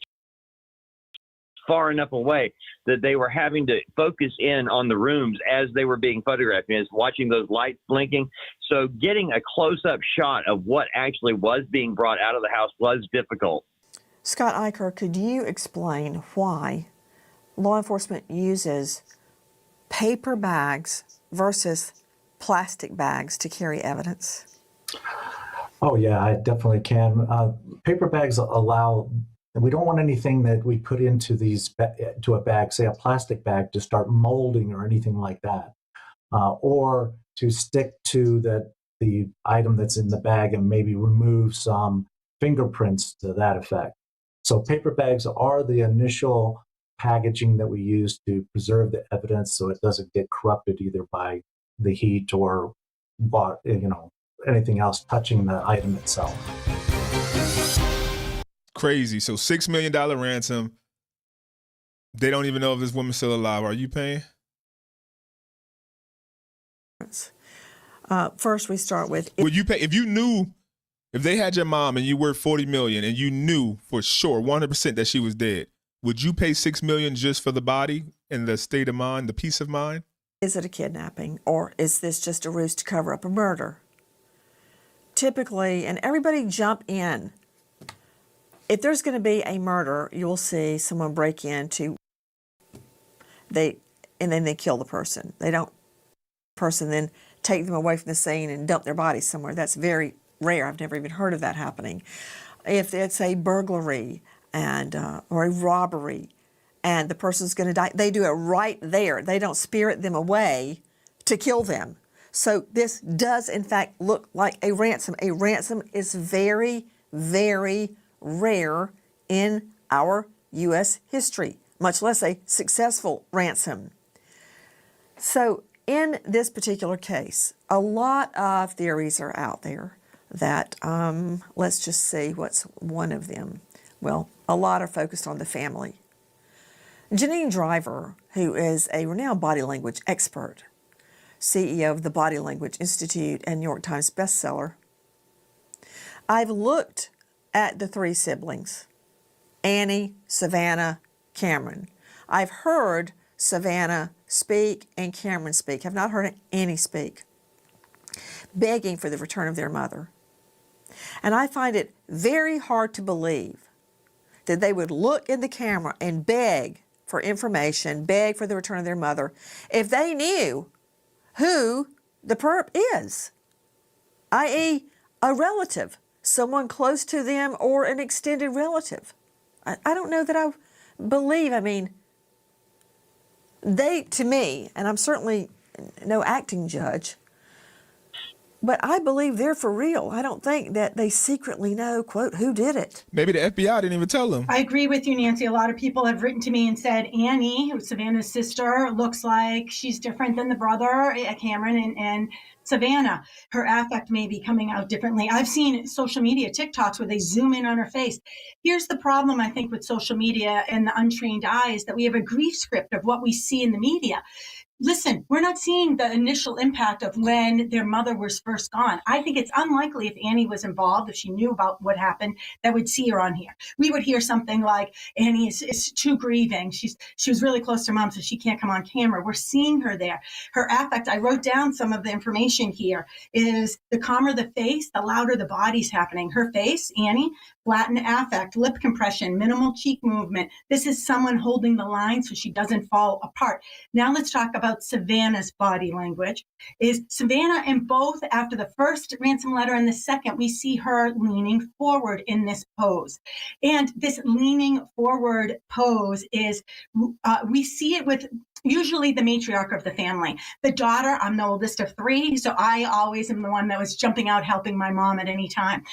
Speaker 9: far enough away that they were having to focus in on the rooms as they were being photographed, as watching those lights blinking. So getting a close-up shot of what actually was being brought out of the house was difficult.
Speaker 16: Scott Eicher, could you explain why law enforcement uses paper bags versus plastic bags to carry evidence?
Speaker 6: Oh, yeah, I definitely can. Paper bags allow, we don't want anything that we put into to a bag, say a plastic bag, to start molding or anything like that, or to stick to the item that's in the bag and maybe remove some fingerprints to that effect. So paper bags are the initial packaging that we use to preserve the evidence so it doesn't get corrupted either by the heat or anything else touching the item itself.
Speaker 1: Crazy. So $6 million ransom. They don't even know if this woman's still alive. Are you paying?
Speaker 16: First, we start with.
Speaker 1: Would you pay if you knew, if they had your mom and you worth $40 million and you knew for sure 100% that she was dead? Would you pay $6 million just for the body and the state of mind, the peace of mind?
Speaker 16: Is it a kidnapping, or is this just a ruse to cover up a murder? Typically, and everybody jump in. If there's going to be a murder, you'll see someone break into, and then they kill the person. They don't, person then take them away from the scene and dump their body somewhere. That's very rare. I've never even heard of that happening. If it's a burglary or a robbery, and the person's going to die, they do it right there. They don't spirit them away to kill them. So this does, in fact, look like a ransom. A ransom is very, very rare in our U.S. history, much less a successful ransom. So in this particular case, a lot of theories are out there that, let's just see what's one of them. Well, a lot are focused on the family. Janine Driver, who is a renowned body language expert, CEO of the Body Language Institute and New York Times bestseller. I've looked at the three siblings, Annie, Savannah, Cameron. I've heard Savannah speak and Cameron speak. I've not heard Annie speak, begging for the return of their mother. And I find it very hard to believe that they would look in the camera and beg for information, beg for the return of their mother, if they knew who the perp is, i.e. a relative, someone close to them or an extended relative. I don't know that I believe, they, to me, and I'm certainly no acting judge, but I believe they're for real. I don't think that they secretly know, quote, who did it.
Speaker 1: Maybe the FBI didn't even tell them.
Speaker 19: I agree with you, Nancy. A lot of people have written to me and said, Annie, who's Savannah's sister, looks like she's different than the brother, Cameron, and Savannah. Her affect may be coming out differently. I've seen social media TikToks where they zoom in on her face. Here's the problem, I think, with social media and the untrained eye is that we have a grief script of what we see in the media. Listen, we're not seeing the initial impact of when their mother was first gone. I think it's unlikely if Annie was involved, if she knew about what happened, that we'd see her on here. We would hear something like, Annie is too grieving. She was really close to mom, so she can't come on camera. We're seeing her there. Her affect, I wrote down some of the information here, is the calmer the face, the louder the body's happening. Her face, Annie, flattened affect, lip compression, minimal cheek movement. This is someone holding the line so she doesn't fall apart. Now let's talk about about Savannah's body language is Savannah, in both, after the first ransom letter and the second, we see her leaning forward in this pose. And this leaning forward pose is, we see it with usually the matriarch of the family. The daughter, I'm the oldest of three, so I always am the one that was jumping out helping my mom at any time.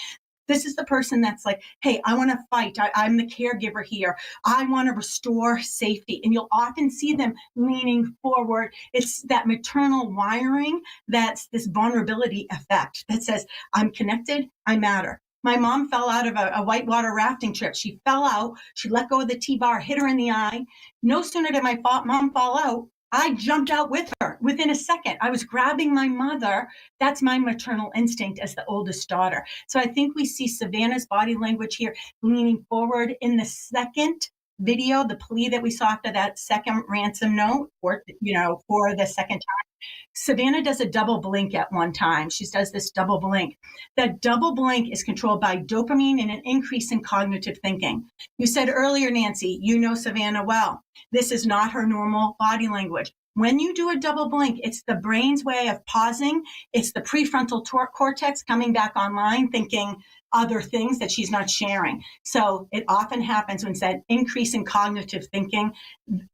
Speaker 19: This is the person that's like, hey, I want to fight. I'm the caregiver here. I want to restore safety. And you'll often see them leaning forward. It's that maternal wiring, that's this vulnerability effect that says, I'm connected, I matter. My mom fell out of a whitewater rafting trip. She fell out. She let go of the T-bar, hit her in the eye. No sooner did my mom fall out, I jumped out with her within a second. I was grabbing my mother. That's my maternal instinct as the oldest daughter. So I think we see Savannah's body language here leaning forward in the second video, the plea that we saw after that second ransom note, for the second time. Savannah does a double blink at one time. She does this double blink. That double blink is controlled by dopamine and an increase in cognitive thinking. You said earlier, Nancy, you know Savannah well. This is not her normal body language. When you do a double blink, it's the brain's way of pausing. It's the prefrontal cortex coming back online, thinking other things that she's not sharing. So it often happens when it's that increase in cognitive thinking.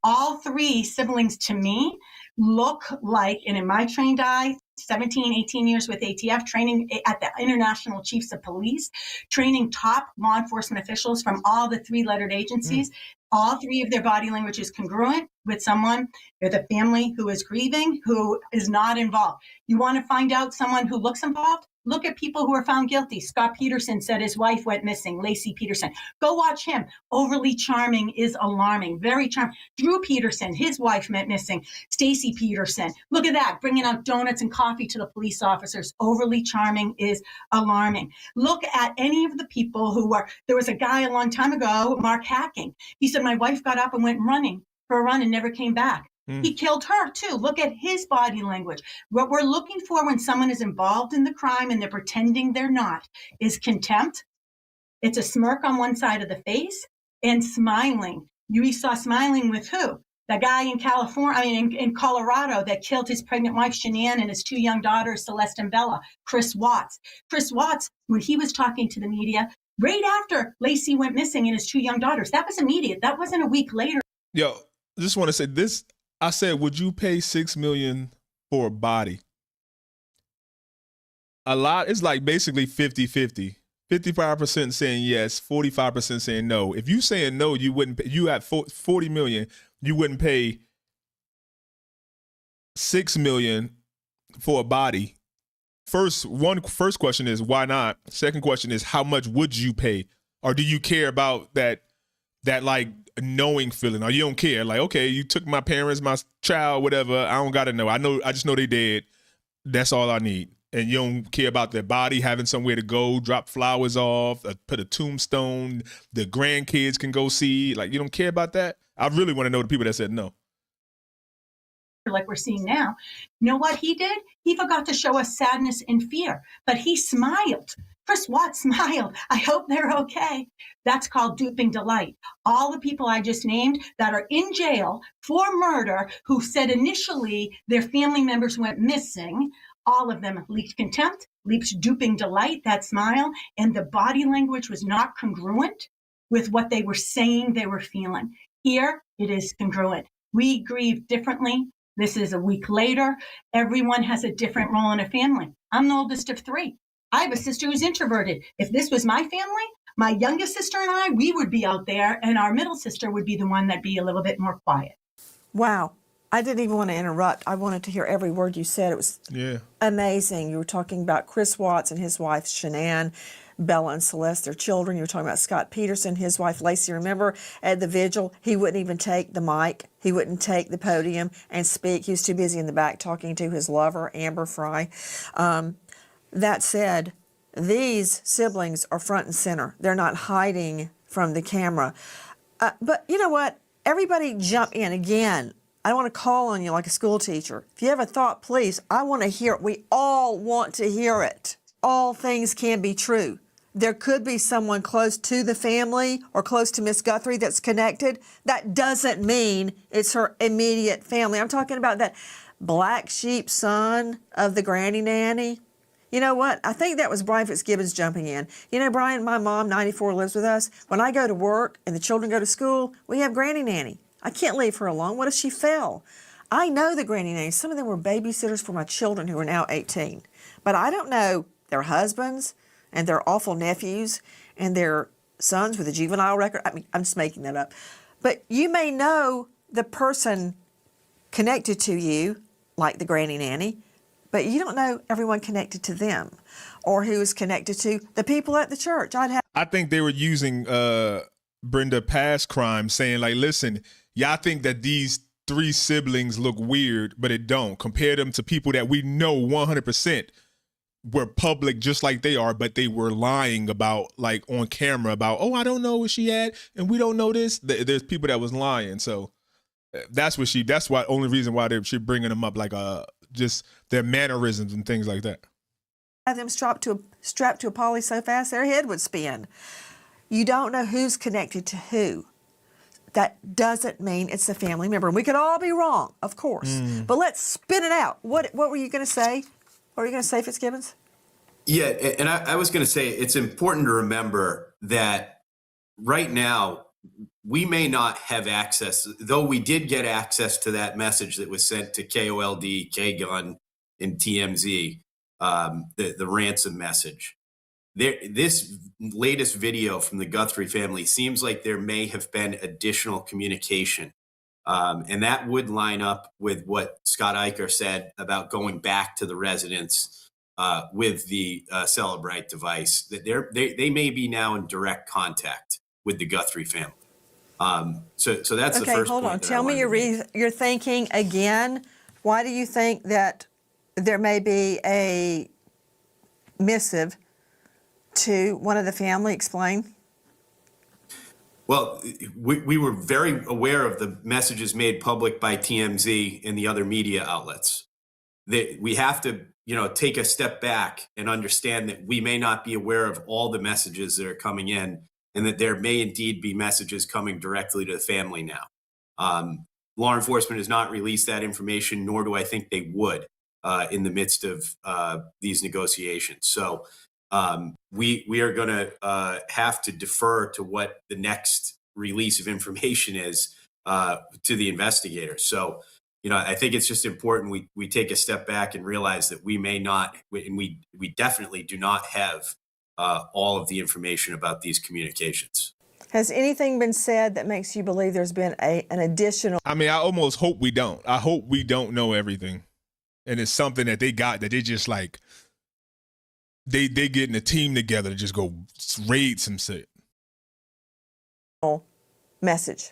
Speaker 19: All three siblings, to me, look like, and in my trained eye, 17, 18 years with ATF, training at the International Chiefs of Police, training top law enforcement officials from all the three-lettered agencies. All three of their body language is congruent with someone, with a family who is grieving, who is not involved. You want to find out someone who looks involved? Look at people who are found guilty. Scott Peterson said his wife went missing, Lacey Peterson. Go watch him. Overly charming is alarming. Very charming. Drew Peterson, his wife went missing. Stacy Peterson. Look at that, bringing out donuts and coffee to the police officers. Overly charming is alarming. Look at any of the people who were, there was a guy a long time ago, Mark Hacking. He said, my wife got up and went running for a run and never came back. He killed her too. Look at his body language. What we're looking for when someone is involved in the crime and they're pretending they're not is contempt. It's a smirk on one side of the face and smiling. You saw smiling with who? The guy in in Colorado that killed his pregnant wife, Shanann, and his two young daughters, Celeste and Bella, Chris Watts. Chris Watts, when he was talking to the media, right after Lacey went missing and his two young daughters, that was immediate. That wasn't a week later.
Speaker 1: Yo, just want to say this. I said, would you pay $6 million for a body? A lot, it's like basically 50-50. 55% saying yes, 45% saying no. If you saying no, you wouldn't pay, you had $40 million, you wouldn't pay $6 million for a body. First question is why not? Second question is how much would you pay? Or do you care about that like knowing feeling, or you don't care, like, okay, you took my parents, my child, whatever, I don't gotta know. I just know they dead. That's all I need. And you don't care about their body, having somewhere to go, drop flowers off, put a tombstone, the grandkids can go see, like, you don't care about that? I really want to know the people that said no.
Speaker 19: Like we're seeing now. You know what he did? He forgot to show us sadness and fear, but he smiled. Chris Watts smiled. I hope they're okay. That's called duping delight. All the people I just named that are in jail for murder who said initially their family members went missing, all of them leaked contempt, leaked duping delight, that smile, and the body language was not congruent with what they were saying they were feeling. Here, it is congruent. We grieve differently. This is a week later. Everyone has a different role in a family. I'm the oldest of three. I have a sister who's introverted. If this was my family, my youngest sister and I, we would be out there, and our middle sister would be the one that'd be a little bit more quiet.
Speaker 16: Wow. I didn't even want to interrupt. I wanted to hear every word you said. It was amazing. You were talking about Chris Watts and his wife, Shanann, Bella and Celeste, their children. You were talking about Scott Peterson, his wife, Lacey. Remember at the vigil, he wouldn't even take the mic. He wouldn't take the podium and speak. He was too busy in the back talking to his lover, Amber Fry. That said, these siblings are front and center. They're not hiding from the camera. But you know what? Everybody jump in. Again, I want to call on you like a school teacher. If you have a thought, please, I want to hear it. We all want to hear it. All things can be true. there could be someone close to the family or close to Miss Guthrie that's connected. That doesn't mean it's her immediate family. I'm talking about that black sheep son of the granny nanny. You know what? I think that was Brian Fitzgibbons jumping in. You know, Brian, my mom, 94, lives with us. When I go to work and the children go to school, we have granny nanny. I can't leave her alone. What if she fell? I know the granny nannies. Some of them were babysitters for my children who are now 18. But I don't know their husbands and their awful nephews and their sons with a juvenile record. I mean, I'm just making that up. But you may know the person connected to you, like the granny nanny, but you don't know everyone connected to them or who is connected to the people at the church.
Speaker 1: I think they were using Brenda past crime, saying like, listen, y'all think that these 3 siblings look weird, but it don't. Compare them to people that we know 100% were public just like they are, but they were lying about, like on camera about, oh, I don't know what she had and we don't know this. There's people that was lying. So that's why only reason why she's bringing them up, like just their mannerisms and things like that.
Speaker 16: Have them strapped to a poly so fast their head would spin. You don't know who's connected to who. That doesn't mean it's a family member. We could all be wrong, of course. But let's spin it out. What were you going to say? What were you going to say, Fitzgibbons?
Speaker 2: Yeah, and I was going to say it's important to remember that right now we may not have access, though we did get access to that message that was sent to KOLD, K-Gun, and TMZ, the ransom message. This latest video from the Guthrie family seems like there may have been additional communication. And that would line up with what Scott Eicher said about going back to the residence with the Celebrite device, that they may be now in direct contact with the Guthrie family. So that's the first point.
Speaker 16: Okay, hold on. Tell me your thinking again. Why do you think that there may be a missive to one of the family? Explain.
Speaker 2: Well, we were very aware of the messages made public by TMZ and the other media outlets. We have to, take a step back and understand that we may not be aware of all the messages that are coming in, and that there may indeed be messages coming directly to the family now. Law enforcement has not released that information, nor do I think they would in the midst of these negotiations. So we are going to have to defer to what the next release of information is to the investigators. So, I think it's just important we take a step back and realize that we may not, and we definitely do not have all of the information about these communications.
Speaker 16: Has anything been said that makes you believe there's been an additional?
Speaker 1: I mean, I almost hope we don't. I hope we don't know everything. And it's something that they got that they just like, they getting a team together to just go raid some shit.
Speaker 16: Message.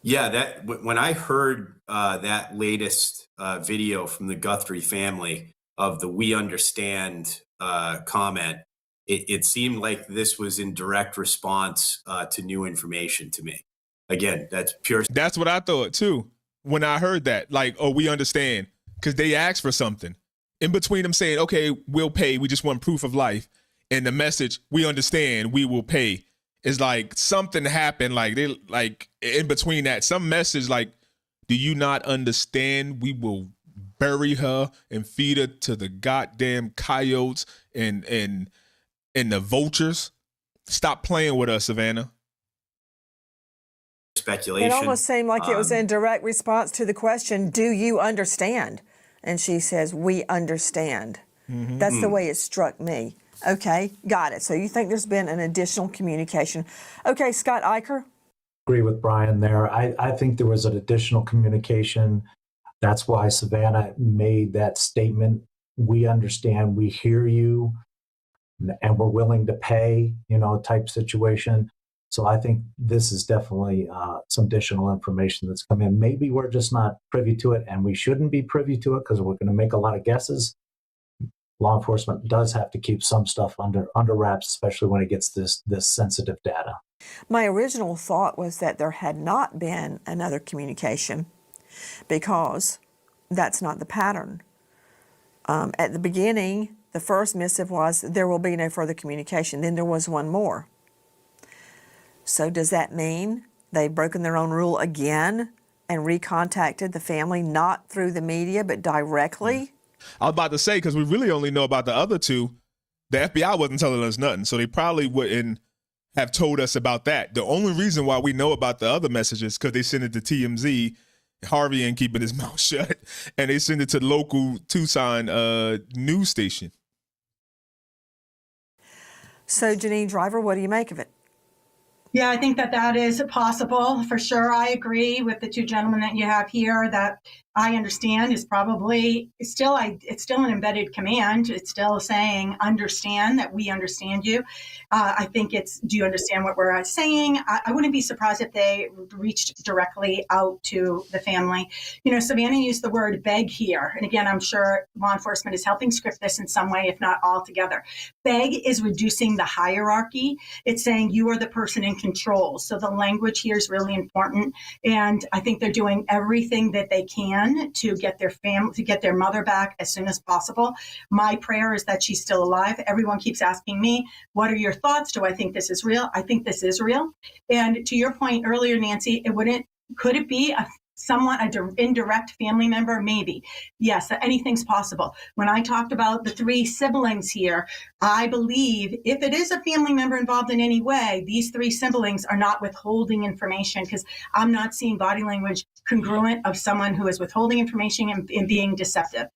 Speaker 2: Yeah, that when I heard that latest video from the Guthrie family of the "We understand" comment, it seemed like this was in direct response to new information to me. Again, that's pure.
Speaker 1: That's what I thought too when I heard that. Like, oh, we understand, because they asked for something. In between them saying, okay, we'll pay, we just want proof of life, and the message, we understand, we will pay, is like something happened. Like they like in between that, some message like, do you not understand? We will bury her and feed her to the goddamn coyotes and the vultures. Stop playing with us, Savannah.
Speaker 2: Speculation.
Speaker 16: It almost seemed like it was in direct response to the question, do you understand? And she says, we understand. Mm-hmm. That's the way it struck me. Okay, got it. So you think there's been an additional communication. Okay, Scott Eicher?
Speaker 6: Agree with Brian there. I think there was an additional communication. That's why Savannah made that statement. We understand, we hear you, and we're willing to pay, type situation. So I think this is definitely some additional information that's come in. Maybe we're just not privy to it, and we shouldn't be privy to it because we're going to make a lot of guesses. Law enforcement does have to keep some stuff under wraps, especially when it gets this sensitive data.
Speaker 16: My original thought was that there had not been another communication because that's not the pattern. At the beginning, The first missive was, there will be no further communication. Then there was one more. So does that mean they've broken their own rule again and recontacted the family, not through the media, but directly?
Speaker 1: I was about to say, because we really only know about the other two. The FBI wasn't telling us nothing, so they probably wouldn't have told us about that. The only reason why we know about the other messages because they sent it to TMZ. Harvey ain't keeping his mouth shut, and they send it to the local Tucson news station.
Speaker 16: So, Janine Driver, what do you make of it?
Speaker 19: Yeah, I think that is possible for sure. I agree with the two gentlemen that you have here that I understand is probably it's still an embedded command. It's still saying understand, that we understand you. I think it's, do you understand what we're saying? I wouldn't be surprised if they reached directly out to the family. You know, Savannah used the word beg here. And again, I'm sure law enforcement is helping script this in some way, if not altogether. Beg is reducing the hierarchy. It's saying you are the person in control. So the language here is really important. And I think they're doing everything that they can to get their family, to get their mother back as soon as possible. My prayer is that she's still alive. Everyone keeps asking me, what are your thoughts? Do I think this is real? I think this is real. And to your point earlier, Nancy, could it be an indirect family member? Maybe. Yes, anything's possible. When I talked about the three siblings here, I believe if it is a family member involved in any way, these three siblings are not withholding information, because I'm not seeing body language congruent of someone who is withholding information and being deceptive.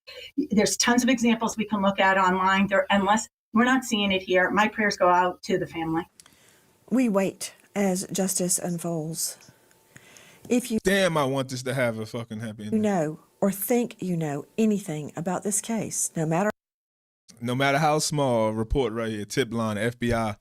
Speaker 19: There's tons of examples we can look at online. They're endless. We're not seeing it here. My prayers go out to the family.
Speaker 16: We wait as justice unfolds. If you
Speaker 1: I want this to have a fucking happy ending.
Speaker 16: You know or think you know anything about this case, no matter
Speaker 1: how small, report right here, tip line, FBI.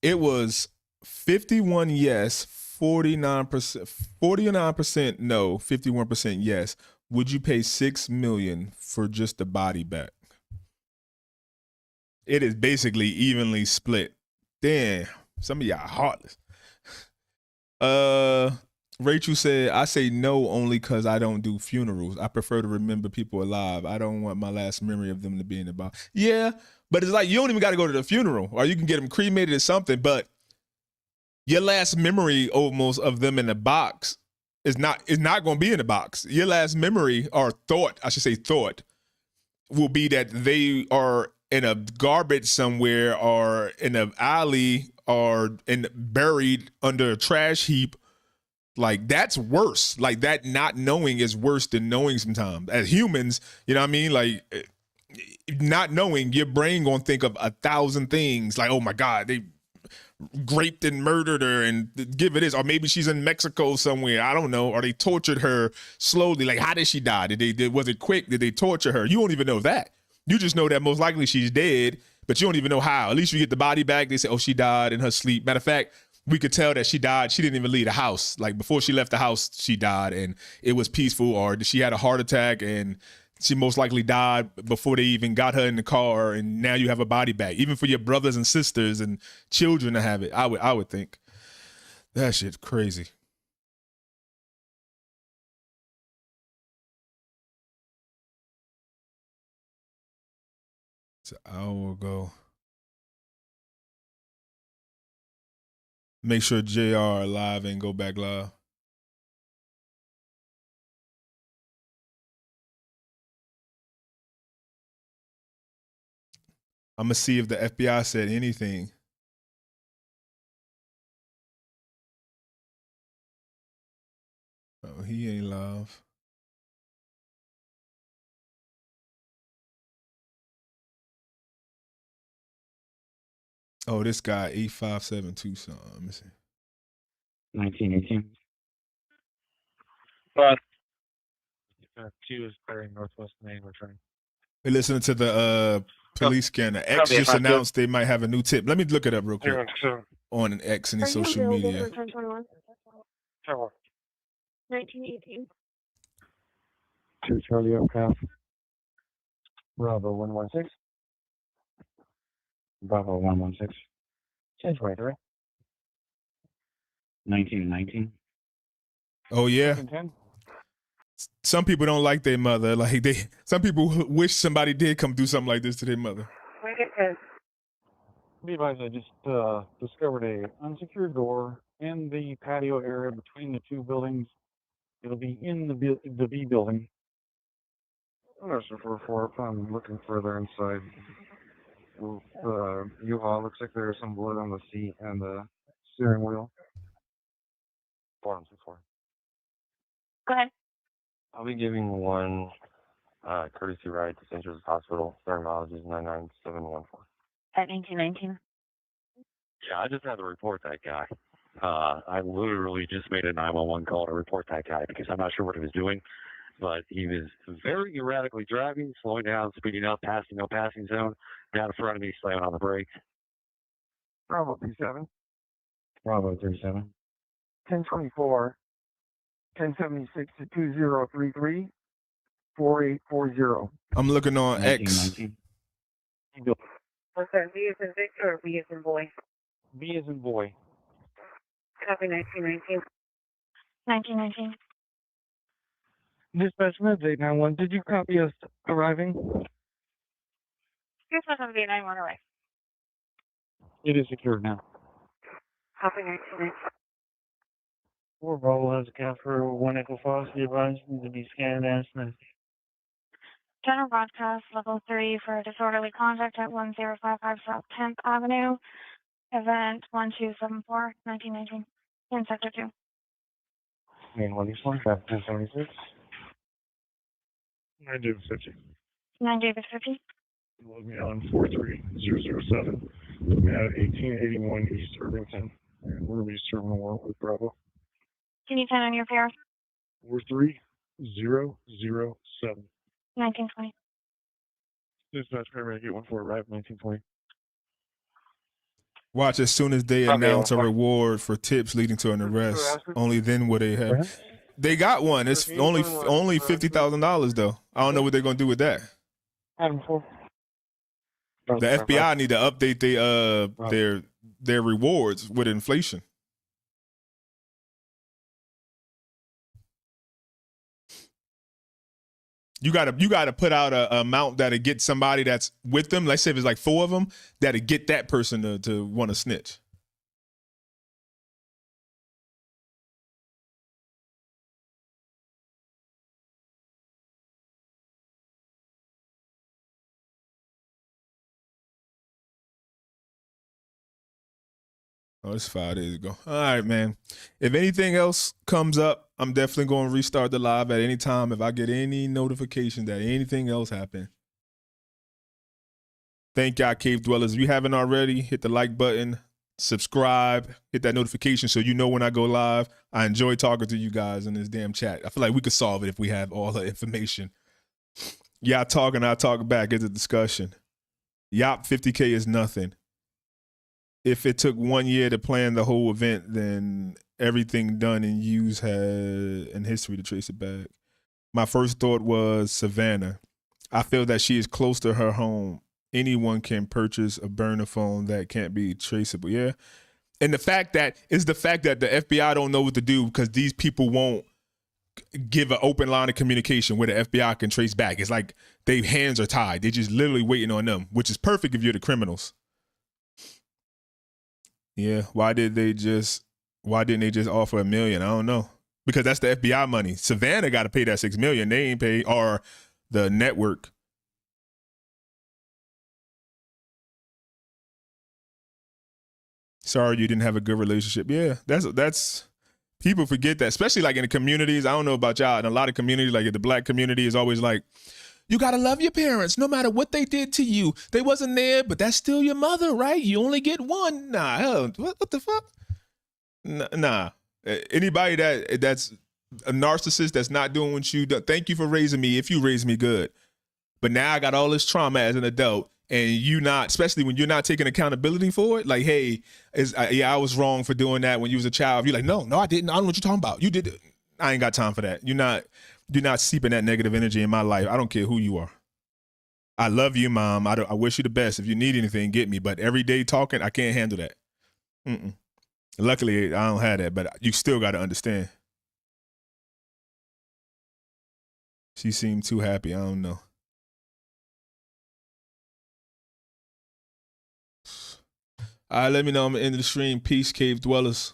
Speaker 1: It was 51 yes, 49% no, 51% yes. Would you pay $6 million for just the body back? It is basically evenly split. Damn, some of y'all heartless. Rachel said, I say no only because I don't do funerals. I prefer to remember people alive. I don't want my last memory of them to be in the box. Yeah, but it's like you don't even got to go to the funeral, or you can get them cremated or something, but your last memory almost of them in the box is not going to be in the box. Your last memory, or thought, I should say thought, will be that they are in a garbage somewhere, or in an alley, or buried under a trash heap. Like, that's worse. Like, that not knowing is worse than knowing sometimes. As humans, you know what I mean? Like, not knowing, your brain gonna think of 1,000 things. Like, oh my God, they raped and murdered her and give it this. Or maybe she's in Mexico somewhere. I don't know. Or they tortured her slowly. Like, how did she die? Was it quick? Did they torture her? You don't even know that. You just know that most likely she's dead, but you don't even know how. At least you get the body back. They say, oh, she died in her sleep. Matter of fact, we could tell that she died. She didn't even leave the house. Like, before she left the house, she died, and it was peaceful. Or she had a heart attack, and she most likely died before they even got her in the car, and now you have a body back. Even for your brothers and sisters and children to have it, I would think. That shit's crazy. It's an hour ago. Make sure JR live and go back live. I'm going to see if the FBI said anything. Oh, he ain't live. Oh, this guy, 857 Tucson. Let me see.
Speaker 4: 1918. But she was clearing Northwest Maine returning.
Speaker 1: We're listening to the police scanner. X just announced they might have a new tip. Let me look it up real quick on an X and social media.
Speaker 4: 1918. 2 Charlie Aircraft. Bravo 116. Bravo 116. Change right there. 1919.
Speaker 1: Oh yeah. Some people don't like their mother. Like some people wish somebody did come do something like this to their mother.
Speaker 4: Be advised, I just discovered a unsecured door in the patio area between the two buildings. It'll be in the B building. That's the 4-4. I'm looking further inside. U-Haul looks like there's some blood on the seat and the steering wheel. 4-4.
Speaker 7: Go ahead.
Speaker 4: I'll be giving one courtesy ride to St. Joseph's Hospital. Thermology is 99714.
Speaker 7: At 1919.
Speaker 4: Yeah, I just had to report that guy. I literally just made a 911 call to report that guy because I'm not sure what he was doing, but he was very erratically driving, slowing down, speeding up, passing no passing zone, down in front of me, slamming on the brakes. Bravo 37. Bravo 37. 1024. 1076 to 2033 4840.
Speaker 1: I'm looking on X.
Speaker 4: 1919.
Speaker 7: What's that? B as in Victor or B as in boy?
Speaker 4: B as in boy.
Speaker 7: Copy 1919. 1919.
Speaker 4: Dispatch Meds 891. Did you copy us arriving?
Speaker 7: Here's what's on B91 away.
Speaker 4: It is secured now.
Speaker 7: Copy 1919.
Speaker 4: 4 Bravo has a cap for 1 Echo Fox. The advice needs to be scanned and sniffed.
Speaker 7: General broadcast level 3 for disorderly conduct at 1055 South 10th Avenue. Event 1274, 1919. In Sector 2.
Speaker 4: Main 124, 1076. 9 David 50.
Speaker 7: 9 David 50.
Speaker 4: Load me on 43007. Load me at 1881 East Irvington. And we're East Terminal 1 with Bravo.
Speaker 7: Can you turn on your fare?
Speaker 4: 43007.
Speaker 7: 1920.
Speaker 4: Dispatch paramedic 814 arrived 1920.
Speaker 1: Watch as soon as they announce a reward for tips leading to an arrest. Only then will they have. They got one. It's only $50,000 though. I don't know what they're gonna do with that. The FBI need to update their rewards with inflation. You gotta put out a amount that'll get somebody that's with them. Let's say if it's like 4 of them, that'll get that person to want to snitch. Oh, it's 5 days ago. All right, man. If anything else comes up, I'm definitely going to restart the live at any time. If I get any notification that anything else happened. Thank y'all, Cave Dwellers. If you haven't already, hit the like button, subscribe, hit that notification so you know when I go live. I enjoy talking to you guys in this damn chat. I feel like we could solve it if we have all the information. Y'all talking, I talk back. It's a discussion. Yop, 50K is nothing. If it took 1 year to plan the whole event, then everything done and used had in history to trace it back. My first thought was Savannah. I feel that she is close to her home. Anyone can purchase a burner phone that can't be traceable. Yeah. And the fact that the FBI don't know what to do because these people won't give an open line of communication where the FBI can trace back. It's like their hands are tied. They're just literally waiting on them, which is perfect if you're the criminals. Yeah, why didn't they just offer $1 million? I don't know. Because that's the FBI money. Savannah got to pay that $6 million. They ain't pay, or the network. Sorry you didn't have a good relationship. Yeah, that's people forget that, especially like in the communities. I don't know about y'all. In a lot of communities, like in the black community, is always like, you got to love your parents no matter what they did to you. They wasn't there, but that's still your mother, right? You only get one. Nah, hell, what the fuck? Nah. Anybody that's a narcissist that's not doing what you do, thank you for raising me if you raised me good. But now I got all this trauma as an adult, and you not, especially when you're not taking accountability for it. Like, hey, I was wrong for doing that when you was a child. You're like, no, I didn't. I don't know what you're talking about. You did it. I ain't got time for that. You're not seeping that negative energy in my life. I don't care who you are. I love you, Mom. I wish you the best. If you need anything, get me. But every day talking, I can't handle that. Luckily, I don't have that, but you still got to understand. She seemed too happy. I don't know. All right, let me know. I'm at the end of the stream. Peace, cave dwellers.